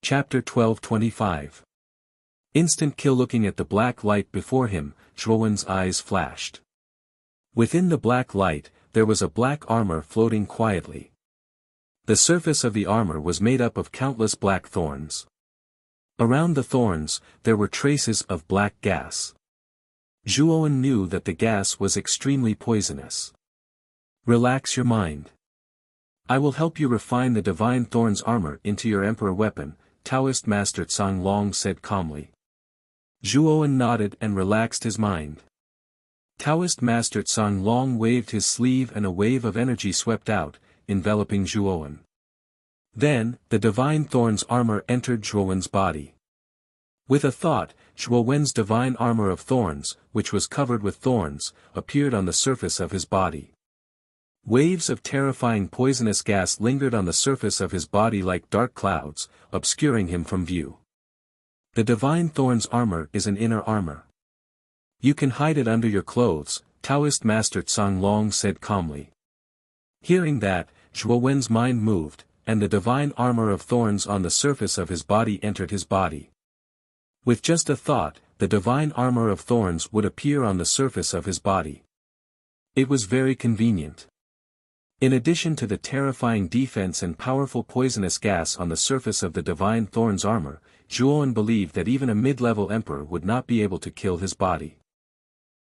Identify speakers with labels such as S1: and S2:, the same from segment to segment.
S1: Chapter 12:25. Instant kill. Looking at the black light before him, Zhuowen's eyes flashed. Within the black light, there was a black armor floating quietly. The surface of the armor was made up of countless black thorns. Around the thorns, there were traces of black gas. Zhuowen knew that the gas was extremely poisonous. Relax your mind. I will help you refine the divine thorns armor into your emperor weapon, Taoist Master Tsang Long said calmly. Zhuowen nodded and relaxed his mind. Taoist Master Tsang Long waved his sleeve and a wave of energy swept out, enveloping Zhuowen. Then, the divine thorns armor entered Zhuowen's body. With a thought, Zhuowen's divine armor of thorns, which was covered with thorns, appeared on the surface of his body. Waves of terrifying poisonous gas lingered on the surface of his body like dark clouds, obscuring him from view. The divine thorns armor is an inner armor. You can hide it under your clothes, Taoist Master Tsang Long said calmly. Hearing that, Zhuowen's mind moved, and the divine armor of thorns on the surface of his body entered his body. With just a thought, the divine armor of thorns would appear on the surface of his body. It was very convenient. In addition to the terrifying defense and powerful poisonous gas on the surface of the divine thorns armor, Zhuowen believed that even a mid-level emperor would not be able to kill his body.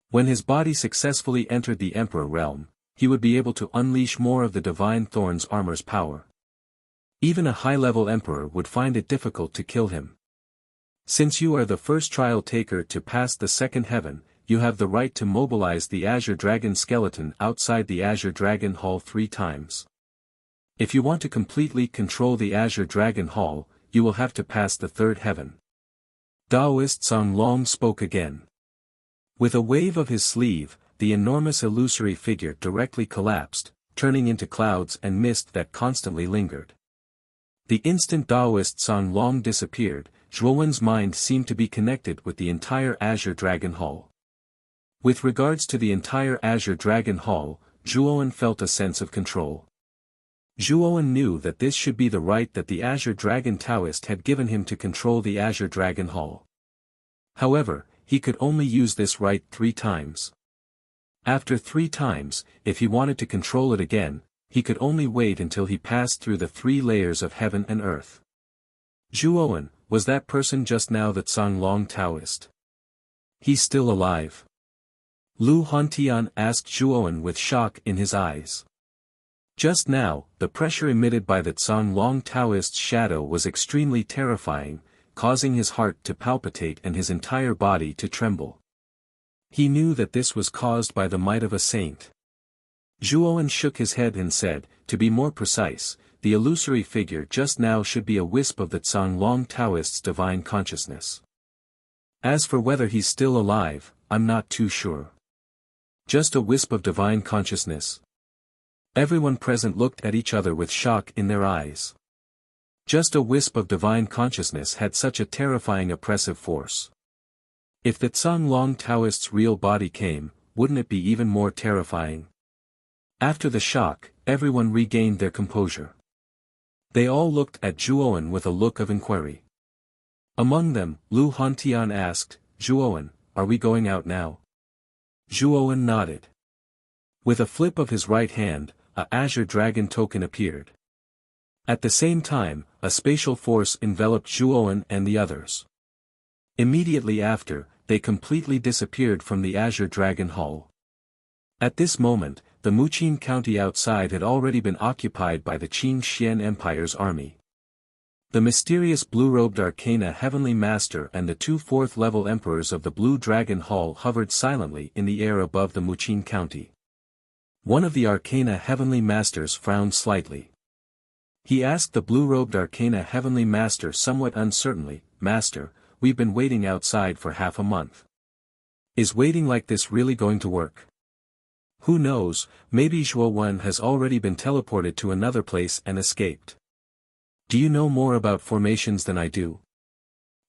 S1: When his body successfully entered the emperor realm, he would be able to unleash more of the divine thorns armor's power. Even a high-level emperor would find it difficult to kill him. Since you are the first trial taker to pass the second heaven, you have the right to mobilize the Azure Dragon skeleton outside the Azure Dragon Hall 3 times. If you want to completely control the Azure Dragon Hall, you will have to pass the third heaven. Taoist Tsang Long spoke again. With a wave of his sleeve, the enormous illusory figure directly collapsed, turning into clouds and mist that constantly lingered. The instant Taoist Tsang Long disappeared, Zhuowen's mind seemed to be connected with the entire Azure Dragon Hall. With regards to the entire Azure Dragon Hall, Zhuowen felt a sense of control. Zhuowen knew that this should be the right that the Azure Dragon Taoist had given him to control the Azure Dragon Hall. However, he could only use this right 3 times. After 3 times, if he wanted to control it again, he could only wait until he passed through the 3 layers of heaven and earth. Zhuowen, was that person just now the Tsang Long Taoist? He's still alive. Lu Hantian asked Zhuowen with shock in his eyes. Just now, the pressure emitted by the Tsang Long Taoist's shadow was extremely terrifying, causing his heart to palpitate and his entire body to tremble. He knew that this was caused by the might of a saint. Zhuowen shook his head and said, to be more precise, the illusory figure just now should be a wisp of the Tsang Long Taoist's divine consciousness. As for whether he's still alive, I'm not too sure. Just a wisp of divine consciousness. Everyone present looked at each other with shock in their eyes. Just a wisp of divine consciousness had such a terrifying oppressive force. If the Tsang Long Taoist's real body came, wouldn't it be even more terrifying? After the shock, everyone regained their composure. They all looked at Zhuowen with a look of inquiry. Among them, Lu Hantian asked, Zhuowen, are we going out now? Zhuowen nodded. With a flip of his right hand, a Azure Dragon token appeared. At the same time, a spatial force enveloped Zhuowen and the others. Immediately after, they completely disappeared from the Azure Dragon Hall. At this moment, the Muqin County outside had already been occupied by the Qin Xian Empire's army. The mysterious blue-robed Arcana Heavenly Master and the 2 4th-level emperors of the Blue Dragon Hall hovered silently in the air above the Muqin County. One of the Arcana Heavenly Masters frowned slightly. He asked the blue-robed Arcana Heavenly Master somewhat uncertainly, Master, we've been waiting outside for half a month. Is waiting like this really going to work? Who knows, maybe Zhuowen has already been teleported to another place and escaped. Do you know more about formations than I do?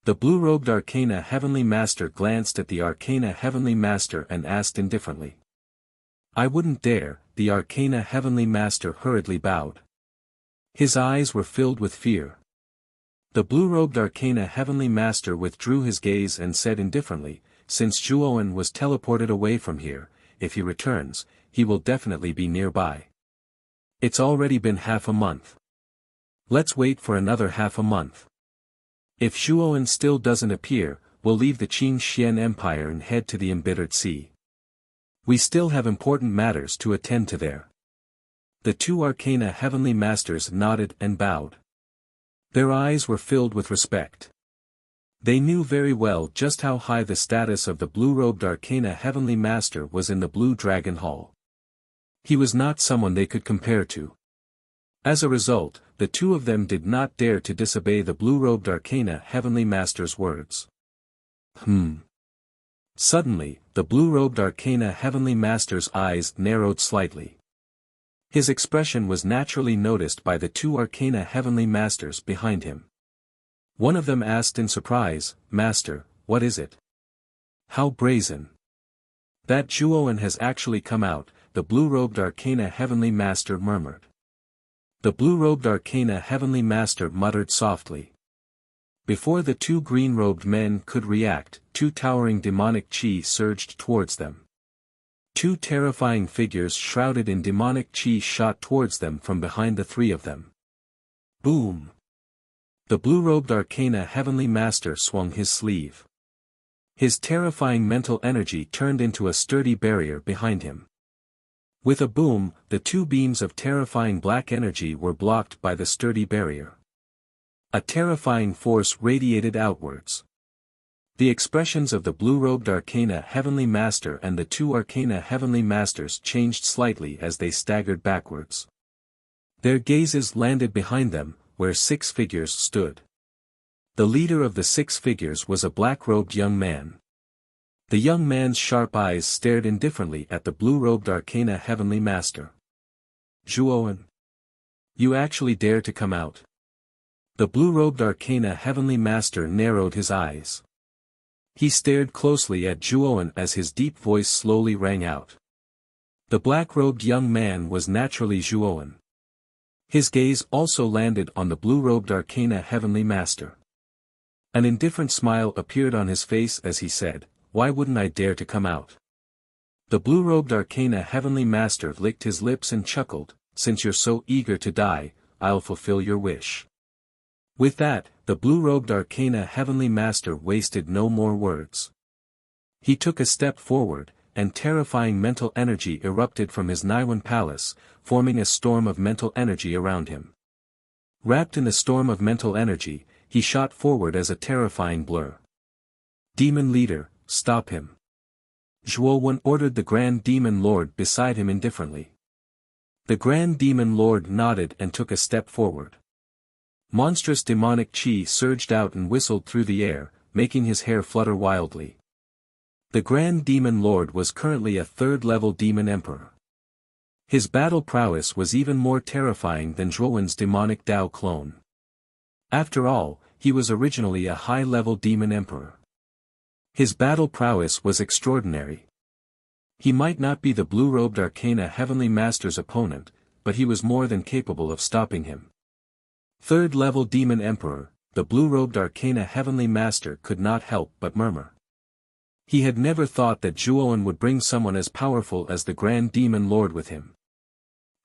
S1: The blue-robed Arcana Heavenly Master glanced at the Arcana Heavenly Master and asked indifferently. I wouldn't dare, the Arcana Heavenly Master hurriedly bowed. His eyes were filled with fear. The blue-robed Arcana Heavenly Master withdrew his gaze and said indifferently, "Since Zhuowen was teleported away from here, if he returns, he will definitely be nearby. It's already been half a month. Let's wait for another half a month. If Zhuowen still doesn't appear, we'll leave the Qing Xian Empire and head to the Embittered Sea. We still have important matters to attend to there." The two Arcana Heavenly Masters nodded and bowed. Their eyes were filled with respect. They knew very well just how high the status of the blue-robed Arcana Heavenly Master was in the Blue Dragon Hall. He was not someone they could compare to. As a result, the two of them did not dare to disobey the blue-robed Arcana Heavenly Master's words. Suddenly, the blue-robed Arcana Heavenly Master's eyes narrowed slightly. His expression was naturally noticed by the two Arcana Heavenly Masters behind him. One of them asked in surprise, "Master, what is it? How brazen." "That Zhuowen has actually come out," the blue-robed Arcana Heavenly Master murmured. The blue-robed Arcana Heavenly Master muttered softly. Before the two green-robed men could react, two towering demonic chi surged towards them. Two terrifying figures shrouded in demonic chi shot towards them from behind the three of them. Boom! The blue-robed Arcana Heavenly Master swung his sleeve. His terrifying mental energy turned into a sturdy barrier behind him. With a boom, the two beams of terrifying black energy were blocked by the sturdy barrier. A terrifying force radiated outwards. The expressions of the blue-robed Arcana Heavenly Master and the two Arcana Heavenly Masters changed slightly as they staggered backwards. Their gazes landed behind them, where six figures stood. The leader of the six figures was a black-robed young man. The young man's sharp eyes stared indifferently at the blue-robed Arcana Heavenly Master. "Zhuowen, you actually dare to come out?" The blue-robed Arcana Heavenly Master narrowed his eyes. He stared closely at Zhuowen as his deep voice slowly rang out. The black-robed young man was naturally Zhuowen. His gaze also landed on the blue-robed Arcana Heavenly Master. An indifferent smile appeared on his face as he said, "Why wouldn't I dare to come out?" The blue-robed Arcana Heavenly Master licked his lips and chuckled, "Since you're so eager to die, I'll fulfill your wish." With that, the blue-robed Arcana Heavenly Master wasted no more words. He took a step forward, and terrifying mental energy erupted from his Naiwan palace, forming a storm of mental energy around him. Wrapped in the storm of mental energy, he shot forward as a terrifying blur. "Demon Leader, stop him." Zhuowen ordered the Grand Demon Lord beside him indifferently. The Grand Demon Lord nodded and took a step forward. Monstrous demonic chi surged out and whistled through the air, making his hair flutter wildly. The Grand Demon Lord was currently a third-level Demon Emperor. His battle prowess was even more terrifying than Zhuowen's demonic Dao clone. After all, he was originally a high-level Demon Emperor. His battle prowess was extraordinary. He might not be the blue-robed Arcana Heavenly Master's opponent, but he was more than capable of stopping him. Third-level Demon Emperor, the blue-robed Arcana Heavenly Master could not help but murmur. He had never thought that Zhuowen would bring someone as powerful as the Grand Demon Lord with him.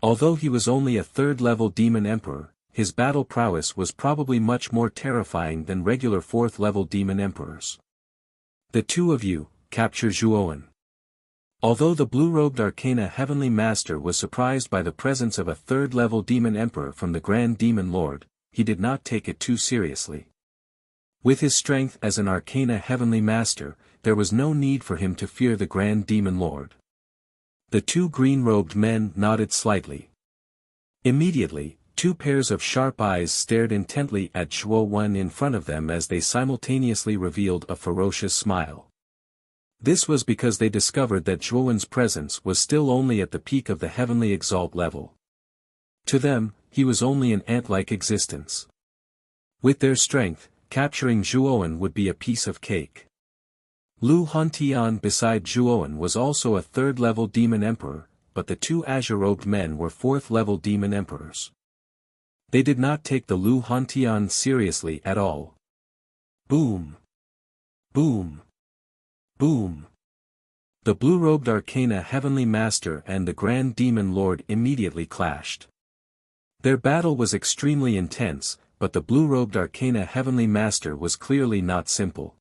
S1: Although he was only a third-level Demon Emperor, his battle prowess was probably much more terrifying than regular fourth-level Demon Emperors. "The two of you, capture Zhuowen." Although the blue-robed Arcana Heavenly Master was surprised by the presence of a third-level Demon Emperor from the Grand Demon Lord, he did not take it too seriously. With his strength as an Arcana Heavenly Master, there was no need for him to fear the Grand Demon Lord. The two green-robed men nodded slightly. Immediately, two pairs of sharp eyes stared intently at Zhuowen in front of them as they simultaneously revealed a ferocious smile. This was because they discovered that Zhuowen's presence was still only at the peak of the Heavenly Exalt level. To them, he was only an ant-like existence. With their strength, capturing Zhuowen would be a piece of cake. Lu Hantian beside Zhuowen was also a third-level Demon Emperor, but the two azure-robed men were fourth-level Demon Emperors. They did not take the Lu Hantian seriously at all. Boom! Boom! Boom! The blue-robed Arcana Heavenly Master and the Grand Demon Lord immediately clashed. Their battle was extremely intense, but the blue-robed Arcana Heavenly Master was clearly not simple.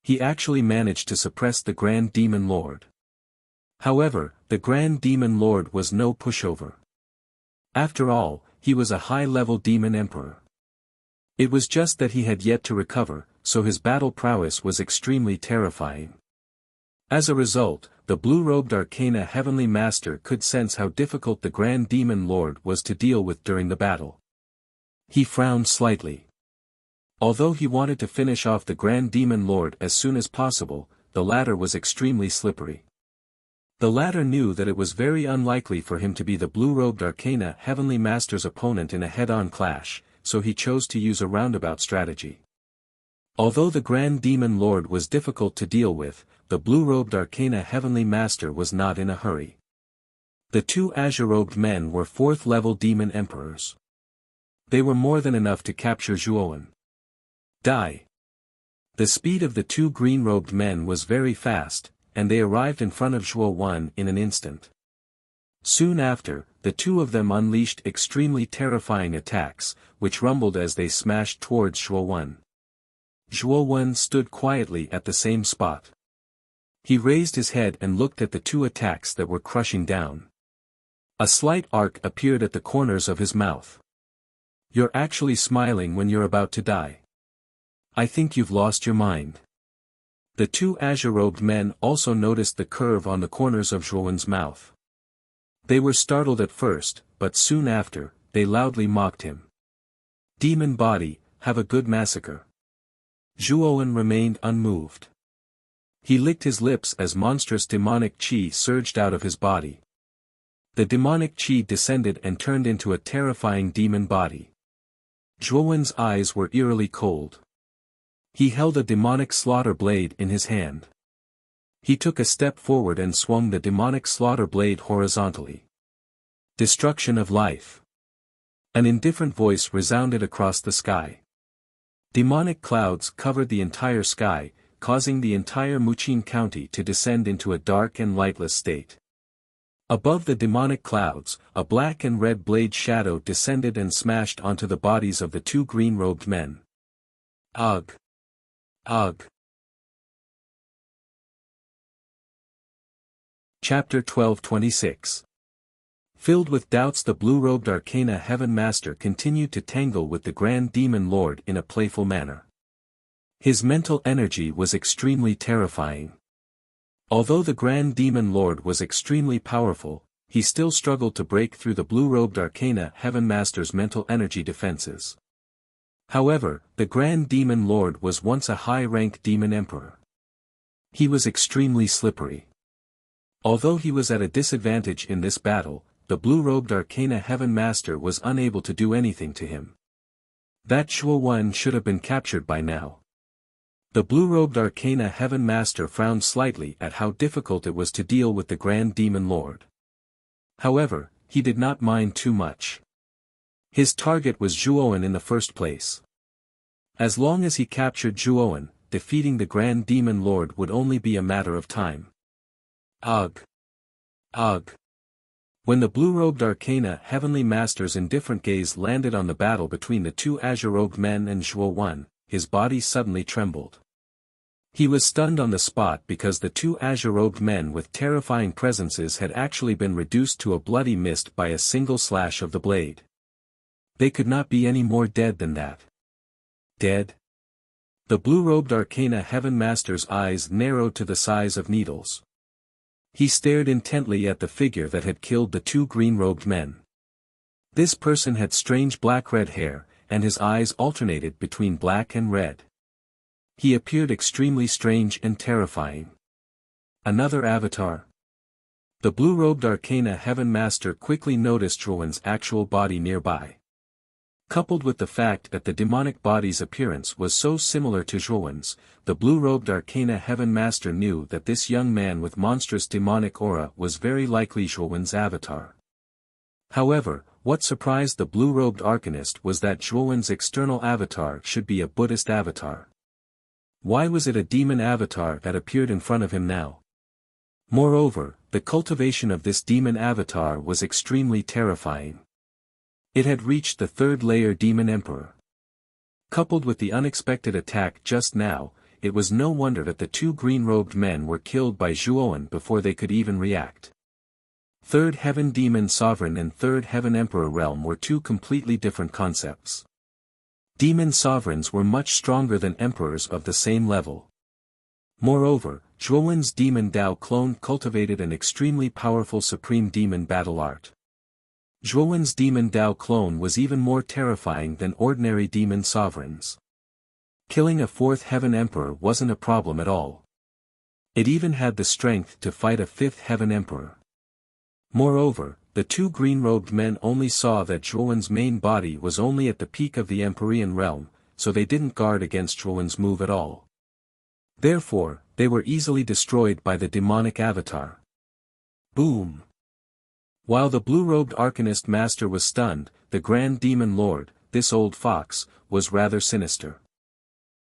S1: He actually managed to suppress the Grand Demon Lord. However, the Grand Demon Lord was no pushover. After all, he was a high-level demon emperor. It was just that he had yet to recover, so his battle prowess was extremely terrifying. As a result, the blue-robed Arcana Heavenly Master could sense how difficult the Grand Demon Lord was to deal with during the battle. He frowned slightly. Although he wanted to finish off the Grand Demon Lord as soon as possible, the latter was extremely slippery. The latter knew that it was very unlikely for him to be the blue-robed Arcana Heavenly Master's opponent in a head-on clash, so he chose to use a roundabout strategy. Although the Grand Demon Lord was difficult to deal with, the blue-robed Arcana Heavenly Master was not in a hurry. The two azure-robed men were fourth-level demon emperors. They were more than enough to capture Zhuowen. Die! The speed of the two green-robed men was very fast, and they arrived in front of Zhuowen in an instant. Soon after, the two of them unleashed extremely terrifying attacks, which rumbled as they smashed towards Zhuowen. Zhuowen stood quietly at the same spot. He raised his head and looked at the two attacks that were crushing down. A slight arc appeared at the corners of his mouth. You're actually smiling when you're about to die. I think you've lost your mind. The two azure-robed men also noticed the curve on the corners of Zhuowen's mouth. They were startled at first, but soon after, they loudly mocked him. Demon body, have a good massacre. Zhuowen remained unmoved. He licked his lips as monstrous demonic qi surged out of his body. The demonic qi descended and turned into a terrifying demon body. Zhuowen's eyes were eerily cold. He held a demonic slaughter blade in his hand. He took a step forward and swung the demonic slaughter blade horizontally. Destruction of life. An indifferent voice resounded across the sky. Demonic clouds covered the entire sky, causing the entire Muqin County to descend into a dark and lightless state. Above the demonic clouds, a black and red blade shadow descended and smashed onto the bodies of the two green-robed men. Ugh! Ugh! Chapter 12:26. Filled with doubts, the blue-robed Arcana Heaven Master continued to tangle with the Grand Demon Lord in a playful manner. His mental energy was extremely terrifying. Although the Grand Demon Lord was extremely powerful, he still struggled to break through the blue-robed Arcana Heaven Master's mental energy defenses. However, the Grand Demon Lord was once a high-rank demon emperor. He was extremely slippery. Although he was at a disadvantage in this battle, the blue-robed Arcana Heaven Master was unable to do anything to him. That Zhuowen should have been captured by now. The blue-robed Arcana Heaven Master frowned slightly at how difficult it was to deal with the Grand Demon Lord. However, he did not mind too much. His target was Zhuowen in the first place. As long as he captured Zhuowen, defeating the Grand Demon Lord would only be a matter of time. Ugh! Ugh! When the blue-robed Arcana Heavenly Master's indifferent gaze landed on the battle between the two azure-robed men and Zhuowen, his body suddenly trembled. He was stunned on the spot because the two azure-robed men with terrifying presences had actually been reduced to a bloody mist by a single slash of the blade. They could not be any more dead than that. Dead? The blue-robed Arcana Heaven Master's eyes narrowed to the size of needles. He stared intently at the figure that had killed the two green-robed men. This person had strange black-red hair, and his eyes alternated between black and red. He appeared extremely strange and terrifying. Another avatar? The blue-robed Arcana Heaven Master quickly noticed Zhuowen's actual body nearby. Coupled with the fact that the demonic body's appearance was so similar to Zhuowen's, the blue-robed Arcana Heaven Master knew that this young man with monstrous demonic aura was very likely Zhuowen's avatar. However, What surprised the blue-robed arcanist was that Zhuowen's external avatar should be a Buddhist avatar. Why was it a demon avatar that appeared in front of him now? Moreover, the cultivation of this demon avatar was extremely terrifying. It had reached the third-layer demon emperor. Coupled with the unexpected attack just now, it was no wonder that the two green-robed men were killed by Zhuowen before they could even react. Third Heaven Demon Sovereign and Third Heaven Emperor Realm were two completely different concepts. Demon sovereigns were much stronger than emperors of the same level. Moreover, Zhuowen's Demon Dao clone cultivated an extremely powerful supreme demon battle art. Zhuowen's Demon Dao clone was even more terrifying than ordinary demon sovereigns. Killing a fourth Heaven Emperor wasn't a problem at all. It even had the strength to fight a fifth Heaven Emperor. Moreover, the two green-robed men only saw that Zhuowen's main body was only at the peak of the Empyrean realm, so they didn't guard against Zhuowen's move at all. Therefore, they were easily destroyed by the demonic avatar. Boom! While the blue-robed arcanist master was stunned, the Grand Demon Lord, this old fox, was rather sinister.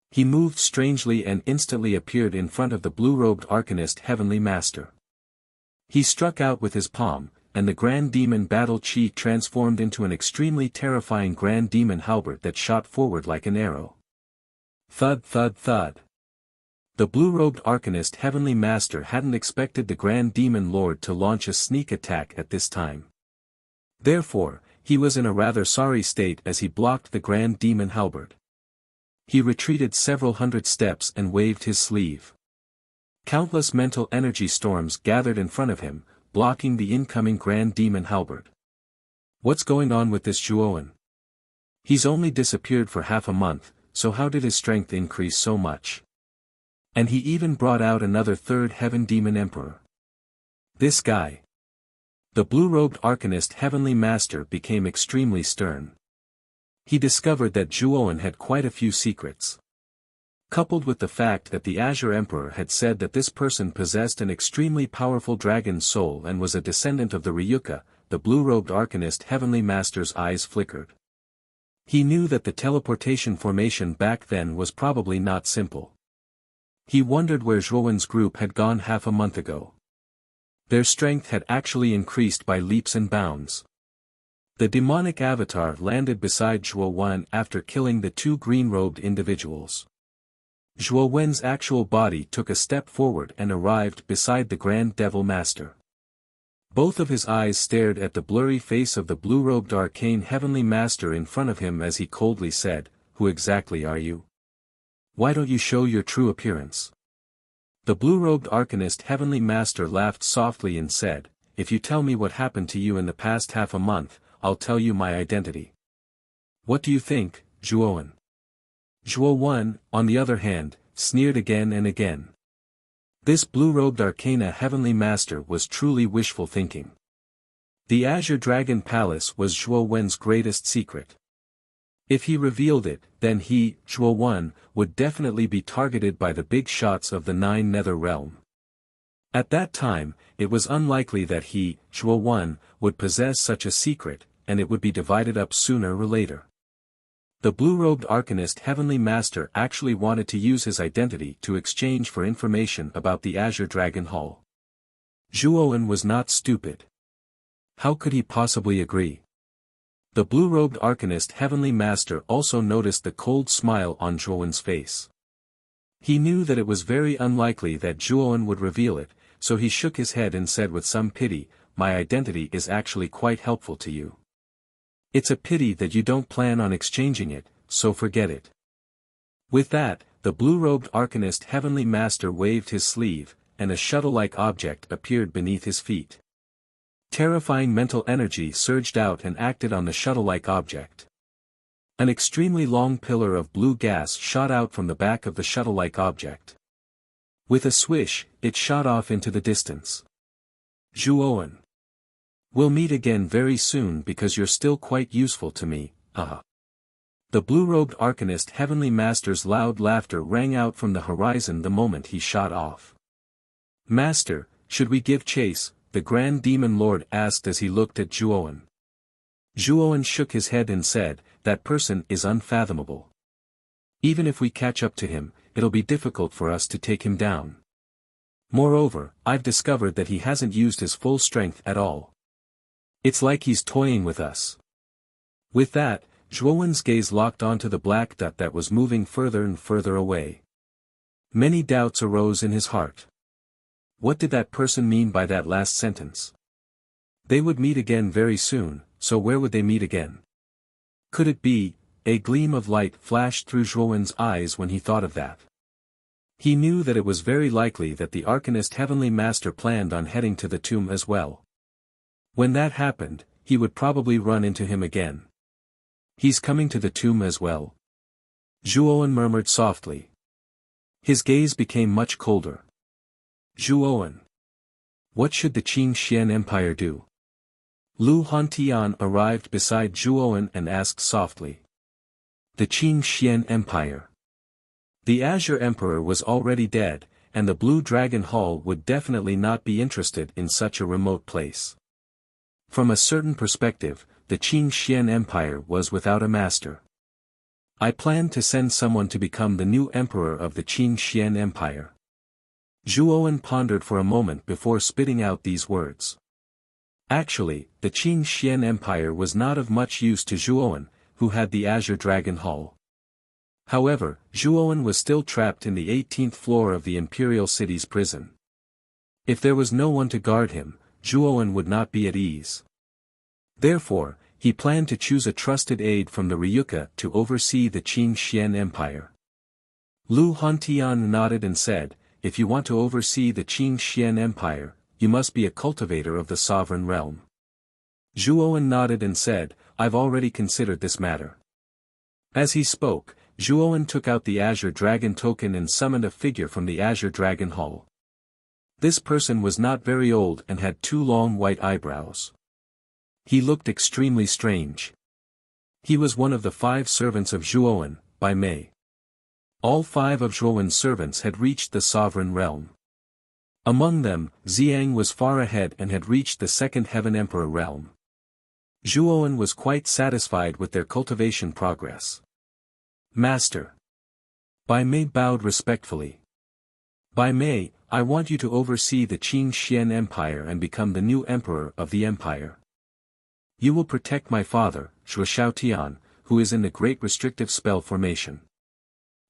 S1: He moved strangely and instantly appeared in front of the blue-robed arcanist heavenly master. He struck out with his palm, and the Grand Demon Battle Chi transformed into an extremely terrifying Grand Demon halberd that shot forward like an arrow. Thud thud thud. The blue-robed arcanist heavenly master hadn't expected the Grand Demon Lord to launch a sneak attack at this time. Therefore, he was in a rather sorry state as he blocked the Grand Demon halberd. He retreated several hundred steps and waved his sleeve. Countless mental energy storms gathered in front of him, blocking the incoming Grand Demon halberd. What's going on with this Zhuowen? He's only disappeared for half a month, so how did his strength increase so much? And he even brought out another third Heaven Demon Emperor. This guy. The blue-robed arcanist heavenly master became extremely stern. He discovered that Zhuowen had quite a few secrets. Coupled with the fact that the Azure Emperor had said that this person possessed an extremely powerful dragon's soul and was a descendant of the Ryuka, the blue-robed arcanist heavenly master's eyes flickered. He knew that the teleportation formation back then was probably not simple. He wondered where Zhuowen's group had gone half a month ago. Their strength had actually increased by leaps and bounds. The demonic avatar landed beside Zhuowen after killing the two green-robed individuals. Zhuowen's actual body took a step forward and arrived beside the Grand Devil Master. Both of his eyes stared at the blurry face of the blue-robed arcane heavenly master in front of him as he coldly said, "Who exactly are you? Why don't you show your true appearance?" The blue-robed arcanist heavenly master laughed softly and said, "If you tell me what happened to you in the past half a month, I'll tell you my identity. What do you think, Zhuowen?" Zhuowen, on the other hand, sneered again and again. This blue-robed arcana heavenly master was truly wishful thinking. The Azure Dragon Palace was Zhuowen's greatest secret. If he revealed it, then he, Zhuowen, would definitely be targeted by the big shots of the Nine Nether Realm. At that time, it was unlikely that he, Zhuowen, would possess such a secret, and it would be divided up sooner or later. The blue-robed arcanist heavenly master actually wanted to use his identity to exchange for information about the Azure Dragon Hall. Zhuowen was not stupid. How could he possibly agree? The blue-robed arcanist heavenly master also noticed the cold smile on Zhuowen's face. He knew that it was very unlikely that Zhuowen would reveal it, so he shook his head and said with some pity, "My identity is actually quite helpful to you. It's a pity that you don't plan on exchanging it, so forget it." With that, the blue-robed arcanist heavenly master waved his sleeve, and a shuttle-like object appeared beneath his feet. Terrifying mental energy surged out and acted on the shuttle-like object. An extremely long pillar of blue gas shot out from the back of the shuttle-like object. With a swish, it shot off into the distance. "Zhuowen. We'll meet again very soon because you're still quite useful to me, haha." The blue-robed arcanist heavenly master's loud laughter rang out from the horizon the moment he shot off. "Master, should we give chase?" the Grand Demon Lord asked as he looked at Zhuowen. Zhuowen shook his head and said, that person is unfathomable. Even if we catch up to him, it'll be difficult for us to take him down. Moreover, I've discovered that he hasn't used his full strength at all. It's like he's toying with us. With that, Zhuowen's gaze locked onto the black dot that was moving further and further away. Many doubts arose in his heart. What did that person mean by that last sentence? They would meet again very soon, so where would they meet again? Could it be? A gleam of light flashed through Zhuowen's eyes when he thought of that. He knew that it was very likely that the Arcanist Heavenly Master planned on heading to the tomb as well. When that happened, he would probably run into him again. He's coming to the tomb as well. Zhuowen murmured softly. His gaze became much colder. Zhuowen. What should the Qing Xian Empire do? Lu Hantian arrived beside Zhuowen and asked softly. The Qing Xian Empire. The Azure Emperor was already dead, and the Blue Dragon Hall would definitely not be interested in such a remote place. From a certain perspective, the Qing Xian Empire was without a master. I planned to send someone to become the new emperor of the Qing Xian Empire. Zhuowen pondered for a moment before spitting out these words. Actually, the Qing Xian Empire was not of much use to Zhuowen, who had the Azure Dragon Hall. However, Zhuowen was still trapped in the 18th floor of the Imperial City's prison. If there was no one to guard him, Zhuowen would not be at ease. Therefore, he planned to choose a trusted aide from the Ryuka to oversee the Qing Xian Empire. Lu Hantian nodded and said, if you want to oversee the Qing Xian Empire, you must be a cultivator of the sovereign realm. Zhuowen nodded and said, I've already considered this matter. As he spoke, Zhuowen took out the Azure Dragon token and summoned a figure from the Azure Dragon Hall. This person was not very old and had 2 long white eyebrows. He looked extremely strange. He was one of the 5 servants of Zhuowen, by May. All 5 of Zhuowen's servants had reached the sovereign realm. Among them, Xiang was far ahead and had reached the 2nd Heaven Emperor realm. Zhuowen was quite satisfied with their cultivation progress. Master. Bai Mei bowed respectfully. Bai Mei, I want you to oversee the Qing Xian Empire and become the new emperor of the empire. You will protect my father, Zhuo Xiaotian, who is in the great restrictive spell formation.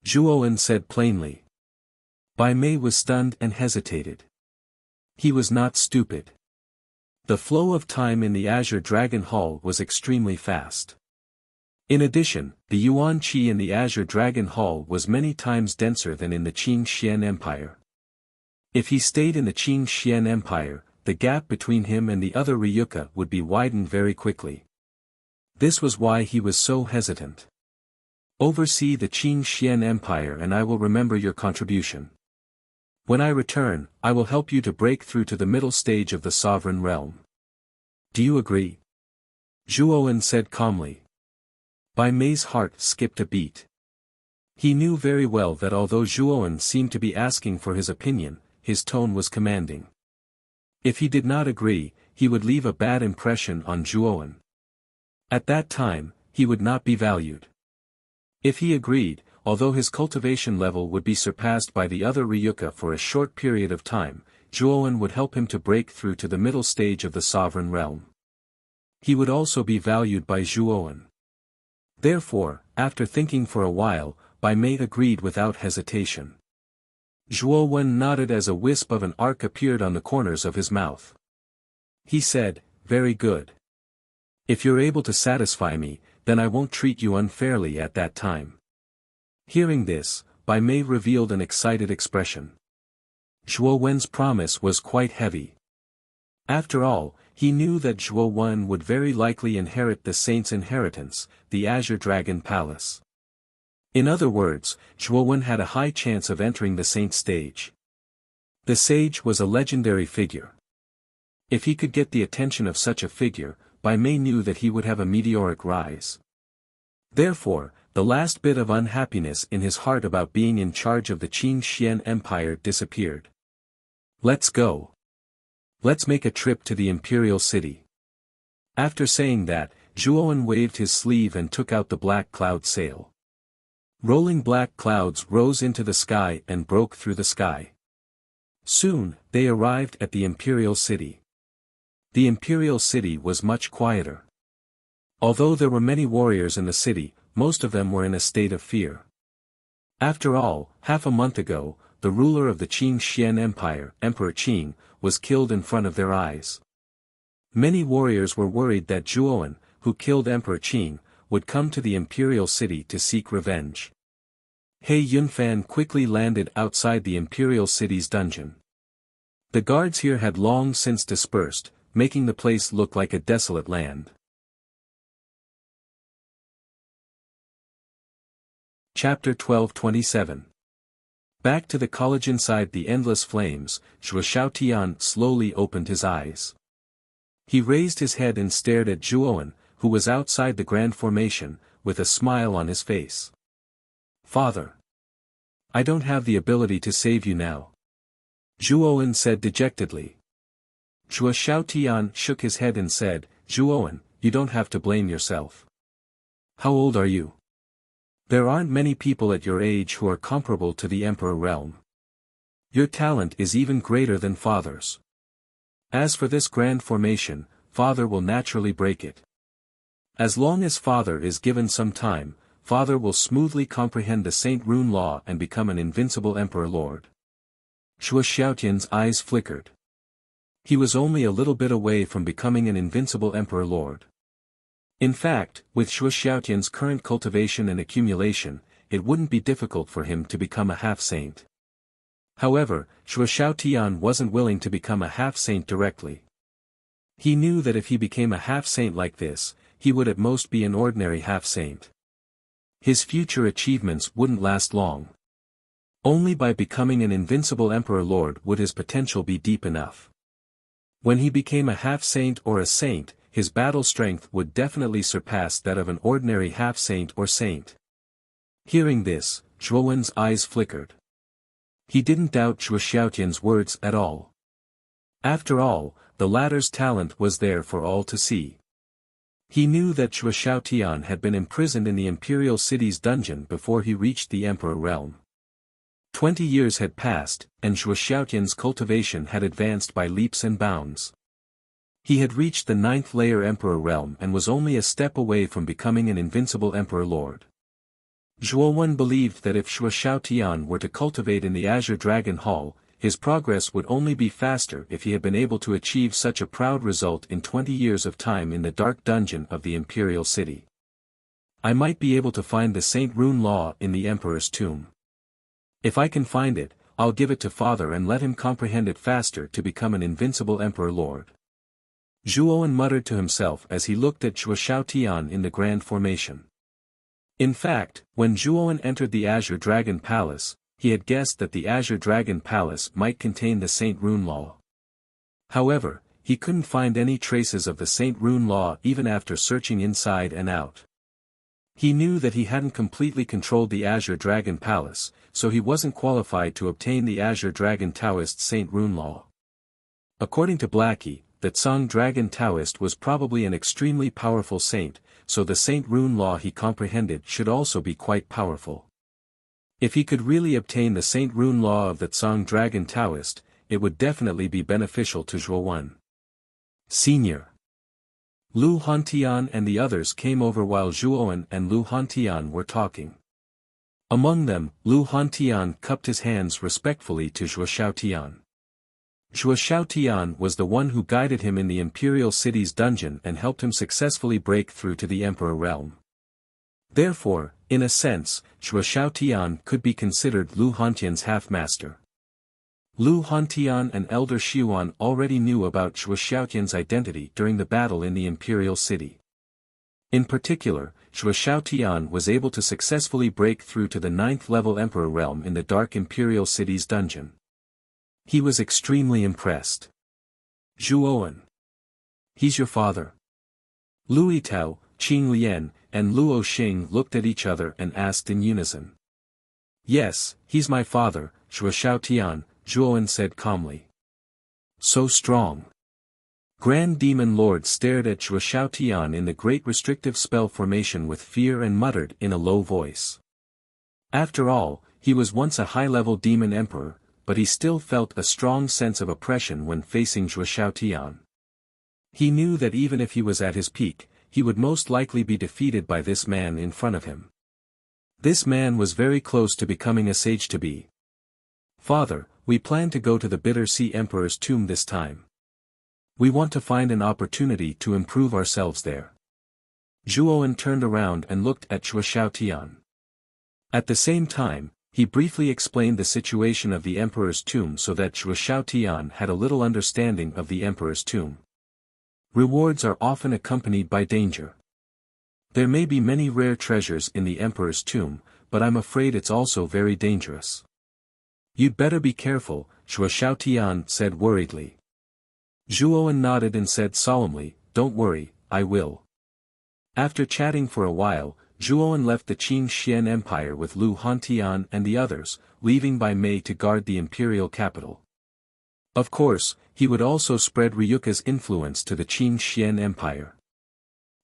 S1: Zhuowen said plainly. Bai Mei was stunned and hesitated. He was not stupid. The flow of time in the Azure Dragon Hall was extremely fast. In addition, the Yuan Qi in the Azure Dragon Hall was many times denser than in the Qing Xian Empire. If he stayed in the Qing Xian Empire, the gap between him and the other Ryuka would be widened very quickly. This was why he was so hesitant. Oversee the Qing Xian Empire and I will remember your contribution. When I return, I will help you to break through to the middle stage of the sovereign realm. Do you agree? Zhuowen said calmly. Bai Mei's heart skipped a beat. He knew very well that although Zhuowen seemed to be asking for his opinion, his tone was commanding. If he did not agree, he would leave a bad impression on Zhuowen. At that time, he would not be valued. If he agreed, although his cultivation level would be surpassed by the other Ryuka for a short period of time, Zhuowen would help him to break through to the middle stage of the sovereign realm. He would also be valued by Zhuowen. Therefore, after thinking for a while, Bai Mei agreed without hesitation. Zhuowen nodded as a wisp of an arc appeared on the corners of his mouth. He said, very good. If you're able to satisfy me, then I won't treat you unfairly at that time. Hearing this, Bai Mei revealed an excited expression. Zhuowen's promise was quite heavy. After all, he knew that Zhuowen would very likely inherit the saint's inheritance, the Azure Dragon Palace. In other words, Zhuowen had a high chance of entering the saint stage. The sage was a legendary figure. If he could get the attention of such a figure, Bai Mei knew that he would have a meteoric rise. Therefore, the last bit of unhappiness in his heart about being in charge of the Qing Xian Empire disappeared. Let's go. Let's make a trip to the Imperial City. After saying that, Zhuowen waved his sleeve and took out the black cloud sail. Rolling black clouds rose into the sky and broke through the sky. Soon, they arrived at the imperial city. The imperial city was much quieter. Although there were many warriors in the city, most of them were in a state of fear. After all, half a month ago, the ruler of the Qing Xian Empire, Emperor Qing, was killed in front of their eyes. Many warriors were worried that Zhuowen, who killed Emperor Qing, would come to the imperial city to seek revenge. He Yunfan quickly landed outside the imperial city's dungeon. The guards here had long since dispersed, making the place look like a desolate land. Chapter 12:27. Back to the college inside the endless flames, Zhuo Xiaotian slowly opened his eyes. He raised his head and stared at Zhuowen, who was outside the grand formation, with a smile on his face. "Father. I don't have the ability to save you now," Zhuowen said dejectedly. Zhuo Xiaotian shook his head and said, "Zhuowen, you don't have to blame yourself. How old are you? There aren't many people at your age who are comparable to the Emperor realm. Your talent is even greater than Father's. As for this grand formation, Father will naturally break it. As long as Father is given some time, Father will smoothly comprehend the Saint Rune Law and become an invincible Emperor Lord." Zhuo Xiaotian's eyes flickered. He was only a little bit away from becoming an invincible Emperor Lord. In fact, with Zhuo Xiaotian's current cultivation and accumulation, it wouldn't be difficult for him to become a half-saint. However, Zhuo Xiaotian wasn't willing to become a half-saint directly. He knew that if he became a half-saint like this, he would at most be an ordinary half-saint. His future achievements wouldn't last long. Only by becoming an invincible Emperor Lord would his potential be deep enough. When he became a half-saint or a saint, his battle strength would definitely surpass that of an ordinary half-saint or saint. Hearing this, Zhuowen's eyes flickered. He didn't doubt Zhuo Xiaotian's words at all. After all, the latter's talent was there for all to see. He knew that Zhuo Xiaotian had been imprisoned in the imperial city's dungeon before he reached the Emperor realm. 20 years had passed, and Zhuo Xiaotian's cultivation had advanced by leaps and bounds. He had reached the 9th layer Emperor realm and was only a step away from becoming an invincible Emperor Lord. Zhuowen believed that if Zhuo Xiaotian were to cultivate in the Azure Dragon Hall, his progress would only be faster if he had been able to achieve such a proud result in 20 years of time in the dark dungeon of the imperial city. I might be able to find the Saint Rune Law in the Emperor's tomb. If I can find it, I'll give it to Father and let him comprehend it faster to become an invincible Emperor Lord. Zhuowen muttered to himself as he looked at Zhuo Xiaotian in the grand formation. In fact, when Zhuowen entered the Azure Dragon Palace, he had guessed that the Azure Dragon Palace might contain the Saint Rune Law. However, he couldn't find any traces of the Saint Rune Law even after searching inside and out. He knew that he hadn't completely controlled the Azure Dragon Palace, so he wasn't qualified to obtain the Azure Dragon Taoist Saint Rune Law. According to Blackie, the Tsang Dragon Taoist was probably an extremely powerful saint, so the Saint Rune Law he comprehended should also be quite powerful. If he could really obtain the Saint Rune Law of the Tsang Dragon Taoist, it would definitely be beneficial to Zhuowen. Senior. Lu Hantian and the others came over while Zhuowen and Lu Hantian were talking. Among them, Lu Hantian cupped his hands respectfully to Zhuo Xiaotian. Zhuo Xiaotian was the one who guided him in the imperial city's dungeon and helped him successfully break through to the Emperor realm. Therefore, in a sense, Zhuo Xiaotian could be considered Lu Hantian's half-master. Lu Hantian and Elder Xiuan already knew about Zhuo Xiaotian's identity during the battle in the imperial city. In particular, Zhuo Xiaotian was able to successfully break through to the 9th level Emperor realm in the dark imperial city's dungeon. He was extremely impressed. Zhuowen. He's your father. Lu Yitao, Qing Lian, and Luo Xing looked at each other and asked in unison. Yes, he's my father, Zhuo Xiaotian, Zhuowen said calmly. So strong. Grand Demon Lord stared at Zhuo Xiaotian in the great restrictive spell formation with fear and muttered in a low voice. After all, he was once a high-level demon emperor, but he still felt a strong sense of oppression when facing Zhuo Xiaotian. He knew that even if he was at his peak, he would most likely be defeated by this man in front of him. This man was very close to becoming a sage-to-be. "Father, we plan to go to the Bitter Sea Emperor's tomb this time. We want to find an opportunity to improve ourselves there." Zhuowen turned around and looked at Zhuo Xiaotian. At the same time, he briefly explained the situation of the Emperor's tomb so that Zhuo Xiaotian had a little understanding of the Emperor's tomb. Rewards are often accompanied by danger. There may be many rare treasures in the Emperor's tomb, but I'm afraid it's also very dangerous. "You'd better be careful," Zhuo Xiaotian said worriedly. Zhuowen nodded and said solemnly, "Don't worry, I will." After chatting for a while, Zhuowen left the Qin Xian Empire with Lu Hantian and the others, leaving by May to guard the imperial capital. Of course, he would also spread Ryuka's influence to the Qin Xian Empire.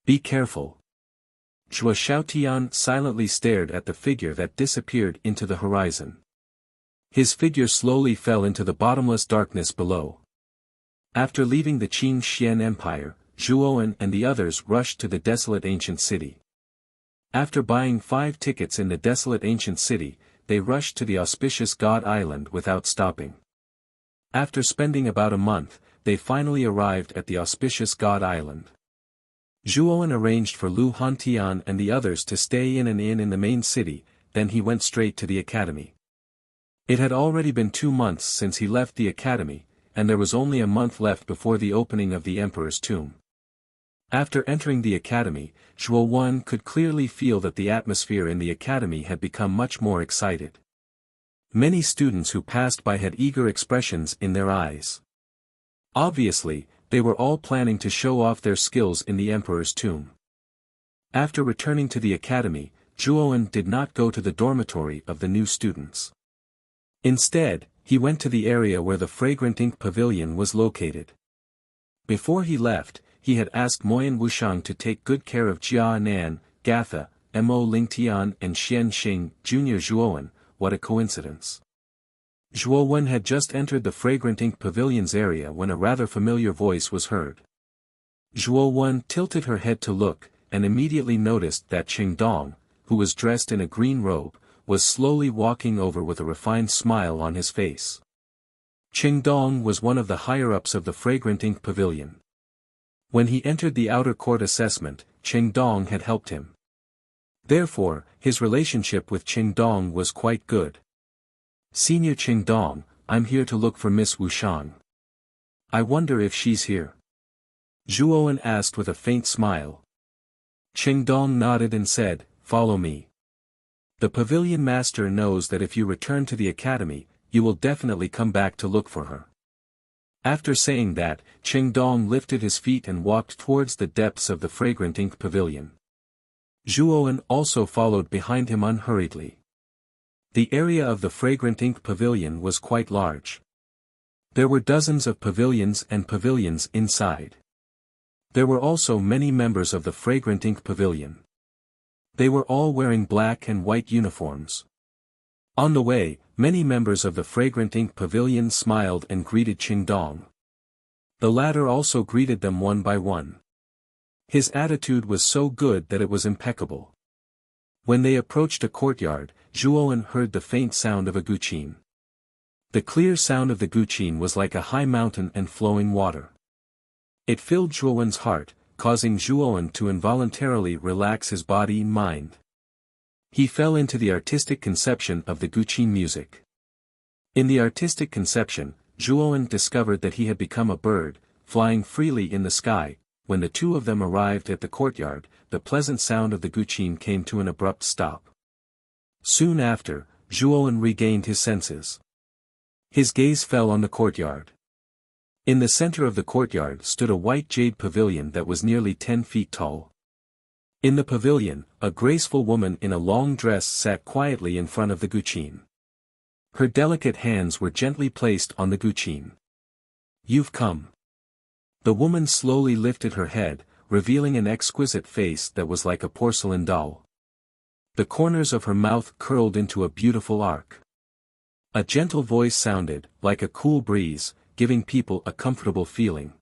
S1: "Be careful." Zhuo Xiaotian silently stared at the figure that disappeared into the horizon. His figure slowly fell into the bottomless darkness below. After leaving the Qin Xian Empire, Zhuowen and the others rushed to the desolate ancient city. After buying 5 tickets in the desolate ancient city, they rushed to the auspicious God Island without stopping. After spending about a month, they finally arrived at the auspicious God Island. Zhuowen arranged for Lu Hantian and the others to stay in an inn in the main city, then he went straight to the academy. It had already been 2 months since he left the academy, and there was only a month left before the opening of the Emperor's tomb. After entering the academy, Zhuowen could clearly feel that the atmosphere in the academy had become much more excited. Many students who passed by had eager expressions in their eyes. Obviously, they were all planning to show off their skills in the Emperor's tomb. After returning to the academy, Zhuowen did not go to the dormitory of the new students. Instead, he went to the area where the Fragrant Ink Pavilion was located. Before he left, he had asked Moyan Wushang to take good care of Jia Nan, Gatha, Mo Lingtian and Xian Xing, Jr. Zhuowen, what a coincidence. Zhuowen had just entered the Fragrant Ink Pavilion's area when a rather familiar voice was heard. Zhuowen tilted her head to look, and immediately noticed that Qingdong, who was dressed in a green robe, was slowly walking over with a refined smile on his face. Qingdong was one of the higher-ups of the Fragrant Ink Pavilion. When he entered the outer court assessment, Qingdong had helped him. Therefore, his relationship with Qingdong was quite good. "Senior Qingdong, I'm here to look for Miss Wushang. I wonder if she's here?" Zhuowen asked with a faint smile. Qingdong nodded and said, "Follow me. The pavilion master knows that if you return to the academy, you will definitely come back to look for her." After saying that, Qingdong lifted his feet and walked towards the depths of the Fragrant Ink Pavilion. Zhuowen also followed behind him unhurriedly. The area of the Fragrant Ink Pavilion was quite large. There were dozens of pavilions and pavilions inside. There were also many members of the Fragrant Ink Pavilion. They were all wearing black and white uniforms. On the way, many members of the Fragrant Ink Pavilion smiled and greeted Qingdong. The latter also greeted them one by one. His attitude was so good that it was impeccable. When they approached a courtyard, Zhuowen heard the faint sound of a guqin. The clear sound of the guqin was like a high mountain and flowing water. It filled Zhuowen's heart, causing Zhuowen to involuntarily relax his body and mind. He fell into the artistic conception of the guqin music. In the artistic conception, Zhuowen discovered that he had become a bird, flying freely in the sky. When the two of them arrived at the courtyard, the pleasant sound of the guqin came to an abrupt stop. Soon after, Zhuowen regained his senses. His gaze fell on the courtyard. In the center of the courtyard stood a white jade pavilion that was nearly 10 feet tall. In the pavilion, a graceful woman in a long dress sat quietly in front of the guqin. Her delicate hands were gently placed on the guqin. "You've come." The woman slowly lifted her head, revealing an exquisite face that was like a porcelain doll. The corners of her mouth curled into a beautiful arc. A gentle voice sounded, like a cool breeze, giving people a comfortable feeling.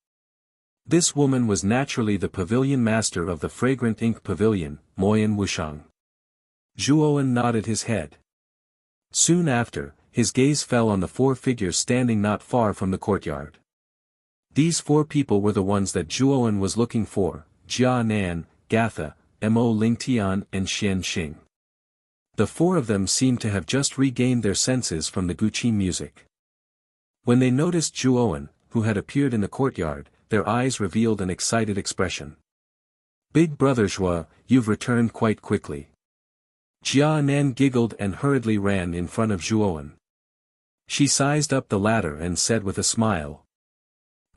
S1: This woman was naturally the pavilion master of the fragrant ink pavilion, Moyan Wushang. Zhuowen nodded his head. Soon after, his gaze fell on the 4 figures standing not far from the courtyard. These 4 people were the ones that Zhuowen was looking for: Jia Nan, Gatha, Mo Lingtian and Xian Xing. The 4 of them seemed to have just regained their senses from the Guqi music. When they noticed Zhuowen, who had appeared in the courtyard, their eyes revealed an excited expression. "Big brother Zhuo, you've returned quite quickly." Jia Nan giggled and hurriedly ran in front of Zhuowen. She sized up the ladder and said with a smile.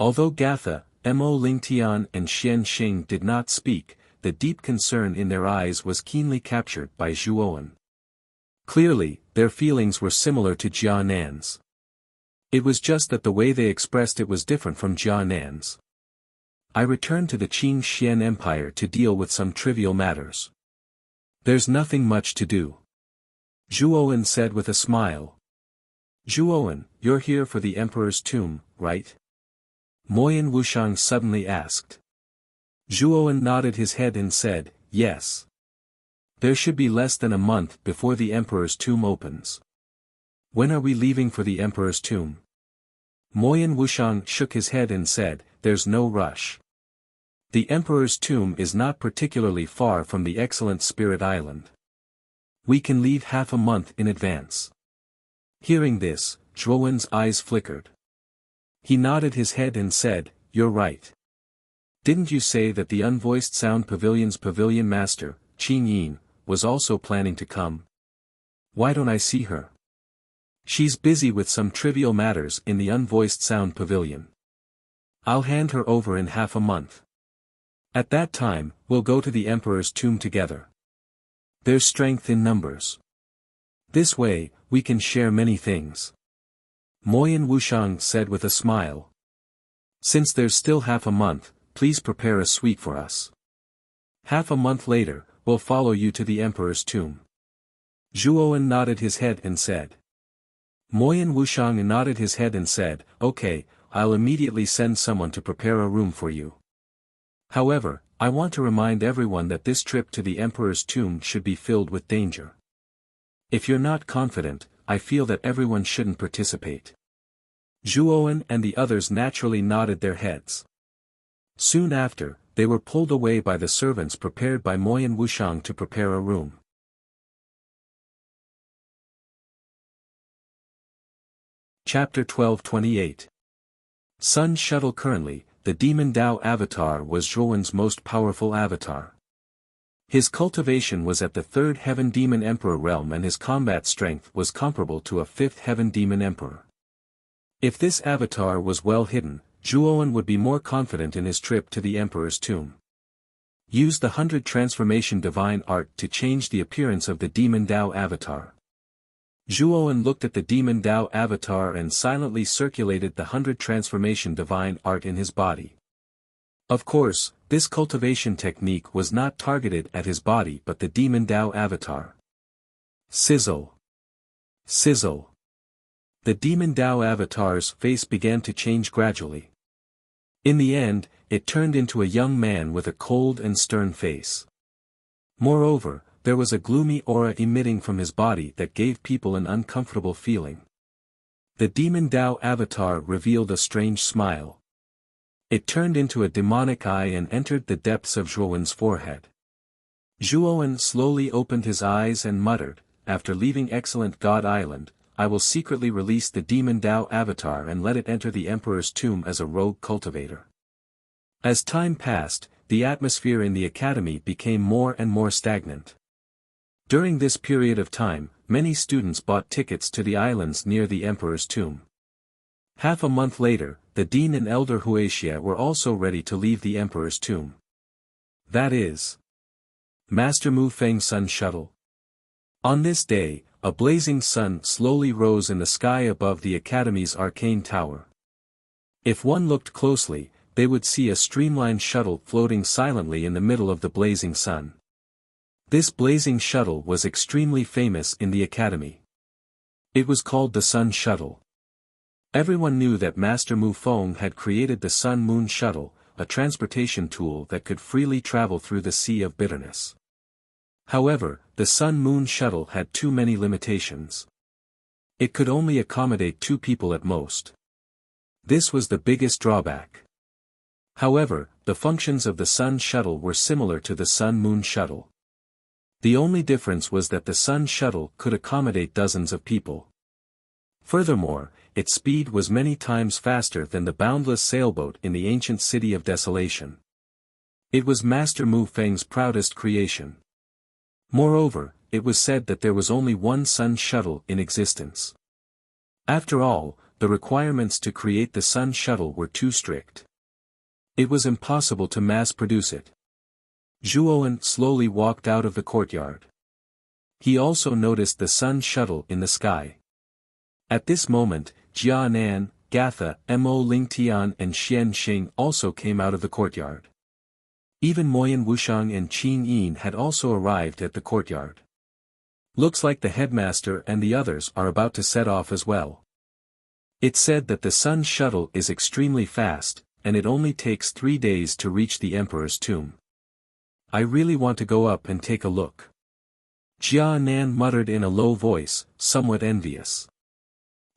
S1: Although Gatha, Mo Lingtian and Xian Xing did not speak, the deep concern in their eyes was keenly captured by Zhuowen. Clearly, their feelings were similar to Jia Nan's. It was just that the way they expressed it was different from Jia Nan's. "I returned to the Qing Xian Empire to deal with some trivial matters. There's nothing much to do," Zhuowen said with a smile. "Zhuowen, you're here for the Emperor's tomb, right?" Moyan Wushang suddenly asked. Zhuowen nodded his head and said, "Yes. There should be less than a month before the Emperor's tomb opens. When are we leaving for the Emperor's tomb?" Moyan Wushang shook his head and said, "There's no rush. The Emperor's tomb is not particularly far from the excellent Spirit Island. We can leave half a month in advance." Hearing this, Zhuowen's eyes flickered. He nodded his head and said, "You're right. Didn't you say that the Unvoiced Sound Pavilion's pavilion master, Qing Yin, was also planning to come? Why don't I see her? She's busy with some trivial matters in the Unvoiced Sound Pavilion. I'll hand her over in half a month. At that time, we'll go to the Emperor's tomb together. There's strength in numbers. This way, we can share many things." Moyan Wushang said with a smile. "Since there's still half a month, please prepare a suite for us. Half a month later, we'll follow you to the Emperor's tomb." Zhuowen nodded his head and said. Moyan Wushang nodded his head and said, "Okay, I'll immediately send someone to prepare a room for you. However, I want to remind everyone that this trip to the Emperor's tomb should be filled with danger. If you're not confident, I feel that everyone shouldn't participate." Zhuowen and the others naturally nodded their heads. Soon after, they were pulled away by the servants prepared by Moyan Wushang to prepare a room. Chapter 12:28. Sun Shuttle. Currently, the Demon Dao avatar was Zhuowen's most powerful avatar. His cultivation was at the 3rd Heaven Demon Emperor realm and his combat strength was comparable to a 5th Heaven Demon Emperor. If this avatar was well hidden, Zhuowen would be more confident in his trip to the Emperor's tomb. Use the 100 Transformation Divine Art to change the appearance of the Demon Dao avatar. Zhuowen looked at the Demon Dao avatar and silently circulated the 100 Transformation Divine Art in his body. Of course, this cultivation technique was not targeted at his body but the Demon Dao avatar. Sizzle. Sizzle. The Demon Dao avatar's face began to change gradually. In the end, it turned into a young man with a cold and stern face. Moreover, there was a gloomy aura emitting from his body that gave people an uncomfortable feeling. The Demon Dao avatar revealed a strange smile. It turned into a demonic eye and entered the depths of Zhuowen's forehead. Zhuowen slowly opened his eyes and muttered, "After leaving Excellent God Island, I will secretly release the Demon Dao avatar and let it enter the Emperor's tomb as a rogue cultivator." As time passed, the atmosphere in the academy became more and more stagnant. During this period of time, many students bought tickets to the islands near the Emperor's tomb. Half a month later, the Dean and Elder Wuxia were also ready to leave the Emperor's tomb. That is, Master Mu Feng's Sun Shuttle. On this day, a blazing sun slowly rose in the sky above the Academy's arcane tower. If one looked closely, they would see a streamlined shuttle floating silently in the middle of the blazing sun. This blazing shuttle was extremely famous in the academy. It was called the Sun Shuttle. Everyone knew that Master Mu Feng had created the Sun-Moon Shuttle, a transportation tool that could freely travel through the Sea of Bitterness. However, the Sun-Moon Shuttle had too many limitations. It could only accommodate 2 people at most. This was the biggest drawback. However, the functions of the Sun Shuttle were similar to the Sun-Moon Shuttle. The only difference was that the Sun Shuttle could accommodate dozens of people. Furthermore, its speed was many times faster than the boundless sailboat in the ancient City of Desolation. It was Master Mu Feng's proudest creation. Moreover, it was said that there was only one Sun Shuttle in existence. After all, the requirements to create the Sun Shuttle were too strict. It was impossible to mass-produce it. Zhuowen slowly walked out of the courtyard. He also noticed the Sun Shuttle in the sky. At this moment, Jia Nan, Gatha, Mo Lingtian and Xian Xing also came out of the courtyard. Even Moyan Wuxiang and Qin Yin had also arrived at the courtyard. Looks like the headmaster and the others are about to set off as well. It's said that the Sun Shuttle is extremely fast, and it only takes 3 days to reach the Emperor's tomb. I really want to go up and take a look. Jia Nan muttered in a low voice, somewhat envious.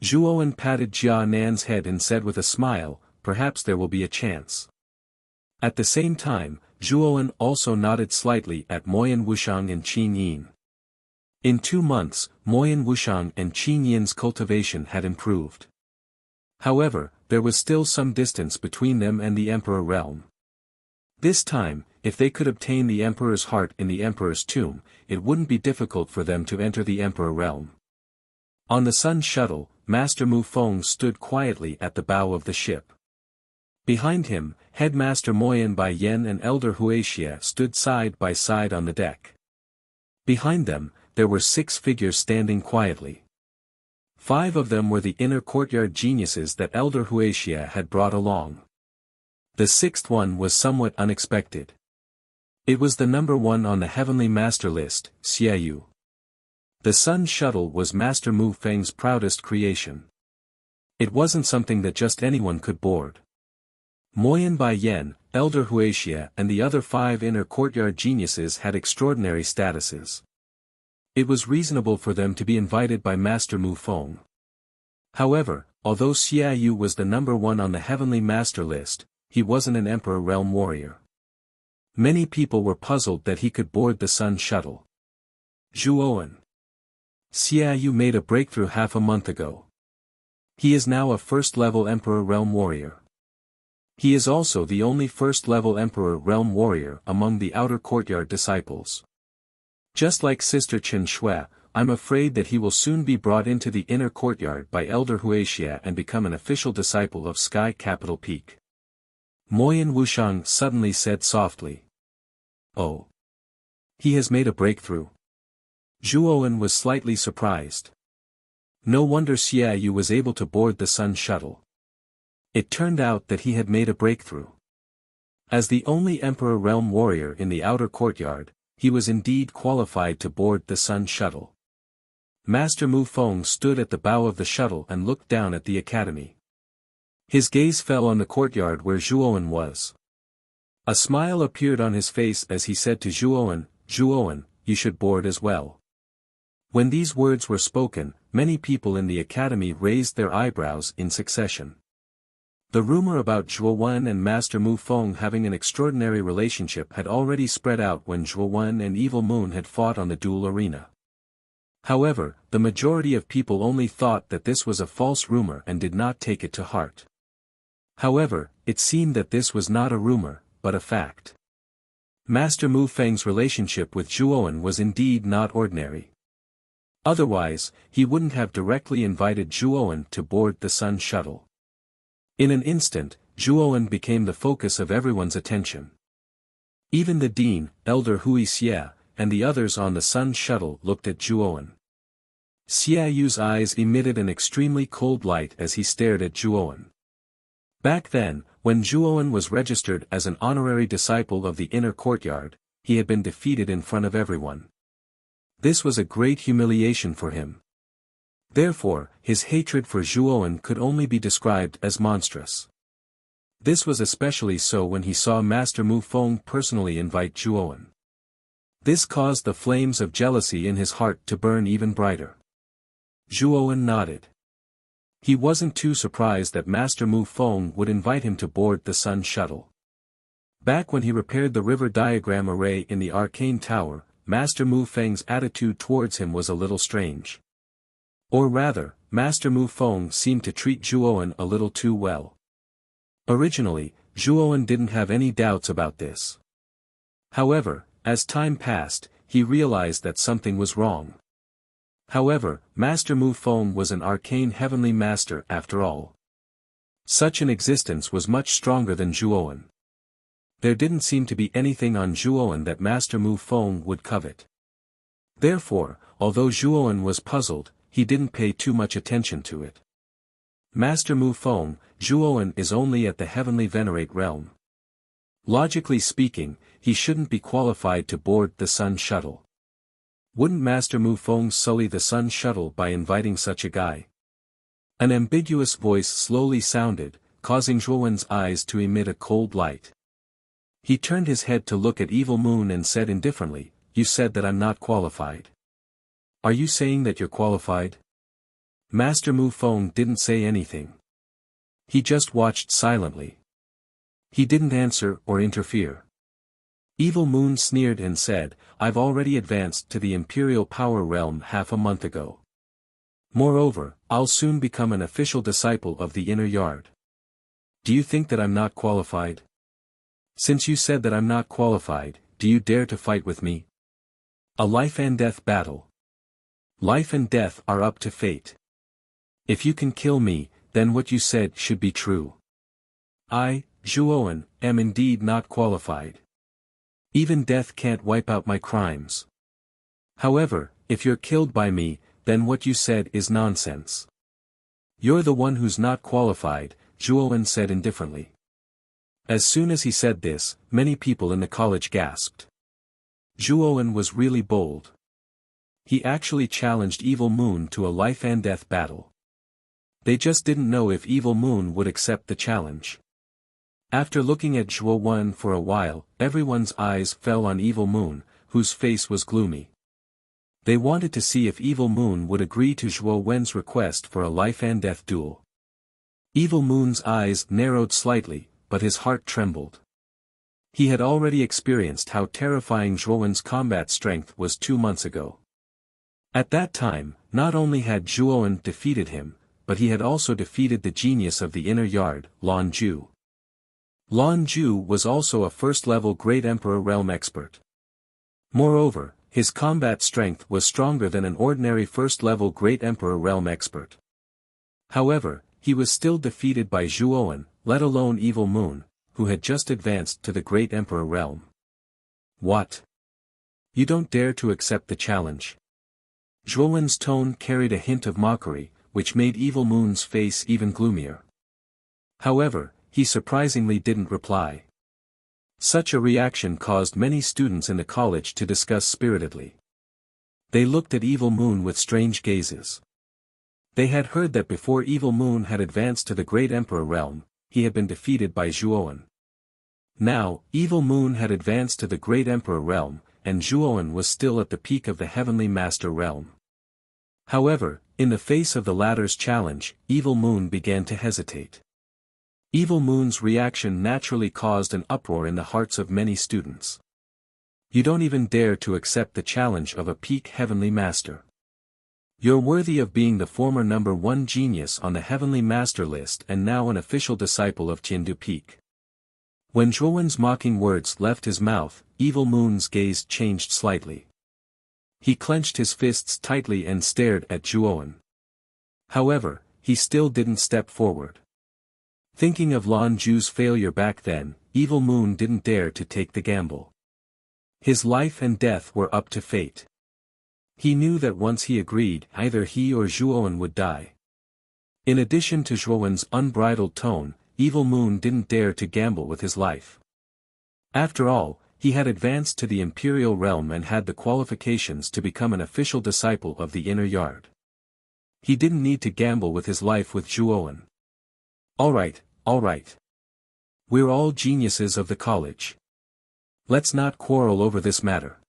S1: Zhuowen patted Jia Nan's head and said with a smile, perhaps there will be a chance. At the same time, Zhuowen also nodded slightly at Moyan Wuxiang and Qin Yin. In 2 months, Moyan Wuxiang and Qin Yin's cultivation had improved. However, there was still some distance between them and the Emperor realm. This time, if they could obtain the Emperor's heart in the Emperor's tomb, it wouldn't be difficult for them to enter the Emperor realm. On the Sun Shuttle, Master Mu Feng stood quietly at the bow of the ship. Behind him, Headmaster Moyan Bai Yen and Elder Wuxia stood side by side on the deck. Behind them, there were 6 figures standing quietly. 5 of them were the inner courtyard geniuses that Elder Wuxia had brought along. The 6th one was somewhat unexpected. It was the number 1 on the Heavenly Master list, Xiaoyu. The Sun Shuttle was Master Mu Feng's proudest creation. It wasn't something that just anyone could board. Moyan Bai Yen, Elder Wuxia and the other 5 inner courtyard geniuses had extraordinary statuses. It was reasonable for them to be invited by Master Mu Feng. However, although Xiaoyu was the number 1 on the Heavenly Master list, he wasn't an Emperor Realm warrior. Many people were puzzled that he could board the Sun Shuttle. Zhuowen. Xiaoyu made a breakthrough half a month ago. He is now a first-level Emperor Realm warrior. He is also the only first-level Emperor Realm warrior among the outer courtyard disciples. Just like Sister Chen Shui, I'm afraid that he will soon be brought into the inner courtyard by Elder Wuxia and become an official disciple of Sky Capital Peak. Moyan Wuxiang suddenly said softly. Oh. He has made a breakthrough. Zhuowen was slightly surprised. No wonder Xiaoyu was able to board the Sun Shuttle. It turned out that he had made a breakthrough. As the only Emperor Realm warrior in the outer courtyard, he was indeed qualified to board the Sun Shuttle. Master Mu Feng stood at the bow of the shuttle and looked down at the academy. His gaze fell on the courtyard where Zhuowen was. A smile appeared on his face as he said to Zhuowen, "Zhuowen, you should board as well." When these words were spoken, many people in the academy raised their eyebrows in succession. The rumor about Zhuowen and Master Mu Feng having an extraordinary relationship had already spread out when Zhuowen and Evil Moon had fought on the duel arena. However, the majority of people only thought that this was a false rumor and did not take it to heart. However, it seemed that this was not a rumor, but a fact. Master Mu Feng's relationship with Zhuowen was indeed not ordinary. Otherwise, he wouldn't have directly invited Zhuowen to board the Sun Shuttle. In an instant, Zhuowen became the focus of everyone's attention. Even the Dean, Elder Wuxia, and the others on the Sun Shuttle looked at Zhuowen. Xiaoyu's eyes emitted an extremely cold light as he stared at Zhuowen. Back then, When Zhuowen was registered as an honorary disciple of the inner courtyard, he had been defeated in front of everyone. This was a great humiliation for him. Therefore, his hatred for Zhuowen could only be described as monstrous. This was especially so when he saw Master Mu Feng personally invite Zhuowen. This caused the flames of jealousy in his heart to burn even brighter. Zhuowen nodded. He wasn't too surprised that Master Mu Feng would invite him to board the Sun Shuttle. Back when he repaired the river diagram array in the arcane tower, Master Mu Feng's attitude towards him was a little strange. Or rather, Master Mu Feng seemed to treat Zhuowen a little too well. Originally, Zhuowen didn't have any doubts about this. However, as time passed, he realized that something was wrong. However, Master Mu Feng was an arcane heavenly master after all. Such an existence was much stronger than Zhuowen. There didn't seem to be anything on Zhuowen that Master Mu Feng would covet. Therefore, although Zhuowen was puzzled, he didn't pay too much attention to it. Master Mu Feng, Zhuowen is only at the heavenly venerate realm. Logically speaking, he shouldn't be qualified to board the Sun Shuttle. Wouldn't Master Mu Feng sully the Sun Shuttle by inviting such a guy? An ambiguous voice slowly sounded, causing Zhuowen's eyes to emit a cold light. He turned his head to look at Evil Moon and said indifferently, "You said that I'm not qualified. Are you saying that you're qualified?" Master Mu Feng didn't say anything. He just watched silently. He didn't answer or interfere. Evil Moon sneered and said, "I've already advanced to the Imperial Power Realm half a month ago. Moreover, I'll soon become an official disciple of the Inner Yard. Do you think that I'm not qualified? Since you said that I'm not qualified, do you dare to fight with me? A life and death battle. Life and death are up to fate. If you can kill me, then what you said should be true. I, Zhuowen, am indeed not qualified. Even death can't wipe out my crimes. However, if you're killed by me, then what you said is nonsense." "You're the one who's not qualified," Zhuowen said indifferently. As soon as he said this, many people in the college gasped. Zhuowen was really bold. He actually challenged Evil Moon to a life and death battle. They just didn't know if Evil Moon would accept the challenge. After looking at Zhuowen for a while, everyone's eyes fell on Evil Moon, whose face was gloomy. They wanted to see if Evil Moon would agree to Zhuowen's request for a life and death duel. Evil Moon's eyes narrowed slightly, but his heart trembled. He had already experienced how terrifying Zhuowen's combat strength was 2 months ago. At that time, not only had Zhuowen defeated him, but he had also defeated the genius of the Inner Yard, Lan Ju. Lan Ju was also a first-level Great Emperor Realm expert. Moreover, his combat strength was stronger than an ordinary first-level Great Emperor Realm expert. However, he was still defeated by Zhuowen, let alone Evil Moon, who had just advanced to the Great Emperor Realm. "What? You don't dare to accept the challenge?" Zhuowen's tone carried a hint of mockery, which made Evil Moon's face even gloomier. However, he surprisingly didn't reply. Such a reaction caused many students in the college to discuss spiritedly. They looked at Evil Moon with strange gazes. They had heard that before Evil Moon had advanced to the Great Emperor Realm, he had been defeated by Zhuowen. Now, Evil Moon had advanced to the Great Emperor Realm, and Zhuowen was still at the peak of the Heavenly Master Realm. However, in the face of the latter's challenge, Evil Moon began to hesitate. Evil Moon's reaction naturally caused an uproar in the hearts of many students. "You don't even dare to accept the challenge of a peak Heavenly Master. You're worthy of being the former #1 genius on the Heavenly Master list and now an official disciple of Tiandu Peak." When Zhuowen's mocking words left his mouth, Evil Moon's gaze changed slightly. He clenched his fists tightly and stared at Zhuowen. However, he still didn't step forward. Thinking of Lan Ju's failure back then, Evil Moon didn't dare to take the gamble. His life and death were up to fate. He knew that once he agreed, either he or Zhuowen would die. In addition to Zhuowen's unbridled tone, Evil Moon didn't dare to gamble with his life. After all, he had advanced to the Imperial realm and had the qualifications to become an official disciple of the Inner Yard. He didn't need to gamble with his life with Zhuowen. Alright, alright. We're all geniuses of the college. Let's not quarrel over this matter.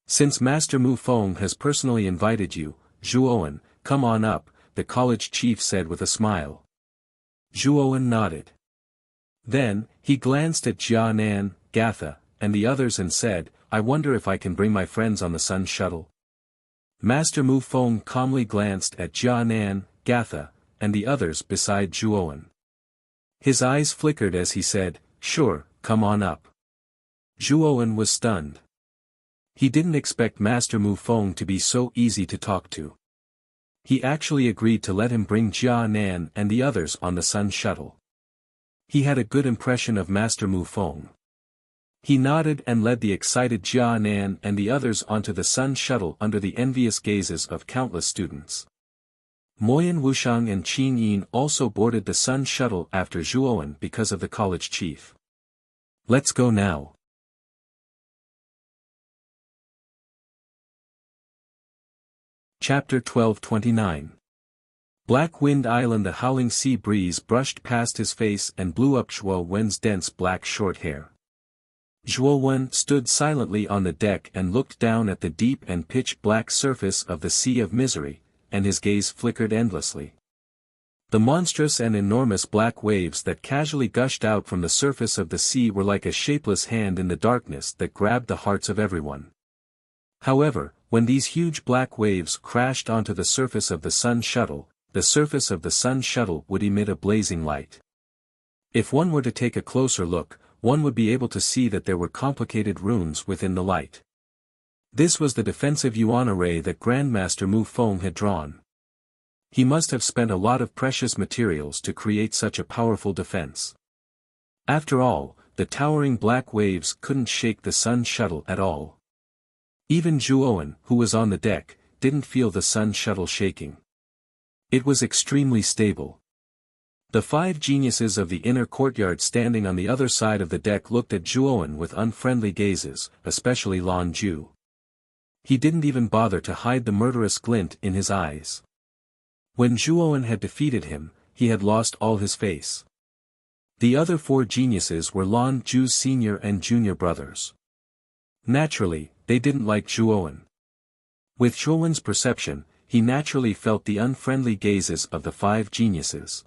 S1: Since Master Mu Feng has personally invited you, Zhuowen, come on up, the college chief said with a smile. Zhuowen nodded. Then, he glanced at Jianan, Gatha, and the others and said, I wonder if I can bring my friends on the Sun Shuttle. Master Mu Feng calmly glanced at Jianan, Gatha, and the others beside Zhuowen. His eyes flickered as he said, sure, come on up. Zhuowen was stunned. He didn't expect Master Mu Feng to be so easy to talk to. He actually agreed to let him bring Jianan and the others on the Sun Shuttle. He had a good impression of Master Mu Feng. He nodded and led the excited Jianan and the others onto the Sun Shuttle under the envious gazes of countless students. Moyan Wushang and Qin Yin also boarded the Sun Shuttle after Zhuowen because of the college chief. Let's go now. Chapter 12:29. Black Wind Island. The howling sea breeze brushed past his face and blew up Zhuowen's dense black short hair. Zhuowen stood silently on the deck and looked down at the deep and pitch-black surface of the Sea of Misery, and his gaze flickered endlessly. The monstrous and enormous black waves that casually gushed out from the surface of the sea were like a shapeless hand in the darkness that grabbed the hearts of everyone. However, when these huge black waves crashed onto the surface of the Sun Shuttle, the surface of the Sun Shuttle would emit a blazing light. If one were to take a closer look, one would be able to see that there were complicated runes within the light. This was the defensive yuan array that Grandmaster Mu Feng had drawn. He must have spent a lot of precious materials to create such a powerful defense. After all, the towering black waves couldn't shake the Sun Shuttle at all. Even Zhuowen, who was on the deck, didn't feel the Sun Shuttle shaking. It was extremely stable. The 5 geniuses of the inner courtyard standing on the other side of the deck looked at Zhuowen with unfriendly gazes, especially Lan Ju. He didn't even bother to hide the murderous glint in his eyes. When Zhuowen had defeated him, he had lost all his face. The other 4 geniuses were Lan Ju's senior and junior brothers. Naturally, they didn't like Zhuowen. With Zhuowen's perception, he naturally felt the unfriendly gazes of the 5 geniuses.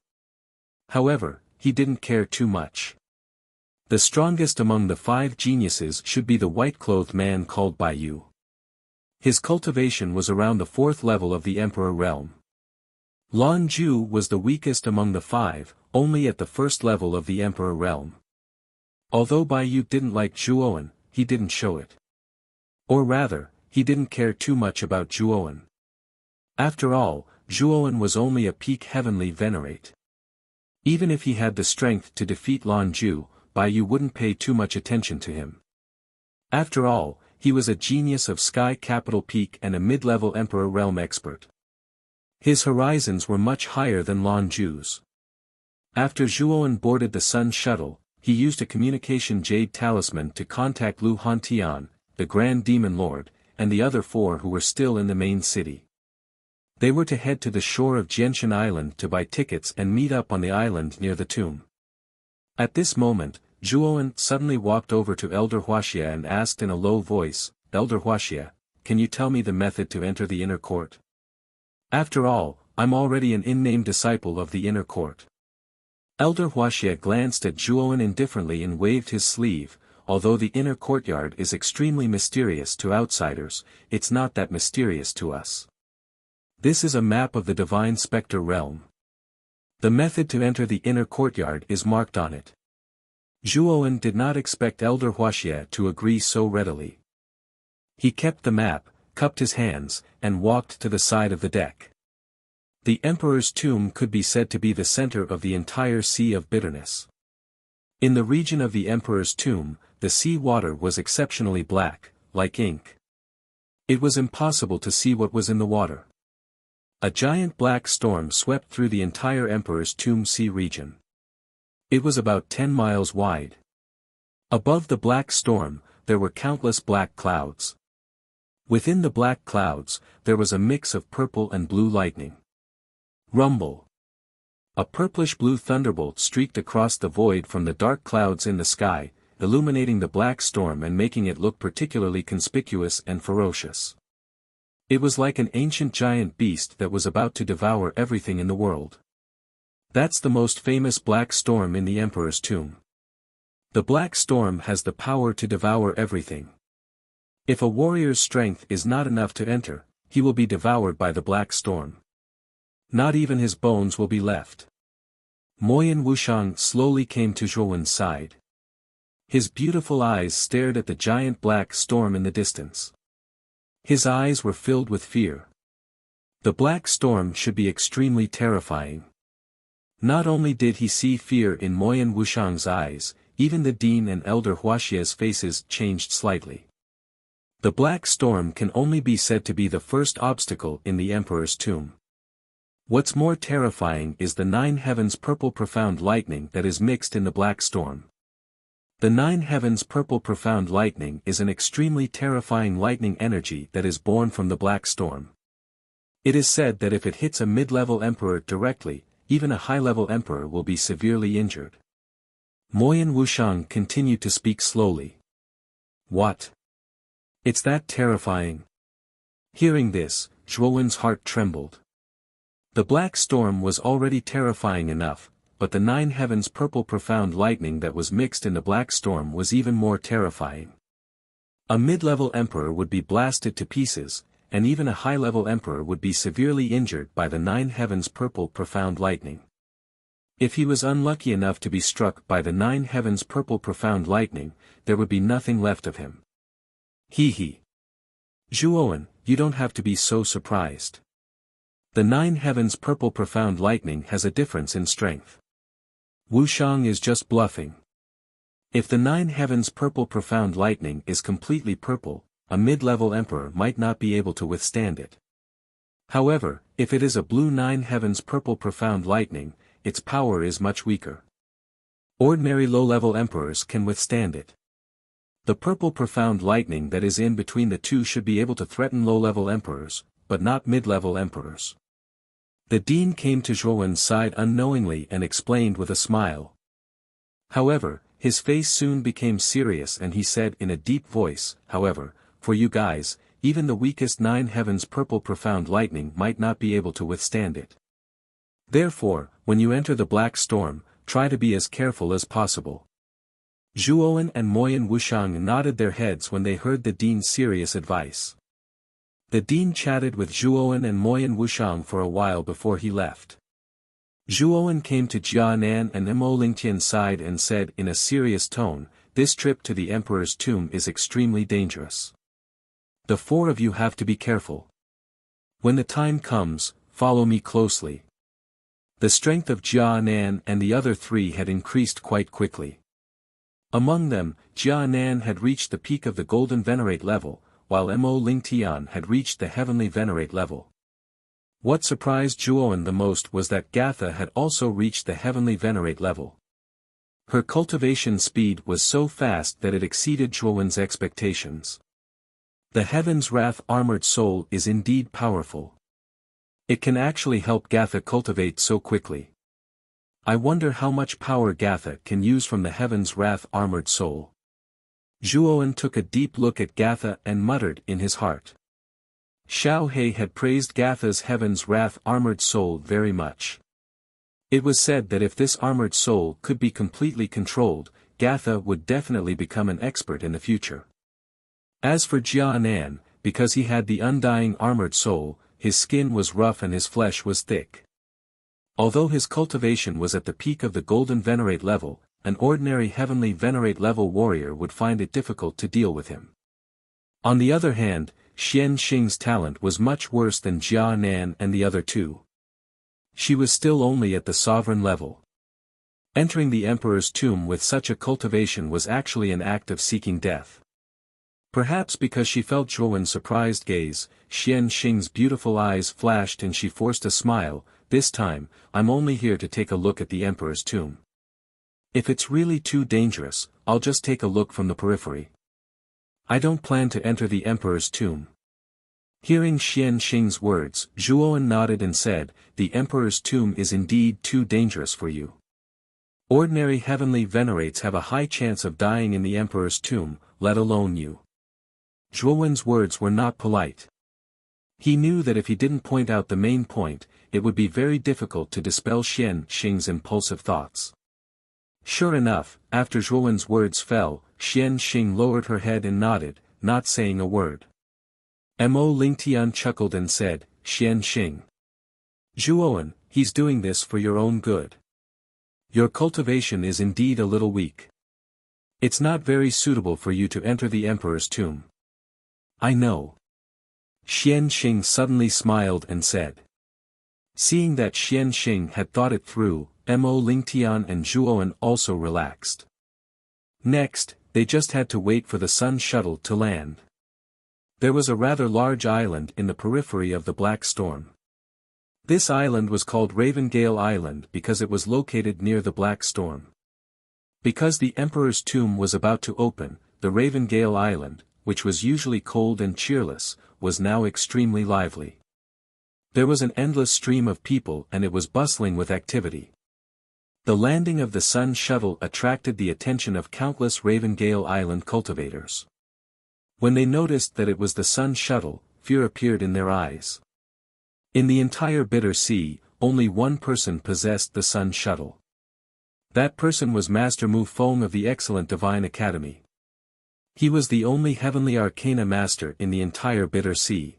S1: However, he didn't care too much. The strongest among the 5 geniuses should be the white-clothed man called Baiyu. His cultivation was around the 4th level of the Emperor realm. Lan Ju was the weakest among the 5, only at the 1st level of the Emperor realm. Although Baiyu didn't like Zhuowen, he didn't show it. Or rather, he didn't care too much about Zhuowen. After all, Zhuowen was only a peak heavenly venerate. Even if he had the strength to defeat Lan Ju, Baiyu wouldn't pay too much attention to him. After all, he was a genius of Sky Capital Peak and a mid-level Emperor realm expert. His horizons were much higher than Lan Ju's. After Zhuowen boarded the Sun Shuttle, he used a communication jade talisman to contact Lu Hantian, the Grand Demon Lord, and the other 4 who were still in the main city. They were to head to the shore of Jianshan Island to buy tickets and meet up on the island near the tomb. At this moment, Zhuowen suddenly walked over to Elder Wuxia and asked in a low voice, Elder Wuxia, can you tell me the method to enter the inner court? After all, I'm already an in-name disciple of the inner court. Elder Wuxia glanced at Zhuowen indifferently and waved his sleeve. Although the inner courtyard is extremely mysterious to outsiders, it's not that mysterious to us. This is a map of the Divine Spectre realm. The method to enter the inner courtyard is marked on it. Zhuowen did not expect Elder Wuxia to agree so readily. He kept the map, cupped his hands, and walked to the side of the deck. The Emperor's tomb could be said to be the center of the entire Sea of Bitterness. In the region of the Emperor's tomb, the sea water was exceptionally black, like ink. It was impossible to see what was in the water. A giant black storm swept through the entire Emperor's tomb sea region. It was about 10 miles wide. Above the black storm, there were countless black clouds. Within the black clouds, there was a mix of purple and blue lightning. Rumble. A purplish-blue thunderbolt streaked across the void from the dark clouds in the sky, illuminating the black storm and making it look particularly conspicuous and ferocious. It was like an ancient giant beast that was about to devour everything in the world. That's the most famous black storm in the Emperor's tomb. The black storm has the power to devour everything. If a warrior's strength is not enough to enter, he will be devoured by the black storm. Not even his bones will be left. Moyan Wuxiang slowly came to Zhuowen's side. His beautiful eyes stared at the giant black storm in the distance. His eyes were filled with fear. The black storm should be extremely terrifying. Not only did he see fear in Moyan Wuxiang's eyes, even the Dean and Elder Wuxia's faces changed slightly. The black storm can only be said to be the first obstacle in the Emperor's tomb. What's more terrifying is the 9 heavens purple profound lightning that is mixed in the black storm. The 9 heavens purple profound lightning is an extremely terrifying lightning energy that is born from the black storm. It is said that if it hits a mid-level emperor directly, even a high-level emperor will be severely injured. Moyan Wuxiang continued to speak slowly. What? It's that terrifying? Hearing this, Zhuowen's heart trembled. The black storm was already terrifying enough, but the 9 heavens purple profound lightning that was mixed in the black storm was even more terrifying. A mid-level emperor would be blasted to pieces, and even a high-level emperor would be severely injured by the 9 heavens purple profound lightning. If he was unlucky enough to be struck by the 9 heavens purple profound lightning, there would be nothing left of him. Hee. Zhuowen, you don't have to be so surprised. The 9 heavens purple profound lightning has a difference in strength. Wuxiang is just bluffing. If the 9 heavens purple profound lightning is completely purple, a mid-level emperor might not be able to withstand it. However, if it is a blue 9 heavens purple profound lightning, its power is much weaker. Ordinary low-level emperors can withstand it. The purple profound lightning that is in between the two should be able to threaten low-level emperors, but not mid-level emperors. The Dean came to Zhuowen's side unknowingly and explained with a smile. However, his face soon became serious and he said in a deep voice, however, for you guys, even the weakest 9 heavens purple profound lightning might not be able to withstand it. Therefore, when you enter the black storm, try to be as careful as possible. Zhuowen and Moyan Wuxiang nodded their heads when they heard the Dean's serious advice. The Dean chatted with Zhuowen and Moyan Wuxiang for a while before he left. Zhuowen came to Jianan and Mo Lingtian's side and said in a serious tone, "This trip to the Emperor's tomb is extremely dangerous. The 4 of you have to be careful. When the time comes, follow me closely." The strength of Jianan and the other 3 had increased quite quickly. Among them, Jianan had reached the peak of the Golden Venerate level, while Mo Lingtian had reached the Heavenly Venerate level. What surprised Zhuowen the most was that Gatha had also reached the Heavenly Venerate level. Her cultivation speed was so fast that it exceeded Zhuowen's expectations. The Heaven's Wrath Armored Soul is indeed powerful. It can actually help Gatha cultivate so quickly. I wonder how much power Gatha can use from the Heaven's Wrath Armored Soul. Zhuowen took a deep look at Gatha and muttered in his heart. Xiao He had praised Gatha's Heaven's Wrath Armored Soul very much. It was said that if this armored soul could be completely controlled, Gatha would definitely become an expert in the future. As for Jianan, because he had the undying armored soul, his skin was rough and his flesh was thick. Although his cultivation was at the peak of the Golden Venerate level, an ordinary Heavenly Venerate level warrior would find it difficult to deal with him. On the other hand, Xian Xing's talent was much worse than Jianan and the other 2. She was still only at the sovereign level. Entering the Emperor's tomb with such a cultivation was actually an act of seeking death. Perhaps because she felt Zhuowen's surprised gaze, Xian Xing's beautiful eyes flashed and she forced a smile. "This time, I'm only here to take a look at the Emperor's tomb. If it's really too dangerous, I'll just take a look from the periphery. I don't plan to enter the emperor's tomb. Hearing Xian Xing's words, Zhuowen nodded and said, the emperor's tomb is indeed too dangerous for you. Ordinary heavenly venerates have a high chance of dying in the emperor's tomb, let alone you. Zhuowen's words were not polite. He knew that if he didn't point out the main point, it would be very difficult to dispel Xian Xing's impulsive thoughts. Sure enough, after Zhuowen's words fell, Xian Xing lowered her head and nodded, not saying a word. Mo Lingtian chuckled and said, Xian Xing. Zhuowen, he's doing this for your own good. Your cultivation is indeed a little weak. It's not very suitable for you to enter the emperor's tomb. I know. Xian Xing suddenly smiled and said. Seeing that Xian Xing had thought it through, Mo Lingtian and Zhuowen also relaxed. Next, they just had to wait for the sun shuttle to land. There was a rather large island in the periphery of the Black Storm. This island was called Ravengale Island because it was located near the Black Storm. Because the Emperor's tomb was about to open, the Ravengale Island, which was usually cold and cheerless, was now extremely lively. There was an endless stream of people and it was bustling with activity. The landing of the Sun Shuttle attracted the attention of countless Ravengale Island cultivators. When they noticed that it was the Sun Shuttle, fear appeared in their eyes. In the entire Bitter Sea, only one person possessed the Sun Shuttle. That person was Master Mu Feng of the Excellent Divine Academy. He was the only heavenly arcana master in the entire Bitter Sea.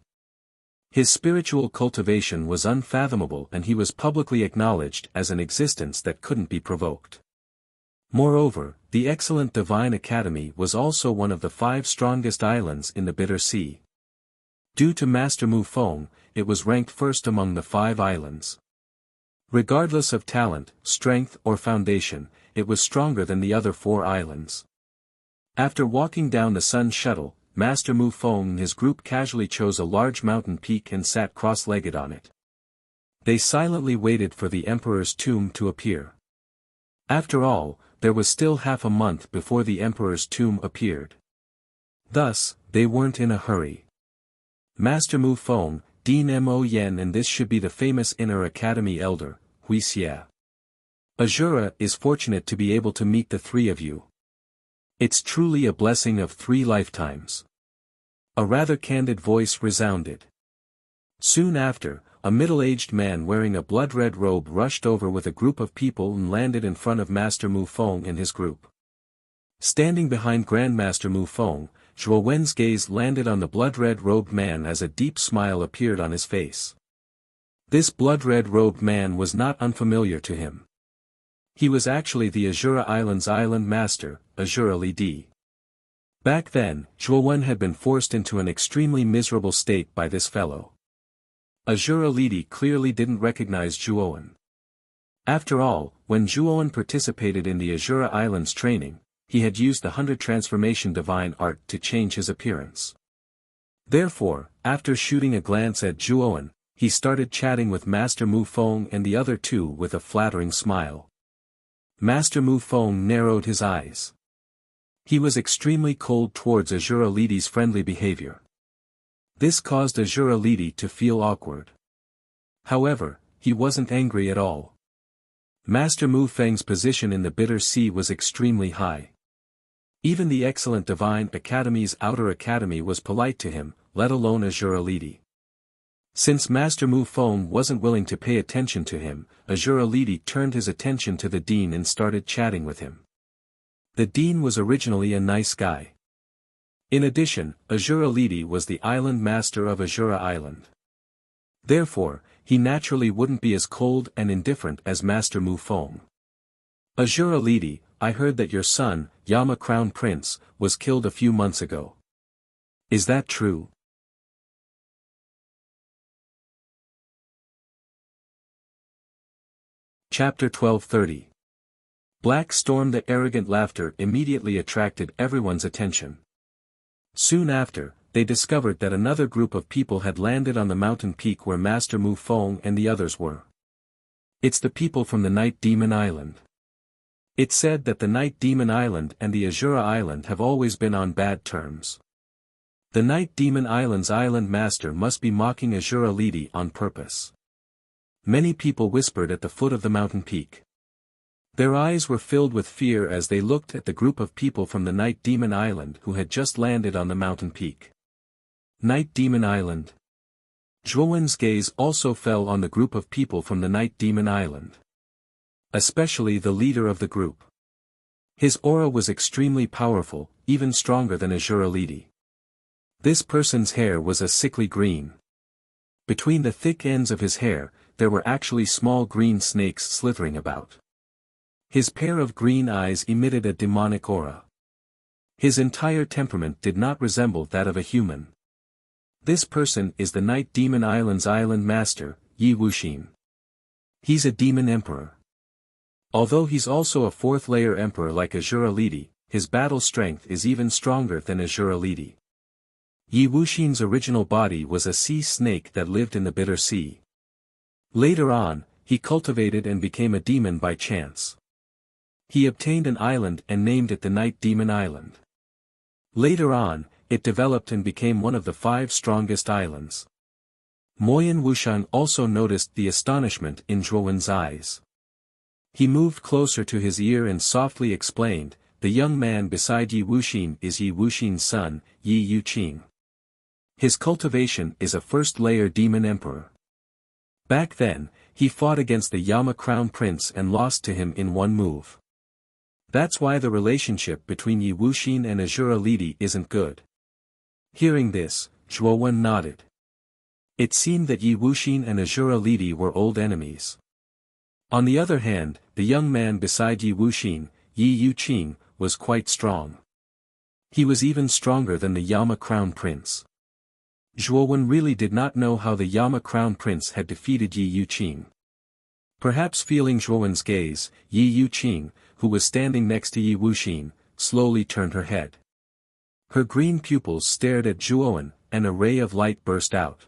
S1: His spiritual cultivation was unfathomable and he was publicly acknowledged as an existence that couldn't be provoked. Moreover, the Excellent Divine Academy was also one of the 5 strongest islands in the Bitter Sea. Due to Master Mu Feng, it was ranked first among the 5 islands. Regardless of talent, strength or foundation, it was stronger than the other 4 islands. After walking down the Sun Shuttle, Master Mu Feng and his group casually chose a large mountain peak and sat cross-legged on it. They silently waited for the Emperor's tomb to appear. After all, there was still half a month before the Emperor's tomb appeared. Thus, they weren't in a hurry. Master Mu Feng, Dean Mo Yen and this should be the famous Inner Academy elder, Wuxia. Azura is fortunate to be able to meet the 3 of you. It's truly a blessing of 3 lifetimes. A rather candid voice resounded. Soon after, a middle-aged man wearing a blood-red robe rushed over with a group of people and landed in front of Master Mu Feng and his group. Standing behind Grandmaster Mu Feng, Zhuowen's gaze landed on the blood-red robed man as a deep smile appeared on his face. This blood-red robed man was not unfamiliar to him. He was actually the Azura Island's island master, Azura Li Di. Back then, Zhuowen had been forced into an extremely miserable state by this fellow. Azura Li Di clearly didn't recognize Zhuowen. After all, when Zhuowen participated in the Azura Island's training, he had used the 100 transformation divine art to change his appearance. Therefore, after shooting a glance at Zhuowen, he started chatting with Master Mu Feng and the other 2 with a flattering smile. Master Mu Feng narrowed his eyes. He was extremely cold towards Azura Li Di's friendly behavior. This caused Azura Li Di to feel awkward. However, he wasn't angry at all. Master Mu Feng's position in the Bitter Sea was extremely high. Even the Excellent Divine Academy's Outer Academy was polite to him, let alone Azura Li Di. Since Master Mu Feng wasn't willing to pay attention to him, Azura Li Di turned his attention to the Dean and started chatting with him. The Dean was originally a nice guy. In addition, Azura Li Di was the island master of Azura Island. Therefore, he naturally wouldn't be as cold and indifferent as Master Mu Feng. Azura Li Di, I heard that your son, Yama Crown Prince, was killed a few months ago. Is that true? Chapter 1230. Black Storm. The arrogant laughter immediately attracted everyone's attention. Soon after, they discovered that another group of people had landed on the mountain peak where Master Mu Feng and the others were. It's the people from the Night Demon Island. It's said that the Night Demon Island and the Azura Island have always been on bad terms. The Night Demon Island's island master must be mocking Azura Lady on purpose. Many people whispered at the foot of the mountain peak. Their eyes were filled with fear as they looked at the group of people from the Night Demon Island who had just landed on the mountain peak. Night Demon Island. Zhuowen's gaze also fell on the group of people from the Night Demon Island. Especially the leader of the group. His aura was extremely powerful, even stronger than Azura Lady. This person's hair was a sickly green. Between the thick ends of his hair, there were actually small green snakes slithering about. His pair of green eyes emitted a demonic aura. His entire temperament did not resemble that of a human. This person is the Night Demon Island's island master, Yi Wuxin. He's a demon emperor. Although he's also a fourth-layer emperor like Azura Lady, his battle strength is even stronger than Azura Lady. Yi Wuxin's original body was a sea snake that lived in the Bitter Sea. Later on, he cultivated and became a demon by chance. He obtained an island and named it the Night Demon Island. Later on, it developed and became one of the 5 strongest islands. Moyan Wuxian also noticed the astonishment in Zhuowen's eyes. He moved closer to his ear and softly explained, "The young man beside Yi Wuxin is Yi Wuxin's son, Yi Yuqing. His cultivation is a first-layer demon emperor. Back then, he fought against the Yama Crown Prince and lost to him in one move. That's why the relationship between Yi Wuxin and Azura Lady isn't good." Hearing this, Zhuowen nodded. It seemed that Yi Wuxin and Azura Lady were old enemies. On the other hand, the young man beside Yi Wuxin, Yi Yuqing, was quite strong. He was even stronger than the Yama Crown Prince. Zhuowen really did not know how the Yama Crown Prince had defeated Yi Yuqing. Perhaps feeling Zhuowen's gaze, Yi Yuqing, who was standing next to Yi Wuxin, slowly turned her head. Her green pupils stared at Zhuowen, and a ray of light burst out.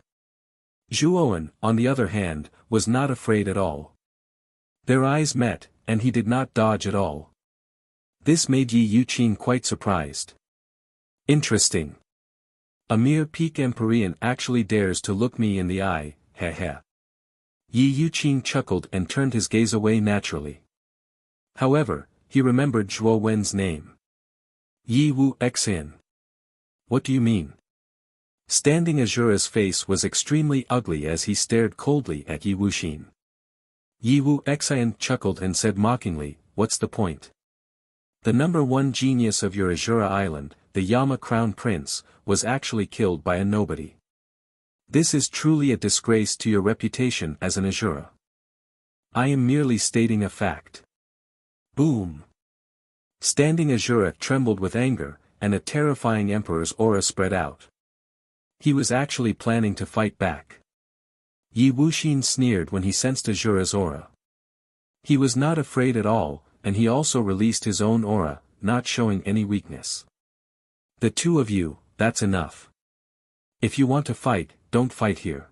S1: Zhuowen, on the other hand, was not afraid at all. Their eyes met, and he did not dodge at all. This made Yi Yuqing quite surprised. Interesting. A mere peak Empyrean actually dares to look me in the eye, heh heh. Yi Yuqing chuckled and turned his gaze away naturally. However, he remembered Zhuowen's name. Yi Wuxian. What do you mean? Standing Azura's face was extremely ugly as he stared coldly at Yi Wuxin. Yi Wuxian chuckled and said mockingly, "What's the point? The number 1 genius of your Azura Island, the Yama Crown Prince, was actually killed by a nobody. This is truly a disgrace to your reputation as an Azura. I am merely stating a fact." Boom! Standing Azura trembled with anger, and a terrifying emperor's aura spread out. He was actually planning to fight back. Yi Wuxin sneered when he sensed Azura's aura. He was not afraid at all, and he also released his own aura, not showing any weakness. "The two of you, that's enough. If you want to fight, don't fight here.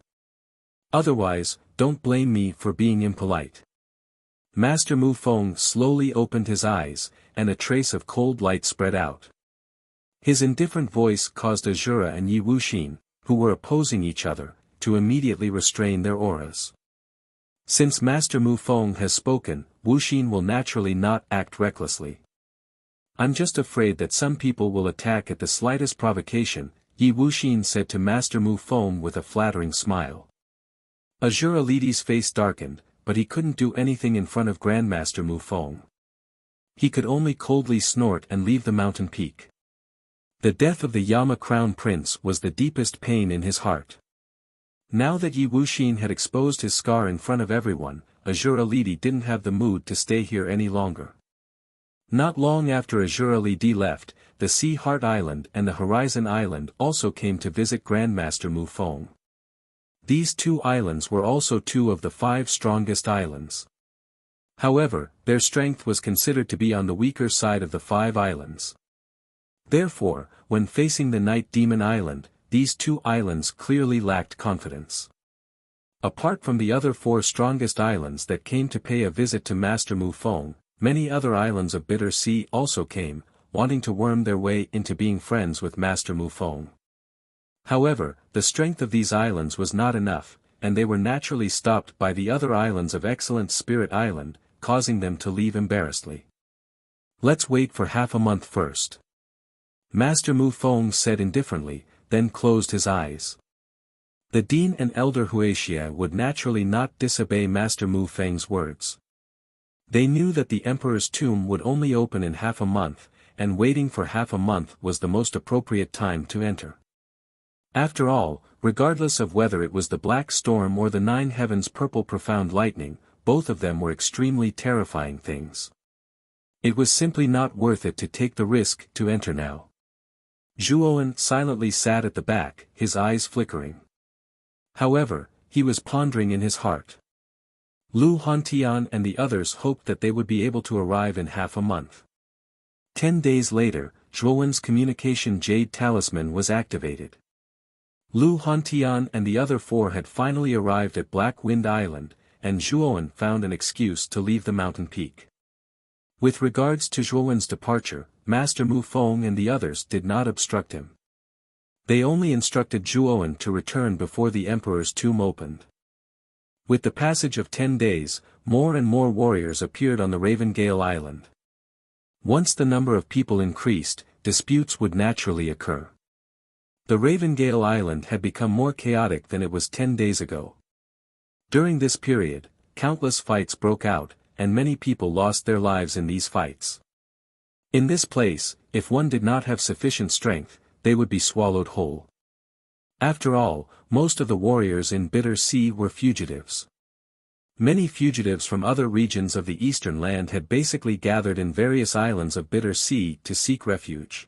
S1: Otherwise, don't blame me for being impolite." Master Mu Feng slowly opened his eyes, and a trace of cold light spread out. His indifferent voice caused Azura and Yi Wuxin, who were opposing each other, to immediately restrain their auras. Since Master Mu Feng has spoken, Wuxin will naturally not act recklessly. "I'm just afraid that some people will attack at the slightest provocation," Yi Wuxin said to Master Mu Feng with a flattering smile. Azura Lady's face darkened, but he couldn't do anything in front of Grandmaster Mu Feng. He could only coldly snort and leave the mountain peak. The death of the Yama Crown Prince was the deepest pain in his heart. Now that Yi Wuxin had exposed his scar in front of everyone, Azura Lady didn't have the mood to stay here any longer. Not long after Azura Lady left, the Sea Heart Island and the Horizon Island also came to visit Grandmaster Mu Feng. These 2 islands were also 2 of the 5 strongest islands. However, their strength was considered to be on the weaker side of the 5 islands. Therefore, when facing the Night Demon Island, these 2 islands clearly lacked confidence. Apart from the other 4 strongest islands that came to pay a visit to Master Mu Feng, Many other islands of Bitter Sea also came, wanting to worm their way into being friends with Master Mufong. However, the strength of these islands was not enough, and they were naturally stopped by the other islands of Excellent Spirit Island, causing them to leave embarrassedly. "Let's wait for half a month first," Master Mufong said indifferently, then closed his eyes. The Dean and Elder Wuxia would naturally not disobey Master Mufeng's words. They knew that the Emperor's tomb would only open in half a month, and waiting for half a month was the most appropriate time to enter. After all, regardless of whether it was the Black Storm or the Nine Heavens' purple profound lightning, both of them were extremely terrifying things. It was simply not worth it to take the risk to enter now. Zhuowen silently sat at the back, his eyes flickering. However, he was pondering in his heart. Lu Hantian and the others hoped that they would be able to arrive in half a month. 10 days later, Zhuowen's communication jade talisman was activated. Lu Hantian and the other 4 had finally arrived at Black Wind Island, and Zhuowen found an excuse to leave the mountain peak. With regards to Zhuowen's departure, Master Mufong and the others did not obstruct him. They only instructed Zhuowen to return before the Emperor's tomb opened. With the passage of 10 days, more and more warriors appeared on the Ravengale Island. Once the number of people increased, disputes would naturally occur. The Ravengale Island had become more chaotic than it was 10 days ago. During this period, countless fights broke out, and many people lost their lives in these fights. In this place, if one did not have sufficient strength, they would be swallowed whole. After all, most of the warriors in Bitter Sea were fugitives. Many fugitives from other regions of the eastern land had basically gathered in various islands of Bitter Sea to seek refuge.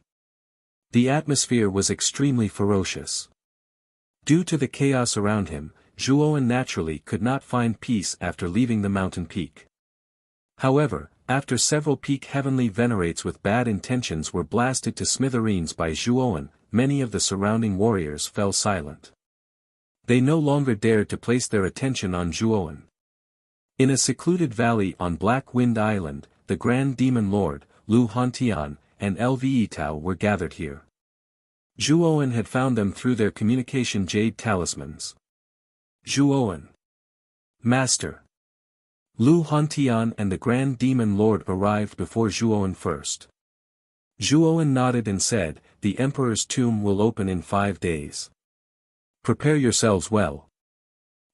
S1: The atmosphere was extremely ferocious. Due to the chaos around him, Zhuowen naturally could not find peace after leaving the mountain peak. However, after several peak heavenly venerates with bad intentions were blasted to smithereens by Zhuowen, many of the surrounding warriors fell silent. They no longer dared to place their attention on Zhuowen. In a secluded valley on Black Wind Island, the Grand Demon Lord, Lu Hantian, and Lvetao were gathered here. Zhuowen had found them through their communication jade talismans. Zhuowen. Master. Lu Hantian and the Grand Demon Lord arrived before Zhuowen first. Zhuowen nodded and said, "The Emperor's tomb will open in 5 days. Prepare yourselves well.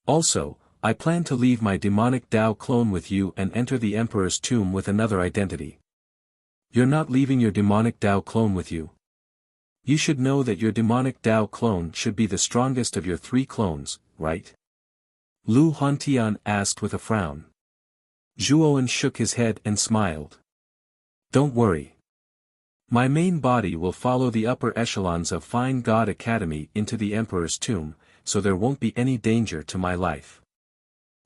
S1: Also, I plan to leave my demonic Dao clone with you and enter the Emperor's tomb with another identity." "You're not leaving your demonic Dao clone with you. You should know that your demonic Dao clone should be the strongest of your 3 clones, right?" Lu Hantian asked with a frown. Zhuowen shook his head and smiled. "Don't worry. My main body will follow the upper echelons of Fine God Academy into the Emperor's tomb, so there won't be any danger to my life.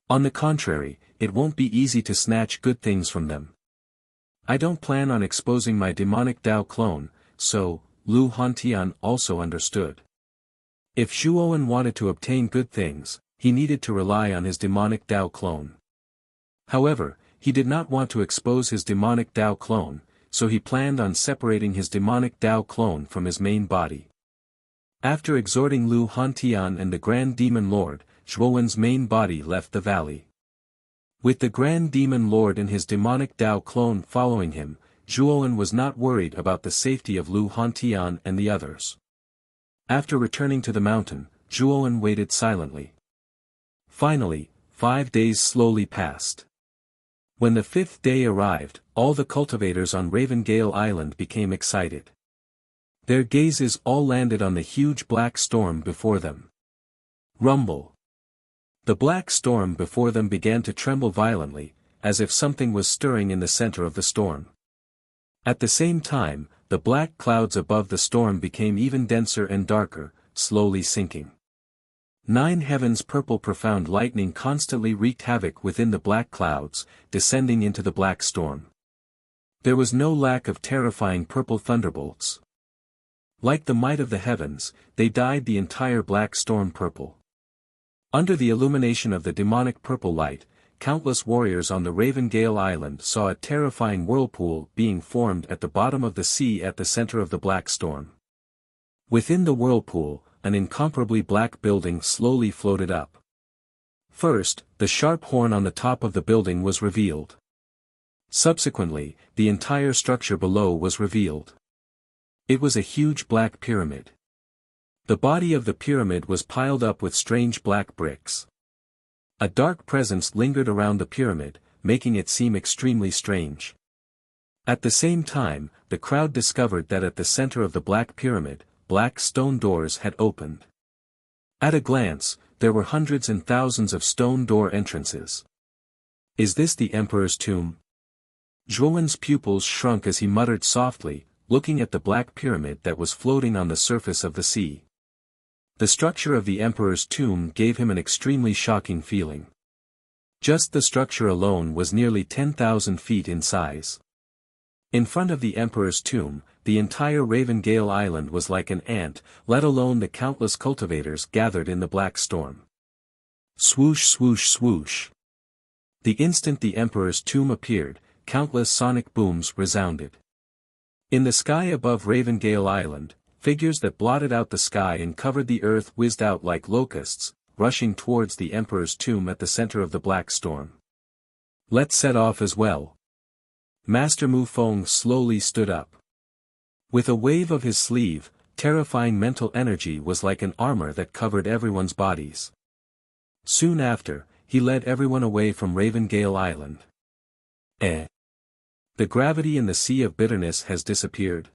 S1: On the contrary, it won't be easy to snatch good things from them. I don't plan on exposing my demonic Dao clone, so," Lu Hantian also understood. If Zhuowen wanted to obtain good things, he needed to rely on his demonic Dao clone. However, he did not want to expose his demonic Dao clone, so he planned on separating his demonic Dao clone from his main body. After exhorting Lu Hantian and the Grand Demon Lord, Zhuowen's main body left the valley. With the Grand Demon Lord and his demonic Dao clone following him, Zhuowen was not worried about the safety of Lu Hantian and the others. After returning to the mountain, Zhuowen waited silently. Finally, 5 days slowly passed. When the 5th day arrived, all the cultivators on Ravengale Island became excited. Their gazes all landed on the huge black storm before them. Rumble. The black storm before them began to tremble violently, as if something was stirring in the center of the storm. At the same time, the black clouds above the storm became even denser and darker, slowly sinking. 9 Heavens' purple profound lightning constantly wreaked havoc within the black clouds, descending into the black storm. There was no lack of terrifying purple thunderbolts. Like the might of the heavens, they dyed the entire black storm purple. Under the illumination of the demonic purple light, countless warriors on the Ravengale Island saw a terrifying whirlpool being formed at the bottom of the sea at the center of the black storm. Within the whirlpool, an incomparably black building slowly floated up. First, the sharp horn on the top of the building was revealed. Subsequently, the entire structure below was revealed. It was a huge black pyramid. The body of the pyramid was piled up with strange black bricks. A dark presence lingered around the pyramid, making it seem extremely strange. At the same time, the crowd discovered that at the center of the black pyramid, black stone doors had opened. At a glance, there were hundreds and thousands of stone door entrances. Is this the Emperor's tomb? Zhuowen's pupils shrunk as he muttered softly, looking at the black pyramid that was floating on the surface of the sea. The structure of the Emperor's tomb gave him an extremely shocking feeling. Just the structure alone was nearly 10,000 feet in size. In front of the Emperor's tomb, the entire Ravengale Island was like an ant, let alone the countless cultivators gathered in the black storm. Swoosh swoosh swoosh. The instant the Emperor's tomb appeared, countless sonic booms resounded. In the sky above Ravengale Island, figures that blotted out the sky and covered the earth whizzed out like locusts, rushing towards the Emperor's tomb at the center of the black storm. Let's set off as well. Master Mu Feng slowly stood up. With a wave of his sleeve, terrifying mental energy was like an armor that covered everyone's bodies. Soon after, he led everyone away from Ravengale Island. The gravity in the Sea of Bitterness has disappeared.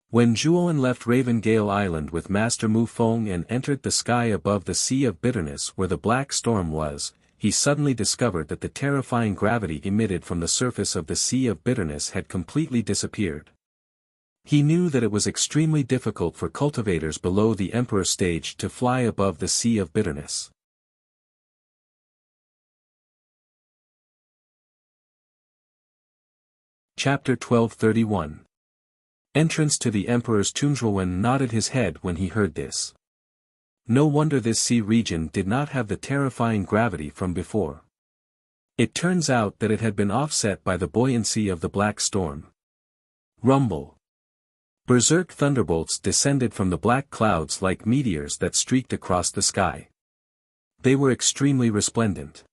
S1: When Zhuowen left Ravengale Island with Master Mu Feng and entered the sky above the Sea of Bitterness where the black storm was, he suddenly discovered that the terrifying gravity emitted from the surface of the Sea of Bitterness had completely disappeared. He knew that it was extremely difficult for cultivators below the Emperor stage to fly above the Sea of Bitterness. Chapter 1231. Entrance to the Emperor's tomb. Zhuowen nodded his head when he heard this. No wonder this sea region did not have the terrifying gravity from before. It turns out that it had been offset by the buoyancy of the black storm. Rumble. Berserk thunderbolts descended from the black clouds like meteors that streaked across the sky. They were extremely resplendent.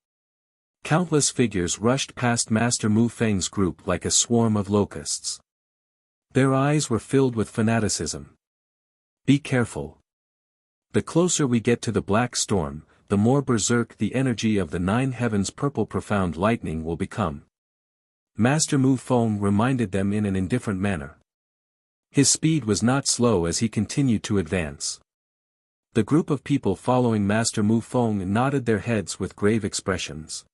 S1: Countless figures rushed past Master Mu Feng's group like a swarm of locusts. Their eyes were filled with fanaticism. Be careful. The closer we get to the black storm, the more berserk the energy of the nine heavens purple profound lightning will become. Master Mu Feng reminded them in an indifferent manner. His speed was not slow as he continued to advance. The group of people following Master Mu Feng nodded their heads with grave expressions.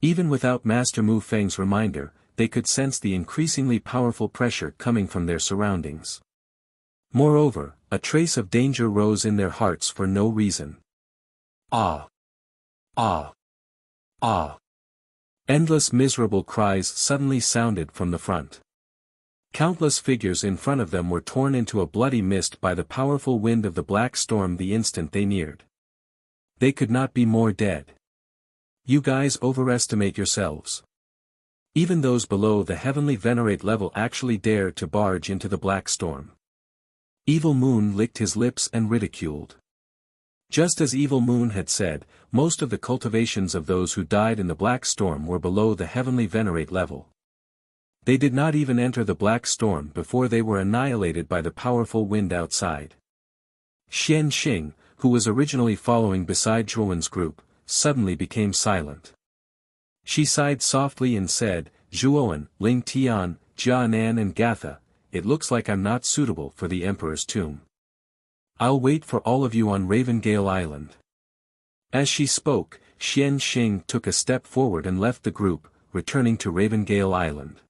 S1: Even without Master Mu Feng's reminder, they could sense the increasingly powerful pressure coming from their surroundings. Moreover, a trace of danger rose in their hearts for no reason. Ah! Ah! Ah! Endless miserable cries suddenly sounded from the front. Countless figures in front of them were torn into a bloody mist by the powerful wind of the black storm the instant they neared. They could not be more dead. You guys overestimate yourselves. Even those below the heavenly venerate level actually dared to barge into the black storm. Evil Moon licked his lips and ridiculed. Just as Evil Moon had said, most of the cultivations of those who died in the black storm were below the heavenly venerate level. They did not even enter the black storm before they were annihilated by the powerful wind outside. Xian Xing, who was originally following beside Zhuowen's group, suddenly became silent. She sighed softly and said, Zhuowen, Ling Tian, Jianan and Gatha, it looks like I'm not suitable for the Emperor's tomb. I'll wait for all of you on Ravengale Island. As she spoke, Xian Xing took a step forward and left the group, returning to Ravengale Island.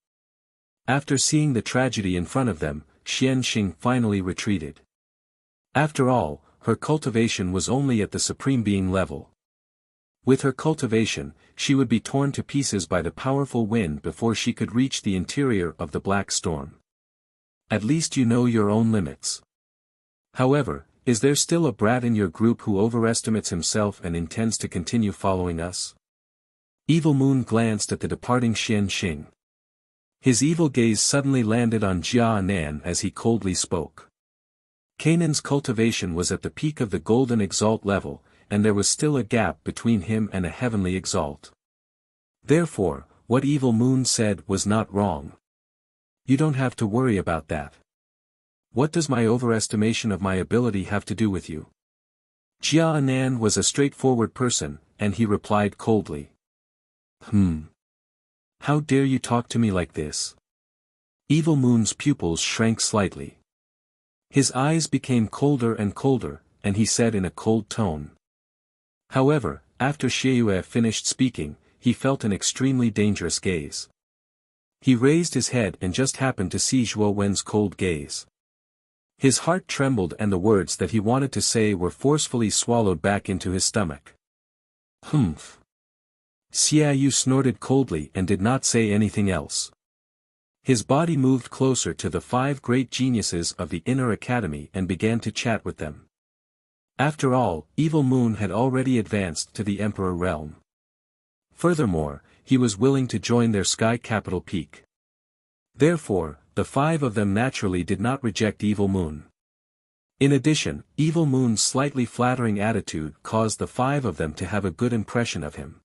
S1: After seeing the tragedy in front of them, Xian Xing finally retreated. After all, her cultivation was only at the Supreme Being level. With her cultivation, she would be torn to pieces by the powerful wind before she could reach the interior of the black storm. At least you know your own limits. However, is there still a brat in your group who overestimates himself and intends to continue following us? Evil Moon glanced at the departing Xian Xing. His evil gaze suddenly landed on Jia Nan as he coldly spoke. Canaan's cultivation was at the peak of the golden exalt level, and there was still a gap between him and a heavenly exalt. Therefore, what Evil Moon said was not wrong. You don't have to worry about that. What does my overestimation of my ability have to do with you? Jia Nan was a straightforward person, and he replied coldly. How dare you talk to me like this? Evil Moon's pupils shrank slightly. His eyes became colder and colder, and he said in a cold tone. However, after Xieyue finished speaking, he felt an extremely dangerous gaze. He raised his head and just happened to see Zhuo Wen's cold gaze. His heart trembled and the words that he wanted to say were forcefully swallowed back into his stomach. Humph. Xiaoyu snorted coldly and did not say anything else. His body moved closer to the 5 great geniuses of the inner academy and began to chat with them. After all, Evil Moon had already advanced to the Emperor realm. Furthermore, he was willing to join their sky capital peak. Therefore, the 5 of them naturally did not reject Evil Moon. In addition, Evil Moon's slightly flattering attitude caused the 5 of them to have a good impression of him.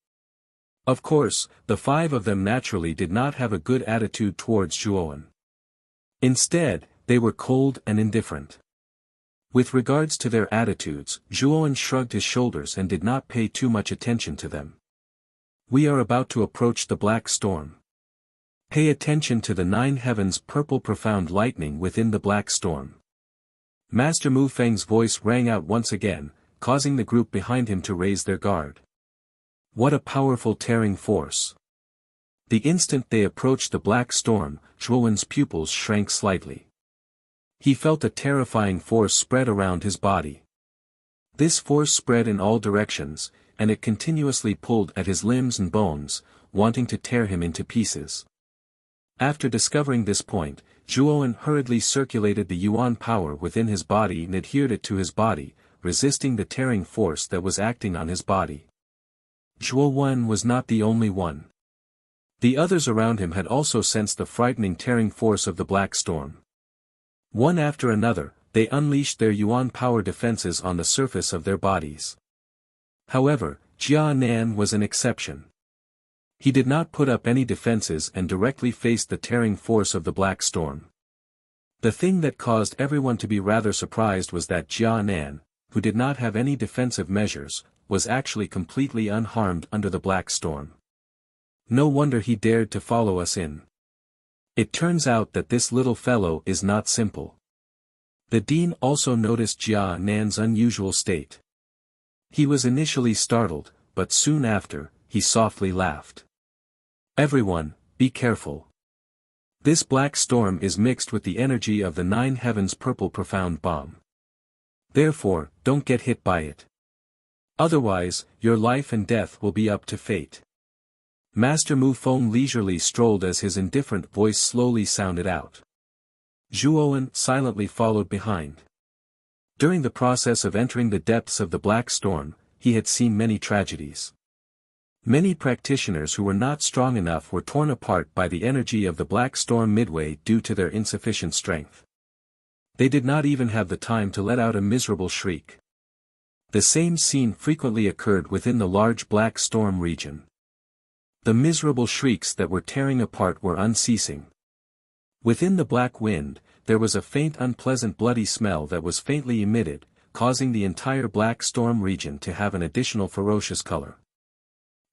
S1: Of course, the 5 of them naturally did not have a good attitude towards Zhuowen. Instead, they were cold and indifferent. With regards to their attitudes, Zhuowen shrugged his shoulders and did not pay too much attention to them. We are about to approach the black storm. Pay attention to the 9 heavens' purple profound lightning within the black storm. Master Mu Feng's voice rang out once again, causing the group behind him to raise their guard. What a powerful tearing force! The instant they approached the black storm, Zhuowen's pupils shrank slightly. He felt a terrifying force spread around his body. This force spread in all directions, and it continuously pulled at his limbs and bones, wanting to tear him into pieces. After discovering this point, Zhuowen hurriedly circulated the Yuan power within his body and adhered it to his body, resisting the tearing force that was acting on his body. Zhuowen was not the only one. The others around him had also sensed the frightening tearing force of the black storm. One after another, they unleashed their Yuan power defenses on the surface of their bodies. However, Jia Nan was an exception. He did not put up any defenses and directly faced the tearing force of the black storm. The thing that caused everyone to be rather surprised was that Jia Nan, who did not have any defensive measures, was actually completely unharmed under the black storm. No wonder he dared to follow us in. It turns out that this little fellow is not simple. The dean also noticed Jia Nan's unusual state. He was initially startled, but soon after, he softly laughed. Everyone, be careful. This black storm is mixed with the energy of the 9 heavens purple profound bomb. Therefore, don't get hit by it. Otherwise, your life and death will be up to fate. Master Mu Feng leisurely strolled as his indifferent voice slowly sounded out. Zhuowen silently followed behind. During the process of entering the depths of the black storm, he had seen many tragedies. Many practitioners who were not strong enough were torn apart by the energy of the black storm midway due to their insufficient strength. They did not even have the time to let out a miserable shriek. The same scene frequently occurred within the large black storm region. The miserable shrieks that were tearing apart were unceasing. Within the black wind, there was a faint unpleasant bloody smell that was faintly emitted, causing the entire black storm region to have an additional ferocious color.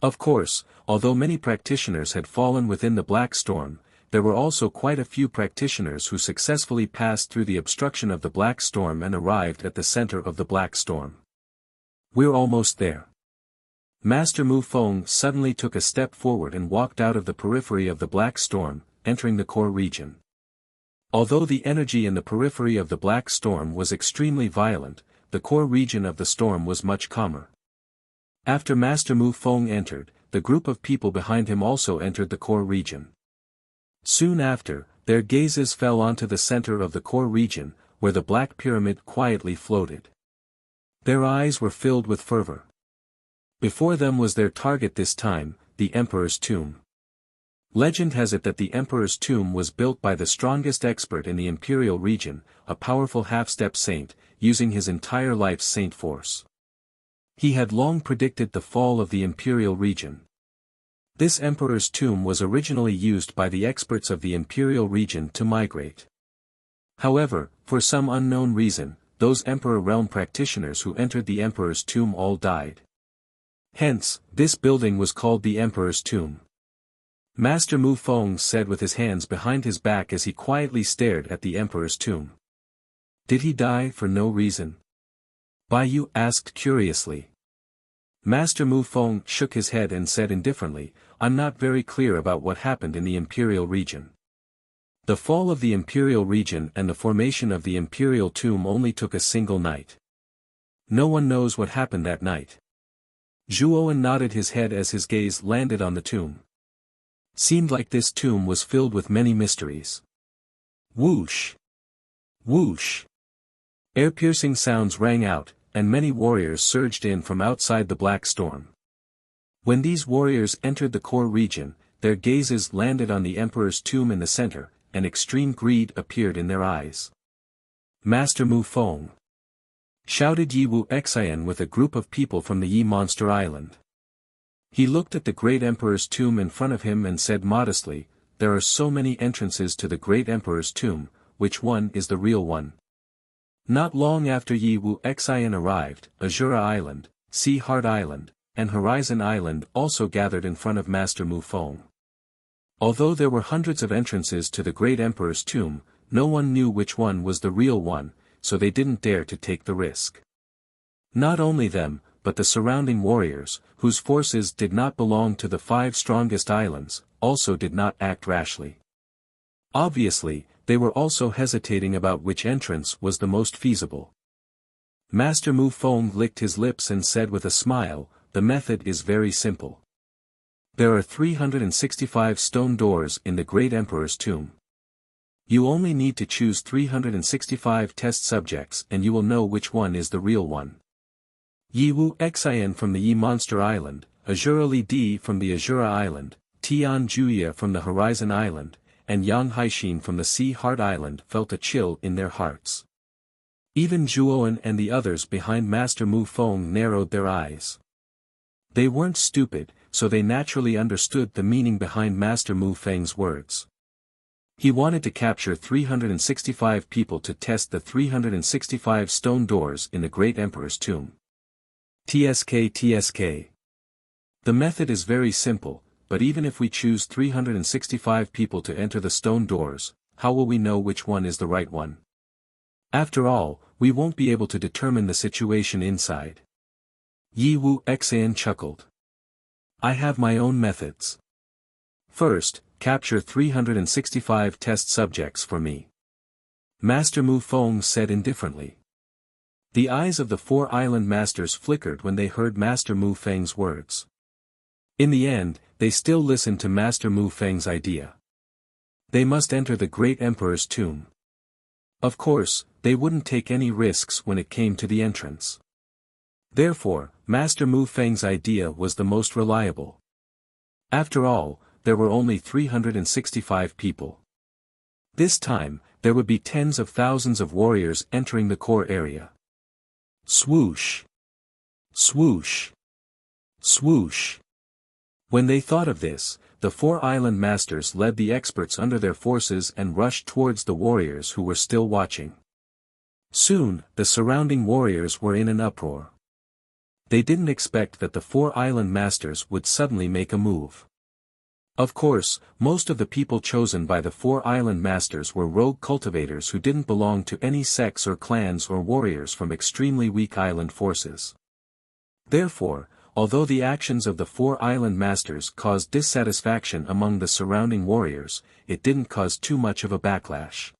S1: Of course, although many practitioners had fallen within the black storm, there were also quite a few practitioners who successfully passed through the obstruction of the black storm and arrived at the center of the black storm. We're almost there. Master Mu Feng suddenly took a step forward and walked out of the periphery of the black storm, entering the core region. Although the energy in the periphery of the black storm was extremely violent, the core region of the storm was much calmer. After Master Mu Feng entered, the group of people behind him also entered the core region. Soon after, their gazes fell onto the center of the core region, where the black pyramid quietly floated. Their eyes were filled with fervor. Before them was their target this time, the Emperor's Tomb. Legend has it that the Emperor's Tomb was built by the strongest expert in the Imperial region, a powerful half-step saint, using his entire life's saint force. He had long predicted the fall of the Imperial region. This Emperor's Tomb was originally used by the experts of the Imperial region to migrate. However, for some unknown reason, those Emperor realm practitioners who entered the Emperor's Tomb all died. Hence, this building was called the Emperor's Tomb. Master Mu Feng said with his hands behind his back as he quietly stared at the Emperor's Tomb. Did he die for no reason? Bai Yu asked curiously. Master Mu Feng shook his head and said indifferently, I'm not very clear about what happened in the Imperial region. The fall of the Imperial region and the formation of the Imperial Tomb only took a single night. No one knows what happened that night. Zhuowen nodded his head as his gaze landed on the tomb. Seemed like this tomb was filled with many mysteries. Whoosh! Whoosh! Air-piercing sounds rang out, and many warriors surged in from outside the black storm. When these warriors entered the core region, their gazes landed on the Emperor's Tomb in the center, and extreme greed appeared in their eyes. Master Mu Feng! Shouted Yi Wu Xian with a group of people from the Yi Monster Island. He looked at the great Emperor's Tomb in front of him and said modestly, there are so many entrances to the great Emperor's Tomb, which one is the real one? Not long after Yi Wu Xian arrived, Azura Island, Sea Heart Island, and Horizon Island also gathered in front of Master Mu Feng. Although there were hundreds of entrances to the great Emperor's Tomb, no one knew which one was the real one, so they didn't dare to take the risk. Not only them, but the surrounding warriors, whose forces did not belong to the 5 strongest islands, also did not act rashly. Obviously, they were also hesitating about which entrance was the most feasible. Master Mu Feng licked his lips and said with a smile, the method is very simple. There are 365 stone doors in the great Emperor's Tomb. You only need to choose 365 test subjects and you will know which one is the real one. Yi Wu Xian from the Yi Monster Island, Azura Li Di from the Azura Island, Tian Juya from the Horizon Island, and Yang Haixin from the Sea Heart Island felt a chill in their hearts. Even Zhuowen and the others behind Master Mu Feng narrowed their eyes. They weren't stupid, so they naturally understood the meaning behind Master Mu Feng's words. He wanted to capture 365 people to test the 365 stone doors in the great Emperor's Tomb. TSK. The method is very simple, but even if we choose 365 people to enter the stone doors, how will we know which one is the right one? After all, we won't be able to determine the situation inside. Yi Wu Xian chuckled. I have my own methods. First, capture 365 test subjects for me. Master Mu Feng said indifferently. The eyes of the 4 island masters flickered when they heard Master Mu Feng's words. In the end, they still listened to Master Mu Feng's idea. They must enter the great Emperor's Tomb. Of course, they wouldn't take any risks when it came to the entrance. Therefore, Master Mu Feng's idea was the most reliable. After all, there were only 365 people. This time, there would be tens of thousands of warriors entering the core area. Swoosh! Swoosh! Swoosh! When they thought of this, the 4 island masters led the experts under their forces and rushed towards the warriors who were still watching. Soon, the surrounding warriors were in an uproar. They didn't expect that the 4 island masters would suddenly make a move. Of course, most of the people chosen by the 4 island masters were rogue cultivators who didn't belong to any sects or clans or warriors from extremely weak island forces. Therefore, although the actions of the 4 island masters caused dissatisfaction among the surrounding warriors, it didn't cause too much of a backlash.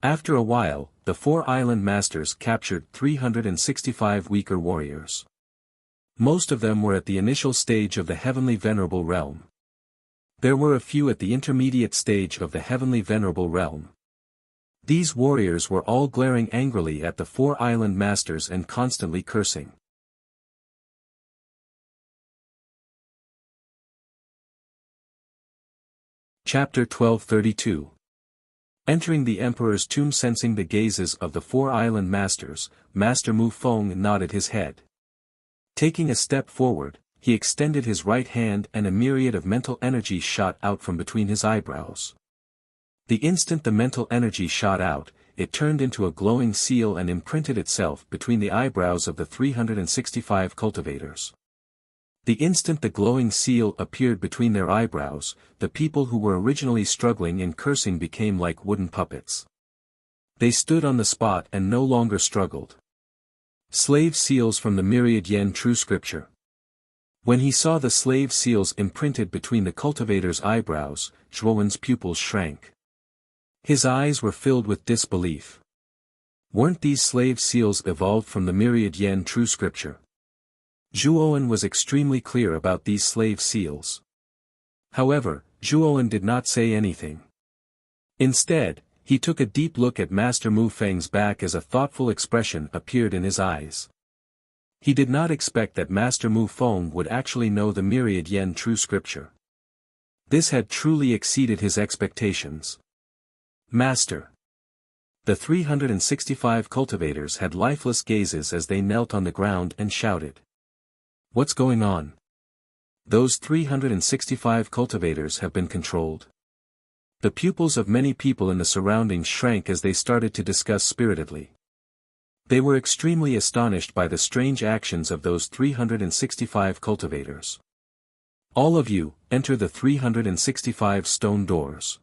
S1: After a while, the 4 island masters captured 365 weaker warriors. Most of them were at the initial stage of the Heavenly Venerable Realm. There were a few at the intermediate stage of the Heavenly Venerable Realm. These warriors were all glaring angrily at the 4 island masters and constantly cursing. Chapter 1232. Entering the emperor's tomb, sensing the gazes of the four island masters, Master Mu Feng nodded his head. Taking a step forward, he extended his right hand and a myriad of mental energy shot out from between his eyebrows. The instant the mental energy shot out, it turned into a glowing seal and imprinted itself between the eyebrows of the 365 cultivators. The instant the glowing seal appeared between their eyebrows, the people who were originally struggling and cursing became like wooden puppets. They stood on the spot and no longer struggled. Slave seals from the myriad yen true scripture. When he saw the slave seals imprinted between the cultivators' eyebrows, Zhuowen's pupils shrank. His eyes were filled with disbelief. Weren't these slave seals evolved from the myriad yen true scripture? Zhuowen was extremely clear about these slave seals. However, Zhuowen did not say anything. Instead, he took a deep look at Master Mu Feng's back as a thoughtful expression appeared in his eyes. He did not expect that Master Mu Feng would actually know the myriad yen true scripture. This had truly exceeded his expectations. Master. The 365 cultivators had lifeless gazes as they knelt on the ground and shouted. What's going on? Those 365 cultivators have been controlled. The pupils of many people in the surroundings shrank as they started to discuss spiritedly. They were extremely astonished by the strange actions of those 365 cultivators. All of you, enter the 365 stone doors.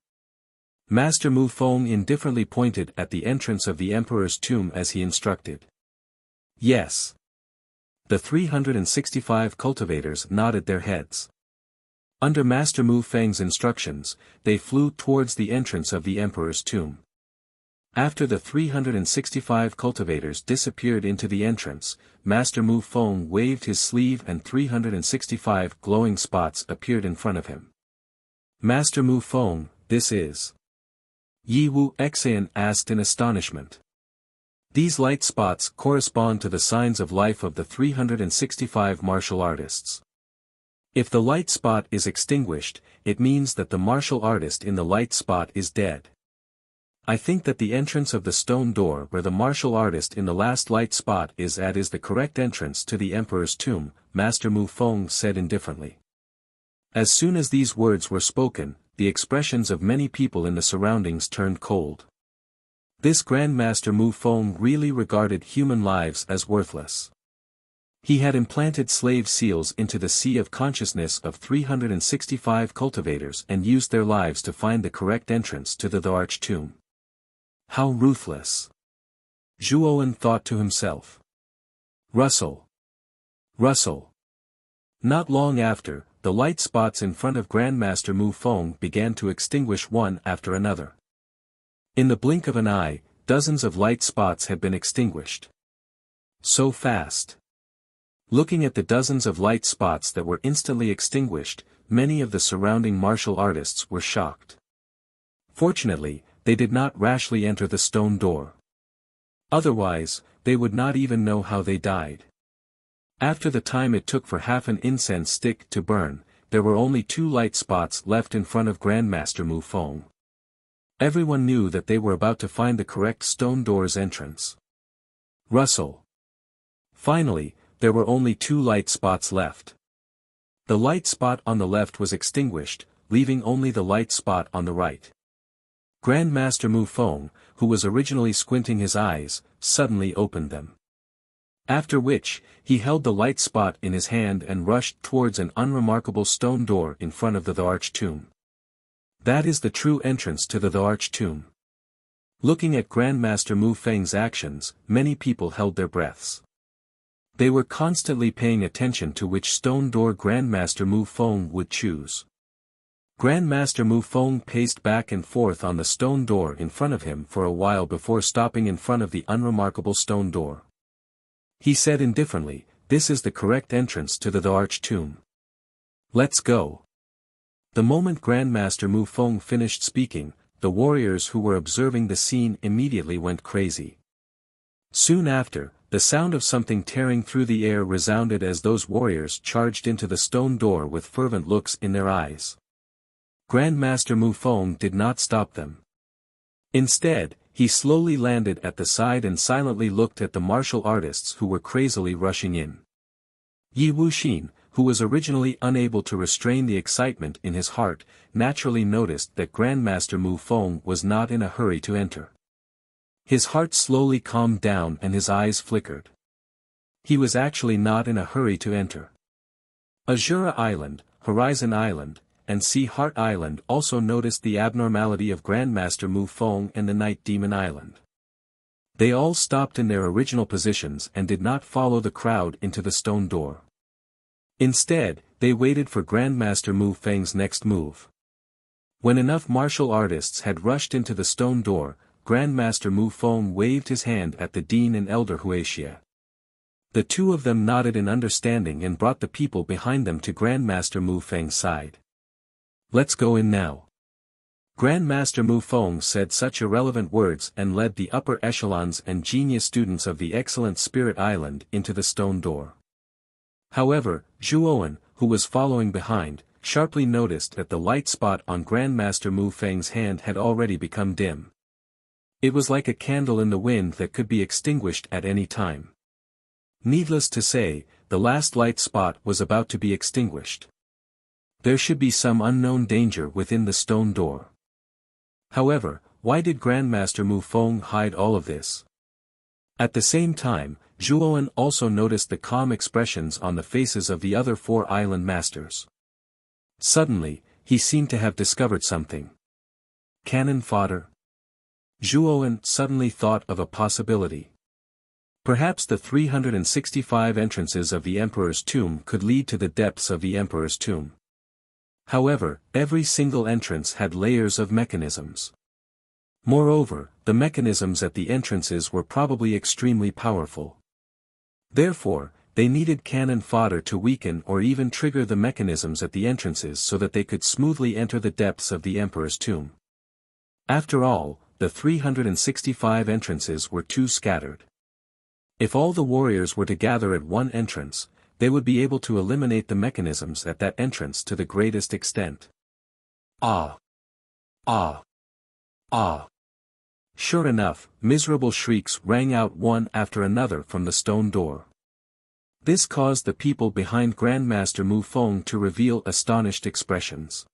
S1: Master Mu Feng indifferently pointed at the entrance of the emperor's tomb as he instructed. Yes. The 365 cultivators nodded their heads. Under Master Mu Feng's instructions, they flew towards the entrance of the emperor's tomb. After the 365 cultivators disappeared into the entrance, Master Mu Feng waved his sleeve and 365 glowing spots appeared in front of him. Master Mu Feng, this is. Yi Wu Xian asked in astonishment. These light spots correspond to the signs of life of the 365 martial artists. If the light spot is extinguished, it means that the martial artist in the light spot is dead. I think that the entrance of the stone door where the martial artist in the last light spot is at is the correct entrance to the emperor's tomb, Master Mu Feng said indifferently. As soon as these words were spoken, the expressions of many people in the surroundings turned cold. This Grand Master Mu Feng really regarded human lives as worthless. He had implanted slave seals into the sea of consciousness of 365 cultivators and used their lives to find the correct entrance to the arch tomb. How ruthless! Zhuowen thought to himself. Rustle! Rustle! Not long after, the light spots in front of Grandmaster Mu Feng began to extinguish one after another. In the blink of an eye, dozens of light spots had been extinguished. So fast. Looking at the dozens of light spots that were instantly extinguished, many of the surrounding martial artists were shocked. Fortunately, they did not rashly enter the stone door. Otherwise, they would not even know how they died. After the time it took for half an incense stick to burn, there were only 2 light spots left in front of Grandmaster Mu Feng. Everyone knew that they were about to find the correct stone door's entrance. Rustle. Finally, there were only 2 light spots left. The light spot on the left was extinguished, leaving only the light spot on the right. Grandmaster Mu Feng, who was originally squinting his eyes, suddenly opened them. After which, he held the light spot in his hand and rushed towards an unremarkable stone door in front of the arch tomb. That is the true entrance to the arch tomb. Looking at Grandmaster Mu Feng's actions, many people held their breaths. They were constantly paying attention to which stone door Grandmaster Mu Feng would choose. Grandmaster Mu Feng paced back and forth on the stone door in front of him for a while before stopping in front of the unremarkable stone door. He said indifferently, "This is the correct entrance to the arch tomb. Let's go." The moment Grandmaster Mu Feng finished speaking, the warriors who were observing the scene immediately went crazy. Soon after, the sound of something tearing through the air resounded as those warriors charged into the stone door with fervent looks in their eyes. Grandmaster Mu Feng did not stop them. Instead, he slowly landed at the side and silently looked at the martial artists who were crazily rushing in. Yi Wuxin, who was originally unable to restrain the excitement in his heart, naturally noticed that Grandmaster Mu Feng was not in a hurry to enter. His heart slowly calmed down and his eyes flickered. He was actually not in a hurry to enter. Azura Island, Horizon Island, and Sea Heart Island also noticed the abnormality of Grandmaster Mu Feng and the Night Demon Island. They all stopped in their original positions and did not follow the crowd into the stone door. Instead, they waited for Grandmaster Mu Feng's next move. When enough martial artists had rushed into the stone door, Grandmaster Mu Feng waved his hand at the Dean and Elder Wuxia. The two of them nodded in understanding and brought the people behind them to Grandmaster Mu Feng's side. "Let's go in now." Grandmaster Mu Feng said such irrelevant words and led the upper echelons and genius students of the excellent Spirit Island into the stone door. However, Zhuowen, who was following behind, sharply noticed that the light spot on Grandmaster Mu Feng's hand had already become dim. It was like a candle in the wind that could be extinguished at any time. Needless to say, the last light spot was about to be extinguished. There should be some unknown danger within the stone door. However, why did Grandmaster Mu Feng hide all of this? At the same time, Zhuowen also noticed the calm expressions on the faces of the other 4 island masters. Suddenly, he seemed to have discovered something. Cannon fodder? Zhuowen suddenly thought of a possibility. Perhaps the 365 entrances of the Emperor's tomb could lead to the depths of the Emperor's tomb. However, every single entrance had layers of mechanisms. Moreover, the mechanisms at the entrances were probably extremely powerful. Therefore, they needed cannon fodder to weaken or even trigger the mechanisms at the entrances so that they could smoothly enter the depths of the Emperor's tomb. After all, the 365 entrances were too scattered. If all the warriors were to gather at one entrance, they would be able to eliminate the mechanisms at that entrance to the greatest extent. Ah! Ah! Ah! Sure enough, miserable shrieks rang out one after another from the stone door. This caused the people behind Grandmaster Mu Feng to reveal astonished expressions.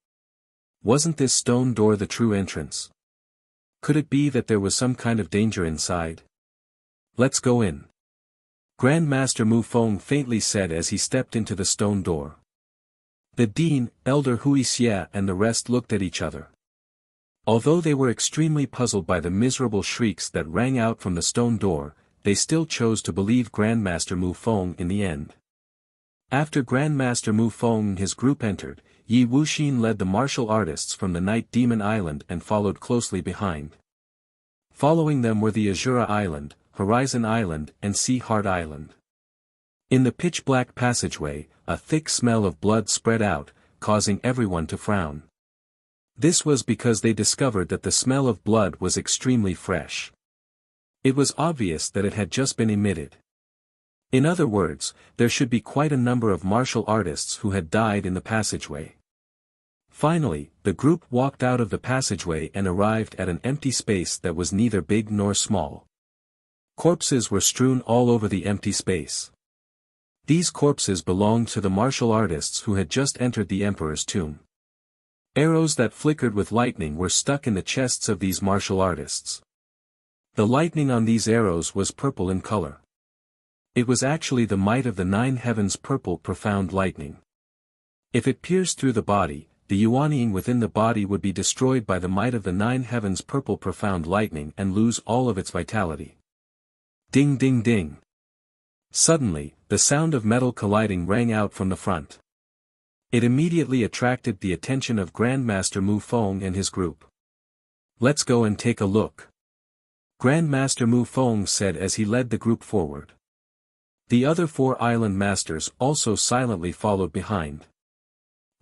S1: Wasn't this stone door the true entrance? Could it be that there was some kind of danger inside? "Let's go in," Grandmaster Mu Feng faintly said as he stepped into the stone door. The Dean, Elder Wuxia and the rest looked at each other. Although they were extremely puzzled by the miserable shrieks that rang out from the stone door, they still chose to believe Grandmaster Mu Feng in the end. After Grandmaster Mu Feng and his group entered, Yi Wuxin led the martial artists from the Night Demon Island and followed closely behind. Following them were the Azura Island, Horizon Island and Sea Heart Island. In the pitch-black passageway, a thick smell of blood spread out, causing everyone to frown. This was because they discovered that the smell of blood was extremely fresh. It was obvious that it had just been emitted. In other words, there should be quite a number of martial artists who had died in the passageway. Finally, the group walked out of the passageway and arrived at an empty space that was neither big nor small. Corpses were strewn all over the empty space. These corpses belonged to the martial artists who had just entered the Emperor's tomb. Arrows that flickered with lightning were stuck in the chests of these martial artists. The lightning on these arrows was purple in color. It was actually the might of the 9 heavens purple profound lightning. If it pierced through the body, the yuaniying within the body would be destroyed by the might of the 9 heavens purple profound lightning and lose all of its vitality. Ding ding ding. Suddenly, the sound of metal colliding rang out from the front. It immediately attracted the attention of Grandmaster Mu Feng and his group. "Let's go and take a look," Grandmaster Mu Feng said as he led the group forward. The other 4 island masters also silently followed behind.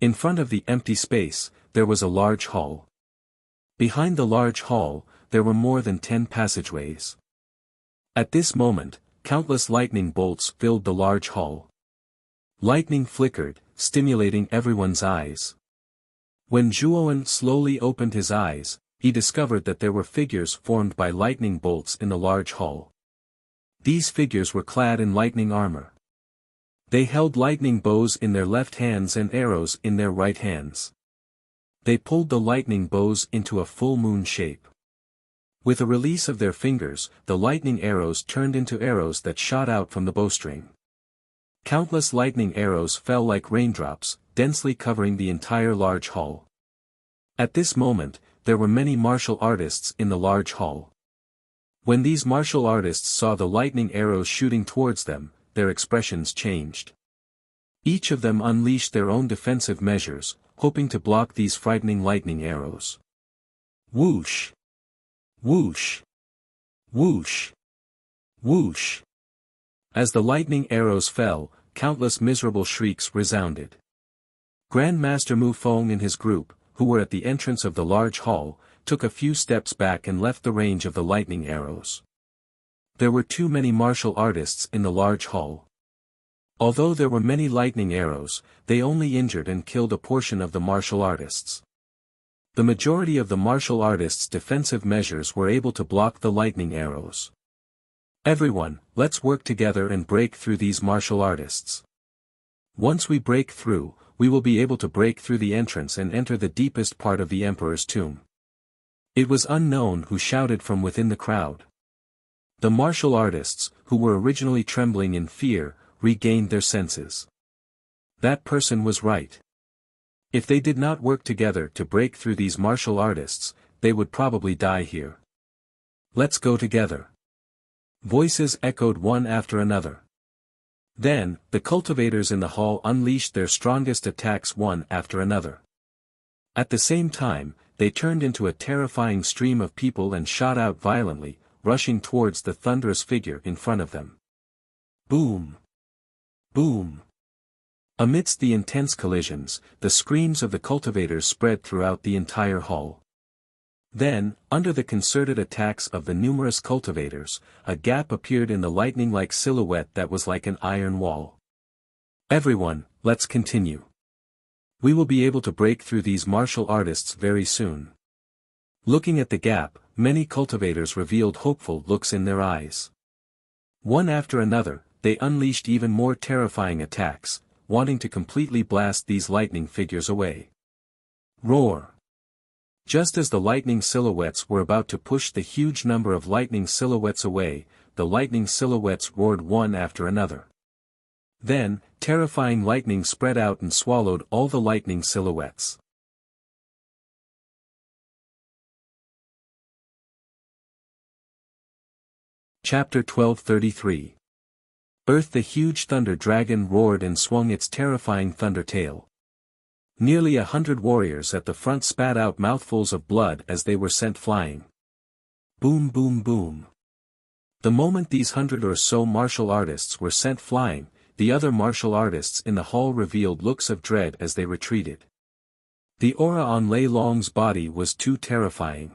S1: In front of the empty space, there was a large hall. Behind the large hall, there were more than 10 passageways. At this moment, countless lightning bolts filled the large hall. Lightning flickered, stimulating everyone's eyes. When Zhuowen slowly opened his eyes, he discovered that there were figures formed by lightning bolts in the large hall. These figures were clad in lightning armor. They held lightning bows in their left hands and arrows in their right hands. They pulled the lightning bows into a full moon shape. With a release of their fingers, the lightning arrows turned into arrows that shot out from the bowstring. Countless lightning arrows fell like raindrops, densely covering the entire large hall. At this moment, there were many martial artists in the large hall. When these martial artists saw the lightning arrows shooting towards them, their expressions changed. Each of them unleashed their own defensive measures, hoping to block these frightening lightning arrows. Whoosh! Whoosh! Whoosh! Whoosh! As the lightning arrows fell, countless miserable shrieks resounded. Grandmaster Mu Feng and his group, who were at the entrance of the large hall, took a few steps back and left the range of the lightning arrows. There were too many martial artists in the large hall. Although there were many lightning arrows, they only injured and killed a portion of the martial artists. The majority of the martial artists' defensive measures were able to block the lightning arrows. Everyone, let's work together and break through these martial artists. Once we break through, we will be able to break through the entrance and enter the deepest part of the emperor's tomb. It was unknown who shouted from within the crowd. The martial artists, who were originally trembling in fear, regained their senses. That person was right. If they did not work together to break through these martial artists, they would probably die here. Let's go together. Voices echoed one after another. Then, the cultivators in the hall unleashed their strongest attacks one after another. At the same time, they turned into a terrifying stream of people and shot out violently, rushing towards the thunderous figure in front of them. Boom! Boom! Amidst the intense collisions, the screams of the cultivators spread throughout the entire hall. Then, under the concerted attacks of the numerous cultivators, a gap appeared in the lightning-like silhouette that was like an iron wall. Everyone, let's continue. We will be able to break through these martial artists very soon. Looking at the gap, many cultivators revealed hopeful looks in their eyes. One after another, they unleashed even more terrifying attacks, wanting to completely blast these lightning figures away. Roar! Just as the lightning silhouettes were about to push the huge number of lightning silhouettes away, the lightning silhouettes roared one after another. Then, terrifying lightning spread out and swallowed all the lightning silhouettes. Chapter 1233. Earth. The huge thunder dragon roared and swung its terrifying thunder tail. Nearly 100 warriors at the front spat out mouthfuls of blood as they were sent flying. Boom boom boom. The moment these 100 or so martial artists were sent flying, the other martial artists in the hall revealed looks of dread as they retreated. The aura on Lei Long's body was too terrifying.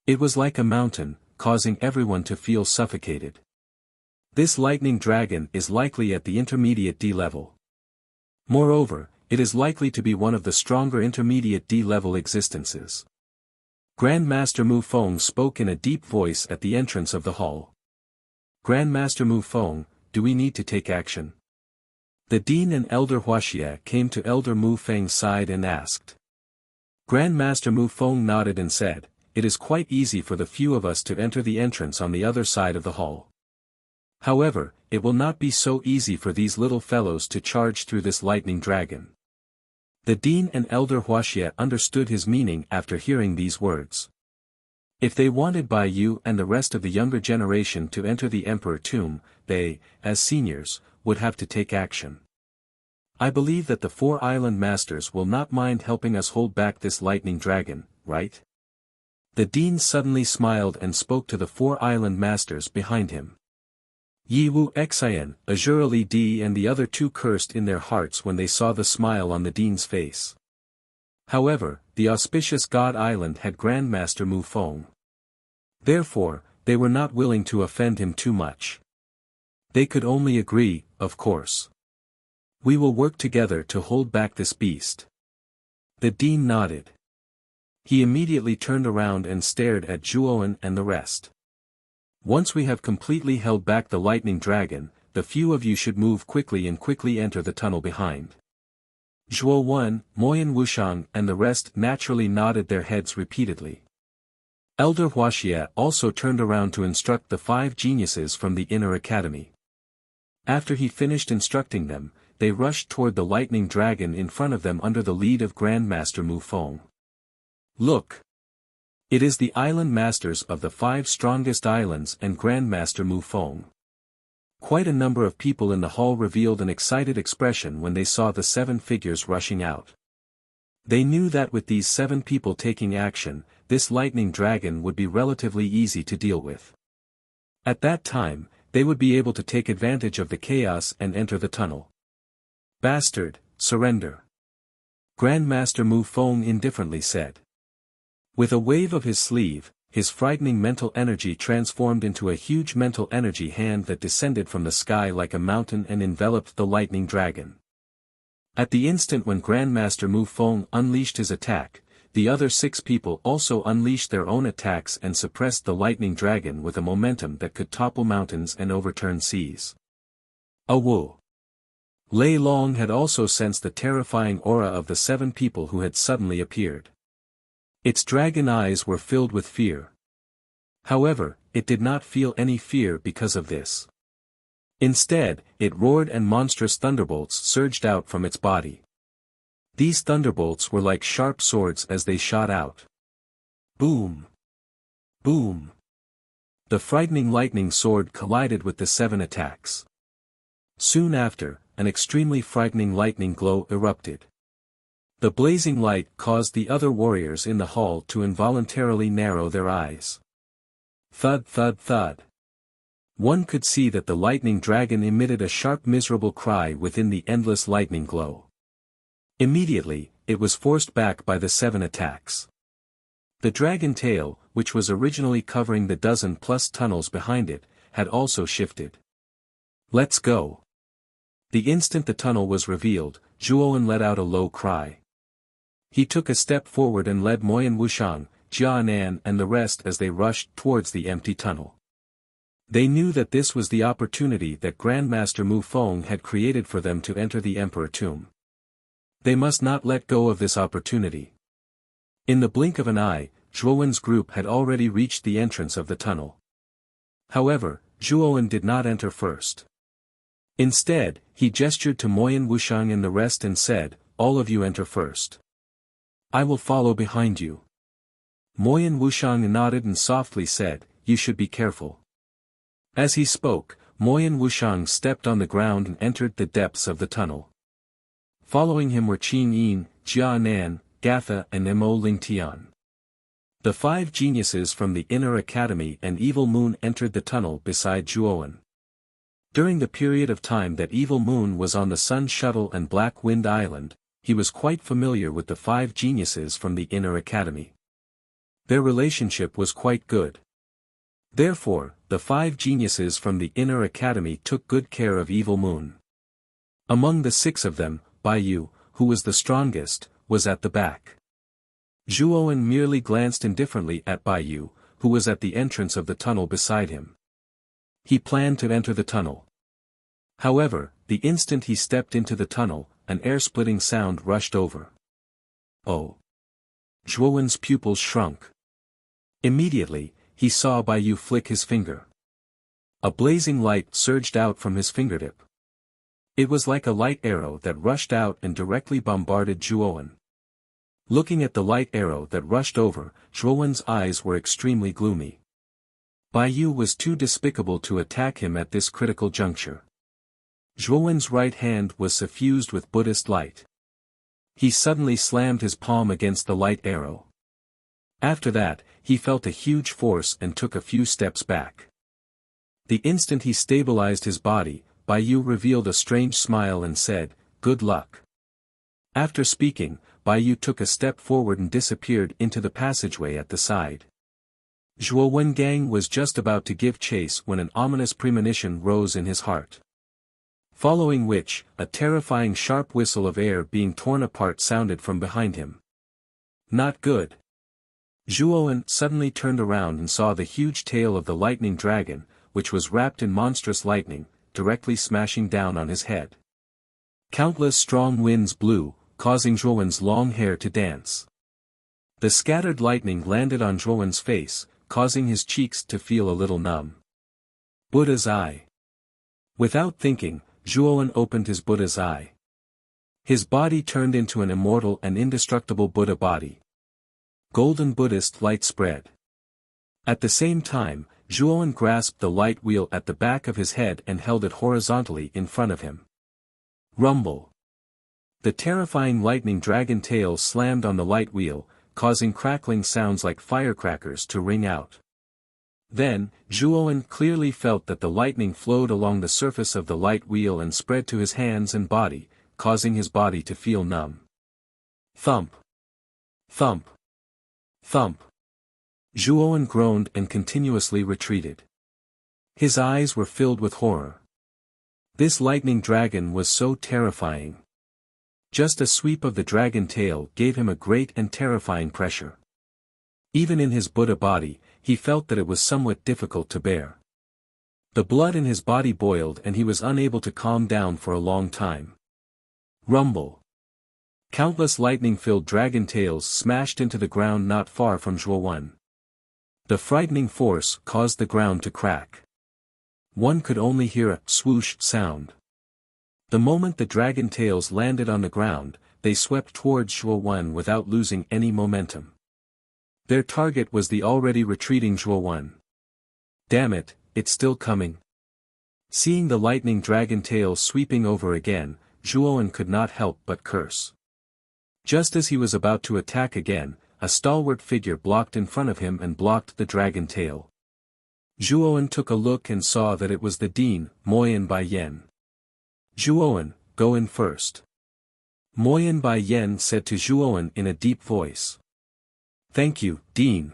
S1: It was like a mountain, causing everyone to feel suffocated. This lightning dragon is likely at the intermediate D level. Moreover, it is likely to be one of the stronger intermediate D level existences. Grandmaster Mu Feng spoke in a deep voice at the entrance of the hall. Grandmaster Mu Feng, do we need to take action? The Dean and Elder Wuxia came to Elder Mu Feng's side and asked. Grandmaster Mu Feng nodded and said, it is quite easy for the few of us to enter the entrance on the other side of the hall. However, it will not be so easy for these little fellows to charge through this lightning dragon. The Dean and Elder Wuxia understood his meaning after hearing these words. If they wanted Bai Yu and the rest of the younger generation to enter the Emperor Tomb, they, as seniors, would have to take action. I believe that the 4 island masters will not mind helping us hold back this lightning dragon, right? The Dean suddenly smiled and spoke to the 4 island masters behind him. Yi Wu Xian, Azure Li Di and the other 2 cursed in their hearts when they saw the smile on the Dean's face. However, the auspicious God Island had Grandmaster Mu Feng. Therefore, they were not willing to offend him too much. They could only agree, of course. We will work together to hold back this beast. The dean nodded. He immediately turned around and stared at Zhuowen and the rest. Once we have completely held back the lightning dragon, the few of you should move quickly and quickly enter the tunnel behind. Zhuowen, Moyan Wuxiang and the rest naturally nodded their heads repeatedly. Elder Wuxia also turned around to instruct the 5 geniuses from the inner academy. After he finished instructing them, they rushed toward the lightning dragon in front of them under the lead of Grandmaster Mu Feng. Look! It is the island masters of the 5 strongest islands and Grandmaster Mu Feng. Quite a number of people in the hall revealed an excited expression when they saw the 7 figures rushing out. They knew that with these 7 people taking action, this lightning dragon would be relatively easy to deal with. At that time, they would be able to take advantage of the chaos and enter the tunnel. Bastard, surrender! Grandmaster Mu Feng indifferently said. With a wave of his sleeve, his frightening mental energy transformed into a huge mental energy hand that descended from the sky like a mountain and enveloped the lightning dragon. At the instant when Grandmaster Mu Feng unleashed his attack, the other 6 people also unleashed their own attacks and suppressed the lightning dragon with a momentum that could topple mountains and overturn seas. Awo! Lei Long had also sensed the terrifying aura of the 7 people who had suddenly appeared. Its dragon eyes were filled with fear. However, it did not feel any fear because of this. Instead, it roared and monstrous thunderbolts surged out from its body. These thunderbolts were like sharp swords as they shot out. Boom! Boom! The frightening lightning sword collided with the 7 attacks. Soon after, an extremely frightening lightning glow erupted. The blazing light caused the other warriors in the hall to involuntarily narrow their eyes. Thud thud thud. One could see that the lightning dragon emitted a sharp miserable cry within the endless lightning glow. Immediately, it was forced back by the 7 attacks. The dragon tail, which was originally covering the 12+ tunnels behind it, had also shifted. Let's go! The instant the tunnel was revealed, Zhuowen let out a low cry. He took a step forward and led Moyan Wuxiang, Jianan and the rest as they rushed towards the empty tunnel. They knew that this was the opportunity that Grandmaster Mu Feng had created for them to enter the Emperor Tomb. They must not let go of this opportunity. In the blink of an eye, Zhuowen's group had already reached the entrance of the tunnel. However, Zhuowen did not enter first. Instead, he gestured to Moyan Wuxiang and the rest and said, "All of you enter first. I will follow behind you." Moyan Wuxiang nodded and softly said, "You should be careful." As he spoke, Moyan Wuxiang stepped on the ground and entered the depths of the tunnel. Following him were Qin Yin, Jianan, Gatha and Mo Lingtian. The 5 geniuses from the inner academy and Evil Moon entered the tunnel beside Zhuowen. During the period of time that Evil Moon was on the Sun Shuttle and Black Wind Island, he was quite familiar with the 5 geniuses from the inner academy. Their relationship was quite good. Therefore, the 5 geniuses from the inner academy took good care of Evil Moon. Among the 6 of them, Baiyu, who was the strongest, was at the back. Zhuowen merely glanced indifferently at Baiyu, who was at the entrance of the tunnel beside him. He planned to enter the tunnel. However, the instant he stepped into the tunnel, an air-splitting sound rushed over. Oh! Zhuowen's pupils shrunk. Immediately, he saw Baiyu flick his finger. A blazing light surged out from his fingertip. It was like a light arrow that rushed out and directly bombarded Zhuowen. Looking at the light arrow that rushed over, Zhuowen's eyes were extremely gloomy. Baiyu was too despicable to attack him at this critical juncture. Zhuowen's right hand was suffused with Buddhist light. He suddenly slammed his palm against the light arrow. After that, he felt a huge force and took a few steps back. The instant he stabilized his body, Baiyu revealed a strange smile and said, "Good luck." After speaking, Baiyu took a step forward and disappeared into the passageway at the side. Zhuo Wengang was just about to give chase when an ominous premonition rose in his heart. Following which, a terrifying sharp whistle of air being torn apart sounded from behind him. Not good. Zhuowen suddenly turned around and saw the huge tail of the lightning dragon, which was wrapped in monstrous lightning, directly smashing down on his head. Countless strong winds blew, causing Zhuowen's long hair to dance. The scattered lightning landed on Zhuowen's face, causing his cheeks to feel a little numb. Buddha's eye. Without thinking, Zhuowen opened his Buddha's eye. His body turned into an immortal and indestructible Buddha body. Golden Buddhist light spread. At the same time, Zhuowen grasped the light wheel at the back of his head and held it horizontally in front of him. Rumble. The terrifying lightning dragon tail slammed on the light wheel, causing crackling sounds like firecrackers to ring out. Then, Zhuowen clearly felt that the lightning flowed along the surface of the light wheel and spread to his hands and body, causing his body to feel numb. Thump. Thump. Thump. Zhuowen groaned and continuously retreated. His eyes were filled with horror. This lightning dragon was so terrifying. Just a sweep of the dragon tail gave him a great and terrifying pressure. Even in his Buddha body, he felt that it was somewhat difficult to bear. The blood in his body boiled and he was unable to calm down for a long time. Rumble. Countless lightning-filled dragon tails smashed into the ground not far from Zhuowen. The frightening force caused the ground to crack. One could only hear a swoosh sound. The moment the dragon tails landed on the ground, they swept towards Zhuowen without losing any momentum. Their target was the already retreating Zhuowen. Damn it, it's still coming. Seeing the lightning dragon tail sweeping over again, Zhuowen could not help but curse. Just as he was about to attack again, a stalwart figure blocked in front of him and blocked the dragon tail. Zhuowen took a look and saw that it was the Dean, Moyan Bai Yen. Zhuowen, go in first. Moyan Bai Yen said to Zhuowen in a deep voice. Thank you, Dean.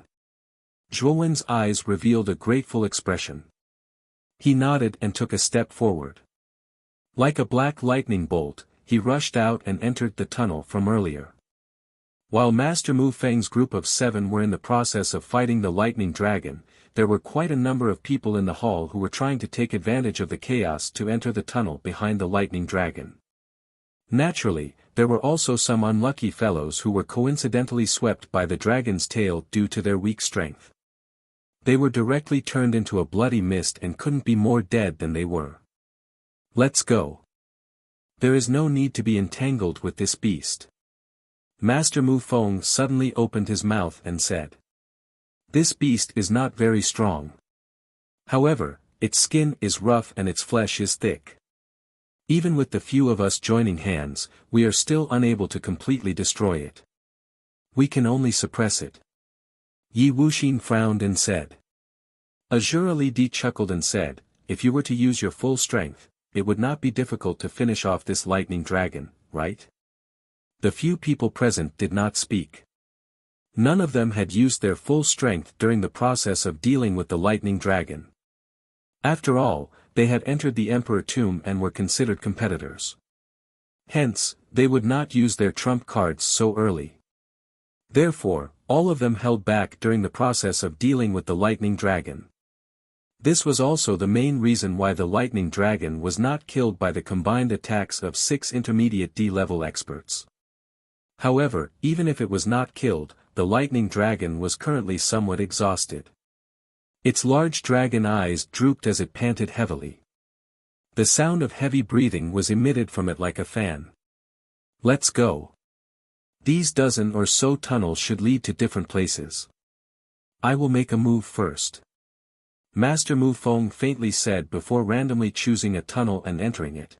S1: Zhuowen's eyes revealed a grateful expression. He nodded and took a step forward. Like a black lightning bolt, he rushed out and entered the tunnel from earlier. While Master Mu Feng's group of 7 were in the process of fighting the lightning dragon, there were quite a number of people in the hall who were trying to take advantage of the chaos to enter the tunnel behind the lightning dragon. Naturally, there were also some unlucky fellows who were coincidentally swept by the dragon's tail due to their weak strength. They were directly turned into a bloody mist and couldn't be more dead than they were. Let's go. There is no need to be entangled with this beast. Master Mu Feng suddenly opened his mouth and said. This beast is not very strong. However, its skin is rough and its flesh is thick. Even with the few of us joining hands, we are still unable to completely destroy it. We can only suppress it. Yi Wuxin frowned and said. Azura Li Di chuckled and said, if you were to use your full strength, it would not be difficult to finish off this lightning dragon, right? The few people present did not speak. None of them had used their full strength during the process of dealing with the lightning dragon. After all, they had entered the Emperor Tomb and were considered competitors. Hence, they would not use their trump cards so early. Therefore, all of them held back during the process of dealing with the lightning dragon. This was also the main reason why the lightning dragon was not killed by the combined attacks of 6 intermediate D-level experts. However, even if it was not killed, the lightning dragon was currently somewhat exhausted. Its large dragon eyes drooped as it panted heavily. The sound of heavy breathing was emitted from it like a fan. Let's go. These dozen or so tunnels should lead to different places. I will make a move first. Master Mu Feng faintly said before randomly choosing a tunnel and entering it.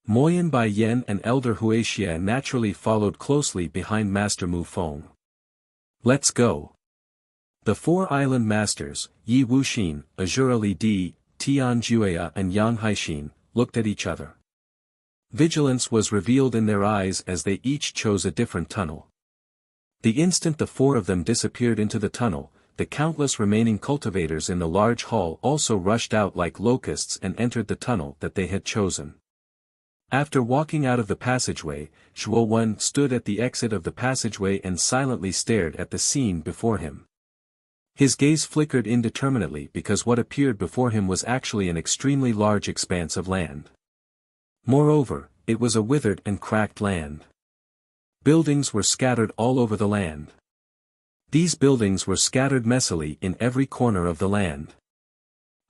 S1: Moyan Bai Yen and Elder Huixia naturally followed closely behind Master Mu Feng. Let's go. The 4 island masters, Yi Wuxin, Azura Li Di, Tian Jueya and Yang Haixin, looked at each other. Vigilance was revealed in their eyes as they each chose a different tunnel. The instant the 4 of them disappeared into the tunnel, the countless remaining cultivators in the large hall also rushed out like locusts and entered the tunnel that they had chosen. After walking out of the passageway, Zhuo Wen stood at the exit of the passageway and silently stared at the scene before him. His gaze flickered indeterminately because what appeared before him was actually an extremely large expanse of land. Moreover, it was a withered and cracked land. Buildings were scattered all over the land. These buildings were scattered messily in every corner of the land.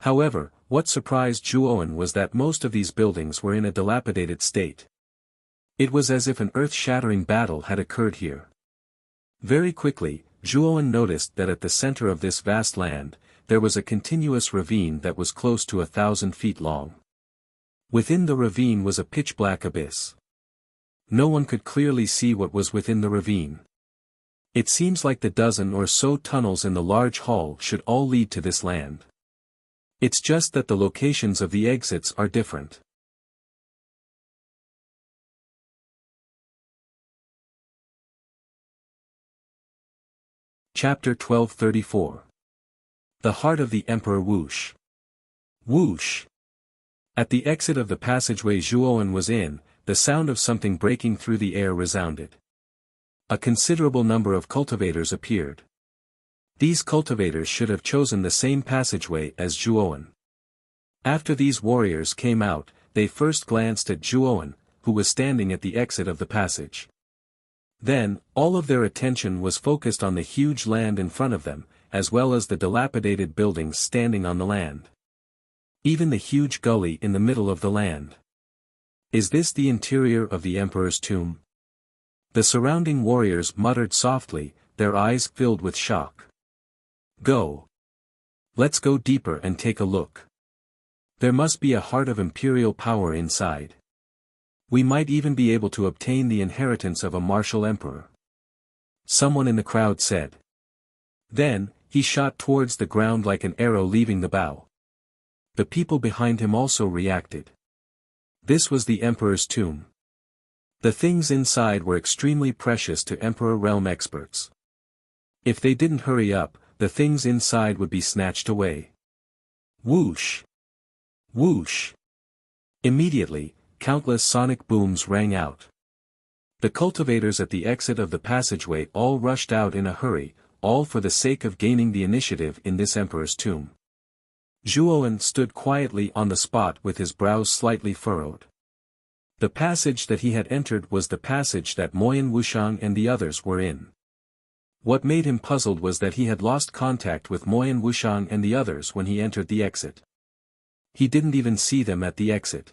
S1: However, what surprised Zhuowen was that most of these buildings were in a dilapidated state. It was as if an earth-shattering battle had occurred here. Very quickly, Zhuowen noticed that at the center of this vast land, there was a continuous ravine that was close to 1,000 feet long. Within the ravine was a pitch-black abyss. No one could clearly see what was within the ravine. It seems like the dozen or so tunnels in the large hall should all lead to this land. It's just that the locations of the exits are different. Chapter 1234. The Heart of the Emperor Whoosh. Whoosh. At the exit of the passageway Zhuowen was in, the sound of something breaking through the air resounded. A considerable number of cultivators appeared. These cultivators should have chosen the same passageway as Zhuowen. After these warriors came out, they first glanced at Zhuowen, who was standing at the exit of the passage. Then, all of their attention was focused on the huge land in front of them, as well as the dilapidated buildings standing on the land. Even the huge gully in the middle of the land. Is this the interior of the emperor's tomb? The surrounding warriors muttered softly, their eyes filled with shock. Go. Let's go deeper and take a look. There must be a heart of imperial power inside. We might even be able to obtain the inheritance of a martial emperor. Someone in the crowd said. Then, he shot towards the ground like an arrow leaving the bow. The people behind him also reacted. This was the emperor's tomb. The things inside were extremely precious to Emperor Realm experts. If they didn't hurry up, the things inside would be snatched away. Whoosh! Whoosh! Immediately, countless sonic booms rang out. The cultivators at the exit of the passageway all rushed out in a hurry, all for the sake of gaining the initiative in this emperor's tomb. Zhuowen stood quietly on the spot with his brows slightly furrowed. The passage that he had entered was the passage that Moyan Wuxiang and the others were in. What made him puzzled was that he had lost contact with Moyan Wuxiang and the others when he entered the exit. He didn't even see them at the exit.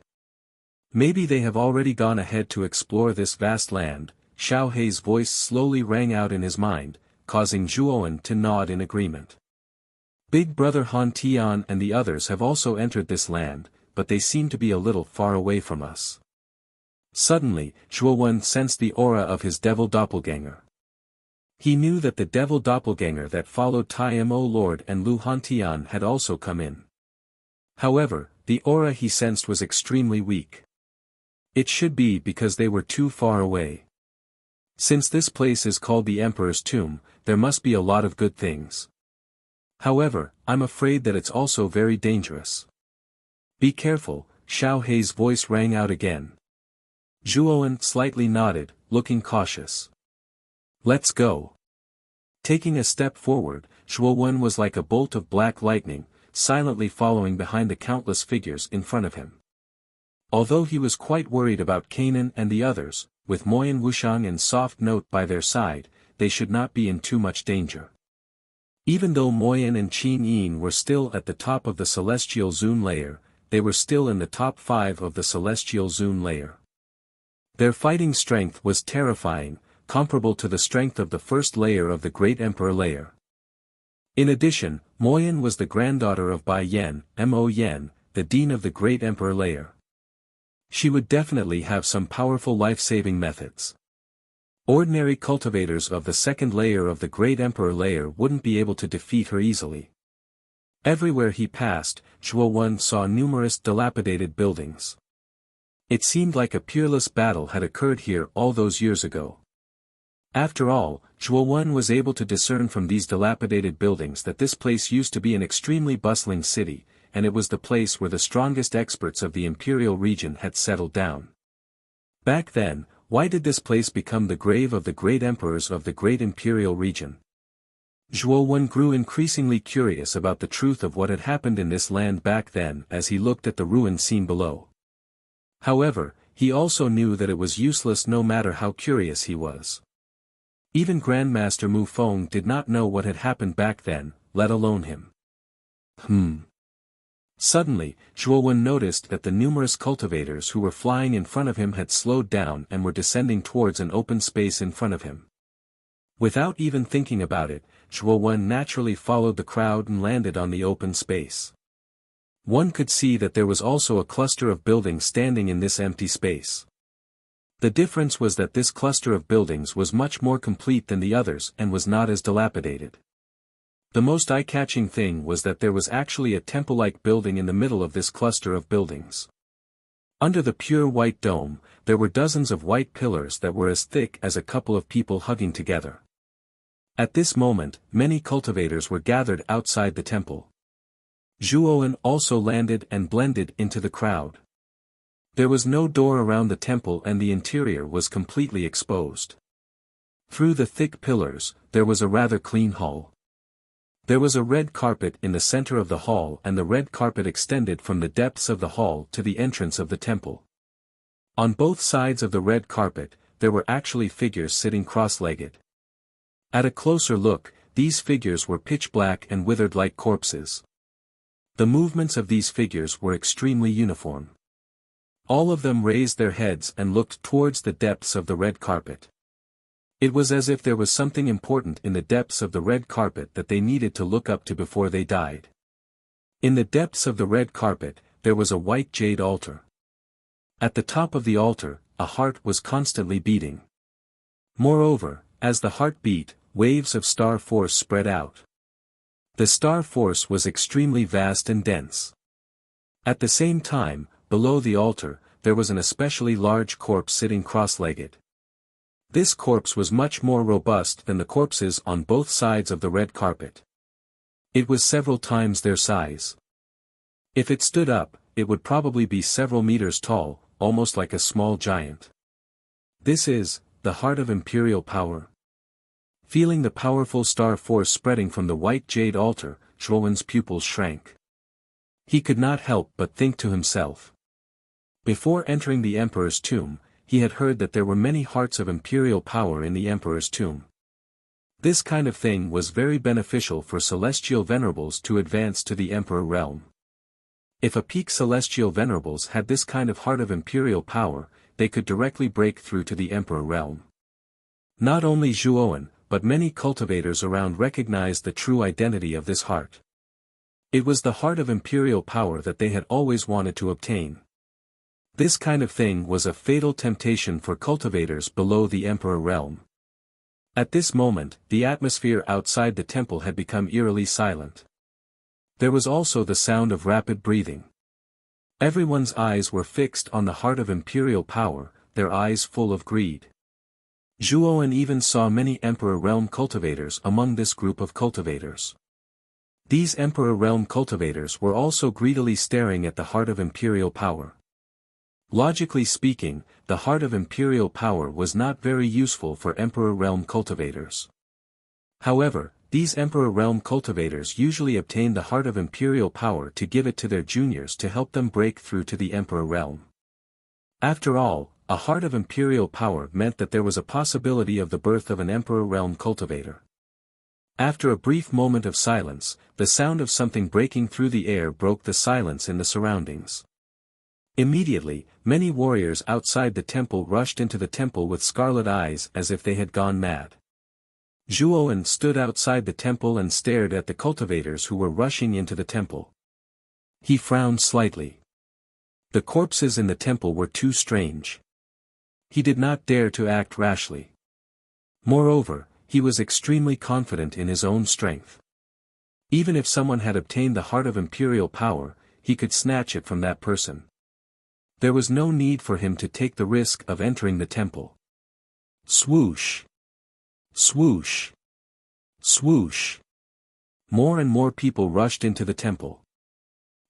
S1: Maybe they have already gone ahead to explore this vast land. Xiao Hei's voice slowly rang out in his mind, causing Zhuowen to nod in agreement. Big brother Han Tian and the others have also entered this land, but they seem to be a little far away from us. Suddenly, Zhuowen sensed the aura of his devil doppelganger. He knew that the devil doppelganger that followed Tai Mo Lord and Lu Hantian had also come in. However, the aura he sensed was extremely weak. It should be because they were too far away. Since this place is called the Emperor's Tomb, there must be a lot of good things. However, I'm afraid that it's also very dangerous. Be careful, Xiao Hei's voice rang out again. Zhuowen slightly nodded, looking cautious. Let's go. Taking a step forward, Zhuowen was like a bolt of black lightning, silently following behind the countless figures in front of him. Although he was quite worried about Kanan and the others, with Moyan Wuxiang and Soft Note by their side, they should not be in too much danger. Even though Moyan and Qin Yin were still at the top of the Celestial Zune layer, they were still in the top 5 of the Celestial Zune layer. Their fighting strength was terrifying, comparable to the strength of the first layer of the Great Emperor layer. In addition, Moyan was the granddaughter of Bai Yan, Mo Yan, the Dean of the Great Emperor layer. She would definitely have some powerful life-saving methods. Ordinary cultivators of the second layer of the Great Emperor layer wouldn't be able to defeat her easily. Everywhere he passed, Zhuowen saw numerous dilapidated buildings. It seemed like a peerless battle had occurred here all those years ago. After all, Zhuowen was able to discern from these dilapidated buildings that this place used to be an extremely bustling city, and it was the place where the strongest experts of the imperial region had settled down. Back then, why did this place become the grave of the great emperors of the great imperial region? Zhuo grew increasingly curious about the truth of what had happened in this land back then as he looked at the ruined scene below. However, he also knew that it was useless no matter how curious he was. Even Grandmaster Mu Feng did not know what had happened back then, let alone him. Suddenly, Zhuo noticed that the numerous cultivators who were flying in front of him had slowed down and were descending towards an open space in front of him. Without even thinking about it, Zhuo naturally followed the crowd and landed on the open space. One could see that there was also a cluster of buildings standing in this empty space. The difference was that this cluster of buildings was much more complete than the others and was not as dilapidated. The most eye-catching thing was that there was actually a temple-like building in the middle of this cluster of buildings. Under the pure white dome, there were dozens of white pillars that were as thick as a couple of people hugging together. At this moment, many cultivators were gathered outside the temple. Zhuo also landed and blended into the crowd. There was no door around the temple and the interior was completely exposed. Through the thick pillars, there was a rather clean hall. There was a red carpet in the center of the hall and the red carpet extended from the depths of the hall to the entrance of the temple. On both sides of the red carpet, there were actually figures sitting cross-legged. At a closer look, these figures were pitch black and withered like corpses. The movements of these figures were extremely uniform. All of them raised their heads and looked towards the depths of the red carpet. It was as if there was something important in the depths of the red carpet that they needed to look up to before they died. In the depths of the red carpet, there was a white jade altar. At the top of the altar, a heart was constantly beating. Moreover, as the heart beat, waves of star force spread out. The star force was extremely vast and dense. At the same time, below the altar, there was an especially large corpse sitting cross-legged. This corpse was much more robust than the corpses on both sides of the red carpet. It was several times their size. If it stood up, it would probably be several meters tall, almost like a small giant. This is the heart of imperial power. Feeling the powerful star force spreading from the white jade altar, Zhuo's pupils shrank. He could not help but think to himself. Before entering the emperor's tomb, he had heard that there were many hearts of imperial power in the emperor's tomb. This kind of thing was very beneficial for celestial venerables to advance to the emperor realm. If a peak celestial venerables had this kind of heart of imperial power, they could directly break through to the emperor realm. Not only Zhuo, but many cultivators around recognized the true identity of this heart. It was the heart of imperial power that they had always wanted to obtain. This kind of thing was a fatal temptation for cultivators below the emperor realm. At this moment, the atmosphere outside the temple had become eerily silent. There was also the sound of rapid breathing. Everyone's eyes were fixed on the heart of imperial power, their eyes full of greed. Zhuo even saw many emperor realm cultivators among this group of cultivators. These emperor realm cultivators were also greedily staring at the heart of imperial power. Logically speaking, the heart of imperial power was not very useful for emperor realm cultivators. However, these emperor realm cultivators usually obtained the heart of imperial power to give it to their juniors to help them break through to the emperor realm. After all, a heart of imperial power meant that there was a possibility of the birth of an emperor realm cultivator. After a brief moment of silence, the sound of something breaking through the air broke the silence in the surroundings. Immediately, many warriors outside the temple rushed into the temple with scarlet eyes as if they had gone mad. Zhuo stood outside the temple and stared at the cultivators who were rushing into the temple. He frowned slightly. The corpses in the temple were too strange. He did not dare to act rashly. Moreover, he was extremely confident in his own strength. Even if someone had obtained the heart of imperial power, he could snatch it from that person. There was no need for him to take the risk of entering the temple. Swoosh! Swoosh! Swoosh! More and more people rushed into the temple.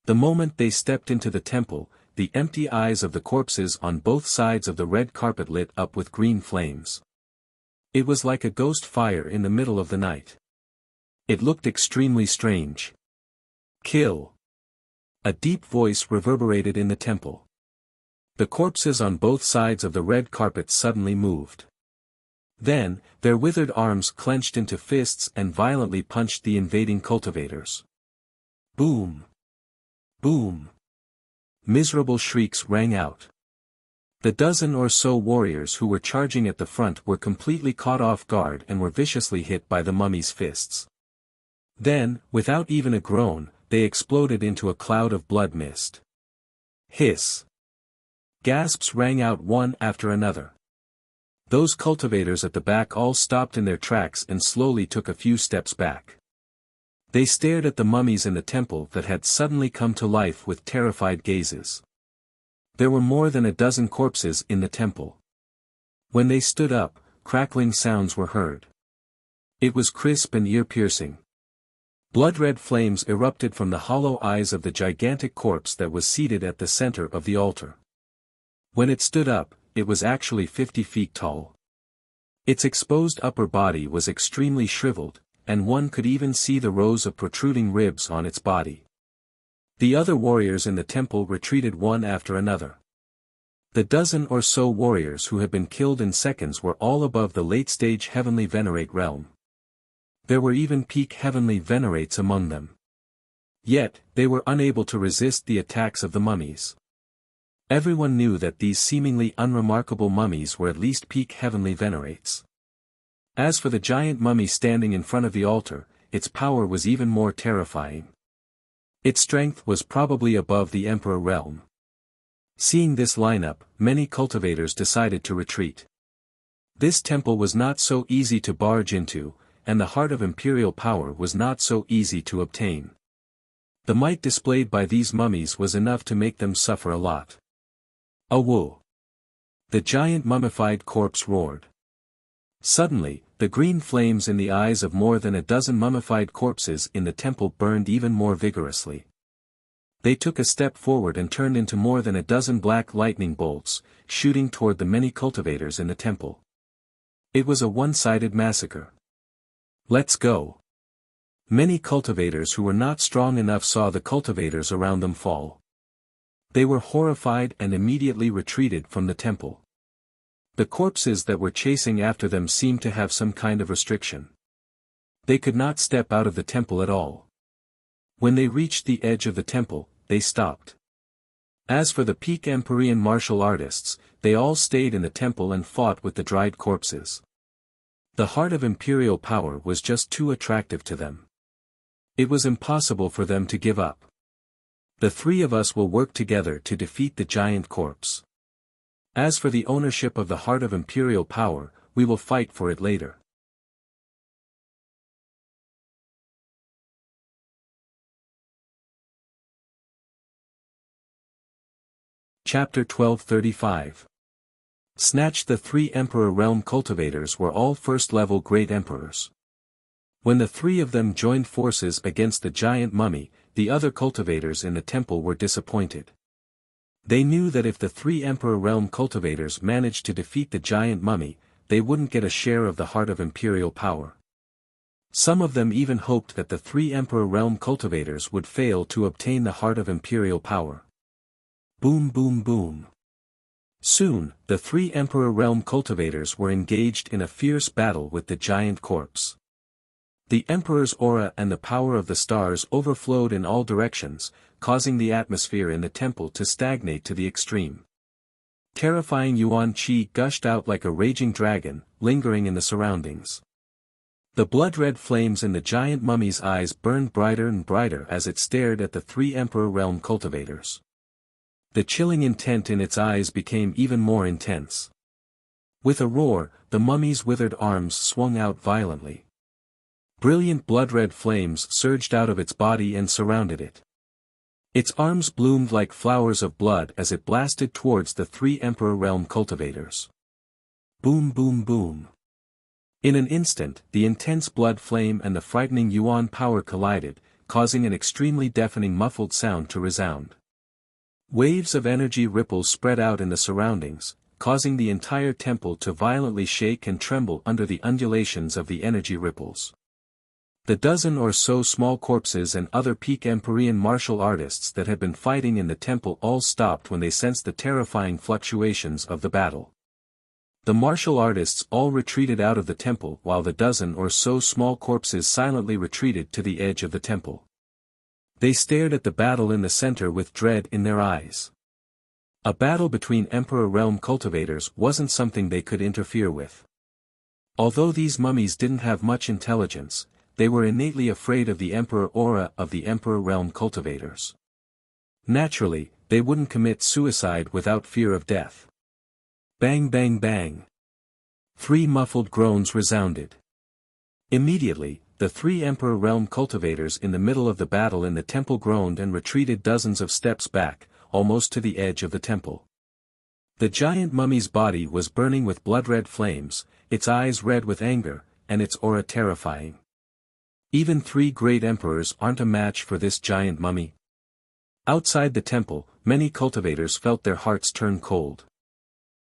S1: The moment they stepped into the temple, the empty eyes of the corpses on both sides of the red carpet lit up with green flames. It was like a ghost fire in the middle of the night. It looked extremely strange. Kill! A deep voice reverberated in the temple. The corpses on both sides of the red carpet suddenly moved. Then, their withered arms clenched into fists and violently punched the invading cultivators. Boom! Boom! Miserable shrieks rang out. The dozen or so warriors who were charging at the front were completely caught off guard and were viciously hit by the mummy's fists. Then, without even a groan, they exploded into a cloud of blood mist. Hiss! Gasps rang out one after another. Those cultivators at the back all stopped in their tracks and slowly took a few steps back. They stared at the mummies in the temple that had suddenly come to life with terrified gazes. There were more than a dozen corpses in the temple. When they stood up, crackling sounds were heard. It was crisp and ear-piercing. Blood-red flames erupted from the hollow eyes of the gigantic corpse that was seated at the center of the altar. When it stood up, it was actually 50 feet tall. Its exposed upper body was extremely shriveled, and one could even see the rows of protruding ribs on its body. The other warriors in the temple retreated one after another. The dozen or so warriors who had been killed in seconds were all above the late-stage heavenly venerate realm. There were even peak heavenly venerates among them. Yet, they were unable to resist the attacks of the mummies. Everyone knew that these seemingly unremarkable mummies were at least peak heavenly venerates. As for the giant mummy standing in front of the altar, its power was even more terrifying. Its strength was probably above the emperor realm. Seeing this lineup, many cultivators decided to retreat. This temple was not so easy to barge into, and the heart of imperial power was not so easy to obtain. The might displayed by these mummies was enough to make them suffer a lot. Awoo! The giant mummified corpse roared. Suddenly, the green flames in the eyes of more than a dozen mummified corpses in the temple burned even more vigorously. They took a step forward and turned into more than a dozen black lightning bolts, shooting toward the many cultivators in the temple. It was a one-sided massacre. Let's go! Many cultivators who were not strong enough saw the cultivators around them fall. They were horrified and immediately retreated from the temple. The corpses that were chasing after them seemed to have some kind of restriction. They could not step out of the temple at all. When they reached the edge of the temple, they stopped. As for the peak Empyrean martial artists, they all stayed in the temple and fought with the dried corpses. The heart of imperial power was just too attractive to them. It was impossible for them to give up. The three of us will work together to defeat the giant corpse. As for the ownership of the heart of imperial power, we will fight for it later. Chapter 1235. Snatch. The three Emperor Realm cultivators were all first-level great emperors. When the three of them joined forces against the giant mummy, the other cultivators in the temple were disappointed. They knew that if the three Emperor Realm cultivators managed to defeat the giant mummy, they wouldn't get a share of the heart of imperial power. Some of them even hoped that the three Emperor Realm cultivators would fail to obtain the heart of imperial power. Boom boom boom. Soon, the three Emperor Realm cultivators were engaged in a fierce battle with the giant corpse. The Emperor's aura and the power of the stars overflowed in all directions, causing the atmosphere in the temple to stagnate to the extreme. Terrifying Yuan Qi gushed out like a raging dragon, lingering in the surroundings. The blood-red flames in the giant mummy's eyes burned brighter and brighter as it stared at the three Emperor Realm cultivators. The chilling intent in its eyes became even more intense. With a roar, the mummy's withered arms swung out violently. Brilliant blood-red flames surged out of its body and surrounded it. Its arms bloomed like flowers of blood as it blasted towards the three Emperor Realm cultivators. Boom boom boom. In an instant, the intense blood flame and the frightening Yuan power collided, causing an extremely deafening muffled sound to resound. Waves of energy ripples spread out in the surroundings, causing the entire temple to violently shake and tremble under the undulations of the energy ripples. The dozen or so small corpses and other peak Empyrean martial artists that had been fighting in the temple all stopped when they sensed the terrifying fluctuations of the battle. The martial artists all retreated out of the temple while the dozen or so small corpses silently retreated to the edge of the temple. They stared at the battle in the center with dread in their eyes. A battle between Emperor Realm cultivators wasn't something they could interfere with. Although these mummies didn't have much intelligence, they were innately afraid of the Emperor aura of the Emperor Realm cultivators. Naturally, they wouldn't commit suicide without fear of death. Bang bang bang. 3 muffled groans resounded. Immediately, the 3 Emperor Realm cultivators in the middle of the battle in the temple groaned and retreated dozens of steps back, almost to the edge of the temple. The giant mummy's body was burning with blood-red flames, its eyes red with anger, and its aura terrifying. Even 3 great emperors aren't a match for this giant mummy. Outside the temple, many cultivators felt their hearts turn cold.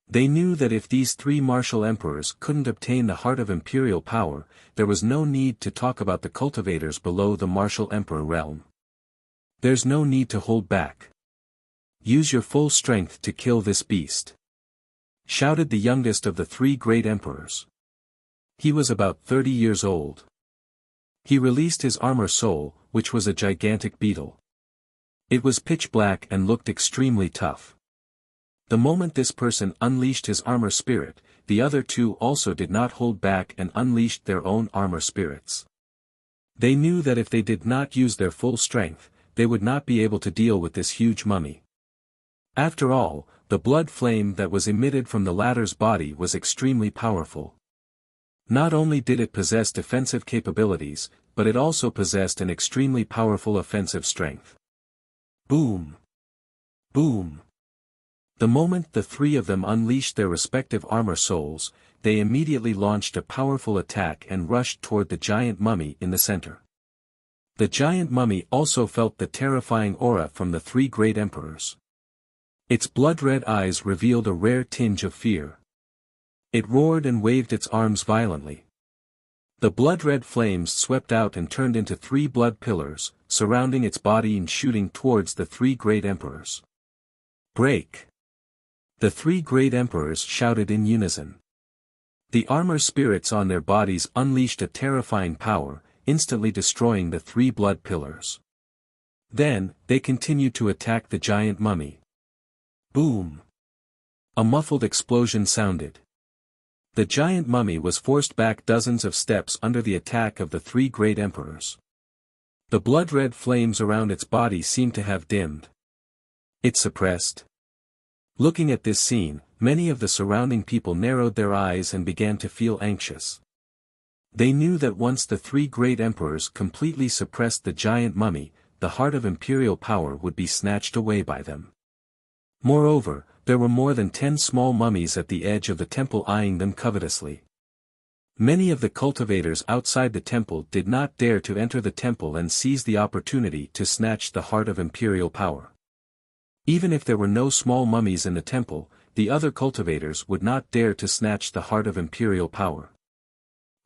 S1: They knew that if these 3 martial emperors couldn't obtain the heart of imperial power, there was no need to talk about the cultivators below the martial emperor realm. There's no need to hold back. Use your full strength to kill this beast, shouted the youngest of the 3 great emperors. He was about 30 years old. He released his armor soul, which was a gigantic beetle. It was pitch black and looked extremely tough. The moment this person unleashed his armor spirit, the other 2 also did not hold back and unleashed their own armor spirits. They knew that if they did not use their full strength, they would not be able to deal with this huge mummy. After all, the blood flame that was emitted from the latter's body was extremely powerful. Not only did it possess defensive capabilities, but it also possessed an extremely powerful offensive strength. Boom! Boom! The moment the 3 of them unleashed their respective armor souls, they immediately launched a powerful attack and rushed toward the giant mummy in the center. The giant mummy also felt the terrifying aura from the 3 great emperors. Its blood-red eyes revealed a rare tinge of fear. It roared and waved its arms violently. The blood-red flames swept out and turned into 3 blood pillars, surrounding its body and shooting towards the 3 great emperors. Break! The 3 great emperors shouted in unison. The armor spirits on their bodies unleashed a terrifying power, instantly destroying the 3 blood pillars. Then, they continued to attack the giant mummy. Boom! A muffled explosion sounded. The giant mummy was forced back dozens of steps under the attack of the 3 great emperors. The blood-red flames around its body seemed to have dimmed. It suppressed. Looking at this scene, many of the surrounding people narrowed their eyes and began to feel anxious. They knew that once the 3 great emperors completely suppressed the giant mummy, the heart of imperial power would be snatched away by them. Moreover, there were more than 10 small mummies at the edge of the temple eyeing them covetously. Many of the cultivators outside the temple did not dare to enter the temple and seize the opportunity to snatch the heart of imperial power. Even if there were no small mummies in the temple, the other cultivators would not dare to snatch the heart of imperial power.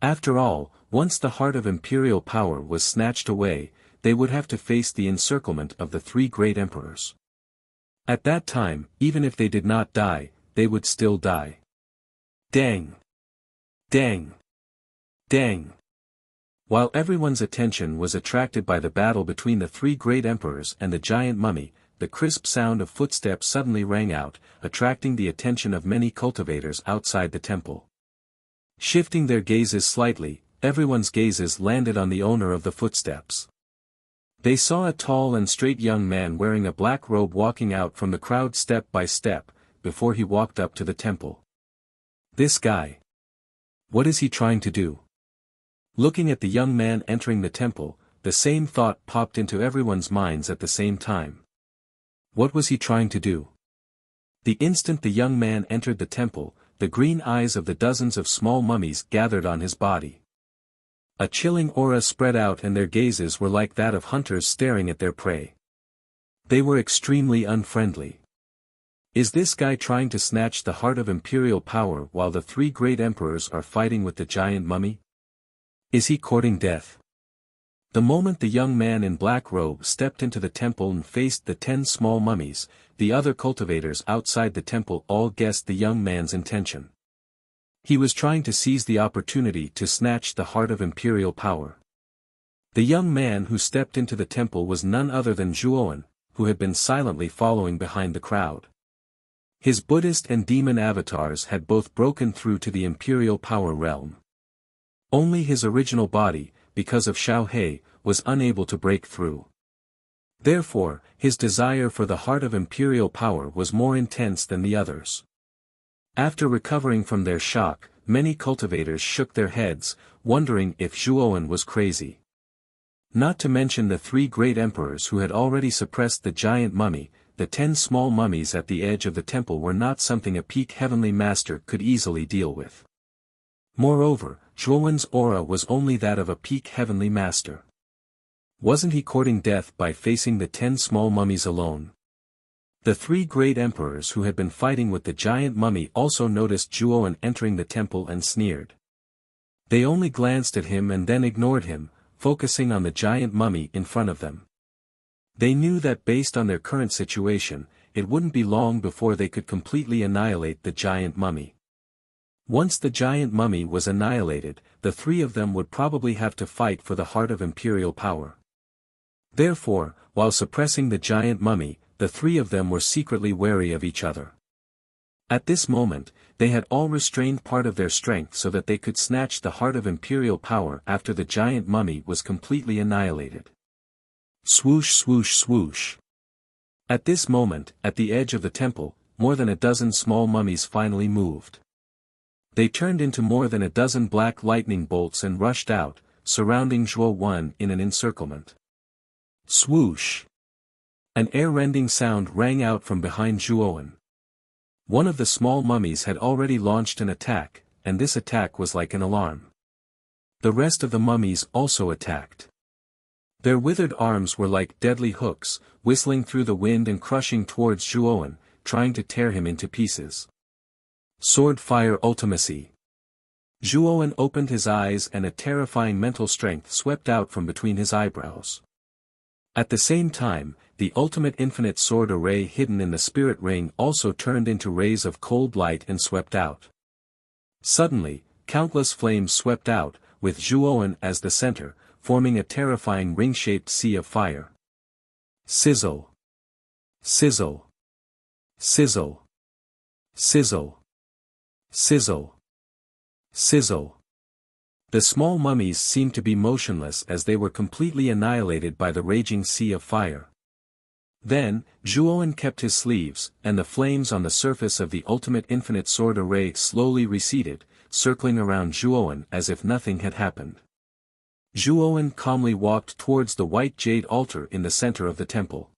S1: After all, once the heart of imperial power was snatched away, they would have to face the encirclement of the 3 great emperors. At that time, even if they did not die, they would still die. Dang! Dang! Dang! While everyone's attention was attracted by the battle between the 3 great emperors and the giant mummy, the crisp sound of footsteps suddenly rang out, attracting the attention of many cultivators outside the temple. Shifting their gazes slightly, everyone's gazes landed on the owner of the footsteps. They saw a tall and straight young man wearing a black robe walking out from the crowd step by step, before he walked up to the temple. This guy. What is he trying to do? Looking at the young man entering the temple, the same thought popped into everyone's minds at the same time. What was he trying to do? The instant the young man entered the temple, the green eyes of the dozens of small mummies gathered on his body. A chilling aura spread out and their gazes were like that of hunters staring at their prey. They were extremely unfriendly. Is this guy trying to snatch the heart of imperial power while the three great emperors are fighting with the giant mummy? Is he courting death? The moment the young man in black robe stepped into the temple and faced the 10 small mummies, the other cultivators outside the temple all guessed the young man's intention. He was trying to seize the opportunity to snatch the heart of imperial power. The young man who stepped into the temple was none other than Zhuowen, who had been silently following behind the crowd. His Buddhist and demon avatars had both broken through to the imperial power realm. Only his original body, because of Xiao He, was unable to break through. Therefore, his desire for the heart of imperial power was more intense than the others. After recovering from their shock, many cultivators shook their heads, wondering if Zhuowen was crazy. Not to mention the three great emperors who had already suppressed the giant mummy, the 10 small mummies at the edge of the temple were not something a peak heavenly master could easily deal with. Moreover, Zhuowen's aura was only that of a peak heavenly master. Wasn't he courting death by facing the 10 small mummies alone? The three great emperors who had been fighting with the giant mummy also noticed Zhuowen entering the temple and sneered. They only glanced at him and then ignored him, focusing on the giant mummy in front of them. They knew that based on their current situation, it wouldn't be long before they could completely annihilate the giant mummy. Once the giant mummy was annihilated, the three of them would probably have to fight for the heart of imperial power. Therefore, while suppressing the giant mummy, the three of them were secretly wary of each other. At this moment, they had all restrained part of their strength so that they could snatch the heart of imperial power after the giant mummy was completely annihilated. Swoosh swoosh swoosh. At this moment, at the edge of the temple, more than a dozen small mummies finally moved. They turned into more than a dozen black lightning bolts and rushed out, surrounding Zhuowen in an encirclement. Swoosh! An air-rending sound rang out from behind Zhuowen. One of the small mummies had already launched an attack, and this attack was like an alarm. The rest of the mummies also attacked. Their withered arms were like deadly hooks, whistling through the wind and crushing towards Zhuowen, trying to tear him into pieces. Sword Fire Ultimacy. Zhuowen opened his eyes and a terrifying mental strength swept out from between his eyebrows. At the same time, the ultimate infinite sword array hidden in the spirit ring also turned into rays of cold light and swept out. Suddenly, countless flames swept out, with Zhuowen as the center, forming a terrifying ring-shaped sea of fire. Sizzle. Sizzle. Sizzle. Sizzle. Sizzle. Sizzle. The small mummies seemed to be motionless as they were completely annihilated by the raging sea of fire. Then, Zhuowen kept his sleeves, and the flames on the surface of the ultimate infinite sword array slowly receded, circling around Zhuowen as if nothing had happened. Zhuowen calmly walked towards the white jade altar in the center of the temple.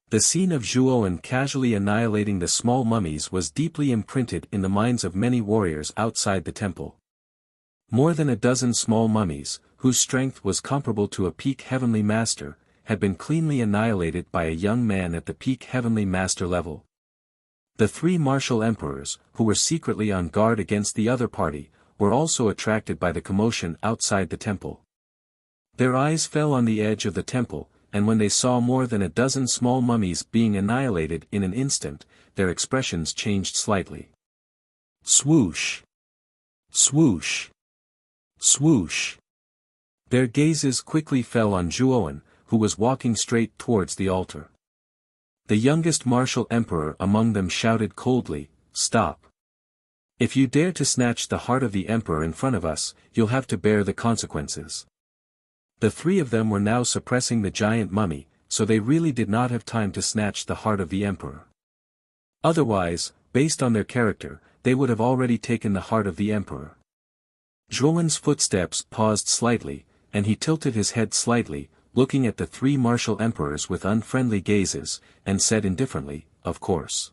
S1: The scene of Zhuowen casually annihilating the small mummies was deeply imprinted in the minds of many warriors outside the temple. More than a dozen small mummies, whose strength was comparable to a peak heavenly master, had been cleanly annihilated by a young man at the peak heavenly master level. The three martial emperors, who were secretly on guard against the other party, were also attracted by the commotion outside the temple. Their eyes fell on the edge of the temple, and when they saw more than a dozen small mummies being annihilated in an instant, their expressions changed slightly. Swoosh! Swoosh! Swoosh! Their gazes quickly fell on Zhuowen, who was walking straight towards the altar. The youngest martial emperor among them shouted coldly, "Stop! If you dare to snatch the heart of the emperor in front of us, you'll have to bear the consequences." The three of them were now suppressing the giant mummy, so they really did not have time to snatch the heart of the emperor. Otherwise, based on their character, they would have already taken the heart of the emperor. Zhuowen's footsteps paused slightly, and he tilted his head slightly, looking at the three martial emperors with unfriendly gazes, and said indifferently, "Of course."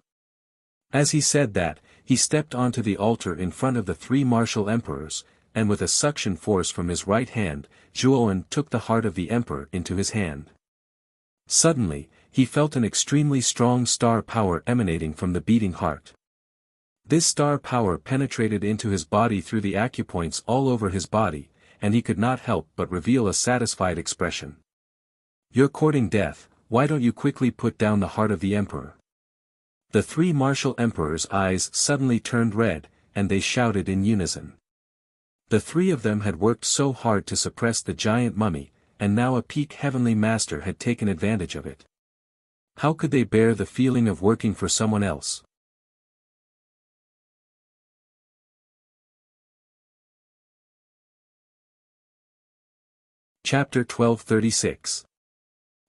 S1: As he said that, he stepped onto the altar in front of the three martial emperors, and with a suction force from his right hand, Zhuowen took the heart of the emperor into his hand. Suddenly, he felt an extremely strong star power emanating from the beating heart. This star power penetrated into his body through the acupoints all over his body, and he could not help but reveal a satisfied expression. "You're courting death, why don't you quickly put down the heart of the emperor?" The three martial emperors' eyes suddenly turned red, and they shouted in unison. The three of them had worked so hard to suppress the giant mummy, and now a peak heavenly master had taken advantage of it. How could they bear the feeling of working for someone else? Chapter 1236.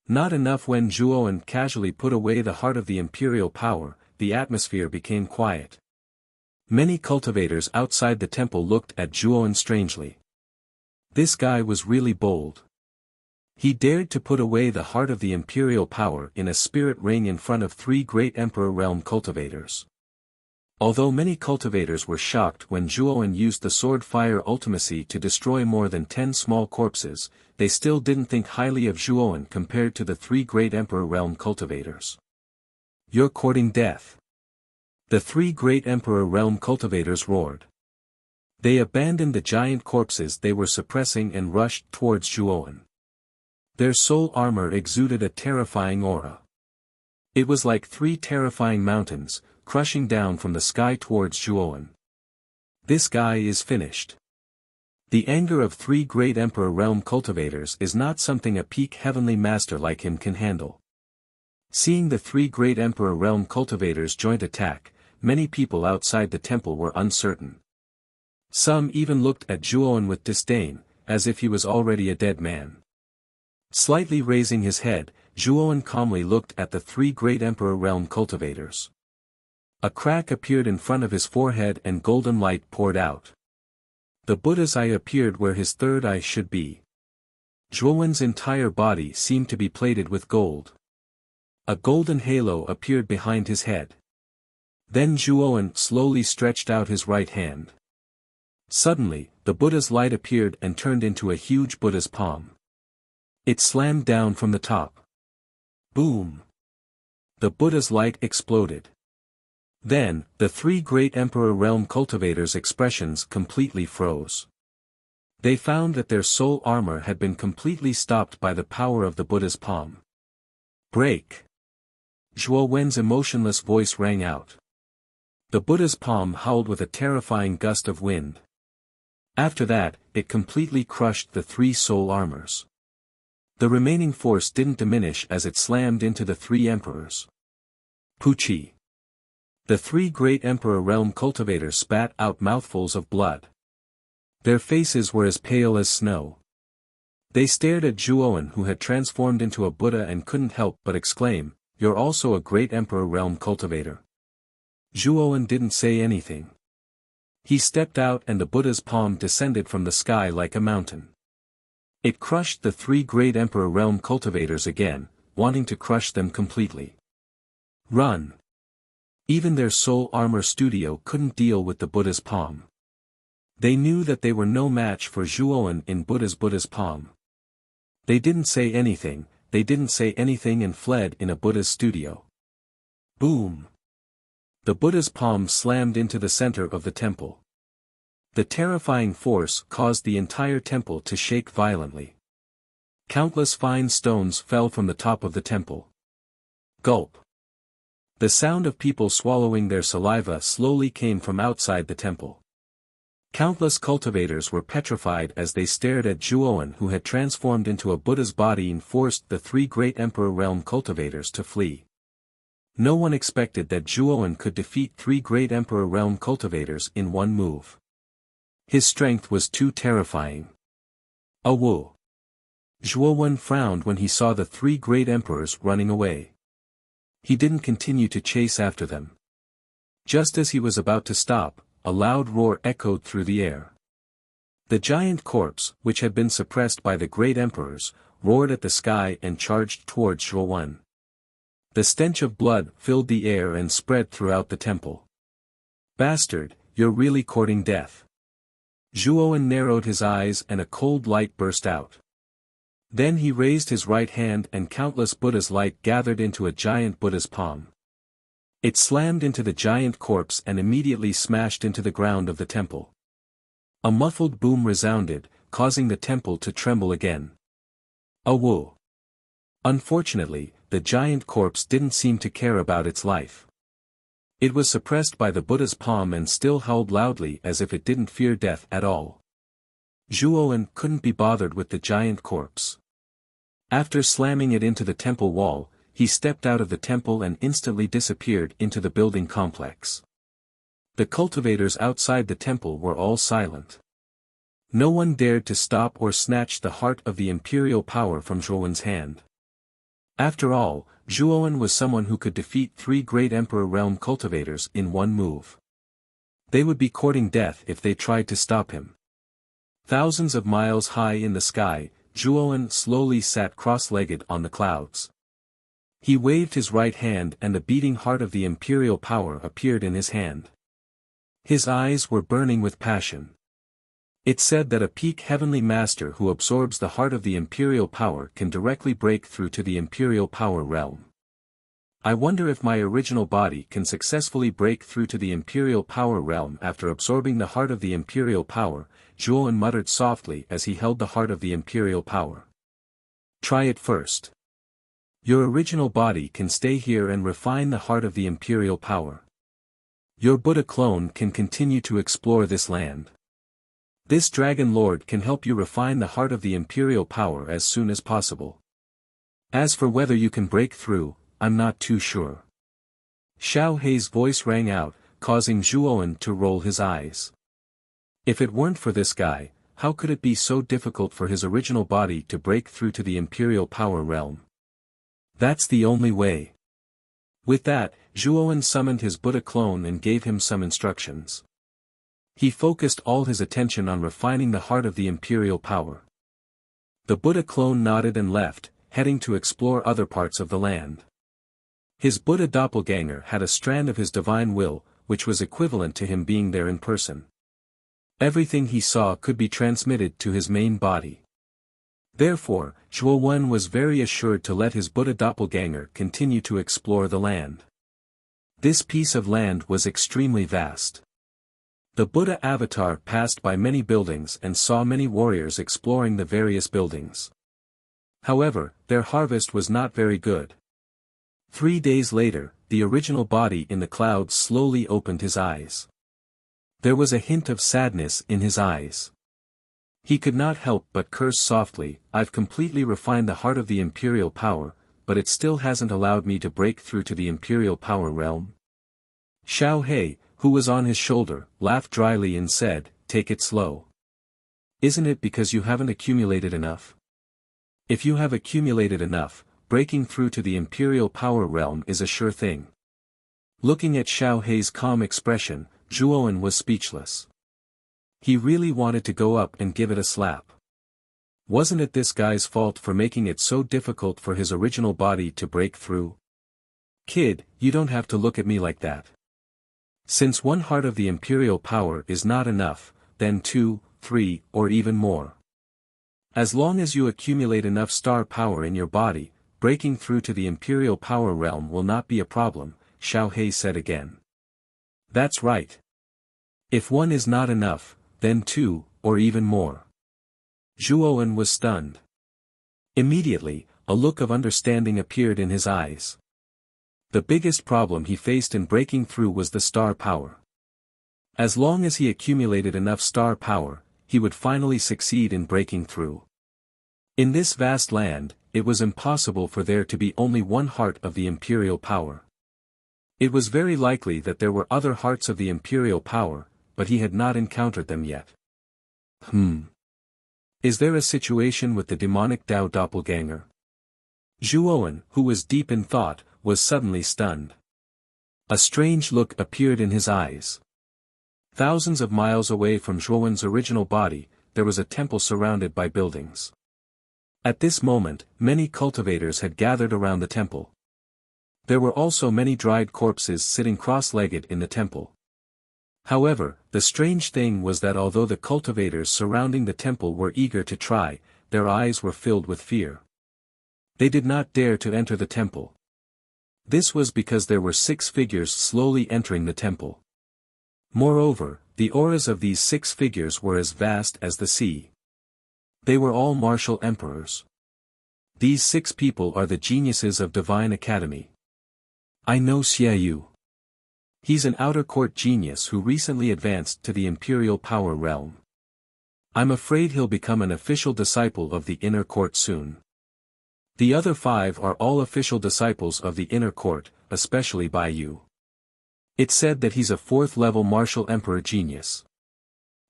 S1: Not enough. When Zhuowen casually put away the heart of the imperial power, the atmosphere became quiet. Many cultivators outside the temple looked at Zhuowen strangely. This guy was really bold. He dared to put away the heart of the imperial power in a spirit ring in front of three great emperor realm cultivators. Although many cultivators were shocked when Zhuowen used the sword fire ultimacy to destroy more than 10 small corpses, they still didn't think highly of Zhuowen compared to the three great emperor realm cultivators. "You're courting death." The three great emperor realm cultivators roared. They abandoned the giant corpses they were suppressing and rushed towards Zhuowen. Their soul armor exuded a terrifying aura. It was like three terrifying mountains, crushing down from the sky towards Zhuowen. This guy is finished. The anger of three great emperor realm cultivators is not something a peak heavenly master like him can handle. Seeing the three great emperor realm cultivators' joint attack, many people outside the temple were uncertain. Some even looked at Zhuowen with disdain, as if he was already a dead man. Slightly raising his head, Zhuowen calmly looked at the three great emperor realm cultivators. A crack appeared in front of his forehead and golden light poured out. The Buddha's eye appeared where his third eye should be. Zhuowen's entire body seemed to be plated with gold. A golden halo appeared behind his head. Then Zhuowen slowly stretched out his right hand. Suddenly, the Buddha's light appeared and turned into a huge Buddha's palm. It slammed down from the top. Boom! The Buddha's light exploded. Then, the three great emperor realm cultivators' expressions completely froze. They found that their soul armor had been completely stopped by the power of the Buddha's palm. "Break!" Zhuowen's emotionless voice rang out. The Buddha's palm howled with a terrifying gust of wind. After that, it completely crushed the three soul armors. The remaining force didn't diminish as it slammed into the three emperors. Puchi! The three great emperor realm cultivators spat out mouthfuls of blood. Their faces were as pale as snow. They stared at Zhuowen, who had transformed into a Buddha, and couldn't help but exclaim, "You're also a great emperor realm cultivator." Zhuowen didn't say anything. He stepped out and the Buddha's palm descended from the sky like a mountain. It crushed the three great emperor realm cultivators again, wanting to crush them completely. Run! Even their soul armor studio couldn't deal with the Buddha's palm. They knew that they were no match for Zhuowen in Buddha's palm. They didn't say anything and fled in a Buddha's studio. Boom! The Buddha's palm slammed into the center of the temple. The terrifying force caused the entire temple to shake violently. Countless fine stones fell from the top of the temple. Gulp! The sound of people swallowing their saliva slowly came from outside the temple. Countless cultivators were petrified as they stared at Zhuowen, who had transformed into a Buddha's body and forced the three great emperor realm cultivators to flee. No one expected that Zhuowen could defeat three great emperor realm cultivators in one move. His strength was too terrifying. Awoo! Zhuowen frowned when he saw the three great emperors running away. He didn't continue to chase after them. Just as he was about to stop, a loud roar echoed through the air. The giant corpse, which had been suppressed by the great emperors, roared at the sky and charged towards Zhuowen. The stench of blood filled the air and spread throughout the temple. "Bastard, you're really courting death." Zhuowen narrowed his eyes and a cold light burst out. Then he raised his right hand and countless Buddha's light gathered into a giant Buddha's palm. It slammed into the giant corpse and immediately smashed into the ground of the temple. A muffled boom resounded, causing the temple to tremble again. Whoa! Unfortunately, the giant corpse didn't seem to care about its life. It was suppressed by the Buddha's palm and still howled loudly as if it didn't fear death at all. Zhuowen couldn't be bothered with the giant corpse. After slamming it into the temple wall, he stepped out of the temple and instantly disappeared into the building complex. The cultivators outside the temple were all silent. No one dared to stop or snatch the heart of the imperial power from Zhuowen's hand. After all, Zhuowen was someone who could defeat 3 great Emperor Realm cultivators in one move. They would be courting death if they tried to stop him. Thousands of miles high in the sky, Zhuowen slowly sat cross-legged on the clouds. He waved his right hand and the beating heart of the imperial power appeared in his hand. His eyes were burning with passion. It said that a peak heavenly master who absorbs the heart of the imperial power can directly break through to the imperial power realm. I wonder if my original body can successfully break through to the imperial power realm after absorbing the heart of the imperial power, Zhuowen muttered softly as he held the heart of the imperial power. Try it first. Your original body can stay here and refine the heart of the imperial power. Your Buddha clone can continue to explore this land. This Dragon Lord can help you refine the heart of the imperial power as soon as possible. As for whether you can break through, I'm not too sure. Xiao Hei's voice rang out, causing Zhuowen to roll his eyes. If it weren't for this guy, how could it be so difficult for his original body to break through to the imperial power realm? That's the only way. With that, Zhuowen summoned his Buddha clone and gave him some instructions. He focused all his attention on refining the heart of the imperial power. The Buddha clone nodded and left, heading to explore other parts of the land. His Buddha doppelganger had a strand of his divine will, which was equivalent to him being there in person. Everything he saw could be transmitted to his main body. Therefore, Zhuowen was very assured to let his Buddha doppelganger continue to explore the land. This piece of land was extremely vast. The Buddha avatar passed by many buildings and saw many warriors exploring the various buildings. However, their harvest was not very good. 3 days later, the original body in the clouds slowly opened his eyes. There was a hint of sadness in his eyes. He could not help but curse softly, I've completely refined the heart of the imperial power, but it still hasn't allowed me to break through to the imperial power realm. Xiao Hei, who was on his shoulder, laughed dryly and said, take it slow. Isn't it because you haven't accumulated enough? If you have accumulated enough, breaking through to the imperial power realm is a sure thing. Looking at Xiao Hei's calm expression, Zhuowen was speechless. He really wanted to go up and give it a slap. Wasn't it this guy's fault for making it so difficult for his original body to break through? Kid, you don't have to look at me like that. Since one heart of the imperial power is not enough, then 2, 3, or even more. As long as you accumulate enough star power in your body, breaking through to the imperial power realm will not be a problem, Xiao Hei said again. That's right. If 1 is not enough, then 2, or even more. Zhuowen was stunned. Immediately, a look of understanding appeared in his eyes. The biggest problem he faced in breaking through was the star power. As long as he accumulated enough star power, he would finally succeed in breaking through. In this vast land, it was impossible for there to be only one heart of the imperial power. It was very likely that there were other hearts of the imperial power, but he had not encountered them yet. Is there a situation with the demonic Dao doppelganger? Zhuowen, who was deep in thought, was suddenly stunned. A strange look appeared in his eyes. Thousands of miles away from Zhuowen's original body, there was a temple surrounded by buildings. At this moment, many cultivators had gathered around the temple. There were also many dried corpses sitting cross-legged in the temple. However, the strange thing was that although the cultivators surrounding the temple were eager to try, their eyes were filled with fear. They did not dare to enter the temple. This was because there were 6 figures slowly entering the temple. Moreover, the auras of these 6 figures were as vast as the sea. They were all martial emperors. These 6 people are the geniuses of Divine Academy. I know Xiaoyu. He's an outer court genius who recently advanced to the imperial power realm. I'm afraid he'll become an official disciple of the inner court soon. The other 5 are all official disciples of the inner court, especially Bai Yu. It's said that he's a 4th-level martial emperor genius.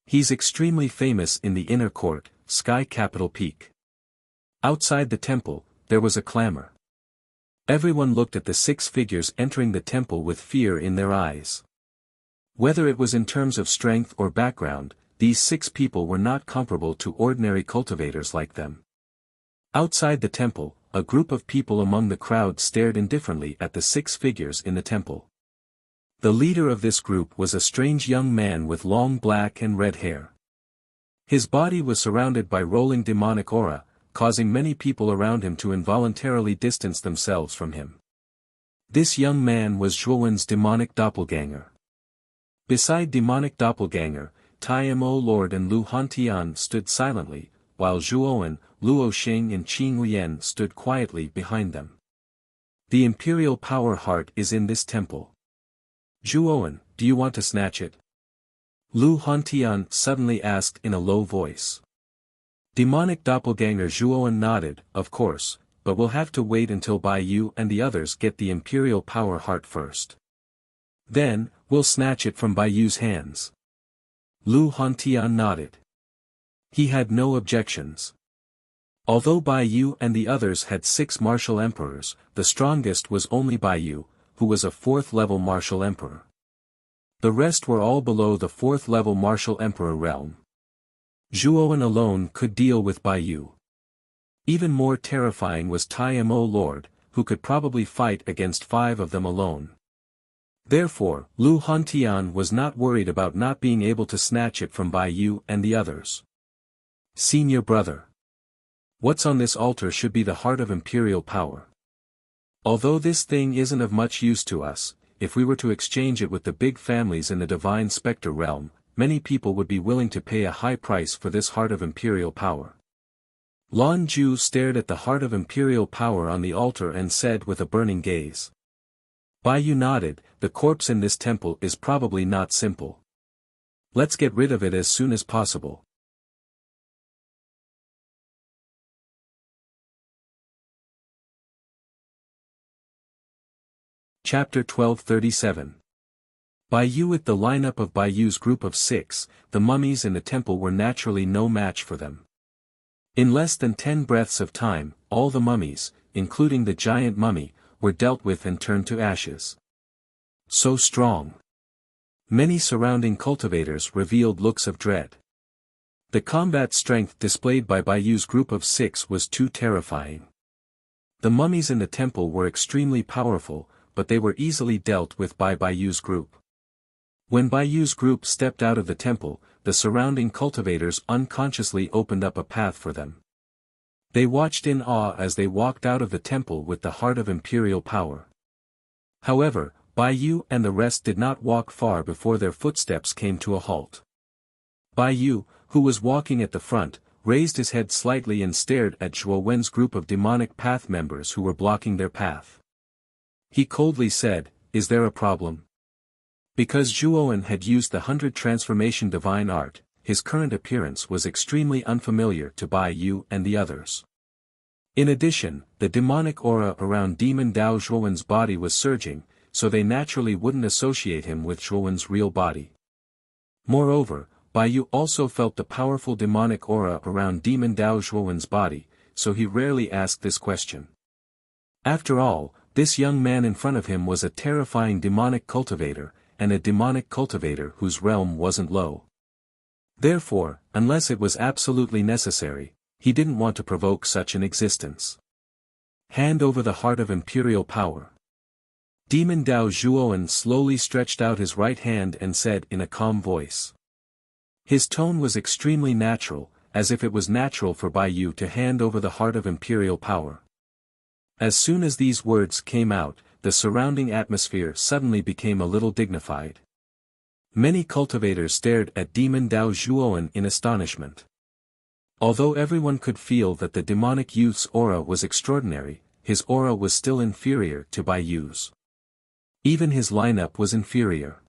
S1: He's extremely famous in the inner court, Sky Capital Peak. Outside the temple, there was a clamor. Everyone looked at the 6 figures entering the temple with fear in their eyes. Whether it was in terms of strength or background, these 6 people were not comparable to ordinary cultivators like them. Outside the temple, a group of people among the crowd stared indifferently at the 6 figures in the temple. The leader of this group was a strange young man with long black and red hair. His body was surrounded by rolling demonic aura, causing many people around him to involuntarily distance themselves from him. This young man was Zhuowen's demonic doppelganger. Beside demonic doppelganger, Tai Mo Lord and Lu Hantian stood silently, while Zhuowen, Luo Xing and Qing Lian stood quietly behind them. The imperial power heart is in this temple. Zhuowen, do you want to snatch it? Lu Hantian suddenly asked in a low voice. Demonic doppelganger Zhuowen nodded, of course, but we'll have to wait until Bai Yu and the others get the imperial power heart first. Then, we'll snatch it from Bai Yu's hands. Lu Hantian nodded. He had no objections. Although Bai Yu and the others had 6 martial emperors, the strongest was only Bai Yu, who was a 4th-level martial emperor. The rest were all below the 4th-level martial emperor realm. Zhuowen alone could deal with Bai Yu. Even more terrifying was Tai Mo Lord, who could probably fight against 5 of them alone. Therefore, Lu Hantian was not worried about not being able to snatch it from Bai Yu and the others. Senior brother. What's on this altar should be the heart of imperial power. Although this thing isn't of much use to us, if we were to exchange it with the big families in the divine spectre realm, many people would be willing to pay a high price for this heart of imperial power. Lan Ju stared at the heart of imperial power on the altar and said with a burning gaze. Bai Yu nodded, the corpse in this temple is probably not simple. Let's get rid of it as soon as possible. Chapter 1237. Bai Yu. With the lineup of Bai Yu's group of 6, the mummies in the temple were naturally no match for them. In less than 10 breaths of time, all the mummies, including the giant mummy, were dealt with and turned to ashes. So strong. Many surrounding cultivators revealed looks of dread. The combat strength displayed by Bai Yu's group of 6 was too terrifying. The mummies in the temple were extremely powerful, but they were easily dealt with by Bai Yu's group. When Bai Yu's group stepped out of the temple, the surrounding cultivators unconsciously opened up a path for them. They watched in awe as they walked out of the temple with the heart of imperial power. However, Bai Yu and the rest did not walk far before their footsteps came to a halt. Bai Yu, who was walking at the front, raised his head slightly and stared at Zhuowen's group of demonic path members who were blocking their path. He coldly said, "Is there a problem?" Because Zhuowen had used the 100 transformation divine art, his current appearance was extremely unfamiliar to Bai Yu and the others. In addition, the demonic aura around Demon Dao Zhuowen's body was surging, so they naturally wouldn't associate him with Zhuowen's real body. Moreover, Bai Yu also felt the powerful demonic aura around Demon Dao Zhuowen's body, so he rarely asked this question. After all, this young man in front of him was a terrifying demonic cultivator, and a demonic cultivator whose realm wasn't low. Therefore, unless it was absolutely necessary, he didn't want to provoke such an existence. Hand over the heart of imperial power. Demon Dao Zhuowen slowly stretched out his right hand and said in a calm voice. His tone was extremely natural, as if it was natural for Bai Yu to hand over the heart of imperial power. As soon as these words came out, the surrounding atmosphere suddenly became a little dignified. Many cultivators stared at Demon Dao Zhuowen in astonishment. Although everyone could feel that the demonic youth's aura was extraordinary, his aura was still inferior to Bai Yu's. Even his lineup was inferior.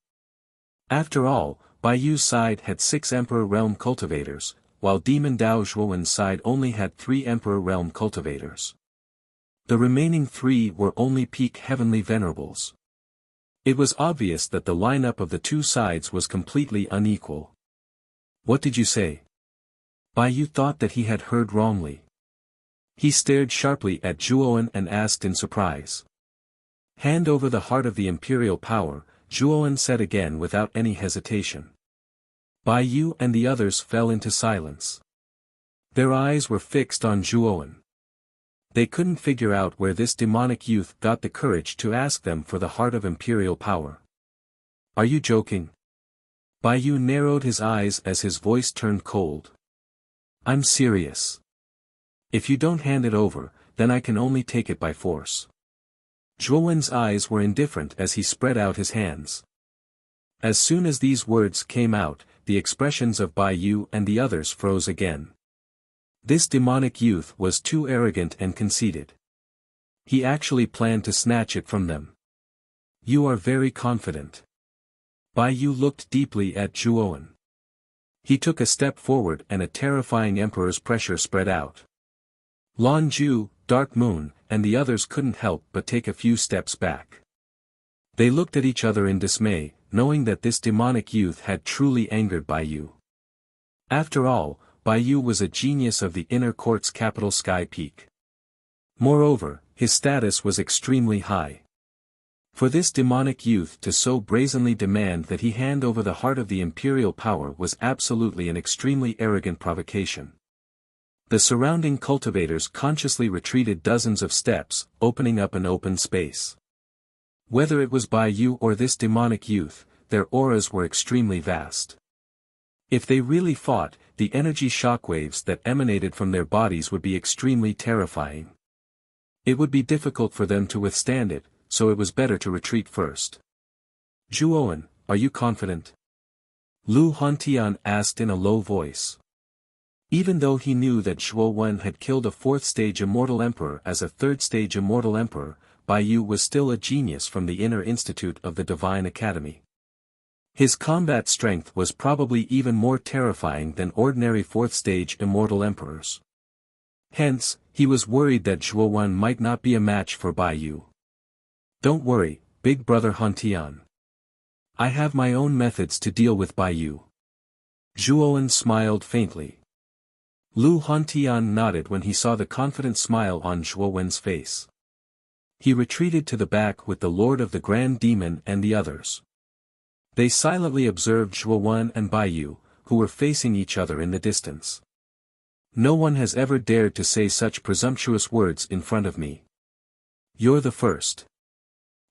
S1: After all, Bai Yu's side had 6 Emperor Realm cultivators, while Demon Dao Zhuowen's side only had 3 Emperor Realm cultivators. The remaining 3 were only peak heavenly venerables. It was obvious that the lineup of the two sides was completely unequal. What did you say? Bai Yu thought that he had heard wrongly. He stared sharply at Zhuowen and asked in surprise. Hand over the heart of the imperial power, Zhuowen said again without any hesitation. Bai Yu and the others fell into silence. Their eyes were fixed on Zhuowen. They couldn't figure out where this demonic youth got the courage to ask them for the heart of imperial power. Are you joking? Bai Yu narrowed his eyes as his voice turned cold. I'm serious. If you don't hand it over, then I can only take it by force. Zhuowen's eyes were indifferent as he spread out his hands. As soon as these words came out, the expressions of Bai Yu and the others froze again. This demonic youth was too arrogant and conceited. He actually planned to snatch it from them. You are very confident. Bai Yu looked deeply at Zhuowen. He took a step forward and a terrifying emperor's pressure spread out. Lan Ju, Dark Moon, and the others couldn't help but take a few steps back. They looked at each other in dismay, knowing that this demonic youth had truly angered Bai Yu. After all, Bai Yu was a genius of the inner court's capital Sky Peak. Moreover, his status was extremely high. For this demonic youth to so brazenly demand that he hand over the heart of the imperial power was absolutely an extremely arrogant provocation. The surrounding cultivators consciously retreated dozens of steps, opening up an open space. Whether it was Bai Yu or this demonic youth, their auras were extremely vast. If they really fought, the energy shockwaves that emanated from their bodies would be extremely terrifying. It would be difficult for them to withstand it, so it was better to retreat first. Zhuowen, are you confident? Lu Hantian asked in a low voice. Even though he knew that Zhuowen had killed a 4th-stage immortal emperor as a 3rd-stage immortal emperor, Bai Yu was still a genius from the Inner Institute of the Divine Academy. His combat strength was probably even more terrifying than ordinary 4th-stage immortal emperors. Hence, he was worried that Zhuowen might not be a match for Bai Yu. Don't worry, big brother Hantian. I have my own methods to deal with Bai Yu. Zhuowen smiled faintly. Lu Hantian nodded when he saw the confident smile on Zhuowen's face. He retreated to the back with the Lord of the Grand Demon and the others. They silently observed Zhuowen and Bai Yu, who were facing each other in the distance. No one has ever dared to say such presumptuous words in front of me. You're the first.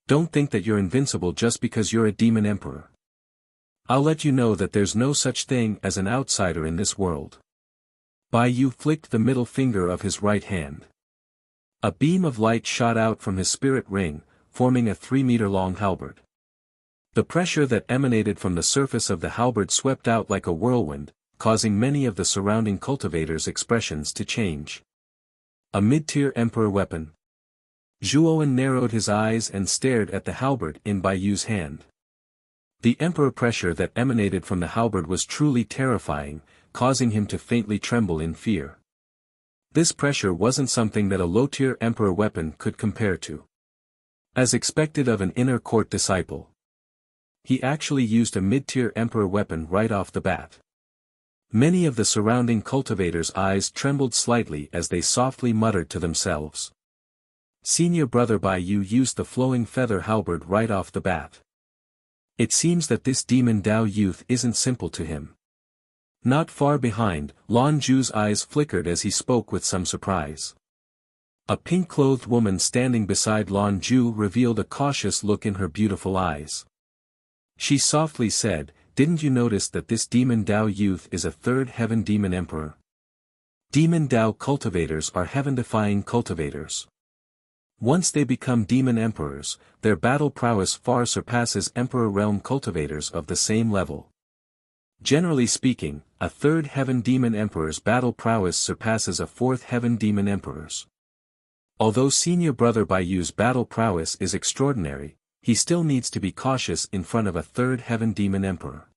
S1: Don't think that you're invincible just because you're a demon emperor. I'll let you know that there's no such thing as an outsider in this world. Bai Yu flicked the middle finger of his right hand. A beam of light shot out from his spirit ring, forming a 3-meter-long halberd. The pressure that emanated from the surface of the halberd swept out like a whirlwind, causing many of the surrounding cultivators' expressions to change. A mid-tier emperor weapon. Zhuowen narrowed his eyes and stared at the halberd in Bai Yu's hand. The emperor pressure that emanated from the halberd was truly terrifying, causing him to faintly tremble in fear. This pressure wasn't something that a low-tier emperor weapon could compare to. As expected of an inner court disciple, he actually used a mid-tier emperor weapon right off the bat. Many of the surrounding cultivators' eyes trembled slightly as they softly muttered to themselves. Senior brother Bai Yu used the flowing feather halberd right off the bat. It seems that this demon Dao youth isn't simple to him. Not far behind, Lan Ju's eyes flickered as he spoke with some surprise. A pink-clothed woman standing beside Lan Ju revealed a cautious look in her beautiful eyes. She softly said, "Didn't you notice that this demon Dao youth is a 3rd heaven demon emperor? Demon Dao cultivators are heaven-defying cultivators. Once they become demon emperors, their battle prowess far surpasses emperor realm cultivators of the same level. Generally speaking, a third heaven demon emperor's battle prowess surpasses a fourth heaven demon emperor's. Although senior brother Baiyu's battle prowess is extraordinary, he still needs to be cautious in front of a third heaven demon emperor.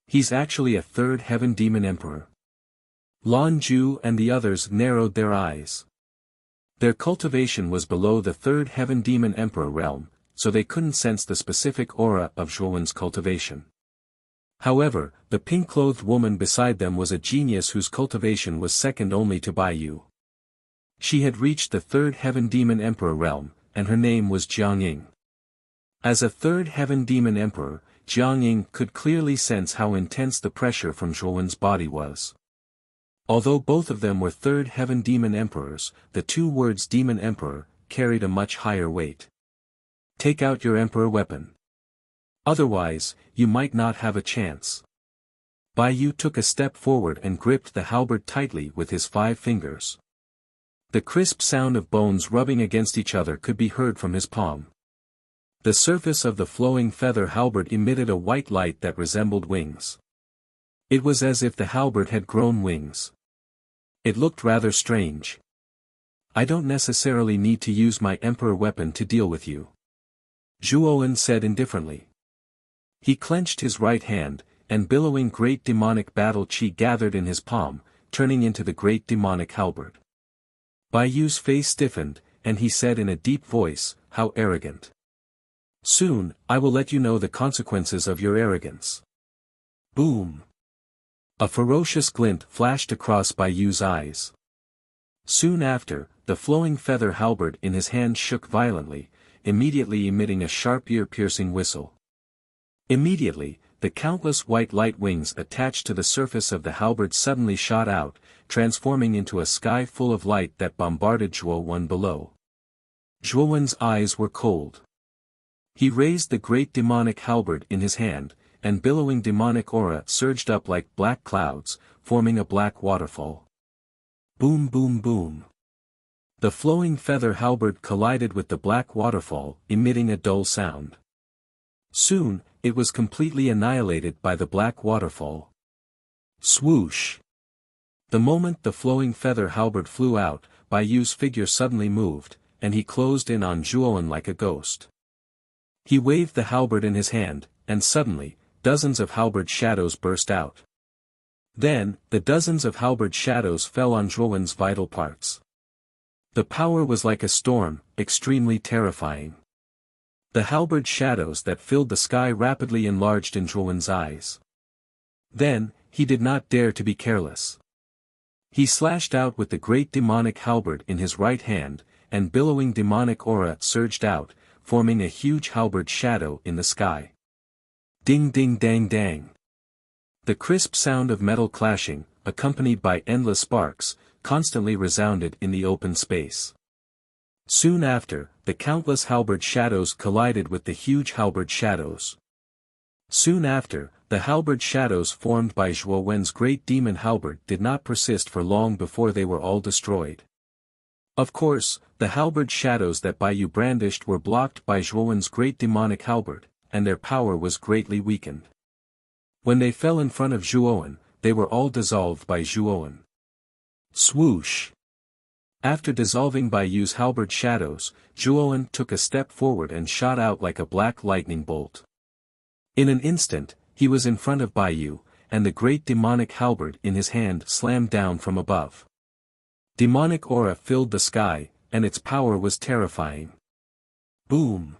S1: He's actually a third heaven demon emperor. Lan Ju and the others narrowed their eyes. Their cultivation was below the third heaven demon emperor realm, so they couldn't sense the specific aura of Zhuowen's cultivation. However, the pink-clothed woman beside them was a genius whose cultivation was second only to Baiyu. She had reached the third heaven demon emperor realm, and her name was Jiangying. As a third heaven demon emperor, Jiangying could clearly sense how intense the pressure from Zhuowen's body was. Although both of them were third heaven demon emperors, the two words demon emperor carried a much higher weight. Take out your emperor weapon. Otherwise, you might not have a chance. Baiyu took a step forward and gripped the halberd tightly with his 5 fingers. The crisp sound of bones rubbing against each other could be heard from his palm. The surface of the flowing feather halberd emitted a white light that resembled wings. It was as if the halberd had grown wings. It looked rather strange. I don't necessarily need to use my emperor weapon to deal with you, Zhuowen said indifferently. He clenched his right hand, and billowing great demonic battle chi gathered in his palm, turning into the great demonic halberd. Baiyu's face stiffened, and he said in a deep voice, "How arrogant. Soon, I will let you know the consequences of your arrogance." Boom! A ferocious glint flashed across Baiyu's eyes. Soon after, the flowing feather halberd in his hand shook violently, immediately emitting a sharp ear-piercing whistle. Immediately, the countless white light wings attached to the surface of the halberd suddenly shot out, transforming into a sky full of light that bombarded Zhuowen below. Zhuowen's eyes were cold. He raised the great demonic halberd in his hand, and billowing demonic aura surged up like black clouds, forming a black waterfall. Boom boom boom. The flowing feather halberd collided with the black waterfall, emitting a dull sound. Soon, it was completely annihilated by the black waterfall. Swoosh! The moment the flowing feather halberd flew out, Baiyu's figure suddenly moved, and he closed in on Zhuowen like a ghost. He waved the halberd in his hand, and suddenly, dozens of halberd shadows burst out. Then, the dozens of halberd shadows fell on Zhuowen's vital parts. The power was like a storm, extremely terrifying. The halberd shadows that filled the sky rapidly enlarged in Zhuowen's eyes. Then, he did not dare to be careless. He slashed out with the great demonic halberd in his right hand, and billowing demonic aura surged out, forming a huge halberd shadow in the sky. Ding ding dang dang. The crisp sound of metal clashing, accompanied by endless sparks, constantly resounded in the open space. Soon after, the countless halberd shadows collided with the huge halberd shadows. Soon after, the halberd shadows formed by Zhuowen's great demon halberd did not persist for long before they were all destroyed. Of course, the halberd shadows that Baiyu brandished were blocked by Zhuowen's great demonic halberd, and their power was greatly weakened. When they fell in front of Zhuowen, they were all dissolved by Zhuowen. Swoosh! After dissolving Baiyu's halberd shadows, Zhuowen took a step forward and shot out like a black lightning bolt. In an instant, he was in front of Baiyu, and the great demonic halberd in his hand slammed down from above. Demonic aura filled the sky, and its power was terrifying. Boom!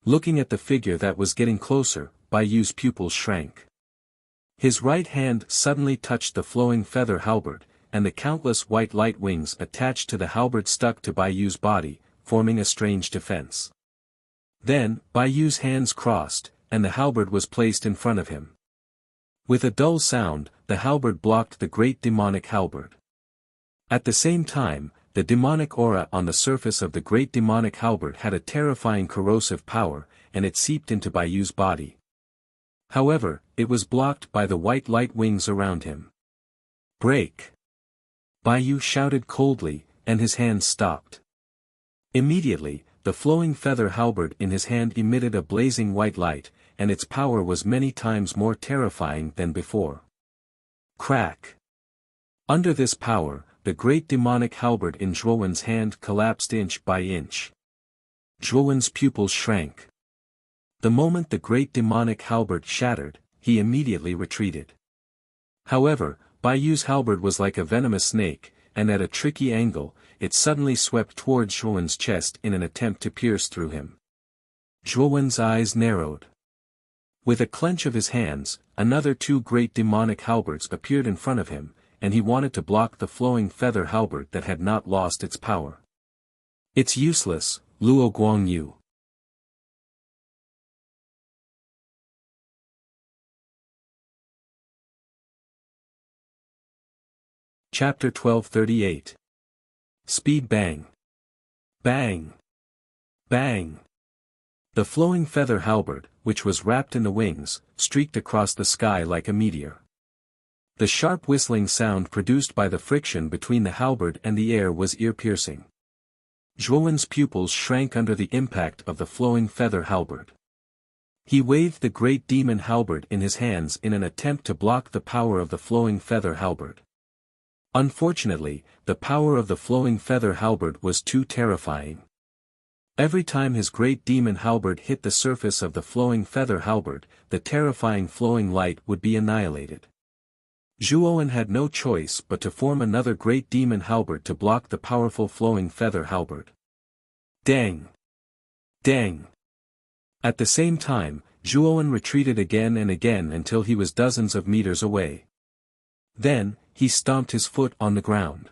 S1: Looking at the figure that was getting closer, Baiyu's pupils shrank. His right hand suddenly touched the flowing feather halberd, and the countless white light wings attached to the halberd stuck to Baiyu's body, forming a strange defense. Then, Baiyu's hands crossed, and the halberd was placed in front of him. With a dull sound, the halberd blocked the great demonic halberd. At the same time, the demonic aura on the surface of the great demonic halberd had a terrifying corrosive power, and it seeped into Baiyu's body. However, it was blocked by the white light wings around him. Break! Bai Yu shouted coldly, and his hands stopped. Immediately, the flowing feather halberd in his hand emitted a blazing white light, and its power was many times more terrifying than before. Crack! Under this power, the great demonic halberd in Zhuowen's hand collapsed inch by inch. Zhuowen's pupils shrank. The moment the great demonic halberd shattered, he immediately retreated. However, Bai Yu's halberd was like a venomous snake, and at a tricky angle, it suddenly swept towards Zhuowen's chest in an attempt to pierce through him. Zhuowen's eyes narrowed. With a clench of his hands, another two great demonic halberds appeared in front of him, and he wanted to block the flowing feather halberd that had not lost its power. It's useless, Luo Guangyu. Chapter 1238. Speed Bang. Bang. Bang. The flowing feather halberd, which was wrapped in the wings, streaked across the sky like a meteor. The sharp whistling sound produced by the friction between the halberd and the air was ear-piercing. Zhuowen's pupils shrank under the impact of the flowing feather halberd. He waved the great demon halberd in his hands in an attempt to block the power of the flowing feather halberd. Unfortunately, the power of the flowing feather halberd was too terrifying. Every time his great demon halberd hit the surface of the flowing feather halberd, the terrifying flowing light would be annihilated. Zhuowen had no choice but to form another great demon halberd to block the powerful flowing feather halberd. Dang! Dang! At the same time, Zhuowen retreated again and again until he was dozens of meters away. Then, he stomped his foot on the ground.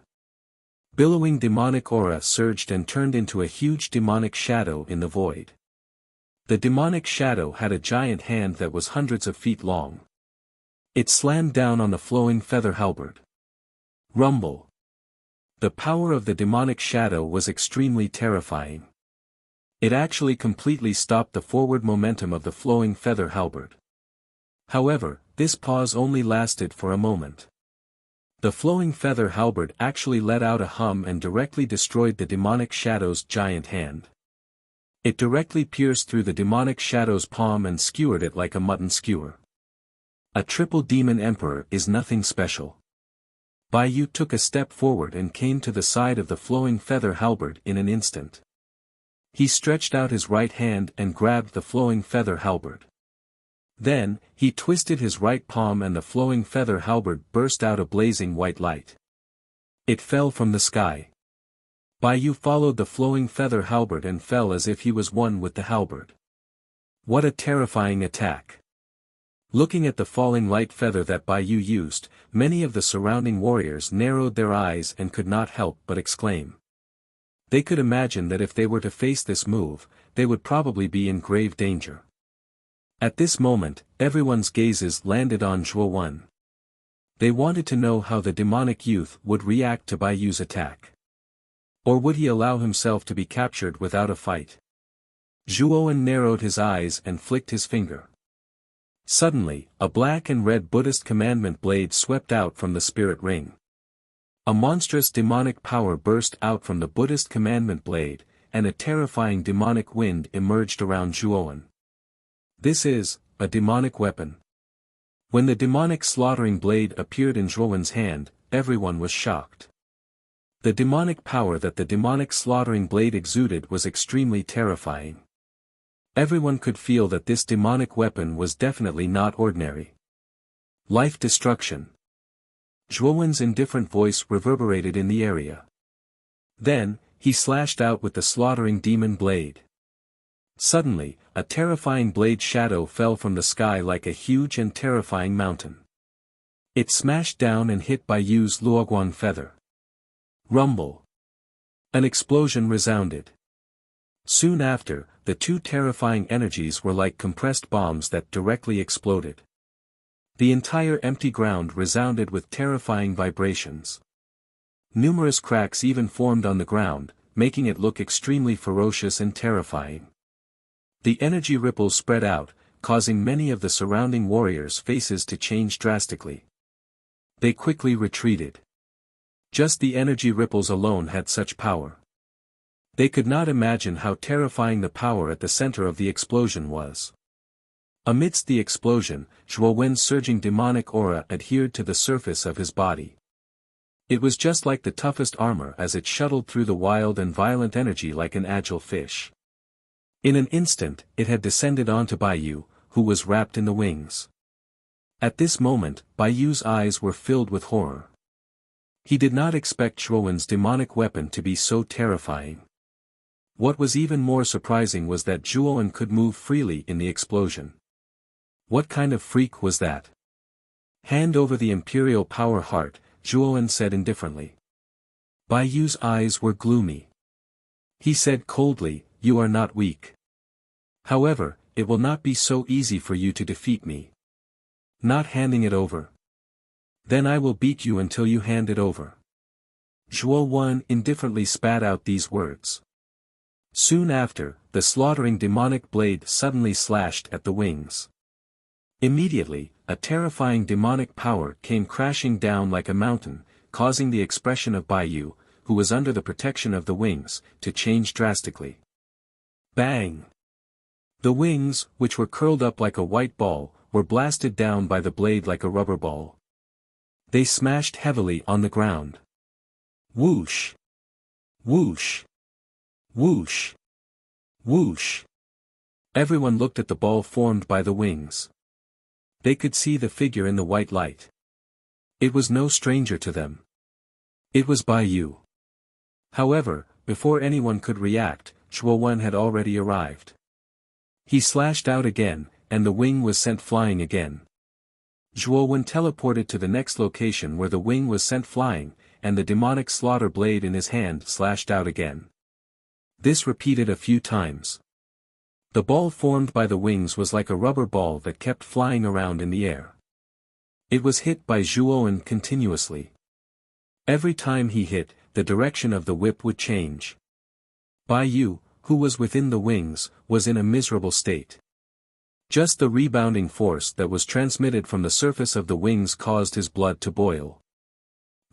S1: Billowing demonic aura surged and turned into a huge demonic shadow in the void. The demonic shadow had a giant hand that was hundreds of feet long. It slammed down on the flowing feather halberd. Rumble. The power of the demonic shadow was extremely terrifying. It actually completely stopped the forward momentum of the flowing feather halberd. However, this pause only lasted for a moment. The flowing feather halberd actually let out a hum and directly destroyed the demonic shadow's giant hand. It directly pierced through the demonic shadow's palm and skewered it like a mutton skewer. A triple demon emperor is nothing special. Bai Yu took a step forward and came to the side of the flowing feather halberd in an instant. He stretched out his right hand and grabbed the flowing feather halberd. Then, he twisted his right palm and the flowing feather halberd burst out a blazing white light. It fell from the sky. Bai Yu followed the flowing feather halberd and fell as if he was one with the halberd. What a terrifying attack! Looking at the falling light feather that Bai Yu used, many of the surrounding warriors narrowed their eyes and could not help but exclaim. They could imagine that if they were to face this move, they would probably be in grave danger. At this moment, everyone's gazes landed on Zhuowen. They wanted to know how the demonic youth would react to Bai Yu's attack. Or would he allow himself to be captured without a fight? Zhuowen narrowed his eyes and flicked his finger. Suddenly, a black and red Buddhist commandment blade swept out from the spirit ring. A monstrous demonic power burst out from the Buddhist commandment blade, and a terrifying demonic wind emerged around Zhuowen. This is a demonic weapon. When the demonic slaughtering blade appeared in Zhuowen's hand, everyone was shocked. The demonic power that the demonic slaughtering blade exuded was extremely terrifying. Everyone could feel that this demonic weapon was definitely not ordinary. Life destruction. Zhuowen's indifferent voice reverberated in the area. Then, he slashed out with the slaughtering demon blade. Suddenly, a terrifying blade shadow fell from the sky like a huge and terrifying mountain. It smashed down and hit Bai Yu's luoguang feather. Rumble. An explosion resounded. Soon after, the two terrifying energies were like compressed bombs that directly exploded. The entire empty ground resounded with terrifying vibrations. Numerous cracks even formed on the ground, making it look extremely ferocious and terrifying. The energy ripples spread out, causing many of the surrounding warriors' faces to change drastically. They quickly retreated. Just the energy ripples alone had such power. They could not imagine how terrifying the power at the center of the explosion was. Amidst the explosion, Zhuo Wen's surging demonic aura adhered to the surface of his body. It was just like the toughest armor as it shuttled through the wild and violent energy like an agile fish. In an instant, it had descended onto Baiyu, who was wrapped in the wings. At this moment, Baiyu's eyes were filled with horror. He did not expect Zhuo Wen's demonic weapon to be so terrifying. What was even more surprising was that Zhuo Wen could move freely in the explosion. What kind of freak was that? Hand over the imperial power heart, Zhuo Wen said indifferently. Baiyu's eyes were gloomy. He said coldly, "You are not weak. However, it will not be so easy for you to defeat me. Not handing it over. Then I will beat you until you hand it over." Zhuo Wen indifferently spat out these words. Soon after, the slaughtering demonic blade suddenly slashed at the wings. Immediately, a terrifying demonic power came crashing down like a mountain, causing the expression of Baiyu, who was under the protection of the wings, to change drastically. Bang! The wings, which were curled up like a white ball, were blasted down by the blade like a rubber ball. They smashed heavily on the ground. Whoosh! Whoosh! Whoosh! Whoosh! Everyone looked at the ball formed by the wings. They could see the figure in the white light. It was no stranger to them. It was Baiyu. However, before anyone could react, Zhuo Wen had already arrived. He slashed out again, and the wing was sent flying again. Zhuo Wen teleported to the next location where the wing was sent flying, and the demonic slaughter blade in his hand slashed out again. This repeated a few times. The ball formed by the wings was like a rubber ball that kept flying around in the air. It was hit by Zhuo Wen continuously. Every time he hit, the direction of the whip would change. Baiyu, who was within the wings, was in a miserable state. Just the rebounding force that was transmitted from the surface of the wings caused his blood to boil.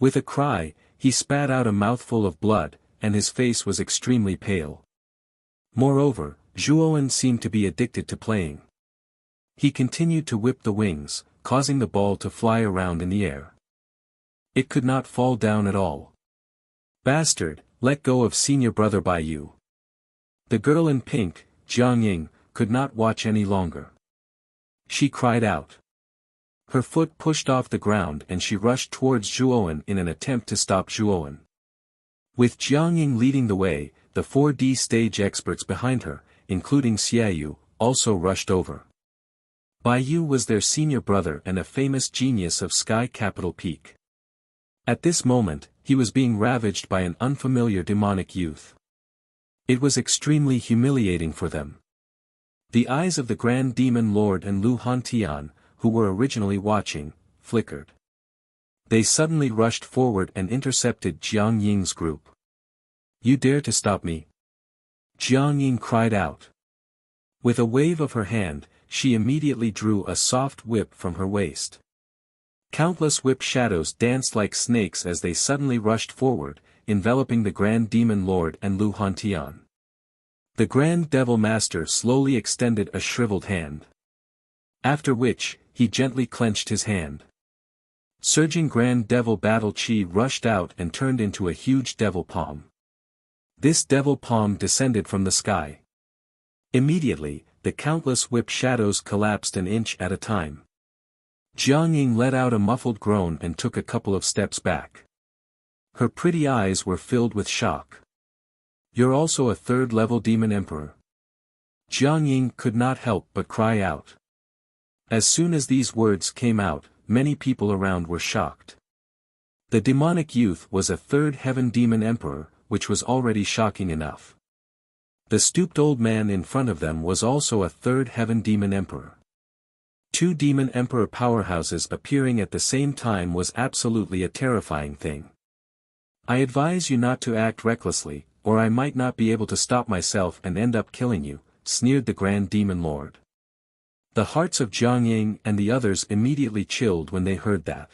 S1: With a cry, he spat out a mouthful of blood, and his face was extremely pale. Moreover, Zhuo Wen seemed to be addicted to playing. He continued to whip the wings, causing the ball to fly around in the air. It could not fall down at all. "Bastard, let go of senior brother Baiyu." The girl in pink, Jiangying, could not watch any longer. She cried out. Her foot pushed off the ground and she rushed towards Zhuo Wen in an attempt to stop Zhuo Wen. With Jiangying leading the way, the 4D stage experts behind her, including Xiaoyu, also rushed over. Baiyu was their senior brother and a famous genius of Sky Capital Peak. At this moment, he was being ravaged by an unfamiliar demonic youth. It was extremely humiliating for them. The eyes of the Grand Demon Lord and Lu Hantian, who were originally watching, flickered. They suddenly rushed forward and intercepted Jiang Ying's group. "You dare to stop me?" Jiang Ying cried out. With a wave of her hand, she immediately drew a soft whip from her waist. Countless whip shadows danced like snakes as they suddenly rushed forward, enveloping the Grand Demon Lord and Lu Hantian. The Grand Devil Master slowly extended a shriveled hand. After which, he gently clenched his hand. Surging Grand Devil Battle Chi rushed out and turned into a huge devil palm. This devil palm descended from the sky. Immediately, the countless whip shadows collapsed an inch at a time. Jiang Ying let out a muffled groan and took a couple of steps back. Her pretty eyes were filled with shock. "You're also a third-level demon emperor?" Jiang Ying could not help but cry out. As soon as these words came out, many people around were shocked. The demonic youth was a third heaven demon emperor, which was already shocking enough. The stooped old man in front of them was also a third heaven demon emperor. Two demon emperor powerhouses appearing at the same time was absolutely a terrifying thing. "I advise you not to act recklessly, or I might not be able to stop myself and end up killing you," sneered the Grand Demon Lord. The hearts of Jiang Ying and the others immediately chilled when they heard that.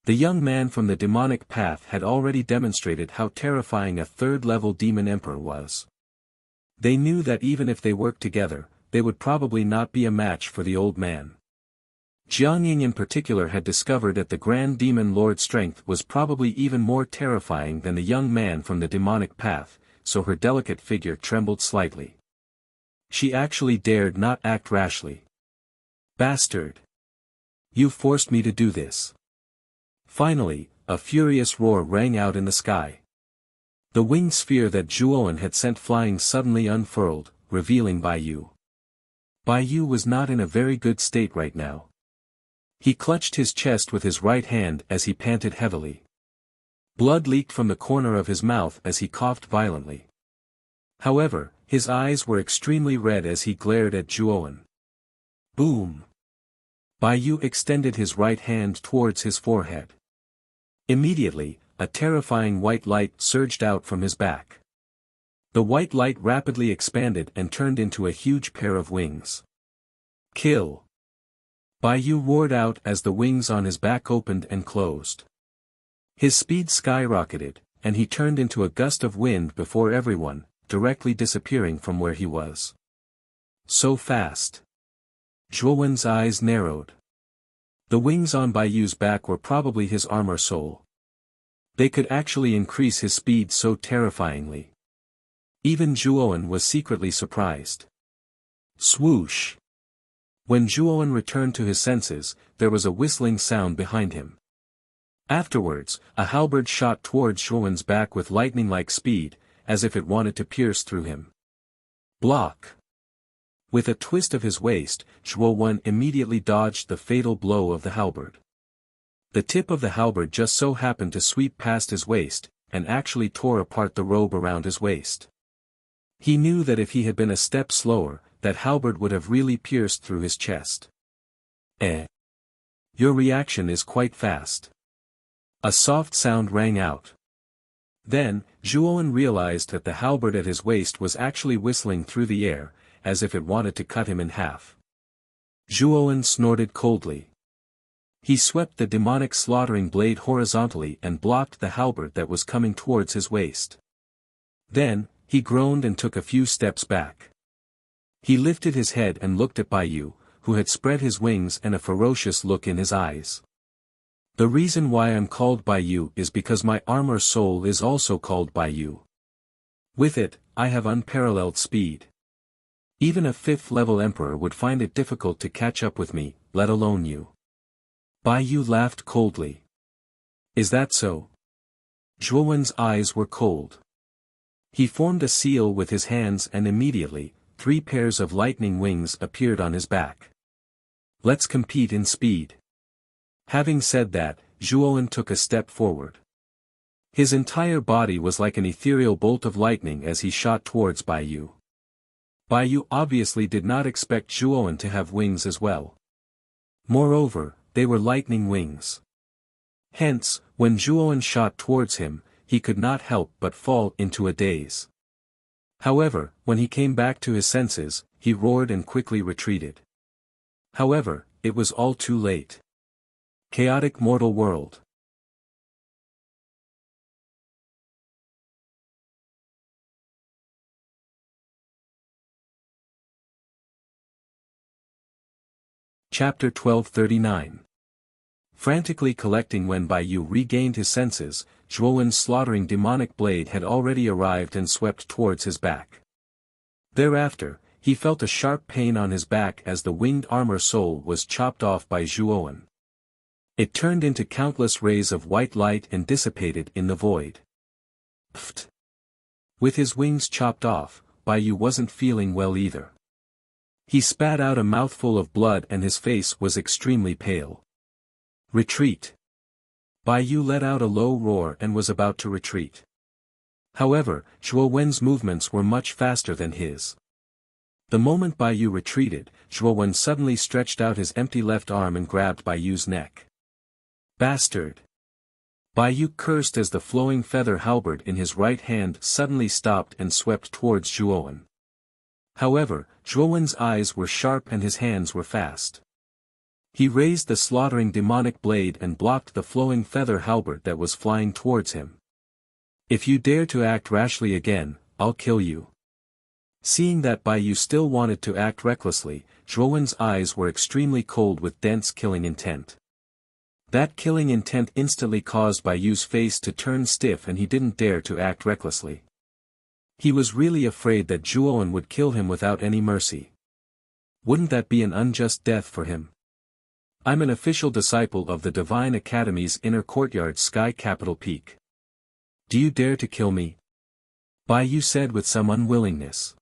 S1: The young man from the demonic path had already demonstrated how terrifying a third-level demon emperor was. They knew that even if they worked together, they would probably not be a match for the old man. Jiangying in particular had discovered that the Grand Demon Lord's strength was probably even more terrifying than the young man from the demonic path, so her delicate figure trembled slightly. She actually dared not act rashly. "Bastard! You forced me to do this." Finally, a furious roar rang out in the sky. The winged sphere that Zhuowen had sent flying suddenly unfurled, revealing Bai Yu. Bai Yu was not in a very good state right now. He clutched his chest with his right hand as he panted heavily. Blood leaked from the corner of his mouth as he coughed violently. However, his eyes were extremely red as he glared at Zhuowen. Boom! Bai Yu extended his right hand towards his forehead. Immediately, a terrifying white light surged out from his back. The white light rapidly expanded and turned into a huge pair of wings. "Kill!" Bai Yu roared out as the wings on his back opened and closed. His speed skyrocketed, and he turned into a gust of wind before everyone, directly disappearing from where he was. So fast. Zhuowen's eyes narrowed. The wings on Bai Yu's back were probably his armor soul. They could actually increase his speed so terrifyingly. Even Zhuowen was secretly surprised. Swoosh! When Zhuowen returned to his senses, there was a whistling sound behind him. Afterwards, a halberd shot towards Zhuowen's back with lightning-like speed, as if it wanted to pierce through him. Block! With a twist of his waist, Zhuowen immediately dodged the fatal blow of the halberd. The tip of the halberd just so happened to sweep past his waist, and actually tore apart the robe around his waist. He knew that if he had been a step slower, that halberd would have really pierced through his chest. Your reaction is quite fast. A soft sound rang out. Then, Zhuowen realized that the halberd at his waist was actually whistling through the air, as if it wanted to cut him in half. Zhuowen snorted coldly. He swept the demonic slaughtering blade horizontally and blocked the halberd that was coming towards his waist. Then, he groaned and took a few steps back. He lifted his head and looked at Bai Yu, who had spread his wings and a ferocious look in his eyes. "The reason why I'm called Bai Yu is because my armor soul is also called Bai Yu. With it, I have unparalleled speed. Even a 5th-level emperor would find it difficult to catch up with me, let alone you." Bai Yu laughed coldly. "Is that so?" Zhuowen's eyes were cold. He formed a seal with his hands and immediately, 3 pairs of lightning wings appeared on his back. "Let's compete in speed." Having said that, Zhuowen took a step forward. His entire body was like an ethereal bolt of lightning as he shot towards Bai Yu. Bai Yu obviously did not expect Zhuowen to have wings as well. Moreover, they were lightning wings. Hence, when Zhuowen shot towards him, he could not help but fall into a daze. However, when he came back to his senses, he roared and quickly retreated. However, it was all too late. Chaotic mortal world. Chapter 1239. Frantically collecting when Bai Yu regained his senses, Zhuowen's slaughtering demonic blade had already arrived and swept towards his back. Thereafter, he felt a sharp pain on his back as the winged armor soul was chopped off by Zhuowen. It turned into countless rays of white light and dissipated in the void. Pfft! With his wings chopped off, Bai Yu wasn't feeling well either. He spat out a mouthful of blood and his face was extremely pale. Retreat! Bai Yu let out a low roar and was about to retreat. However, Zhuowen's movements were much faster than his. The moment Bai Yu retreated, Zhuowen suddenly stretched out his empty left arm and grabbed Bai Yu's neck. Bastard! Bai Yu cursed as the flowing feather halberd in his right hand suddenly stopped and swept towards Zhuowen. However, Zhuowen's eyes were sharp and his hands were fast. He raised the slaughtering demonic blade and blocked the flowing feather halberd that was flying towards him. If you dare to act rashly again, I'll kill you. Seeing that Bai Yu still wanted to act recklessly, Zhuowen's eyes were extremely cold with dense killing intent. That killing intent instantly caused Bai Yu's face to turn stiff and he didn't dare to act recklessly. He was really afraid that Zhuowen would kill him without any mercy. Wouldn't that be an unjust death for him? I'm an official disciple of the Divine Academy's inner courtyard Sky Capital Peak. Do you dare to kill me? Bai Yu said with some unwillingness.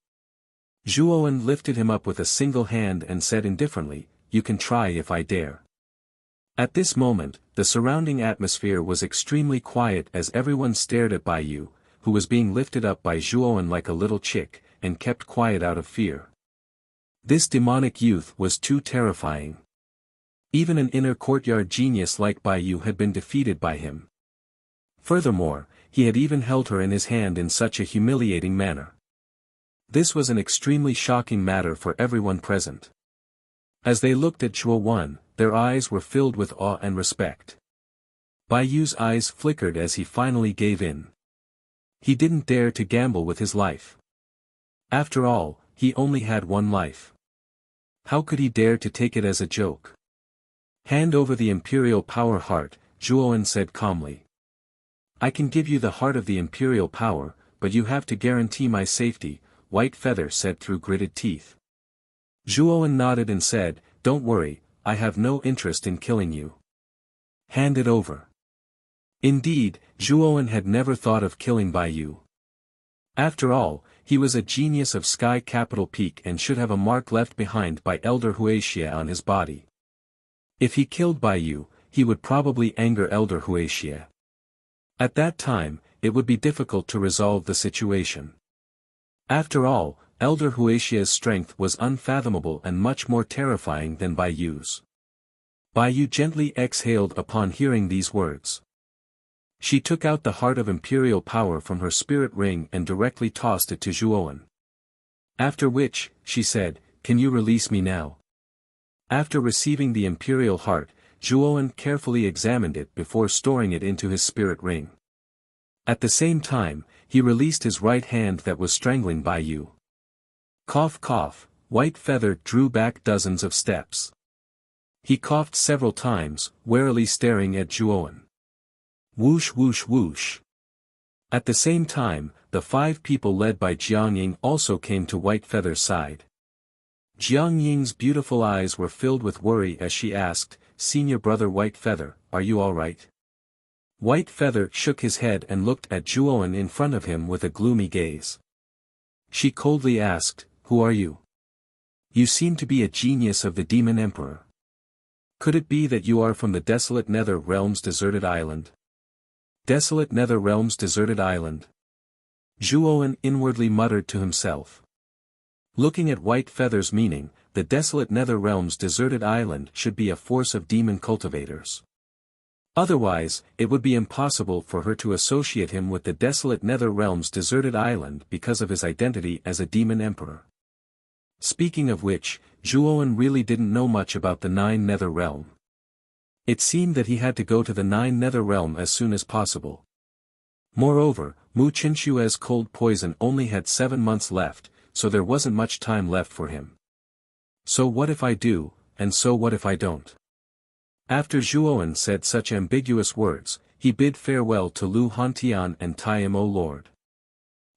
S1: Zhuowen lifted him up with a single hand and said indifferently, you can try if I dare. At this moment, the surrounding atmosphere was extremely quiet as everyone stared at Bai Yu, who was being lifted up by Zhuowen like a little chick, and kept quiet out of fear. This demonic youth was too terrifying. Even an inner courtyard genius like Bai Yu had been defeated by him. Furthermore, he had even held her in his hand in such a humiliating manner. This was an extremely shocking matter for everyone present. As they looked at Zhuowen, their eyes were filled with awe and respect. Bai Yu's eyes flickered as he finally gave in. He didn't dare to gamble with his life. After all, he only had one life. How could he dare to take it as a joke? Hand over the Imperial Power Heart, Zhuowen said calmly. I can give you the heart of the Imperial Power, but you have to guarantee my safety, White Feather said through gritted teeth. Zhuowen nodded and said, don't worry, I have no interest in killing you. Hand it over. Indeed, Zhuowen had never thought of killing Bai Yu. After all, he was a genius of Sky Capital Peak and should have a mark left behind by Elder Wuxia on his body. If he killed Bai Yu, he would probably anger Elder Wuxia. At that time, it would be difficult to resolve the situation. After all, Elder Wuxia's strength was unfathomable and much more terrifying than Bai Yu's. Bai Yu gently exhaled upon hearing these words. She took out the heart of Imperial Power from her spirit ring and directly tossed it to Zhuowen. After which, she said, can you release me now? After receiving the Imperial Heart, Zhuowen carefully examined it before storing it into his spirit ring. At the same time, he released his right hand that was strangling Bai Yu. Cough cough, White Feather drew back dozens of steps. He coughed several times, warily staring at Zhuowen. Whoosh whoosh whoosh. At the same time, the 5 people led by Jiangying also came to White Feather's side. Jiangying's beautiful eyes were filled with worry as she asked, Senior Brother White Feather, are you all right? White Feather shook his head and looked at Zhuowen in front of him with a gloomy gaze. She coldly asked, who are you? You seem to be a genius of the Demon Emperor. Could it be that you are from the desolate Nether Realm's deserted island? Desolate Nether Realm's deserted island? Zhuowen inwardly muttered to himself. Looking at White Feather's meaning, the desolate Nether Realm's deserted island should be a force of demon cultivators. Otherwise, it would be impossible for her to associate him with the desolate Nether Realm's deserted island because of his identity as a demon emperor. Speaking of which, Zhuowen really didn't know much about the 9 Nether Realm. It seemed that he had to go to the 9 Nether Realm as soon as possible. Moreover, Mu Qinshue's cold poison only had 7 months left, so there wasn't much time left for him. So what if I do, and so what if I don't? After Zhuowen said such ambiguous words, he bid farewell to Lu Hantian and Taim O Lord.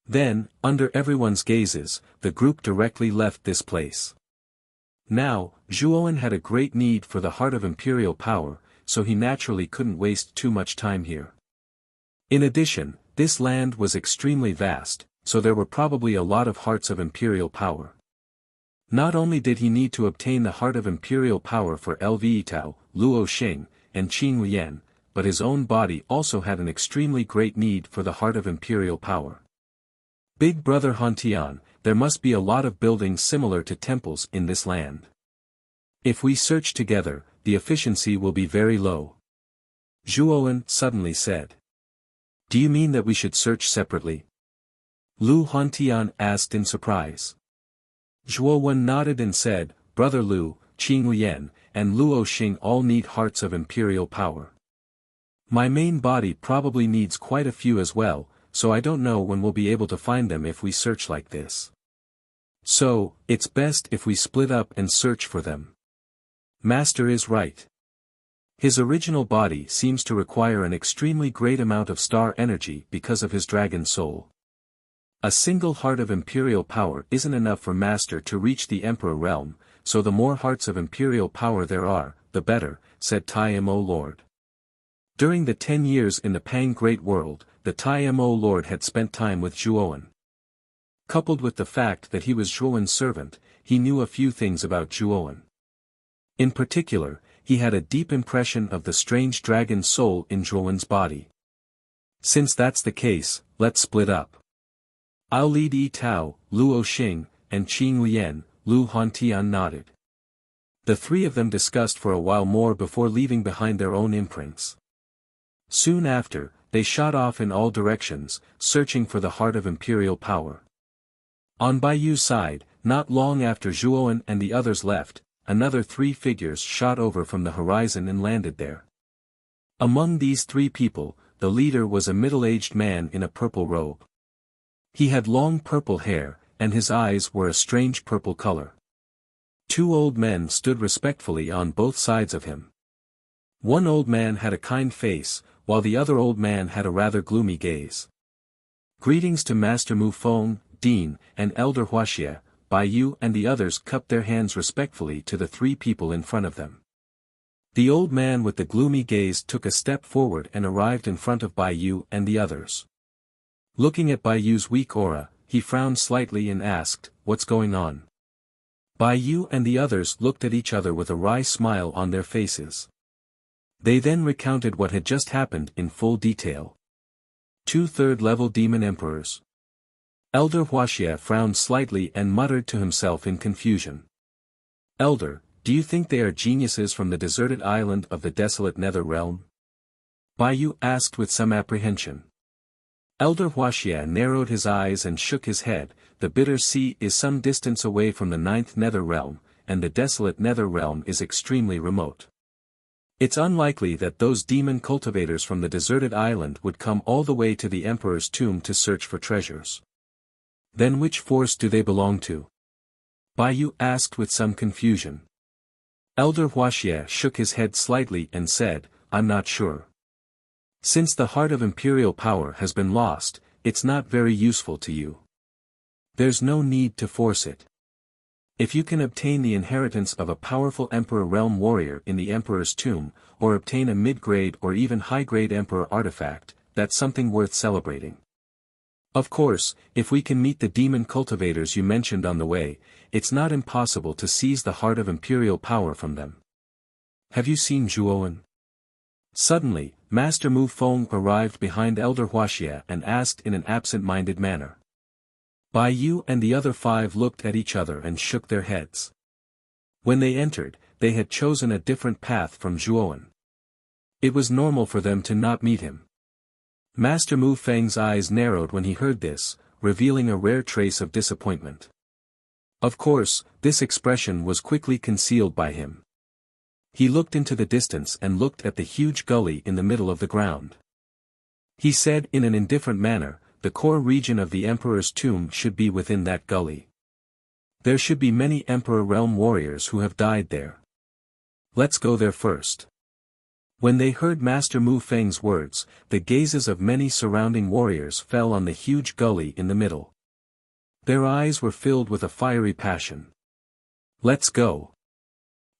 S1: Then, under everyone's gazes, the group directly left this place. Now, Zhuowen had a great need for the heart of Imperial Power, so he naturally couldn't waste too much time here. In addition, this land was extremely vast, so there were probably a lot of hearts of Imperial Power. Not only did he need to obtain the heart of Imperial Power for Lvetao, Luo Xing, and Qing Lian, but his own body also had an extremely great need for the heart of Imperial Power. Big Brother Hantian, there must be a lot of buildings similar to temples in this land. If we search together, the efficiency will be very low. Zhuowen suddenly said. Do you mean that we should search separately? Lu Hantian asked in surprise. Zhuowen nodded and said, Brother Lu, Qing Lian, and Luo Xing all need hearts of imperial power. My main body probably needs quite a few as well, so I don't know when we'll be able to find them if we search like this. So, it's best if we split up and search for them. Master is right. His original body seems to require an extremely great amount of star energy because of his dragon soul. A single heart of imperial power isn't enough for Master to reach the Emperor realm, so the more hearts of imperial power there are, the better, said Tai Mo Lord. During the 10 years in the Pang Great World, the Tai Mo Lord had spent time with Zhuowen. Coupled with the fact that he was Zhuowen's servant, he knew a few things about Zhuowen. In particular, he had a deep impression of the strange dragon soul in Zhuowen's body. Since that's the case, let's split up. I'll lead Yi Tao, Luo Xing, and Qing Lian. Lu Hantian nodded. The three of them discussed for a while more before leaving behind their own imprints. Soon after, they shot off in all directions, searching for the heart of imperial power. On Baiyu's side, not long after Zhuowen and the others left, another 3 figures shot over from the horizon and landed there. Among these 3 people, the leader was a middle-aged man in a purple robe. He had long purple hair, and his eyes were a strange purple color. 2 old men stood respectfully on both sides of him. One old man had a kind face, while the other old man had a rather gloomy gaze. Greetings to Master Mu Feng, Dean, and Elder Wuxia. Baiyu and the others cupped their hands respectfully to the 3 people in front of them. The old man with the gloomy gaze took a step forward and arrived in front of Baiyu and the others. Looking at Baiyu's weak aura, he frowned slightly and asked, "What's going on?" Baiyu and the others looked at each other with a wry smile on their faces. They then recounted what had just happened in full detail. 2 third-level demon emperors. Elder Wuxia frowned slightly and muttered to himself in confusion. "Elder, do you think they are geniuses from the deserted island of the desolate Nether Realm?" Baiyu asked with some apprehension. Elder Wuxia narrowed his eyes and shook his head. The Bitter Sea is some distance away from the 9th Nether Realm, and the desolate Nether Realm is extremely remote. It's unlikely that those demon cultivators from the deserted island would come all the way to the Emperor's tomb to search for treasures. Then which force do they belong to? Baiyu asked with some confusion. Elder Wuxia shook his head slightly and said, "I'm not sure. Since the heart of imperial power has been lost, it's not very useful to you. There's no need to force it. If you can obtain the inheritance of a powerful Emperor Realm warrior in the Emperor's tomb, or obtain a mid-grade or even high-grade Emperor artifact, that's something worth celebrating. Of course, if we can meet the demon cultivators you mentioned on the way, it's not impossible to seize the heart of imperial power from them. Have you seen Zhuowen?" Suddenly, Master Mu Feng arrived behind Elder Wuxia and asked in an absent-minded manner. Baiyu and the other 5 looked at each other and shook their heads. When they entered, they had chosen a different path from Zhuowen. It was normal for them to not meet him. Master Mu Feng's eyes narrowed when he heard this, revealing a rare trace of disappointment. Of course, this expression was quickly concealed by him. He looked into the distance and looked at the huge gully in the middle of the ground. He said in an indifferent manner, "The core region of the Emperor's tomb should be within that gully. There should be many Emperor Realm warriors who have died there. Let's go there first." When they heard Master Mu Feng's words, the gazes of many surrounding warriors fell on the huge gully in the middle. Their eyes were filled with a fiery passion. "Let's go."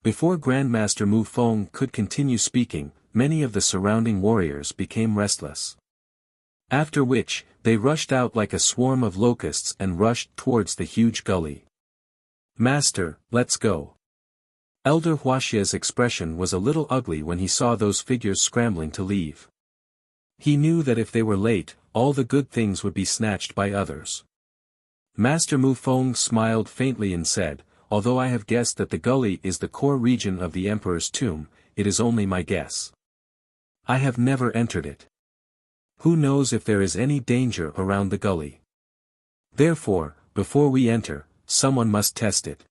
S1: Before Grandmaster Mu Feng could continue speaking, many of the surrounding warriors became restless. After which, they rushed out like a swarm of locusts and rushed towards the huge gully. "Master, let's go." Elder Wuxia's expression was a little ugly when he saw those figures scrambling to leave. He knew that if they were late, all the good things would be snatched by others. Master Mu Feng smiled faintly and said, "Although I have guessed that the gully is the core region of the Emperor's tomb, it is only my guess. I have never entered it. Who knows if there is any danger around the gully? Therefore, before we enter, someone must test it."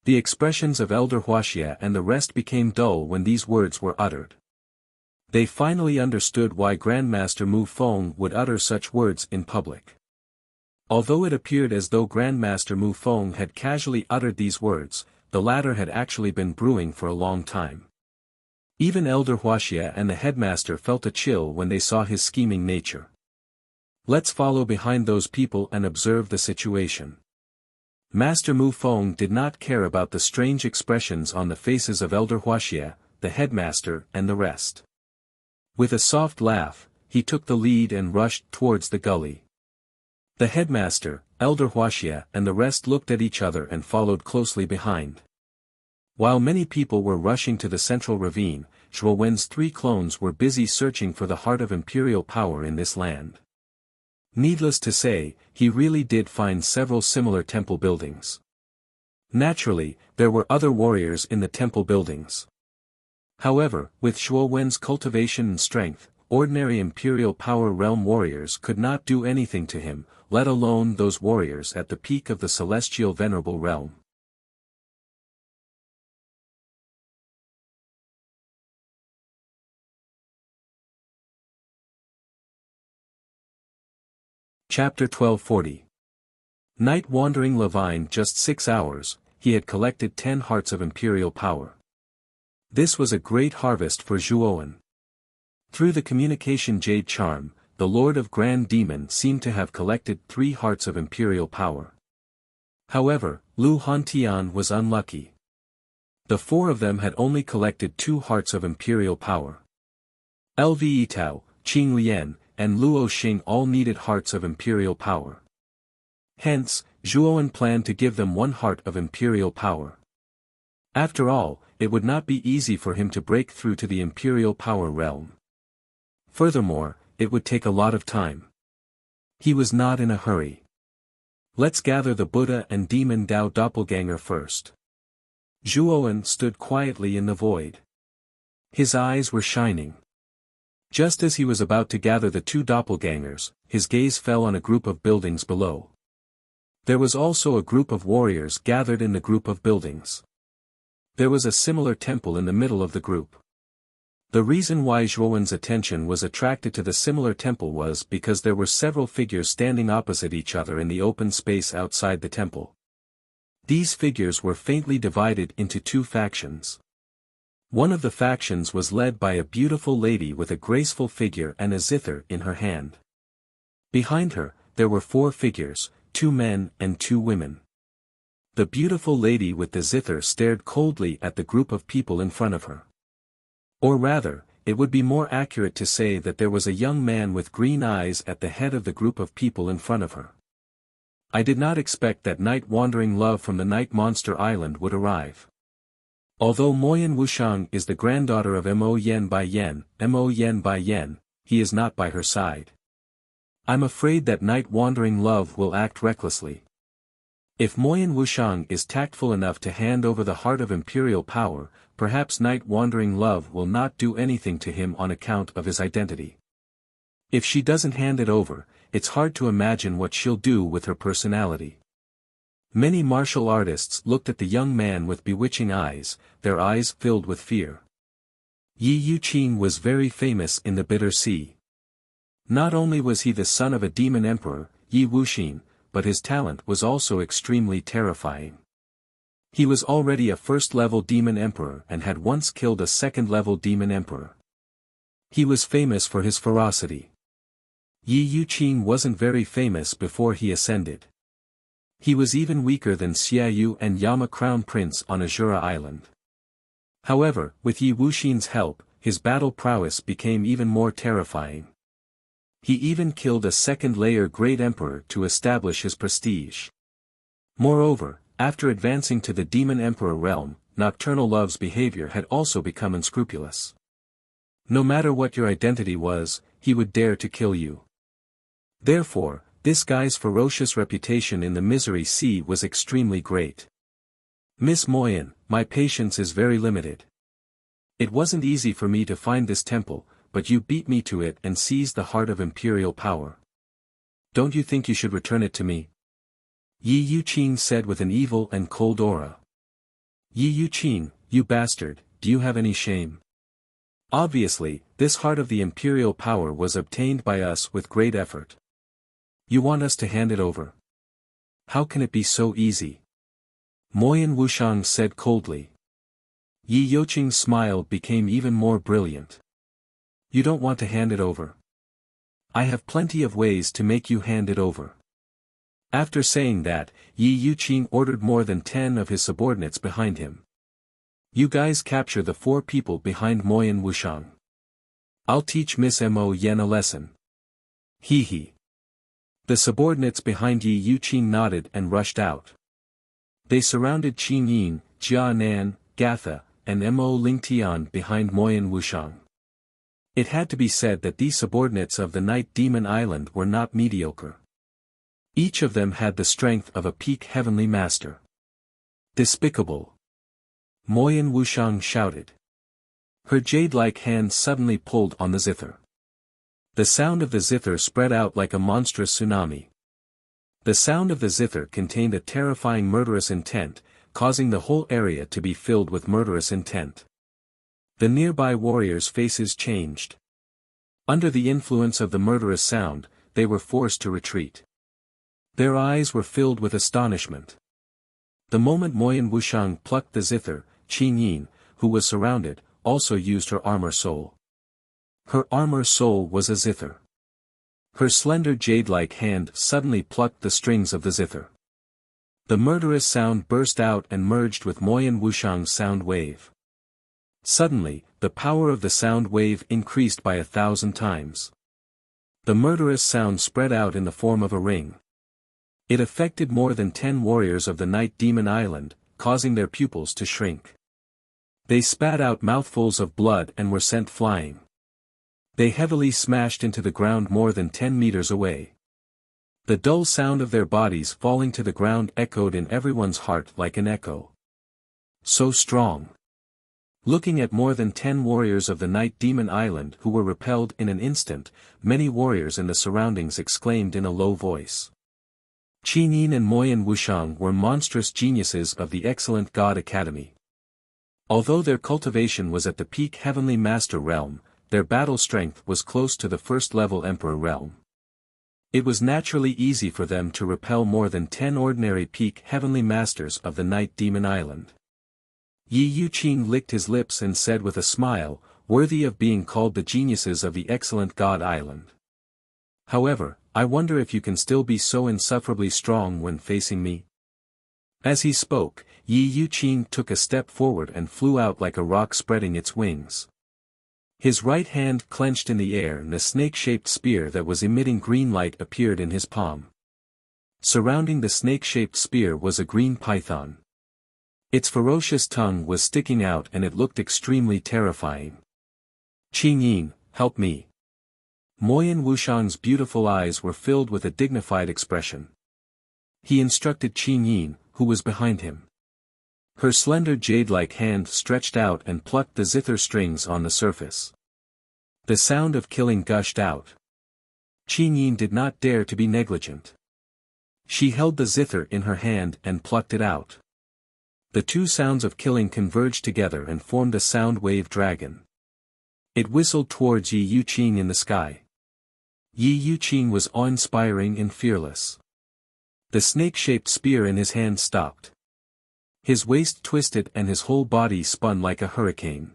S1: The expressions of Elder Wuxia and the rest became dull when these words were uttered. They finally understood why Grandmaster Mu Feng would utter such words in public. Although it appeared as though Grandmaster Mu Feng had casually uttered these words, the latter had actually been brewing for a long time. Even Elder Wuxia and the headmaster felt a chill when they saw his scheming nature. Let's follow behind those people and observe the situation. Master Mu Feng did not care about the strange expressions on the faces of Elder Wuxia, the headmaster and the rest. With a soft laugh, he took the lead and rushed towards the gully. The headmaster, Elder Wuxia and the rest looked at each other and followed closely behind. While many people were rushing to the central ravine, Zhuo Wen's 3 clones were busy searching for the heart of imperial power in this land. Needless to say, he really did find several similar temple buildings. Naturally, there were other warriors in the temple buildings. However, with Zhuo Wen's cultivation and strength, ordinary imperial power realm warriors could not do anything to him, let alone those warriors at the peak of the celestial venerable realm. Chapter 1240. Night Wandering Levine. Just 6 hours, he had collected 10 hearts of imperial power. This was a great harvest for Zhuowen. Through the communication jade charm, the Lord of Grand Demon seemed to have collected 3 hearts of imperial power. However, Lu Hantian was unlucky. The 4 of them had only collected 2 hearts of imperial power. Lve Tao, Qing Lian, and Luo Xing all needed hearts of imperial power. Hence, Zhuowen planned to give them 1 heart of imperial power. After all, it would not be easy for him to break through to the imperial power realm. Furthermore, it would take a lot of time. He was not in a hurry. Let's gather the Buddha and Demon Dao doppelganger first. Zhuowen stood quietly in the void. His eyes were shining. Just as he was about to gather the 2 doppelgangers, his gaze fell on a group of buildings below. There was also a group of warriors gathered in the group of buildings. There was a similar temple in the middle of the group. The reason why Zhuowen's attention was attracted to the similar temple was because there were several figures standing opposite each other in the open space outside the temple. These figures were faintly divided into 2 factions. One of the factions was led by a beautiful lady with a graceful figure and a zither in her hand. Behind her, there were 4 figures, 2 men and 2 women. The beautiful lady with the zither stared coldly at the group of people in front of her. Or rather, it would be more accurate to say that there was a young man with green eyes at the head of the group of people in front of her. I did not expect that night-wandering love from the Night Monster Island would arrive. Although Moyan Wuxiang is the granddaughter of Mo Yen Bai Yen, he is not by her side. I'm afraid that night-wandering love will act recklessly. If Moyan Wuxiang is tactful enough to hand over the heart of imperial power, perhaps night-wandering love will not do anything to him on account of his identity. If she doesn't hand it over, it's hard to imagine what she'll do with her personality. Many martial artists looked at the young man with bewitching eyes, their eyes filled with fear. Yi Yuqing was very famous in the Bitter Sea. Not only was he the son of a demon emperor, Yi Wuxin, but his talent was also extremely terrifying. He was already a first-level demon emperor and had once killed a second-level demon emperor. He was famous for his ferocity. Yi Yuqing wasn't very famous before he ascended. He was even weaker than Xiaoyu and Yama Crown Prince on Azura Island. However, with Yi Wuxin's help, his battle prowess became even more terrifying. He even killed a second-layer Great Emperor to establish his prestige. Moreover, after advancing to the Demon Emperor realm, Nocturnal Love's behavior had also become unscrupulous. No matter what your identity was, he would dare to kill you. Therefore, this guy's ferocious reputation in the Misery Sea was extremely great. Miss Moyan, my patience is very limited. It wasn't easy for me to find this temple, but you beat me to it and seized the heart of imperial power. Don't you think you should return it to me? Yi Yuqing said with an evil and cold aura. Yi Yuqing, you bastard, do you have any shame? Obviously, this heart of the imperial power was obtained by us with great effort. You want us to hand it over? How can it be so easy? Moyan Wuxiang said coldly. Yi Yuqing's smile became even more brilliant. You don't want to hand it over? I have plenty of ways to make you hand it over. After saying that, Yi Yuqing ordered more than 10 of his subordinates behind him. You guys capture the 4 people behind Moyan Wuxiang. I'll teach Miss Mo Yen a lesson. Hee hee. The subordinates behind Yi Yuqing nodded and rushed out. They surrounded Qin Yin, Jia Nan, Gatha, and Mo Lingtian behind Moyan Wuxiang. It had to be said that these subordinates of the Night Demon Island were not mediocre. Each of them had the strength of a peak heavenly master. Despicable! Moyan Wuxiang shouted. Her jade-like hand suddenly pulled on the zither. The sound of the zither spread out like a monstrous tsunami. The sound of the zither contained a terrifying murderous intent, causing the whole area to be filled with murderous intent. The nearby warriors' faces changed. Under the influence of the murderous sound, they were forced to retreat. Their eyes were filled with astonishment. The moment Moyan Wuxiang plucked the zither, Qin Yin, who was surrounded, also used her armor soul. Her armor soul was a zither. Her slender jade-like hand suddenly plucked the strings of the zither. The murderous sound burst out and merged with Moyan Wuxiang's sound wave. Suddenly, the power of the sound wave increased by 1,000 times. The murderous sound spread out in the form of a ring. It affected more than 10 warriors of the Night Demon Island, causing their pupils to shrink. They spat out mouthfuls of blood and were sent flying. They heavily smashed into the ground more than 10 meters away. The dull sound of their bodies falling to the ground echoed in everyone's heart like an echo. So strong. Looking at more than 10 warriors of the Night Demon Island who were repelled in an instant, many warriors in the surroundings exclaimed in a low voice. Qin Yin and Moyan Wuxiang were monstrous geniuses of the excellent God Academy. Although their cultivation was at the peak heavenly master realm, their battle strength was close to the first-level emperor realm. It was naturally easy for them to repel more than 10 ordinary peak heavenly masters of the Night Demon Island. Yi Yuqing licked his lips and said with a smile, worthy of being called the geniuses of the excellent God Island. However, I wonder if you can still be so insufferably strong when facing me? As he spoke, Yi Yuqing took a step forward and flew out like a rock spreading its wings. His right hand clenched in the air and a snake-shaped spear that was emitting green light appeared in his palm. Surrounding the snake-shaped spear was a green python. Its ferocious tongue was sticking out and it looked extremely terrifying. Qin Yin, help me. Moyan Wuxiang's beautiful eyes were filled with a dignified expression. He instructed Qin Yin, who was behind him. Her slender jade-like hand stretched out and plucked the zither strings on the surface. The sound of killing gushed out. Qin Yin did not dare to be negligent. She held the zither in her hand and plucked it out. The two sounds of killing converged together and formed a sound wave dragon. It whistled towards Yi Yuqing in the sky. Yi Yuqing was awe-inspiring and fearless. The snake-shaped spear in his hand stopped. His waist twisted and his whole body spun like a hurricane.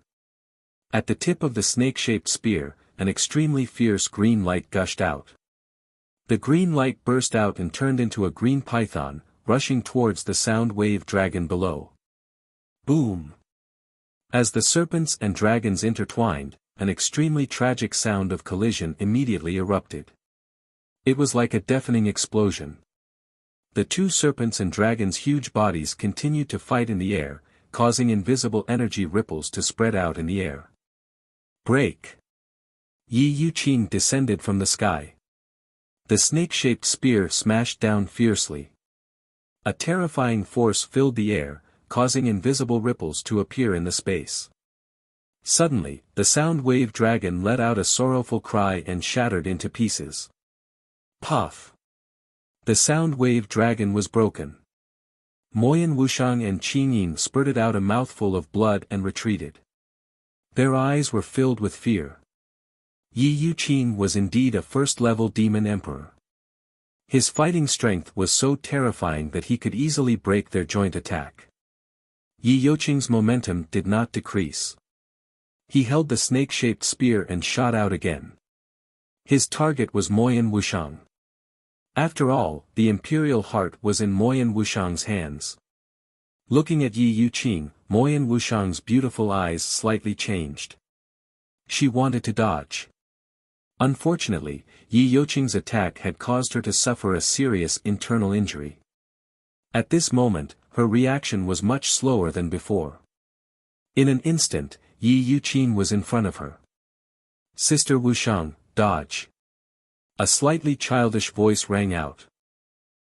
S1: At the tip of the snake-shaped spear, an extremely fierce green light gushed out. The green light burst out and turned into a green python, rushing towards the sound wave dragon below. Boom! As the serpents and dragons intertwined, an extremely tragic sound of collision immediately erupted. It was like a deafening explosion. The two serpents and dragons' huge bodies continued to fight in the air, causing invisible energy ripples to spread out in the air. Break! Yi Yuqing descended from the sky. The snake-shaped spear smashed down fiercely. A terrifying force filled the air, causing invisible ripples to appear in the space. Suddenly, the sound wave dragon let out a sorrowful cry and shattered into pieces. Puff! The sound wave dragon was broken. Moyan Wushang and Qing Yin spurted out a mouthful of blood and retreated. Their eyes were filled with fear. Yi Yuqing was indeed a first-level demon emperor. His fighting strength was so terrifying that he could easily break their joint attack. Yi Yuqing's momentum did not decrease. He held the snake-shaped spear and shot out again. His target was Moyan Wushang. After all, the imperial heart was in Moyan Wushang's hands. Looking at Yi Yuqing, Moyan Wushang's beautiful eyes slightly changed. She wanted to dodge. Unfortunately, Yi Yuqing's attack had caused her to suffer a serious internal injury. At this moment, her reaction was much slower than before. In an instant, Yi Yuqing was in front of her. "Sister Wushang, dodge." A slightly childish voice rang out.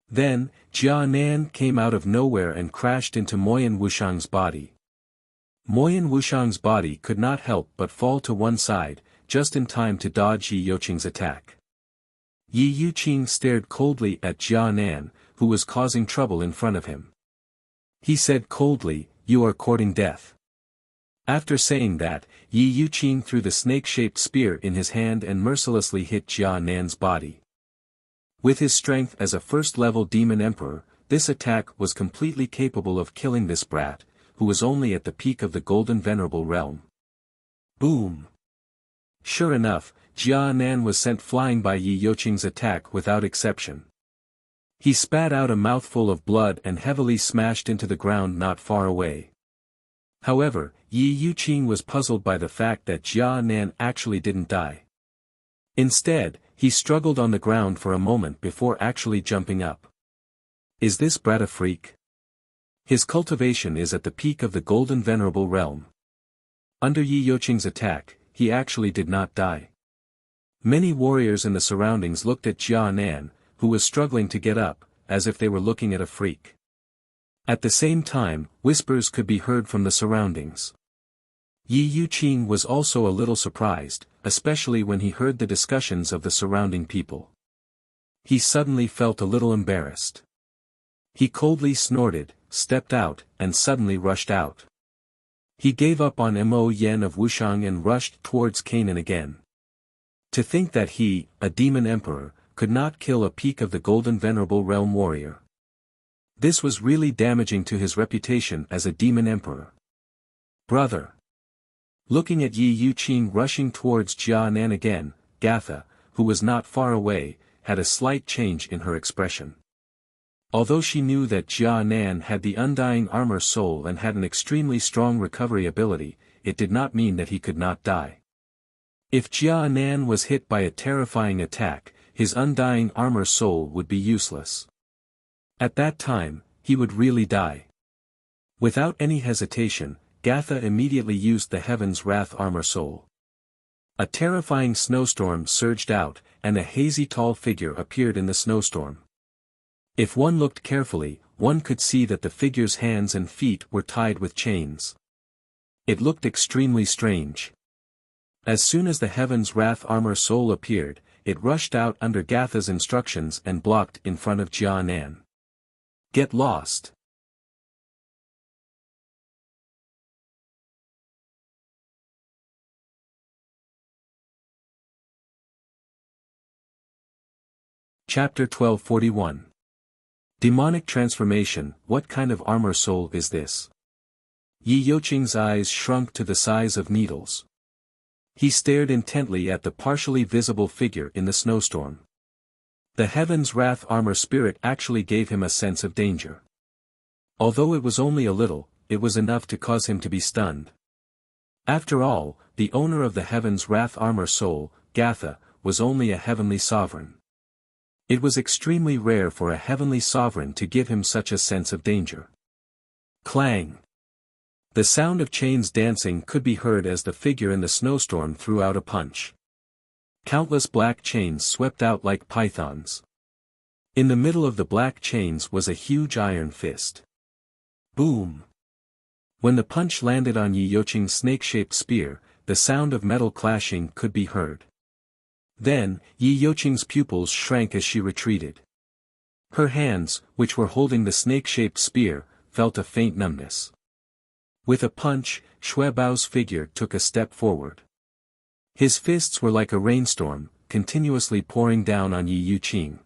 S1: Then, Jia Nan came out of nowhere and crashed into Moyan Wushang's body. Moyan Wushang's body could not help but fall to one side, just in time to dodge Yi Yuqing's attack. Yi Yuqing stared coldly at Jia Nan, who was causing trouble in front of him. He said coldly, "You are courting death." After saying that, Yi Yuqing threw the snake-shaped spear in his hand and mercilessly hit Jia Nan's body. With his strength as a first-level demon emperor, this attack was completely capable of killing this brat, who was only at the peak of the Golden Venerable Realm. Boom! Sure enough, Jia Nan was sent flying by Yi Yuqing's attack without exception. He spat out a mouthful of blood and heavily smashed into the ground not far away. However, Yi Yuqing was puzzled by the fact that Jia Nan actually didn't die. Instead, he struggled on the ground for a moment before actually jumping up. Is this brat a freak? His cultivation is at the peak of the Golden Venerable Realm. Under Yi Yuqing's attack, he actually did not die. Many warriors in the surroundings looked at Jia Nan, who was struggling to get up, as if they were looking at a freak. At the same time, whispers could be heard from the surroundings. Yi Yuqing was also a little surprised, especially when he heard the discussions of the surrounding people. He suddenly felt a little embarrassed. He coldly snorted, stepped out, and suddenly rushed out. He gave up on Mo Yen of Wushang and rushed towards Canaan again. To think that he, a demon emperor, could not kill a peak of the Golden Venerable Realm warrior. This was really damaging to his reputation as a demon emperor. Brother. Looking at Yi Yuqing rushing towards Jia Nan again, Gatha, who was not far away, had a slight change in her expression. Although she knew that Jia Nan had the undying armor soul and had an extremely strong recovery ability, it did not mean that he could not die. If Jia Nan was hit by a terrifying attack, his undying armor soul would be useless. At that time, he would really die. Without any hesitation, Gatha immediately used the Heaven's Wrath armor soul. A terrifying snowstorm surged out, and a hazy tall figure appeared in the snowstorm. If one looked carefully, one could see that the figure's hands and feet were tied with chains. It looked extremely strange. As soon as the Heaven's Wrath armor soul appeared, it rushed out under Gatha's instructions and blocked in front of Jia Nan. Get lost. Chapter 1241. Demonic Transformation. What kind of armor soul is this? Yi Yuqing's eyes shrunk to the size of needles. He stared intently at the partially visible figure in the snowstorm. The Heaven's Wrath armor spirit actually gave him a sense of danger. Although it was only a little, it was enough to cause him to be stunned. After all, the owner of the Heaven's Wrath armor soul, Gatha, was only a heavenly sovereign. It was extremely rare for a heavenly sovereign to give him such a sense of danger. Clang! The sound of chains dancing could be heard as the figure in the snowstorm threw out a punch. Countless black chains swept out like pythons. In the middle of the black chains was a huge iron fist. Boom! When the punch landed on Yi Yuqing's snake-shaped spear, the sound of metal clashing could be heard. Then, Yi Yuqing's pupils shrank as she retreated. Her hands, which were holding the snake-shaped spear, felt a faint numbness. With a punch, Xue Bao's figure took a step forward. His fists were like a rainstorm, continuously pouring down on Yi Yuqing.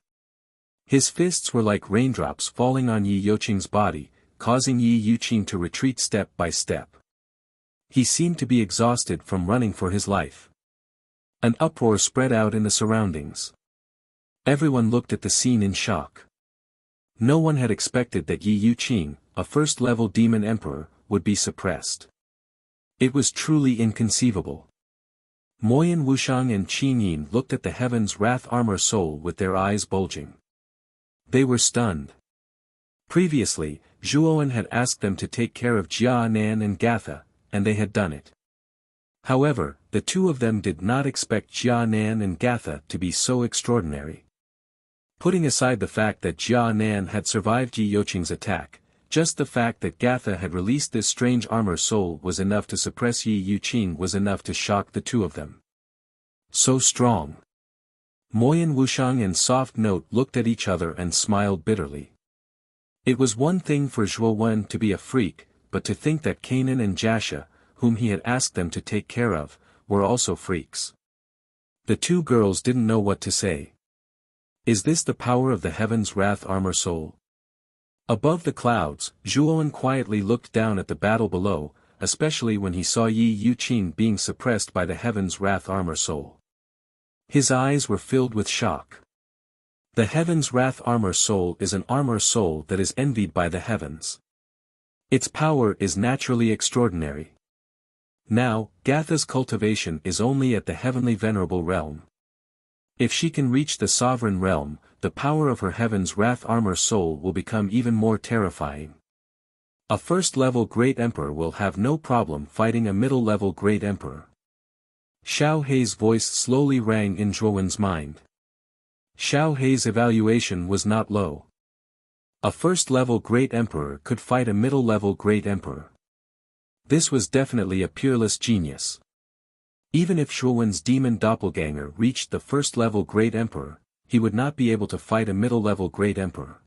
S1: His fists were like raindrops falling on Yi Yuqing's body, causing Yi Yuqing to retreat step by step. He seemed to be exhausted from running for his life. An uproar spread out in the surroundings. Everyone looked at the scene in shock. No one had expected that Yi Yuqing, a first-level demon emperor, would be suppressed. It was truly inconceivable. Moyan Wuxiang and Qin Yin looked at the Heaven's Wrath Armor Soul with their eyes bulging. They were stunned. Previously, Zhuowen had asked them to take care of Jia Nan and Gatha, and they had done it. However, the two of them did not expect Jia Nan and Gatha to be so extraordinary. Putting aside the fact that Jia Nan had survived Yi Yuqing's attack, just the fact that Gatha had released this strange armor soul was enough to suppress Yi Yuqing was enough to shock the two of them. So strong. Moyan Wuxiang and Soft Note looked at each other and smiled bitterly. It was one thing for Zhuowen to be a freak, but to think that Kanan and Jasha, whom he had asked them to take care of, were also freaks. The two girls didn't know what to say. Is this the power of the Heaven's Wrath Armor Soul? Above the clouds, Zhuowen quietly looked down at the battle below, especially when he saw Yi Yuqing being suppressed by the Heaven's Wrath Armor Soul. His eyes were filled with shock. The Heaven's Wrath Armor Soul is an armor soul that is envied by the heavens. Its power is naturally extraordinary. Now, Gatha's cultivation is only at the Heavenly Venerable Realm. If she can reach the Sovereign Realm, the power of her Heaven's Wrath Armor Soul will become even more terrifying. A first-level Great Emperor will have no problem fighting a middle-level Great Emperor. Xiao Hei's voice slowly rang in Zhuowen's mind. Xiao Hei's evaluation was not low. A first-level Great Emperor could fight a middle-level Great Emperor. This was definitely a peerless genius. Even if Zhuowen's demon doppelganger reached the first-level Great Emperor, he would not be able to fight a middle-level Great Emperor.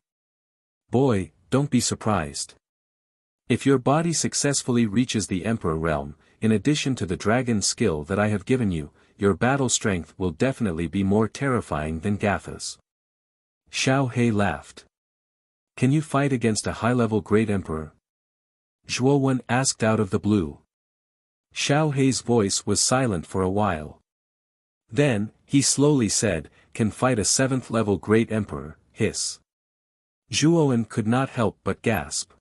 S1: Boy, don't be surprised. If your body successfully reaches the Emperor realm, in addition to the dragon skill that I have given you, your battle strength will definitely be more terrifying than Gatha's. Xiao Hei laughed. Can you fight against a high-level Great Emperor? Zhuowen asked out of the blue. Xiao Hei's voice was silent for a while. Then, he slowly said, can fight a 7th-level Great Emperor, hiss. Zhuowen could not help but gasp.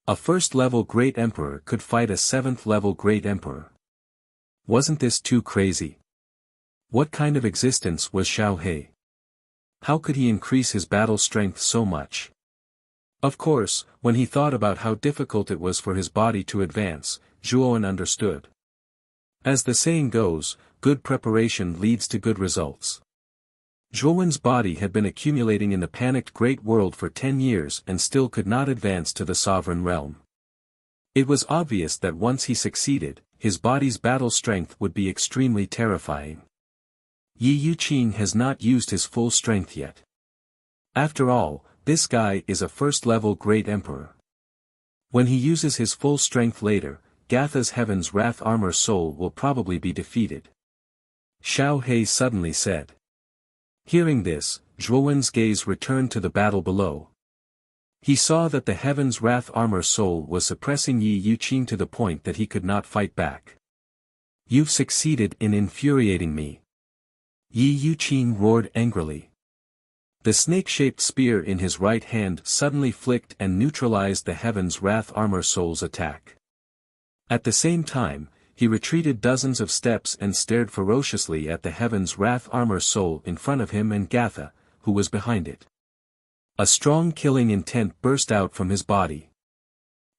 S1: A first-level Great Emperor could fight a 7th-level Great Emperor. Wasn't this too crazy? What kind of existence was Xiao Hei? How could he increase his battle strength so much? Of course, when he thought about how difficult it was for his body to advance, Zhuowen understood. As the saying goes, good preparation leads to good results. Zhuowen's body had been accumulating in the panicked Great World for 10 years and still could not advance to the Sovereign Realm. It was obvious that once he succeeded, his body's battle strength would be extremely terrifying. Yi Yuqing has not used his full strength yet. After all, this guy is a first-level Great Emperor. When he uses his full strength later, Gatha's Heaven's Wrath Armor Soul will probably be defeated. Xiao Hei suddenly said. Hearing this, Zhuowen's gaze returned to the battle below. He saw that the Heaven's Wrath Armor Soul was suppressing Yi Yuqing to the point that he could not fight back. You've succeeded in infuriating me. Yi Yuqing roared angrily. The snake-shaped spear in his right hand suddenly flicked and neutralized the Heaven's Wrath Armor Soul's attack. At the same time, he retreated dozens of steps and stared ferociously at the Heaven's Wrath Armor Soul in front of him and Gatha, who was behind it. A strong killing intent burst out from his body.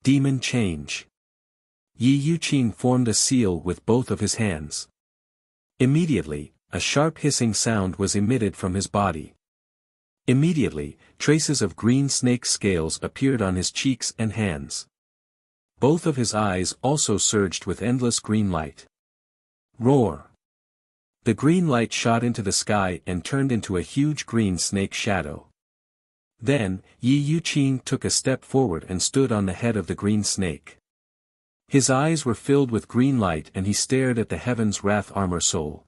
S1: Demon change. Yi Yuqing formed a seal with both of his hands. Immediately, a sharp hissing sound was emitted from his body. Immediately, traces of green snake scales appeared on his cheeks and hands. Both of his eyes also surged with endless green light. Roar! The green light shot into the sky and turned into a huge green snake shadow. Then, Yi Yuqing took a step forward and stood on the head of the green snake. His eyes were filled with green light and he stared at the Heaven's Wrath Armor Soul.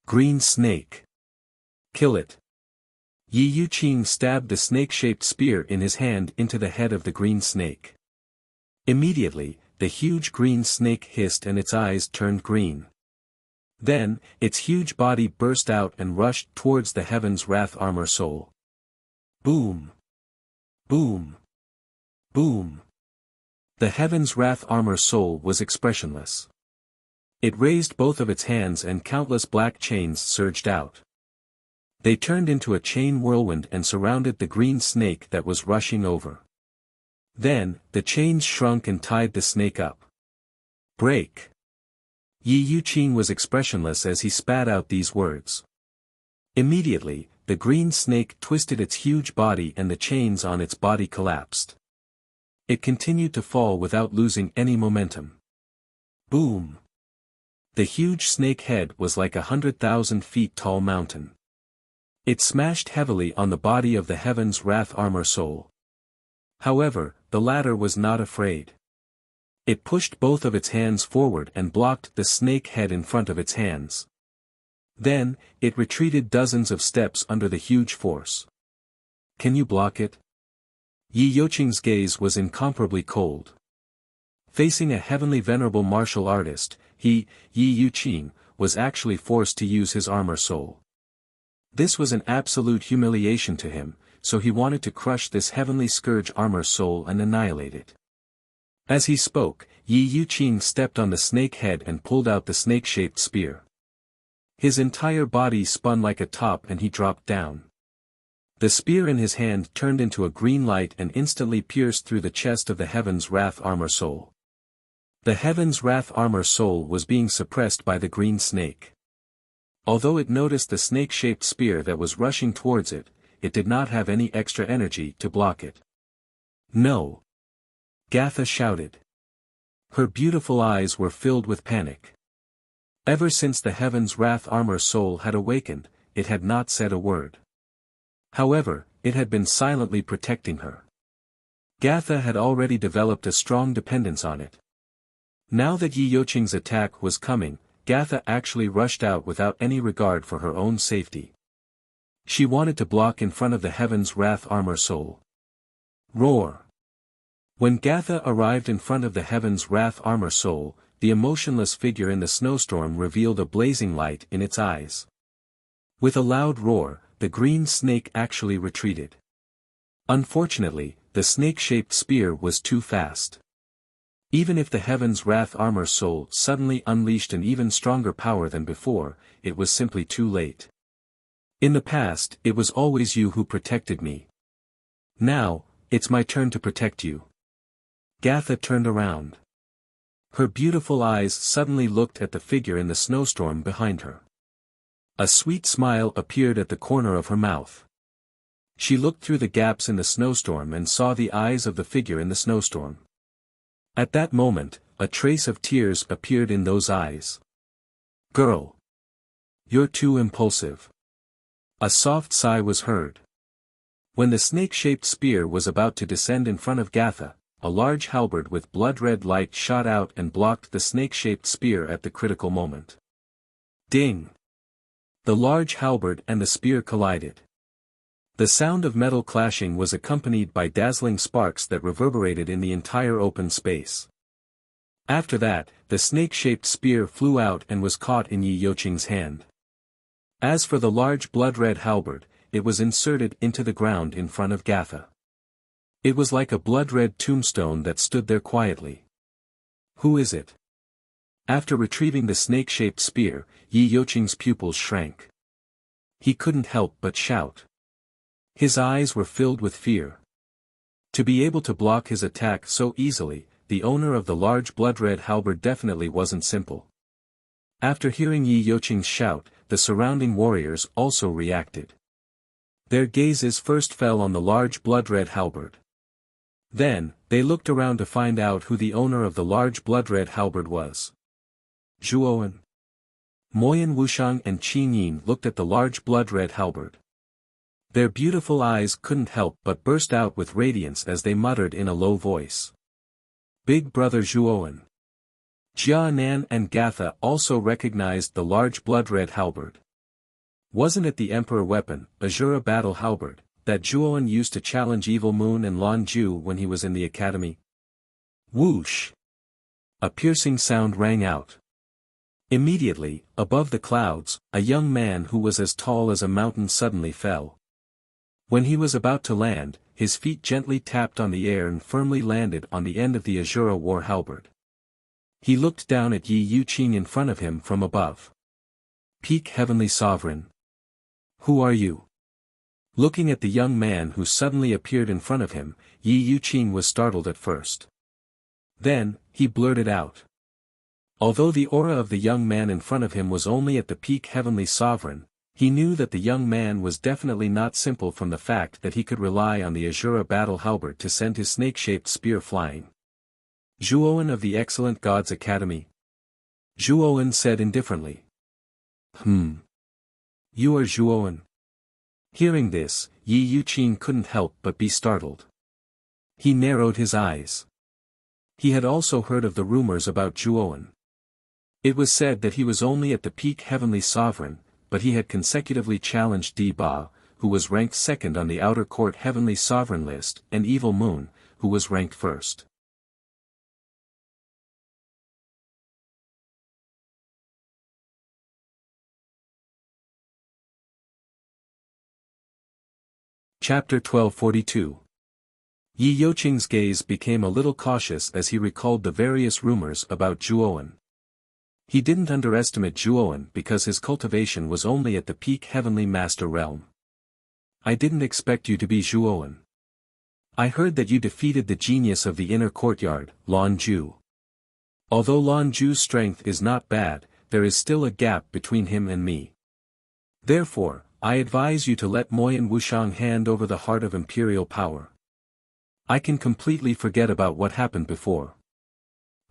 S1: Green snake. Kill it. Yi Yuqing stabbed the snake-shaped spear in his hand into the head of the green snake. Immediately, the huge green snake hissed and its eyes turned green. Then, its huge body burst out and rushed towards the Heaven's Wrath Armor Soul. Boom! Boom! Boom! The Heaven's Wrath Armor Soul was expressionless. It raised both of its hands and countless black chains surged out. They turned into a chain whirlwind and surrounded the green snake that was rushing over. Then, the chains shrunk and tied the snake up. Break! Yi Yuqing was expressionless as he spat out these words. Immediately, the green snake twisted its huge body and the chains on its body collapsed. It continued to fall without losing any momentum. Boom! The huge snake head was like 100,000 feet tall mountain. It smashed heavily on the body of the Heaven's Wrath Armor Soul. However, the latter was not afraid. It pushed both of its hands forward and blocked the snake head in front of its hands. Then, it retreated dozens of steps under the huge force. Can you block it? Yi Yuqing's gaze was incomparably cold. Facing a heavenly venerable martial artist, Yi Yuqing, was actually forced to use his armor soul. This was an absolute humiliation to him, so he wanted to crush this heavenly scourge armor soul and annihilate it. As he spoke, Yi Yuqing stepped on the snake head and pulled out the snake-shaped spear. His entire body spun like a top and he dropped down. The spear in his hand turned into a green light and instantly pierced through the chest of the Heaven's Wrath Armor Soul. The Heaven's Wrath Armor Soul was being suppressed by the green snake. Although it noticed the snake-shaped spear that was rushing towards it, it did not have any extra energy to block it. No! Gatha shouted. Her beautiful eyes were filled with panic. Ever since the Heaven's Wrath Armor Soul had awakened, it had not said a word. However, it had been silently protecting her. Gatha had already developed a strong dependence on it. Now that Yi Yuqing's attack was coming, Gatha actually rushed out without any regard for her own safety. She wanted to block in front of the Heaven's Wrath Armor Soul. Roar! When Gatha arrived in front of the Heaven's Wrath Armor Soul, the emotionless figure in the snowstorm revealed a blazing light in its eyes. With a loud roar, the green snake actually retreated. Unfortunately, the snake-shaped spear was too fast. Even if the Heaven's Wrath Armor Soul suddenly unleashed an even stronger power than before, it was simply too late. In the past, it was always you who protected me. Now, it's my turn to protect you. Gatha turned around. Her beautiful eyes suddenly looked at the figure in the snowstorm behind her. A sweet smile appeared at the corner of her mouth. She looked through the gaps in the snowstorm and saw the eyes of the figure in the snowstorm. At that moment, a trace of tears appeared in those eyes. Girl! You're too impulsive. A soft sigh was heard. When the snake-shaped spear was about to descend in front of Gatha, a large halberd with blood-red light shot out and blocked the snake-shaped spear at the critical moment. Ding! The large halberd and the spear collided. The sound of metal clashing was accompanied by dazzling sparks that reverberated in the entire open space. After that, the snake-shaped spear flew out and was caught in Yi Yuqing's hand. As for the large blood-red halberd, it was inserted into the ground in front of Gatha. It was like a blood-red tombstone that stood there quietly. Who is it? After retrieving the snake-shaped spear, Yi Yuqing's pupils shrank. He couldn't help but shout. His eyes were filled with fear. To be able to block his attack so easily, the owner of the large blood-red halberd definitely wasn't simple. After hearing Yi Yuqing's shout, the surrounding warriors also reacted. Their gazes first fell on the large blood-red halberd. Then, they looked around to find out who the owner of the large blood-red halberd was. Zhuowen. Moyan Wuxiang and Qin Yin looked at the large blood-red halberd. Their beautiful eyes couldn't help but burst out with radiance as they muttered in a low voice. Big brother Zhuowen. Jia Nan and Gatha also recognized the large blood-red halberd. Wasn't it the emperor weapon, Azura battle halberd, that Zhuowen used to challenge Evil Moon and Lan Ju when he was in the academy? Whoosh! A piercing sound rang out. Immediately, above the clouds, a young man who was as tall as a mountain suddenly fell. When he was about to land, his feet gently tapped on the air and firmly landed on the end of the Azura war halberd. He looked down at Yi Yuqing in front of him from above. Peak Heavenly Sovereign. Who are you? Looking at the young man who suddenly appeared in front of him, Yi Yuqing was startled at first. Then, he blurted out. Although the aura of the young man in front of him was only at the peak Heavenly Sovereign, he knew that the young man was definitely not simple from the fact that he could rely on the Azura battle halberd to send his snake-shaped spear flying. Zhuowen of the Excellent Gods Academy. Zhuowen said indifferently. You are Zhuowen. Hearing this, Yi Yuqing couldn't help but be startled. He narrowed his eyes. He had also heard of the rumors about Zhuowen. It was said that he was only at the peak Heavenly Sovereign, but he had consecutively challenged Di Ba, who was ranked second on the Outer Court Heavenly Sovereign list, and Evil Moon, who was ranked first. Chapter 1242. Yi Yuqing's gaze became a little cautious as he recalled the various rumors about Zhuowen. He didn't underestimate Zhuowen because his cultivation was only at the peak Heavenly Master realm. I didn't expect you to be Zhuowen. I heard that you defeated the genius of the inner courtyard, Lan Ju. Although Lan Ju's strength is not bad, there is still a gap between him and me. Therefore, I advise you to let Moyan Wuxiang hand over the heart of imperial power. I can completely forget about what happened before.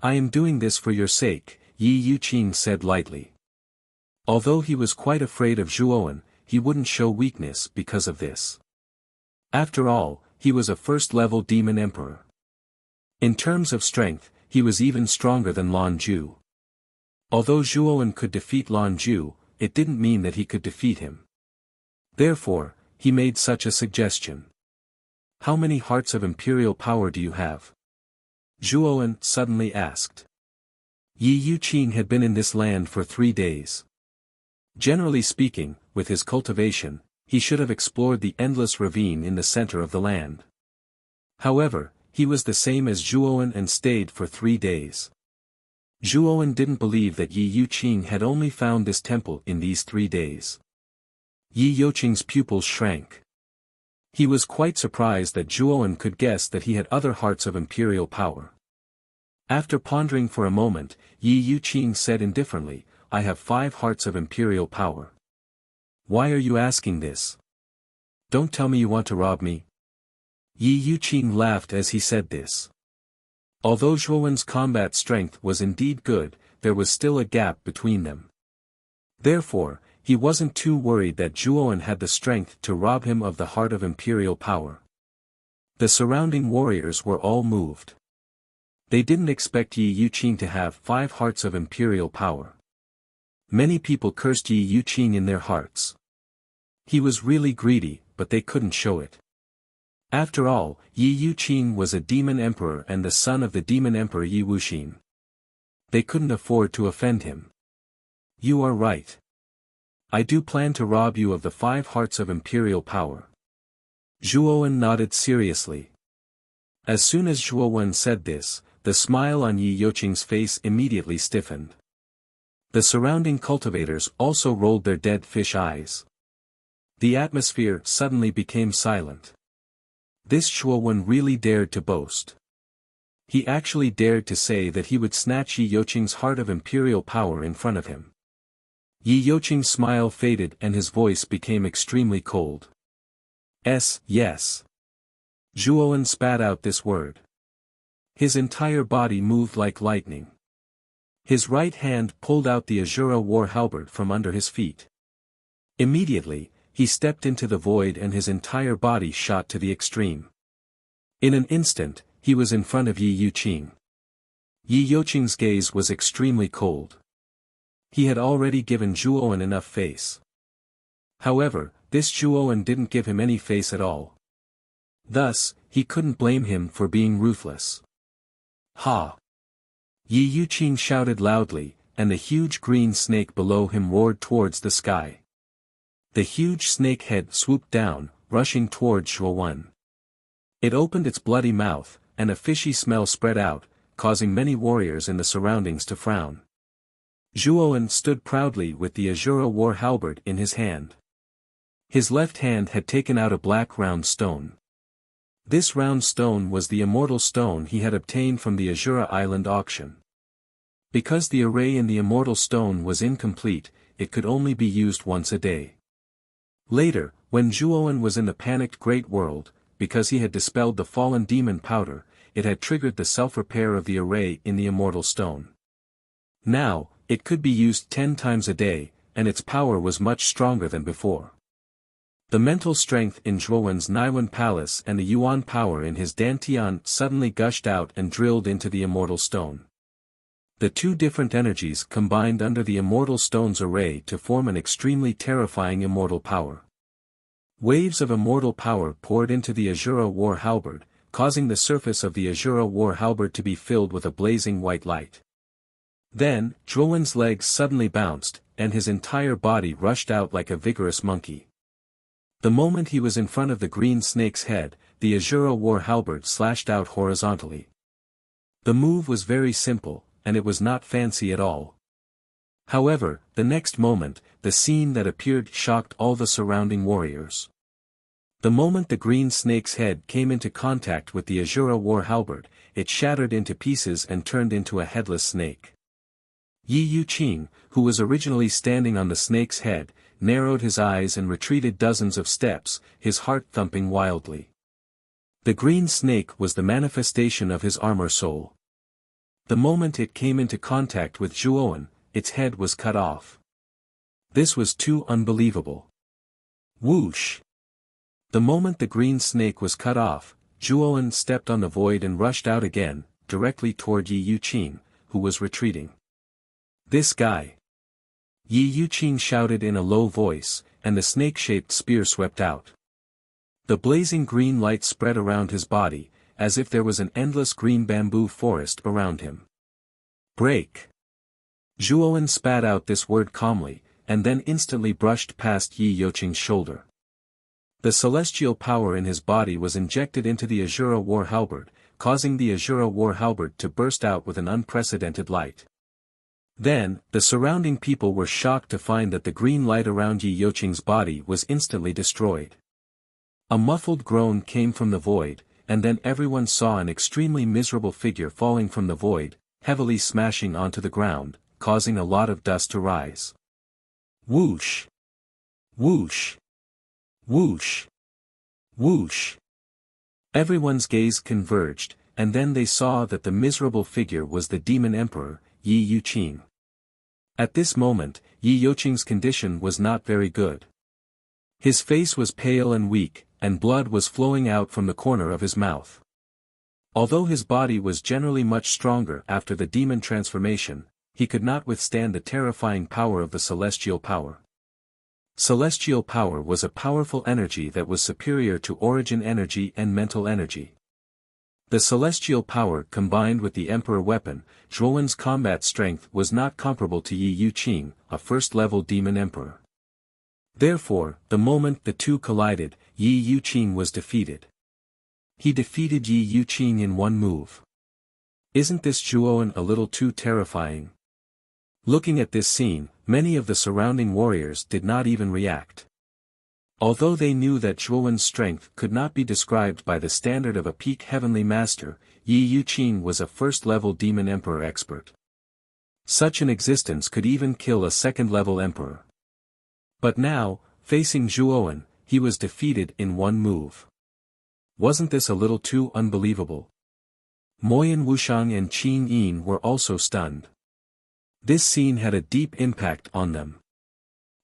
S1: I am doing this for your sake, Yi Yuqing said lightly. Although he was quite afraid of Zhuowen, he wouldn't show weakness because of this. After all, he was a first-level demon emperor. In terms of strength, he was even stronger than Lan Ju. Although Zhuowen could defeat Lan Ju, it didn't mean that he could defeat him. Therefore, he made such a suggestion. How many hearts of imperial power do you have? Zhuowen suddenly asked. Yi Yuqing had been in this land for 3 days. Generally speaking, with his cultivation, he should have explored the endless ravine in the center of the land. However, he was the same as Zhuowen and stayed for 3 days. Zhuowen didn't believe that Yi Yuqing had only found this temple in these 3 days. Yi Yuqing's pupils shrank. He was quite surprised that Zhuowen could guess that he had other hearts of imperial power. After pondering for a moment, Yi Yuqing said indifferently, I have 5 hearts of imperial power. Why are you asking this? Don't tell me you want to rob me. Yi Yuqing laughed as he said this. Although Zhuowen's combat strength was indeed good, there was still a gap between them. Therefore, he wasn't too worried that Zhuowen had the strength to rob him of the heart of imperial power. The surrounding warriors were all moved. They didn't expect Yi Yuqing to have 5 hearts of imperial power. Many people cursed Yi Yuqing in their hearts. He was really greedy, but they couldn't show it. After all, Yi Yuqing was a demon emperor and the son of the demon emperor Yi Wuxin. They couldn't afford to offend him. You are right. I do plan to rob you of the 5 hearts of imperial power. Zhuowen nodded seriously. As soon as Zhuowen said this, the smile on Yi Yuqing's face immediately stiffened. The surrounding cultivators also rolled their dead fish eyes. The atmosphere suddenly became silent. This Zhuowen really dared to boast. He actually dared to say that he would snatch Yi Yuqing's heart of imperial power in front of him. Yi Yuqing's smile faded and his voice became extremely cold. Yes. Zhuowen spat out this word. His entire body moved like lightning. His right hand pulled out the Azura war halberd from under his feet. Immediately, he stepped into the void and his entire body shot to the extreme. In an instant, he was in front of Yi Yuqing. Yi Yuqing's gaze was extremely cold. He had already given Zhuowen enough face. However, this Zhuowen didn't give him any face at all. Thus, he couldn't blame him for being ruthless. Ha! Yi Yuqing shouted loudly, and the huge green snake below him roared towards the sky. The huge snake head swooped down, rushing towards Zhuowen. It opened its bloody mouth, and a fishy smell spread out, causing many warriors in the surroundings to frown. Zhuowen stood proudly with the Azura war halberd in his hand. His left hand had taken out a black round stone. This round stone was the immortal stone he had obtained from the Azura Island auction. Because the array in the immortal stone was incomplete, it could only be used once a day. Later, when Zhuowen was in the panicked Great World, because he had dispelled the fallen demon powder, it had triggered the self-repair of the array in the immortal stone. Now, it could be used 10 times a day, and its power was much stronger than before. The mental strength in Zhuowen's Naiwan Palace and the Yuan power in his Dantian suddenly gushed out and drilled into the immortal stone. The two different energies combined under the immortal stone's array to form an extremely terrifying immortal power. Waves of immortal power poured into the Azura war halberd, causing the surface of the Azura war halberd to be filled with a blazing white light. Then, Zhuowen's legs suddenly bounced, and his entire body rushed out like a vigorous monkey. The moment he was in front of the green snake's head, the Azura war halberd slashed out horizontally. The move was very simple, and it was not fancy at all. However, the next moment, the scene that appeared shocked all the surrounding warriors. The moment the green snake's head came into contact with the Azura war halberd, it shattered into pieces and turned into a headless snake. Yi Yuqing, who was originally standing on the snake's head, narrowed his eyes and retreated dozens of steps, his heart thumping wildly. The green snake was the manifestation of his armor soul. The moment it came into contact with Zhuowen, its head was cut off. This was too unbelievable. Whoosh! The moment the green snake was cut off, Zhuowen stepped on the void and rushed out again, directly toward Yi Yuqing, who was retreating. This guy! Yi Yuqing shouted in a low voice, and the snake-shaped spear swept out. The blazing green light spread around his body, as if there was an endless green bamboo forest around him. Break! Zhuowen spat out this word calmly, and then instantly brushed past Yi Yuqing's shoulder. The celestial power in his body was injected into the Azura war halberd, causing the Azura war halberd to burst out with an unprecedented light. Then, the surrounding people were shocked to find that the green light around Yi Yuqing's body was instantly destroyed. A muffled groan came from the void, and then everyone saw an extremely miserable figure falling from the void, heavily smashing onto the ground, causing a lot of dust to rise. Whoosh! Whoosh! Whoosh! Whoosh! Everyone's gaze converged, and then they saw that the miserable figure was the demon emperor, Yi Yuqing. At this moment, Yi Yuqing's condition was not very good. His face was pale and weak, and blood was flowing out from the corner of his mouth. Although his body was generally much stronger after the demon transformation, he could not withstand the terrifying power of the celestial power. Celestial power was a powerful energy that was superior to origin energy and mental energy. The celestial power combined with the emperor weapon, Zhuowen's combat strength was not comparable to Yi Yuqing, a first-level demon emperor. Therefore, the moment the two collided, Yi Yuqing was defeated. He defeated Yi Yuqing in one move. Isn't this Zhuowen a little too terrifying? Looking at this scene, many of the surrounding warriors did not even react. Although they knew that Zhuowen's strength could not be described by the standard of a peak heavenly master, Yi Yuqing was a first-level demon emperor expert. Such an existence could even kill a second-level emperor. But now, facing Zhuowen, he was defeated in one move. Wasn't this a little too unbelievable? Moyan Wuxiang and Qin Yin were also stunned. This scene had a deep impact on them.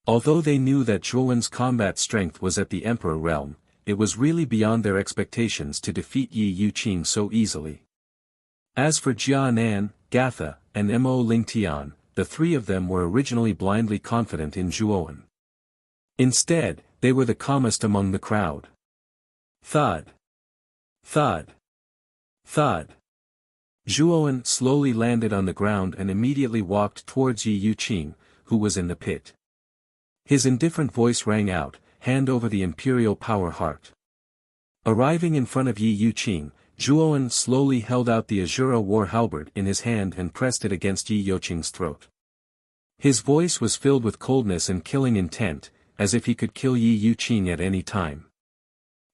S1: Although they knew that Zhuowen's combat strength was at the Emperor realm, it was really beyond their expectations to defeat Yi Yuqing so easily. As for Jia Nan, Gatha, and Mo Lingtian, the three of them were originally blindly confident in Zhuowen. Instead, they were the calmest among the crowd. Thud. Thud. Thud. Zhuowen slowly landed on the ground and immediately walked towards Yi Yuqing, who was in the pit. His indifferent voice rang out, "Hand over the imperial power heart." Arriving in front of Yi Yuqing, Zhuowen slowly held out the Azura war halberd in his hand and pressed it against Yi Yuqing's throat. His voice was filled with coldness and killing intent, as if he could kill Yi Yuqing at any time.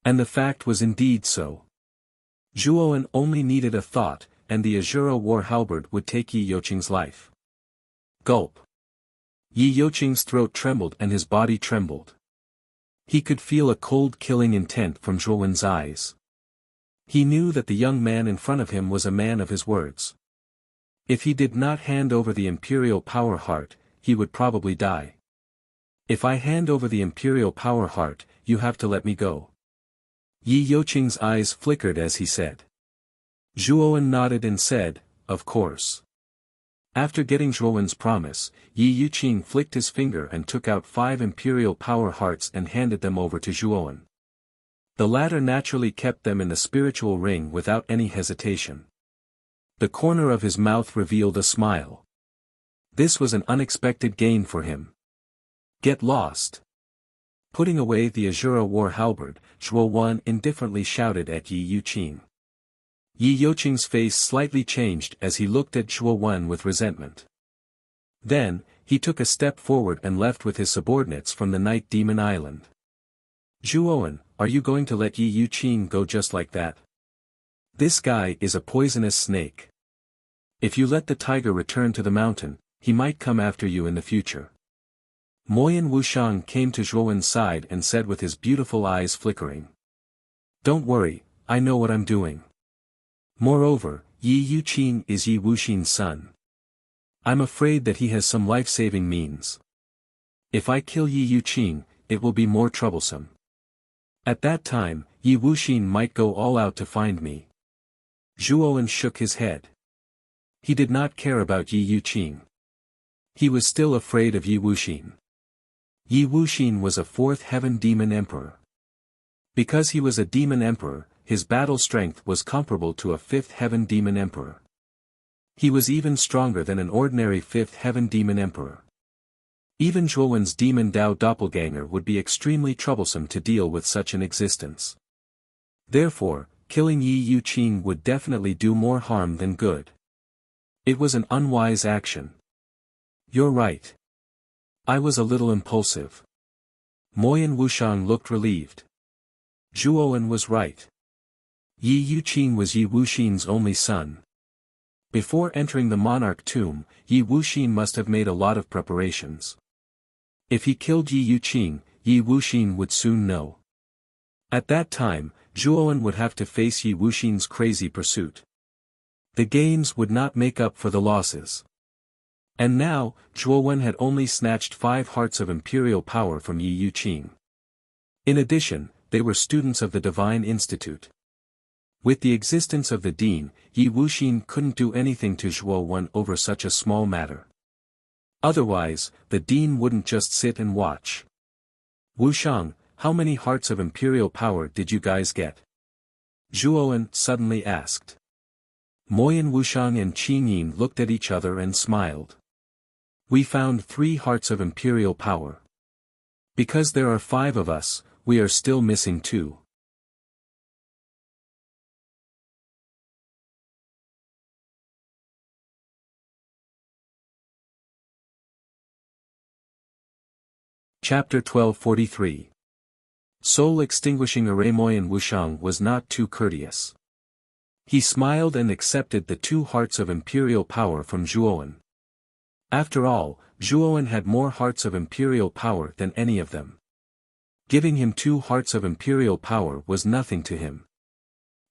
S1: And the fact was indeed so. Zhuowen only needed a thought, and the Azura war halberd would take Yi Yuqing's life. Gulp. Yi Yuqing's throat trembled and his body trembled. He could feel a cold killing intent from Zhuowen's eyes. He knew that the young man in front of him was a man of his words. If he did not hand over the imperial power heart, he would probably die. "If I hand over the imperial power heart, you have to let me go." Yi Yuqing's eyes flickered as he said. Zhuowen nodded and said, "Of course." After getting Zhuowen's promise, Yi Yuqing flicked his finger and took out 5 imperial power hearts and handed them over to Zhuowen. The latter naturally kept them in the spiritual ring without any hesitation. The corner of his mouth revealed a smile. This was an unexpected gain for him. "Get lost." Putting away the Azura war halberd, Zhuowen indifferently shouted at Yi Yuqing. Yi Yuqing's face slightly changed as he looked at Zhuowen with resentment. Then, he took a step forward and left with his subordinates from the Night Demon Island. "Zhuowen, are you going to let Yi Yuqing go just like that? This guy is a poisonous snake. If you let the tiger return to the mountain, he might come after you in the future." Moyan Wuxiang came to Zhuowen's side and said with his beautiful eyes flickering. "Don't worry, I know what I'm doing. Moreover, Yi Yuqing is Yi Wuxin's son. I'm afraid that he has some life-saving means. If I kill Yi Yuqing, it will be more troublesome. At that time, Yi Wuxin might go all out to find me." Zhuowen shook his head. He did not care about Yi Yuqing. He was still afraid of Yi Wuxin. Yi Wuxin was a 4th heaven demon emperor. Because he was a demon emperor, his battle strength was comparable to a 5th heaven demon emperor. He was even stronger than an ordinary 5th heaven demon emperor. Even Zhuowen's demon Dao doppelganger would be extremely troublesome to deal with such an existence. Therefore, killing Yi Yuqing would definitely do more harm than good. It was an unwise action. "You're right. I was a little impulsive." Moyan Wuxiang looked relieved. Zhuowen was right. Yi Yuqing was Yi Wuxin's only son. Before entering the monarch tomb, Yi Wuxin must have made a lot of preparations. If he killed Yi Yuqing, Yi Wuxin would soon know. At that time, Zhuowen would have to face Yi Wuxin's crazy pursuit. The gains would not make up for the losses. And now, Zhuowen had only snatched 5 hearts of imperial power from Yi Yuqing. In addition, they were students of the Divine Institute. With the existence of the Dean, Yi Wuxin couldn't do anything to Zhuowen over such a small matter. Otherwise, the Dean wouldn't just sit and watch. "Wuxiang, how many hearts of imperial power did you guys get?" Zhuowen suddenly asked. Moyan Wuxiang and Qin Yin looked at each other and smiled. "We found 3 hearts of imperial power. Because there are 5 of us, we are still missing 2. Chapter 1243. Soul-extinguishing array. Moyan Wuxiang was not too courteous. He smiled and accepted the 2 hearts of imperial power from Zhuowen. After all, Zhuowen had more hearts of imperial power than any of them. Giving him 2 hearts of imperial power was nothing to him.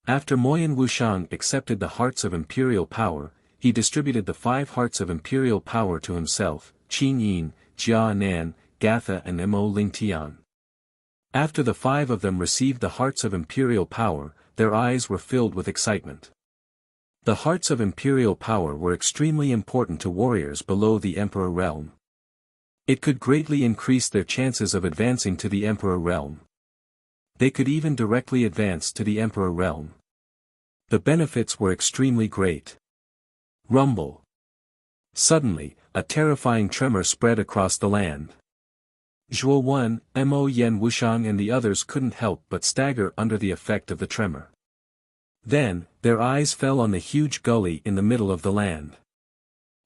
S1: After Moyan Wuxiang accepted the hearts of imperial power, he distributed the 5 hearts of imperial power to himself, Qin Yin, Jia Nan, Gatha and Mo Lingtian. After the five of them received the hearts of imperial power, their eyes were filled with excitement. The hearts of imperial power were extremely important to warriors below the Emperor realm. It could greatly increase their chances of advancing to the Emperor realm. They could even directly advance to the Emperor realm. The benefits were extremely great. Rumble. Suddenly, a terrifying tremor spread across the land. Zhuo Wen, Mo Yen Wuxiang and the others couldn't help but stagger under the effect of the tremor. Then, their eyes fell on the huge gully in the middle of the land.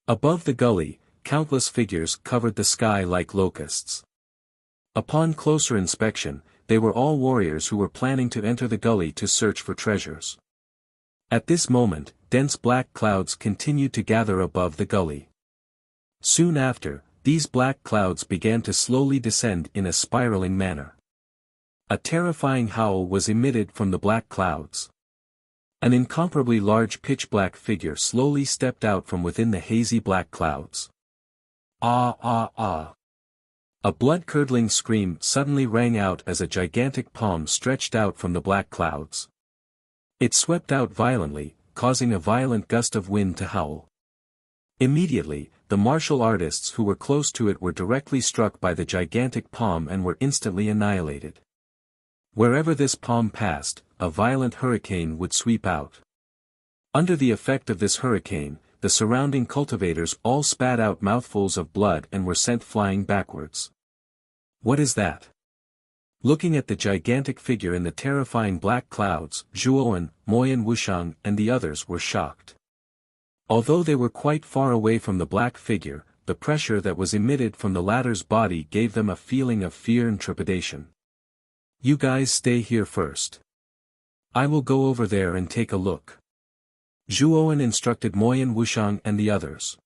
S1: Above the gully, countless figures covered the sky like locusts. Upon closer inspection, they were all warriors who were planning to enter the gully to search for treasures. At this moment, dense black clouds continued to gather above the gully. Soon after, these black clouds began to slowly descend in a spiraling manner. A terrifying howl was emitted from the black clouds. An incomparably large pitch-black figure slowly stepped out from within the hazy black clouds. Ah ah ah! A blood-curdling scream suddenly rang out as a gigantic palm stretched out from the black clouds. It swept out violently, causing a violent gust of wind to howl. Immediately, the martial artists who were close to it were directly struck by the gigantic palm and were instantly annihilated. Wherever this palm passed, a violent hurricane would sweep out. Under the effect of this hurricane, the surrounding cultivators all spat out mouthfuls of blood and were sent flying backwards. What is that? Looking at the gigantic figure in the terrifying black clouds, Zhuowen, Moyan Wuxiang and the others were shocked. Although they were quite far away from the black figure, the pressure that was emitted from the latter's body gave them a feeling of fear and trepidation. You guys stay here first. I will go over there and take a look. Zhuowen instructed Moyan Wuxiang and the others.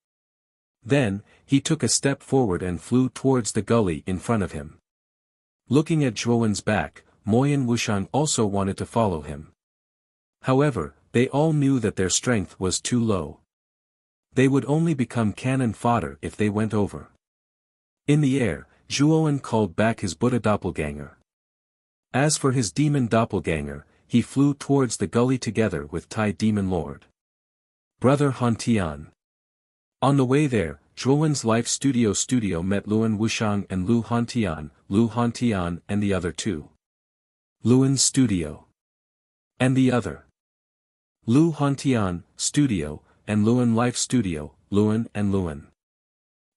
S1: Then, he took a step forward and flew towards the gully in front of him. Looking at Zhuowen's back, Moyan Wuxiang also wanted to follow him. However, they all knew that their strength was too low. They would only become cannon fodder if they went over. In the air, Zhuowen called back his Buddha doppelganger. As for his demon doppelganger, he flew towards the gully together with Tai Demon Lord. Brother Han Tian. On the way there, Zhuowen's life studio met Luan Wuxiang and Lu Hantian and the other two. Luan's studio. And the other. Lu Hantian, studio, and Luan life studio, Luan and Luan.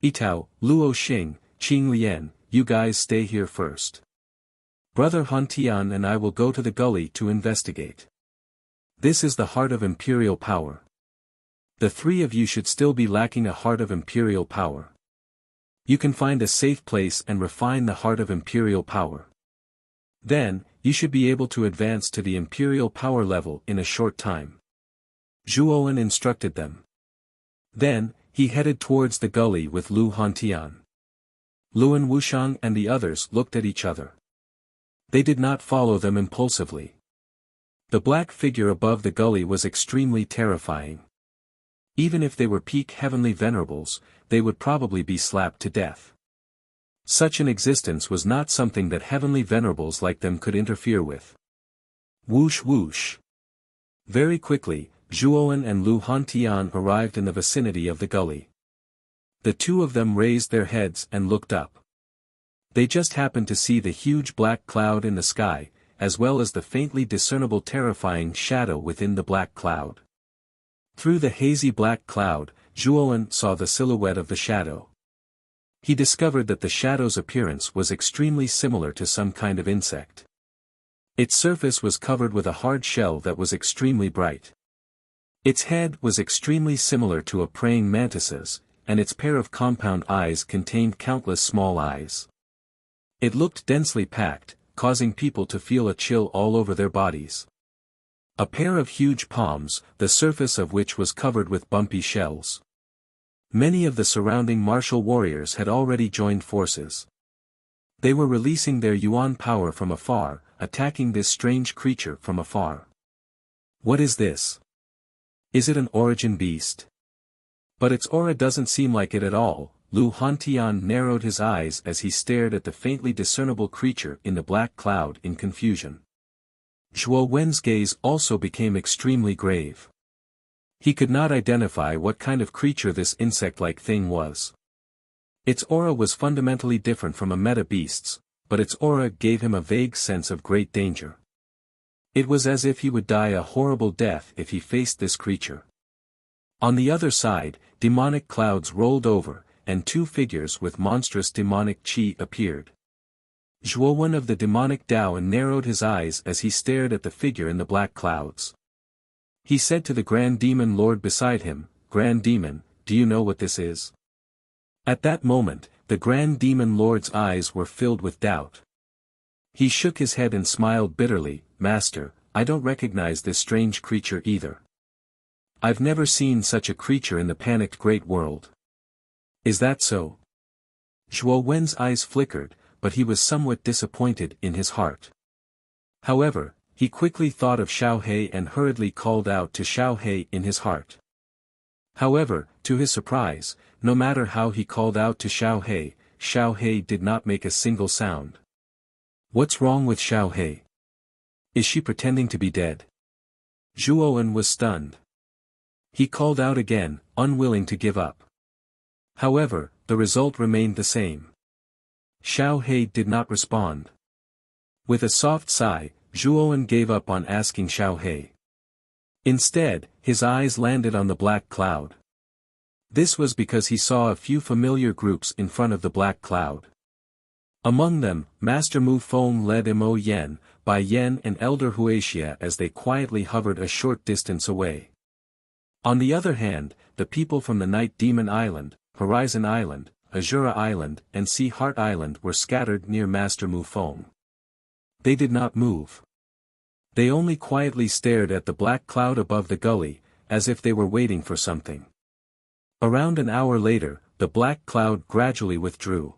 S1: Itao, Luo Xing, Qing Lian, you guys stay here first. Brother Han Tian and I will go to the gully to investigate. This is the heart of imperial power. The three of you should still be lacking a heart of imperial power. You can find a safe place and refine the heart of imperial power. Then, you should be able to advance to the imperial power level in a short time. Zhuowen instructed them. Then, he headed towards the gully with Lu Hantian. Luan Wuxiang and the others looked at each other. They did not follow them impulsively. The black figure above the gully was extremely terrifying. Even if they were peak heavenly venerables, they would probably be slapped to death. Such an existence was not something that heavenly venerables like them could interfere with. Whoosh whoosh. Very quickly, Zhuowen and Lu Hantian arrived in the vicinity of the gully. The two of them raised their heads and looked up. They just happened to see the huge black cloud in the sky, as well as the faintly discernible terrifying shadow within the black cloud. Through the hazy black cloud, Zhuowen saw the silhouette of the shadow. He discovered that the shadow's appearance was extremely similar to some kind of insect. Its surface was covered with a hard shell that was extremely bright. Its head was extremely similar to a praying mantis's, and its pair of compound eyes contained countless small eyes. It looked densely packed, causing people to feel a chill all over their bodies. A pair of huge palms, the surface of which was covered with bumpy shells. Many of the surrounding martial warriors had already joined forces. They were releasing their yuan power from afar, attacking this strange creature from afar. What is this? Is it an origin beast? But its aura doesn't seem like it at all, Lu Hantian narrowed his eyes as he stared at the faintly discernible creature in the black cloud in confusion. Zhuo Wen's gaze also became extremely grave. He could not identify what kind of creature this insect-like thing was. Its aura was fundamentally different from a meta-beast's, but its aura gave him a vague sense of great danger. It was as if he would die a horrible death if he faced this creature. On the other side, demonic clouds rolled over, and two figures with monstrous demonic qi appeared. Zhuowen of the demonic Daoan narrowed his eyes as he stared at the figure in the black clouds. He said to the Grand Demon Lord beside him, "Grand Demon, do you know what this is?" At that moment, the Grand Demon Lord's eyes were filled with doubt. He shook his head and smiled bitterly, "Master, I don't recognize this strange creature either. I've never seen such a creature in the panicked great world." "Is that so?" Zhuo Wen's eyes flickered, but he was somewhat disappointed in his heart. However, he quickly thought of Xiao He and hurriedly called out to Xiao He in his heart. However, to his surprise, no matter how he called out to Xiao He did not make a single sound. "What's wrong with Xiao He? Is she pretending to be dead?" Zhuowen was stunned. He called out again, unwilling to give up. However, the result remained the same. Xiao He did not respond. With a soft sigh, Zhuowen gave up on asking Xiao He. Instead, his eyes landed on the black cloud. This was because he saw a few familiar groups in front of the black cloud. Among them, Master Mu Feng led Mo Yen, Bai Yen and Elder Huaxia as they quietly hovered a short distance away. On the other hand, the people from the Night Demon Island, Horizon Island, Azura Island and Sea Heart Island were scattered near Master Mu Feng. They did not move. They only quietly stared at the black cloud above the gully, as if they were waiting for something. Around an hour later, the black cloud gradually withdrew.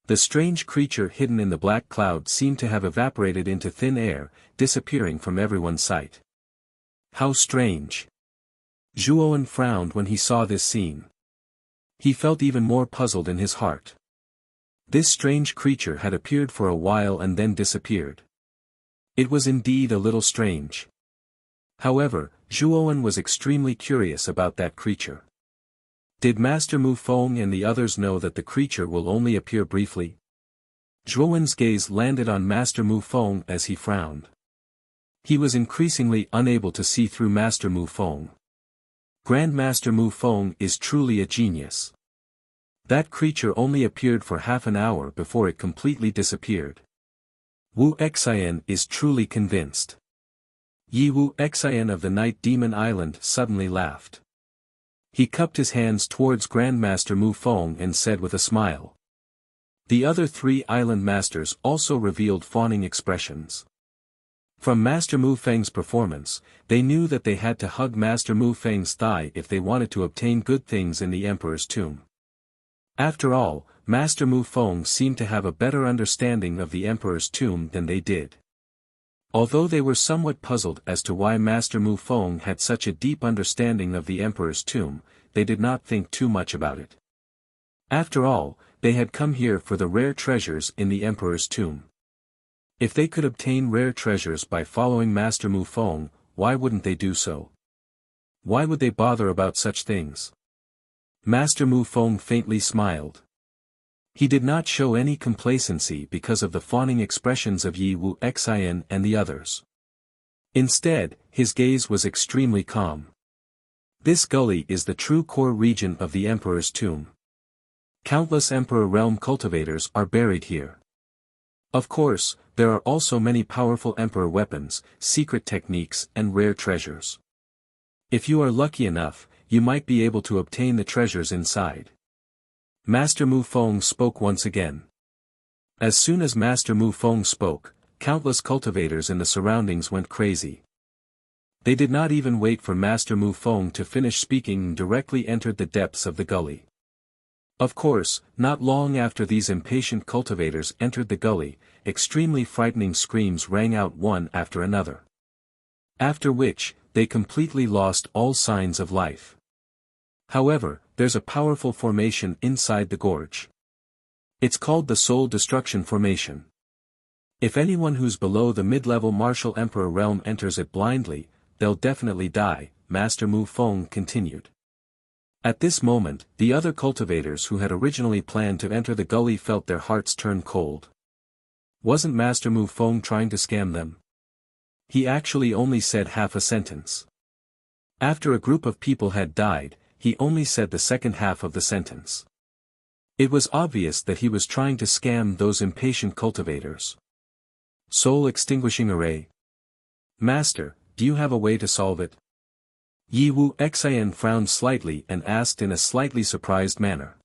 S1: The strange creature hidden in the black cloud seemed to have evaporated into thin air, disappearing from everyone's sight. How strange! Zhuowen frowned when he saw this scene. He felt even more puzzled in his heart. This strange creature had appeared for a while and then disappeared. It was indeed a little strange. However, Zhuowen was extremely curious about that creature. Did Master Mu Feng and the others know that the creature will only appear briefly? Zhuowen's gaze landed on Master Mu Feng as he frowned. He was increasingly unable to see through Master Mu Feng. Grandmaster Mu Feng is truly a genius. That creature only appeared for half an hour before it completely disappeared. Wu Xian is truly convinced. Yi Wu Xian of the Night Demon Island suddenly laughed. He cupped his hands towards Grandmaster Mu Feng and said with a smile. The other three island masters also revealed fawning expressions. From Master Mu Feng's performance, they knew that they had to hug Master Mu Feng's thigh if they wanted to obtain good things in the Emperor's tomb. After all, Master Mu Feng seemed to have a better understanding of the Emperor's tomb than they did. Although they were somewhat puzzled as to why Master Mu Feng had such a deep understanding of the Emperor's tomb, they did not think too much about it. After all, they had come here for the rare treasures in the Emperor's tomb. If they could obtain rare treasures by following Master Mu Feng, why wouldn't they do so? Why would they bother about such things? Master Mu Feng faintly smiled. He did not show any complacency because of the fawning expressions of Yi Wu Xian and the others. Instead, his gaze was extremely calm. This gully is the true core region of the Emperor's tomb. Countless Emperor realm cultivators are buried here. Of course, there are also many powerful Emperor weapons, secret techniques and rare treasures. If you are lucky enough, you might be able to obtain the treasures inside. Master Mu Feng spoke once again. As soon as Master Mu Feng spoke, countless cultivators in the surroundings went crazy. They did not even wait for Master Mu Feng to finish speaking and directly entered the depths of the gully. Of course, not long after these impatient cultivators entered the gully, extremely frightening screams rang out one after another. After which, they completely lost all signs of life. However, there's a powerful formation inside the gorge. It's called the Soul Destruction Formation. If anyone who's below the mid-level Martial Emperor realm enters it blindly, they'll definitely die, Master Mu Feng continued. At this moment, the other cultivators who had originally planned to enter the gully felt their hearts turn cold. Wasn't Master Mu Feng trying to scam them? He actually only said half a sentence. After a group of people had died, he only said the second half of the sentence. It was obvious that he was trying to scam those impatient cultivators. Soul Extinguishing Array. Master, do you have a way to solve it? Yi Wu Xian frowned slightly and asked in a slightly surprised manner.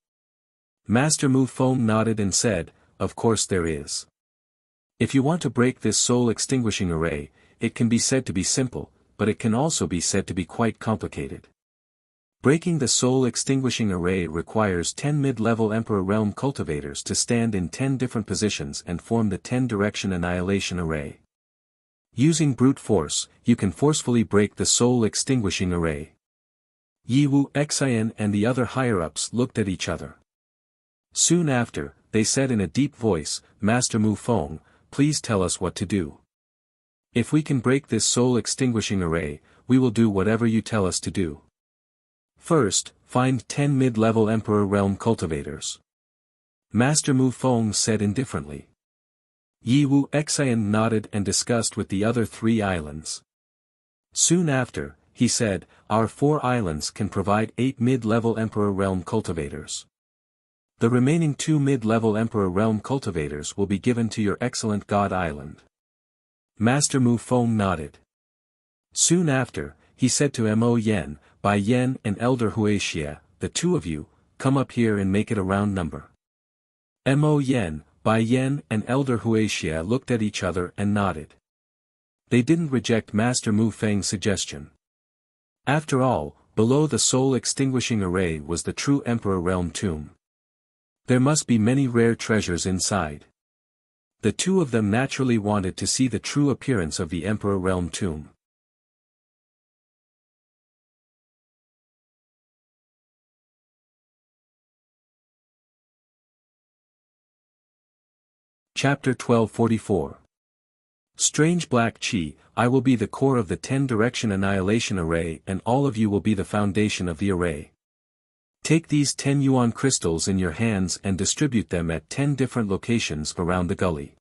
S1: Master Mu Feng nodded and said, of course there is. If you want to break this soul extinguishing array, it can be said to be simple, but it can also be said to be quite complicated. Breaking the soul extinguishing array requires 10 mid-level Emperor Realm cultivators to stand in 10 different positions and form the 10-direction annihilation array. Using brute force, you can forcefully break the soul extinguishing array. Yi Wu Xian and the other higher-ups looked at each other. Soon after, they said in a deep voice, Master Mu Feng, please tell us what to do. If we can break this soul extinguishing array, we will do whatever you tell us to do. First, find 10 mid-level Emperor Realm cultivators. Master Mu Feng said indifferently. Yi Wu Xian nodded and discussed with the other 3 islands. Soon after, he said, our 4 islands can provide 8 mid-level Emperor Realm cultivators. The remaining 2 mid-level Emperor Realm cultivators will be given to your excellent God Island. Master Mu Feng nodded. Soon after, he said to Mo Yen, Bai Yen and Elder Wuxia, the 2 of you, come up here and make it a round number. Mo Yen, Bai Yen and Elder Wuxia looked at each other and nodded. They didn't reject Master Mu Feng's suggestion. After all, below the soul extinguishing array was the true Emperor Realm tomb. There must be many rare treasures inside. The 2 of them naturally wanted to see the true appearance of the Emperor Realm tomb. Chapter 1244. Strange Black Chi, I will be the core of the 10-direction annihilation array and all of you will be the foundation of the array. Take these 10 yuan crystals in your hands and distribute them at 10 different locations around the gully.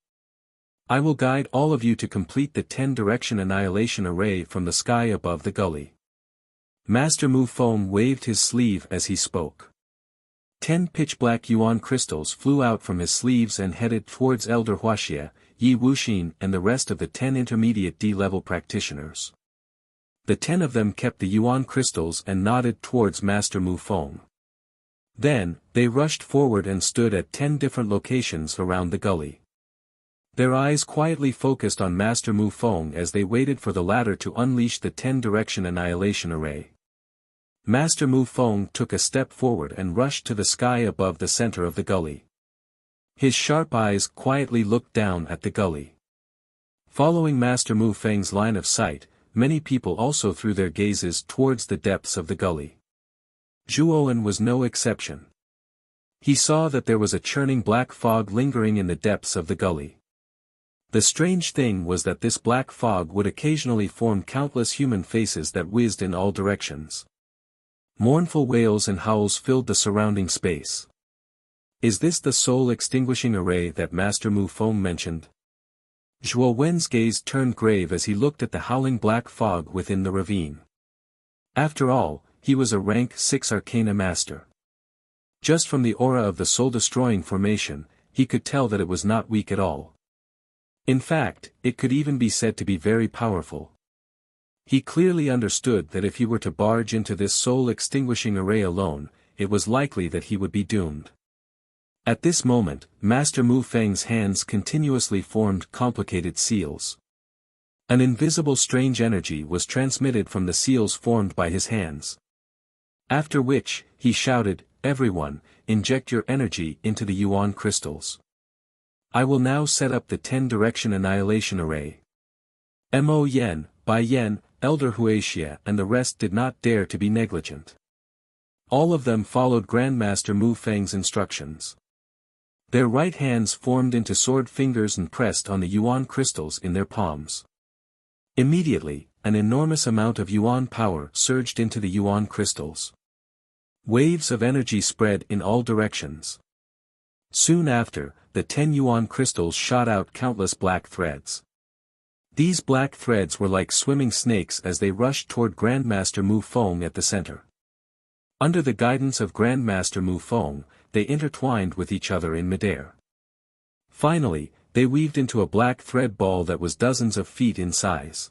S1: I will guide all of you to complete the 10-direction annihilation array from the sky above the gully. Master Mu Feng waved his sleeve as he spoke. 10 pitch-black yuan crystals flew out from his sleeves and headed towards Elder Wuxia, Yi Wuxin and the rest of the 10 intermediate D-level practitioners. The 10 of them kept the yuan crystals and nodded towards Master Mu Feng. Then, they rushed forward and stood at 10 different locations around the gully. Their eyes quietly focused on Master Mu Feng as they waited for the latter to unleash the 10-direction annihilation array. Master Mu Feng took a step forward and rushed to the sky above the center of the gully. His sharp eyes quietly looked down at the gully. Following Master Mu Feng's line of sight, many people also threw their gazes towards the depths of the gully. Zhuowen was no exception. He saw that there was a churning black fog lingering in the depths of the gully. The strange thing was that this black fog would occasionally form countless human faces that whizzed in all directions. Mournful wails and howls filled the surrounding space. Is this the soul extinguishing array that Master Mu Feng mentioned? Zhuo Wen's gaze turned grave as he looked at the howling black fog within the ravine. After all, he was a rank 6 Arcana Master. Just from the aura of the soul-destroying formation, he could tell that it was not weak at all. In fact, it could even be said to be very powerful. He clearly understood that if he were to barge into this soul-extinguishing array alone, it was likely that he would be doomed. At this moment, Master Mu Feng's hands continuously formed complicated seals. An invisible strange energy was transmitted from the seals formed by his hands. After which, he shouted, everyone, inject your energy into the yuan crystals. I will now set up the 10-direction annihilation array. Mo Yen, Bai Yen, Elder Wuxia and the rest did not dare to be negligent. All of them followed Grandmaster Mu Feng's instructions. Their right hands formed into sword fingers and pressed on the yuan crystals in their palms. Immediately, an enormous amount of yuan power surged into the yuan crystals. Waves of energy spread in all directions. Soon after, the 10 yuan crystals shot out countless black threads. These black threads were like swimming snakes as they rushed toward Grandmaster Mu Feng at the center. Under the guidance of Grandmaster Mu Feng, they intertwined with each other in midair. Finally, they weaved into a black thread ball that was dozens of feet in size.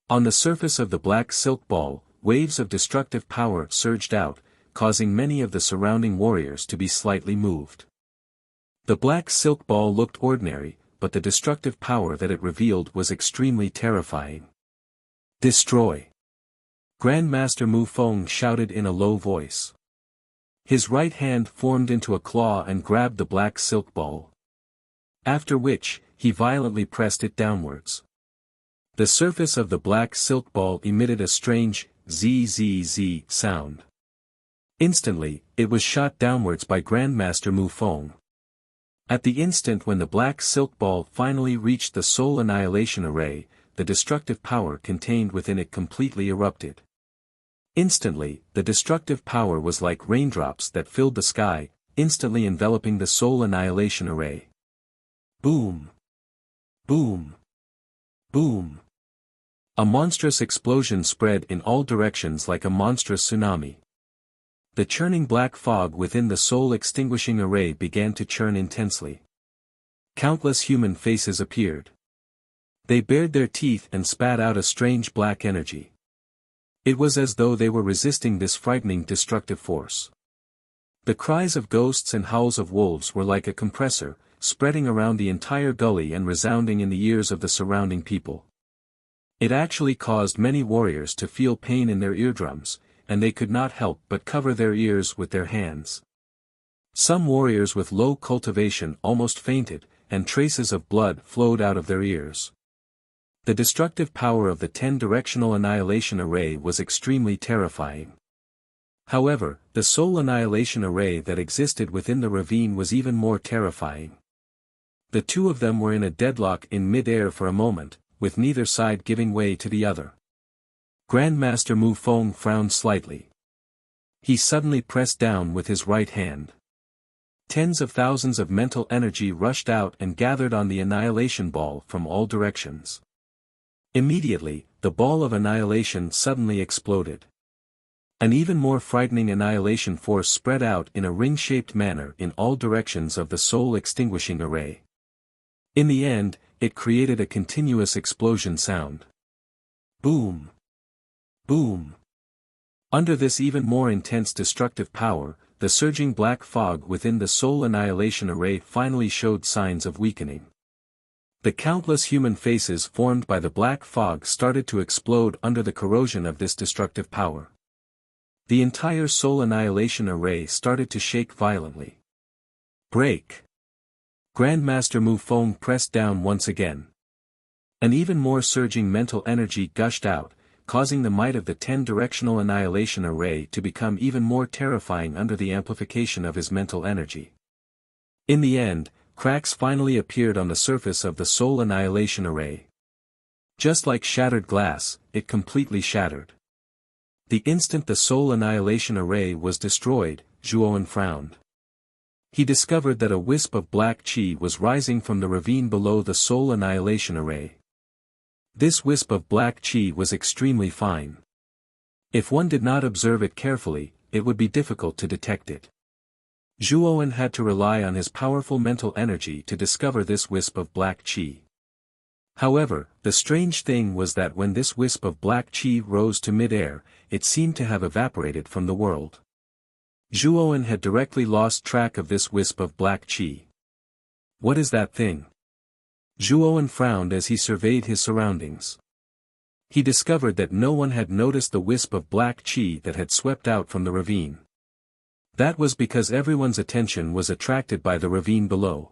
S1: On the surface of the black silk ball, waves of destructive power surged out, causing many of the surrounding warriors to be slightly moved. The black silk ball looked ordinary, but the destructive power that it revealed was extremely terrifying. Destroy! Grandmaster Mu Feng shouted in a low voice. His right hand formed into a claw and grabbed the black silk ball. After which, he violently pressed it downwards. The surface of the black silk ball emitted a strange, zzz sound. Instantly, it was shot downwards by Grandmaster Mu Feng. At the instant when the black silk ball finally reached the soul annihilation array, the destructive power contained within it completely erupted. Instantly, the destructive power was like raindrops that filled the sky, instantly enveloping the soul annihilation array. Boom! Boom! Boom! A monstrous explosion spread in all directions like a monstrous tsunami. The churning black fog within the soul extinguishing array began to churn intensely. Countless human faces appeared. They bared their teeth and spat out a strange black energy. It was as though they were resisting this frightening destructive force. The cries of ghosts and howls of wolves were like a compressor, spreading around the entire gully and resounding in the ears of the surrounding people. It actually caused many warriors to feel pain in their eardrums, and they could not help but cover their ears with their hands. Some warriors with low cultivation almost fainted, and traces of blood flowed out of their ears. The destructive power of the 10-directional annihilation array was extremely terrifying. However, the soul annihilation array that existed within the ravine was even more terrifying. The two of them were in a deadlock in mid-air for a moment, with neither side giving way to the other. Grandmaster Mu Feng frowned slightly. He suddenly pressed down with his right hand. Tens of thousands of mental energy rushed out and gathered on the annihilation ball from all directions. Immediately, the ball of annihilation suddenly exploded. An even more frightening annihilation force spread out in a ring-shaped manner in all directions of the soul-extinguishing array. In the end, it created a continuous explosion sound. Boom! Boom! Under this even more intense destructive power, the surging black fog within the soul annihilation array finally showed signs of weakening. The countless human faces formed by the black fog started to explode under the corrosion of this destructive power. The entire soul annihilation array started to shake violently. Break! Grandmaster Mu Feng pressed down once again. An even more surging mental energy gushed out, causing the might of the 10-directional annihilation array to become even more terrifying under the amplification of his mental energy. In the end, cracks finally appeared on the surface of the soul annihilation array. Just like shattered glass, it completely shattered. The instant the soul annihilation array was destroyed, Zhuowen frowned. He discovered that a wisp of black qi was rising from the ravine below the soul annihilation array. This wisp of black qi was extremely fine. If one did not observe it carefully, it would be difficult to detect it. Zhuowen had to rely on his powerful mental energy to discover this wisp of black qi. However, the strange thing was that when this wisp of black qi rose to mid-air, it seemed to have evaporated from the world. Zhuowen had directly lost track of this wisp of black qi. What is that thing? Zhuowen frowned as he surveyed his surroundings. He discovered that no one had noticed the wisp of black qi that had swept out from the ravine. That was because everyone's attention was attracted by the ravine below.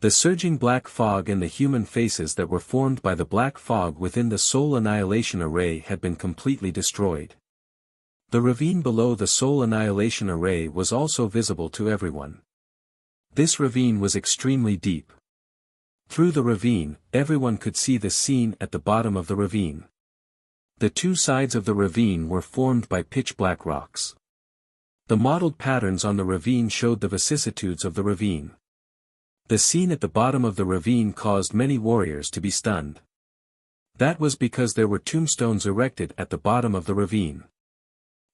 S1: The surging black fog and the human faces that were formed by the black fog within the soul annihilation array had been completely destroyed. The ravine below the Soul Annihilation Array was also visible to everyone. This ravine was extremely deep. Through the ravine, everyone could see the scene at the bottom of the ravine. The two sides of the ravine were formed by pitch-black rocks. The mottled patterns on the ravine showed the vicissitudes of the ravine. The scene at the bottom of the ravine caused many warriors to be stunned. That was because there were tombstones erected at the bottom of the ravine.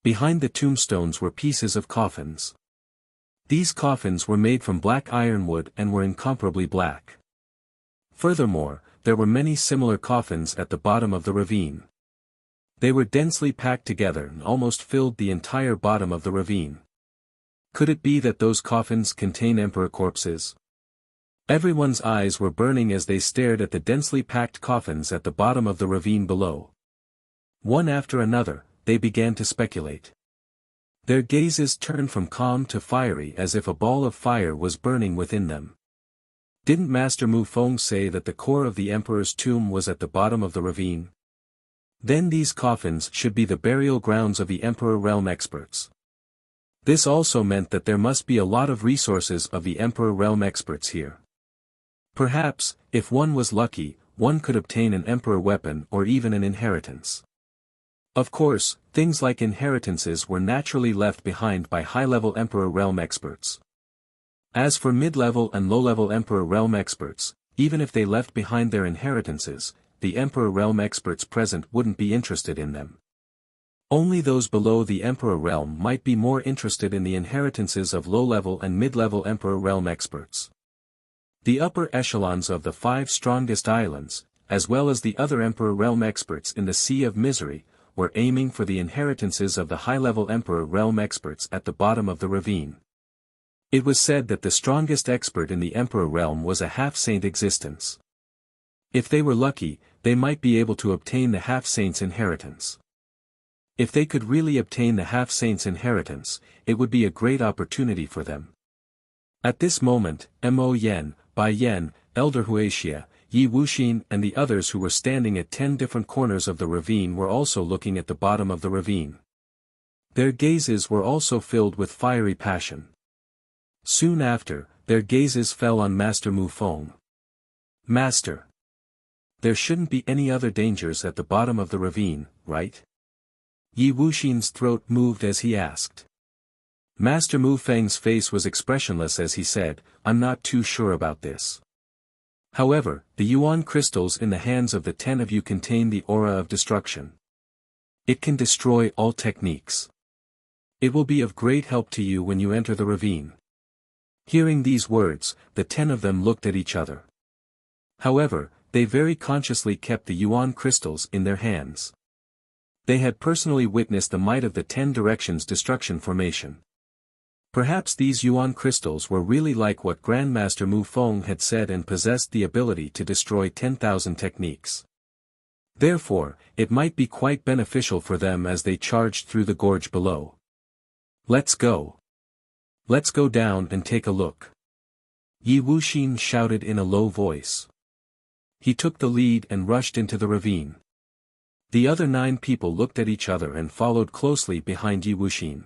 S1: Behind the tombstones were pieces of coffins. These coffins were made from black ironwood and were incomparably black. Furthermore, there were many similar coffins at the bottom of the ravine. They were densely packed together and almost filled the entire bottom of the ravine. Could it be that those coffins contain emperor corpses? Everyone's eyes were burning as they stared at the densely packed coffins at the bottom of the ravine below. One after another, they began to speculate. Their gazes turned from calm to fiery as if a ball of fire was burning within them. Didn't Master Mu Feng say that the core of the emperor's tomb was at the bottom of the ravine? Then these coffins should be the burial grounds of the Emperor Realm experts. This also meant that there must be a lot of resources of the Emperor Realm experts here. Perhaps, if one was lucky, one could obtain an Emperor weapon or even an inheritance. Of course, things like inheritances were naturally left behind by high-level Emperor Realm experts. As for mid-level and low-level Emperor Realm experts, even if they left behind their inheritances, the Emperor Realm experts present wouldn't be interested in them. Only those below the Emperor Realm might be more interested in the inheritances of low-level and mid-level Emperor Realm experts. The upper echelons of the 5 strongest islands, as well as the other Emperor Realm experts in the Sea of Misery, were aiming for the inheritances of the high-level Emperor Realm experts at the bottom of the ravine. It was said that the strongest expert in the Emperor Realm was a half-saint existence. If they were lucky, they might be able to obtain the half-saint's inheritance. If they could really obtain the half-saint's inheritance, it would be a great opportunity for them. At this moment, Mo Yen, Bai Yen, Elder Huaxia, Yi Wuxin and the others who were standing at 10 different corners of the ravine were also looking at the bottom of the ravine. Their gazes were also filled with fiery passion. Soon after, their gazes fell on Master Mu Feng. Master! There shouldn't be any other dangers at the bottom of the ravine, right? Yi Wuxin's throat moved as he asked. Master Mu Feng's face was expressionless as he said, "I'm not too sure about this. However, the Yuan crystals in the hands of the 10 of you contain the aura of destruction. It can destroy all techniques. It will be of great help to you when you enter the ravine." Hearing these words, the 10 of them looked at each other. However, they very consciously kept the Yuan crystals in their hands. They had personally witnessed the might of the 10 directions destruction formation. Perhaps these Yuan crystals were really like what Grandmaster Mu Feng had said and possessed the ability to destroy 10,000 techniques. Therefore, it might be quite beneficial for them as they charged through the gorge below. "Let's go. Let's go down and take a look," Yi Wuxin shouted in a low voice. He took the lead and rushed into the ravine. The other 9 people looked at each other and followed closely behind Yi Wuxin.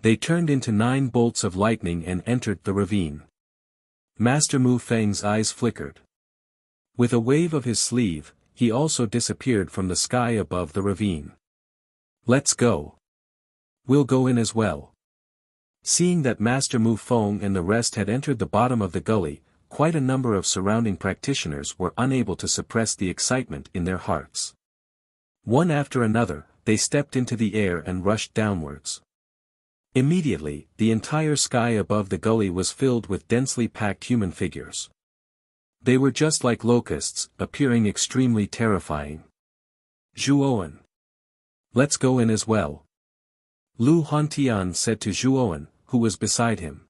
S1: They turned into 9 bolts of lightning and entered the ravine. Master Mu Feng's eyes flickered. With a wave of his sleeve, he also disappeared from the sky above the ravine. "Let's go. We'll go in as well." Seeing that Master Mu Feng and the rest had entered the bottom of the gully, quite a number of surrounding practitioners were unable to suppress the excitement in their hearts. One after another, they stepped into the air and rushed downwards. Immediately, the entire sky above the gully was filled with densely packed human figures. They were just like locusts, appearing extremely terrifying. "Zhuowen. Let's go in as well," Lu Hantian said to Zhuowen, who was beside him.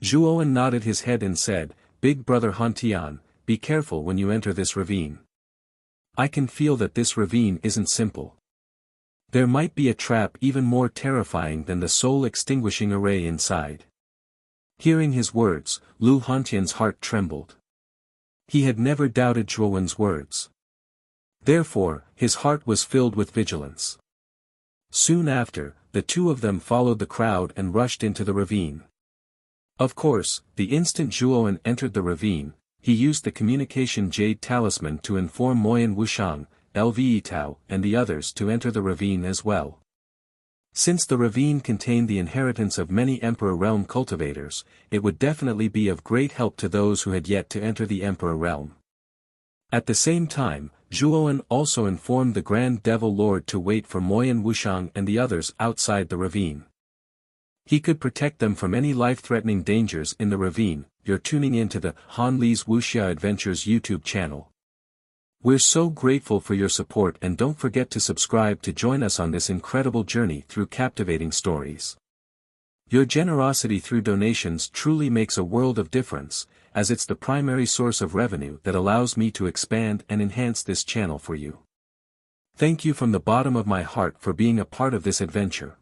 S1: Zhuowen nodded his head and said, "Big brother Hantian, be careful when you enter this ravine. I can feel that this ravine isn't simple. There might be a trap even more terrifying than the soul-extinguishing array inside." Hearing his words, Lu Hantian's heart trembled. He had never doubted Zhuowen's words. Therefore, his heart was filled with vigilance. Soon after, the two of them followed the crowd and rushed into the ravine. Of course, the instant Zhuowen entered the ravine, he used the communication jade talisman to inform Moyan Wushang, Lve Tao, and the others to enter the ravine as well. Since the ravine contained the inheritance of many Emperor Realm cultivators, it would definitely be of great help to those who had yet to enter the Emperor Realm. At the same time, Zhuowen also informed the Grand Devil Lord to wait for Moyan Wushang and the others outside the ravine. He could protect them from any life-threatening dangers in the ravine. You're tuning into the Han Li's Wuxia Adventures YouTube channel. We're so grateful for your support, and don't forget to subscribe to join us on this incredible journey through captivating stories. Your generosity through donations truly makes a world of difference, as it's the primary source of revenue that allows me to expand and enhance this channel for you. Thank you from the bottom of my heart for being a part of this adventure.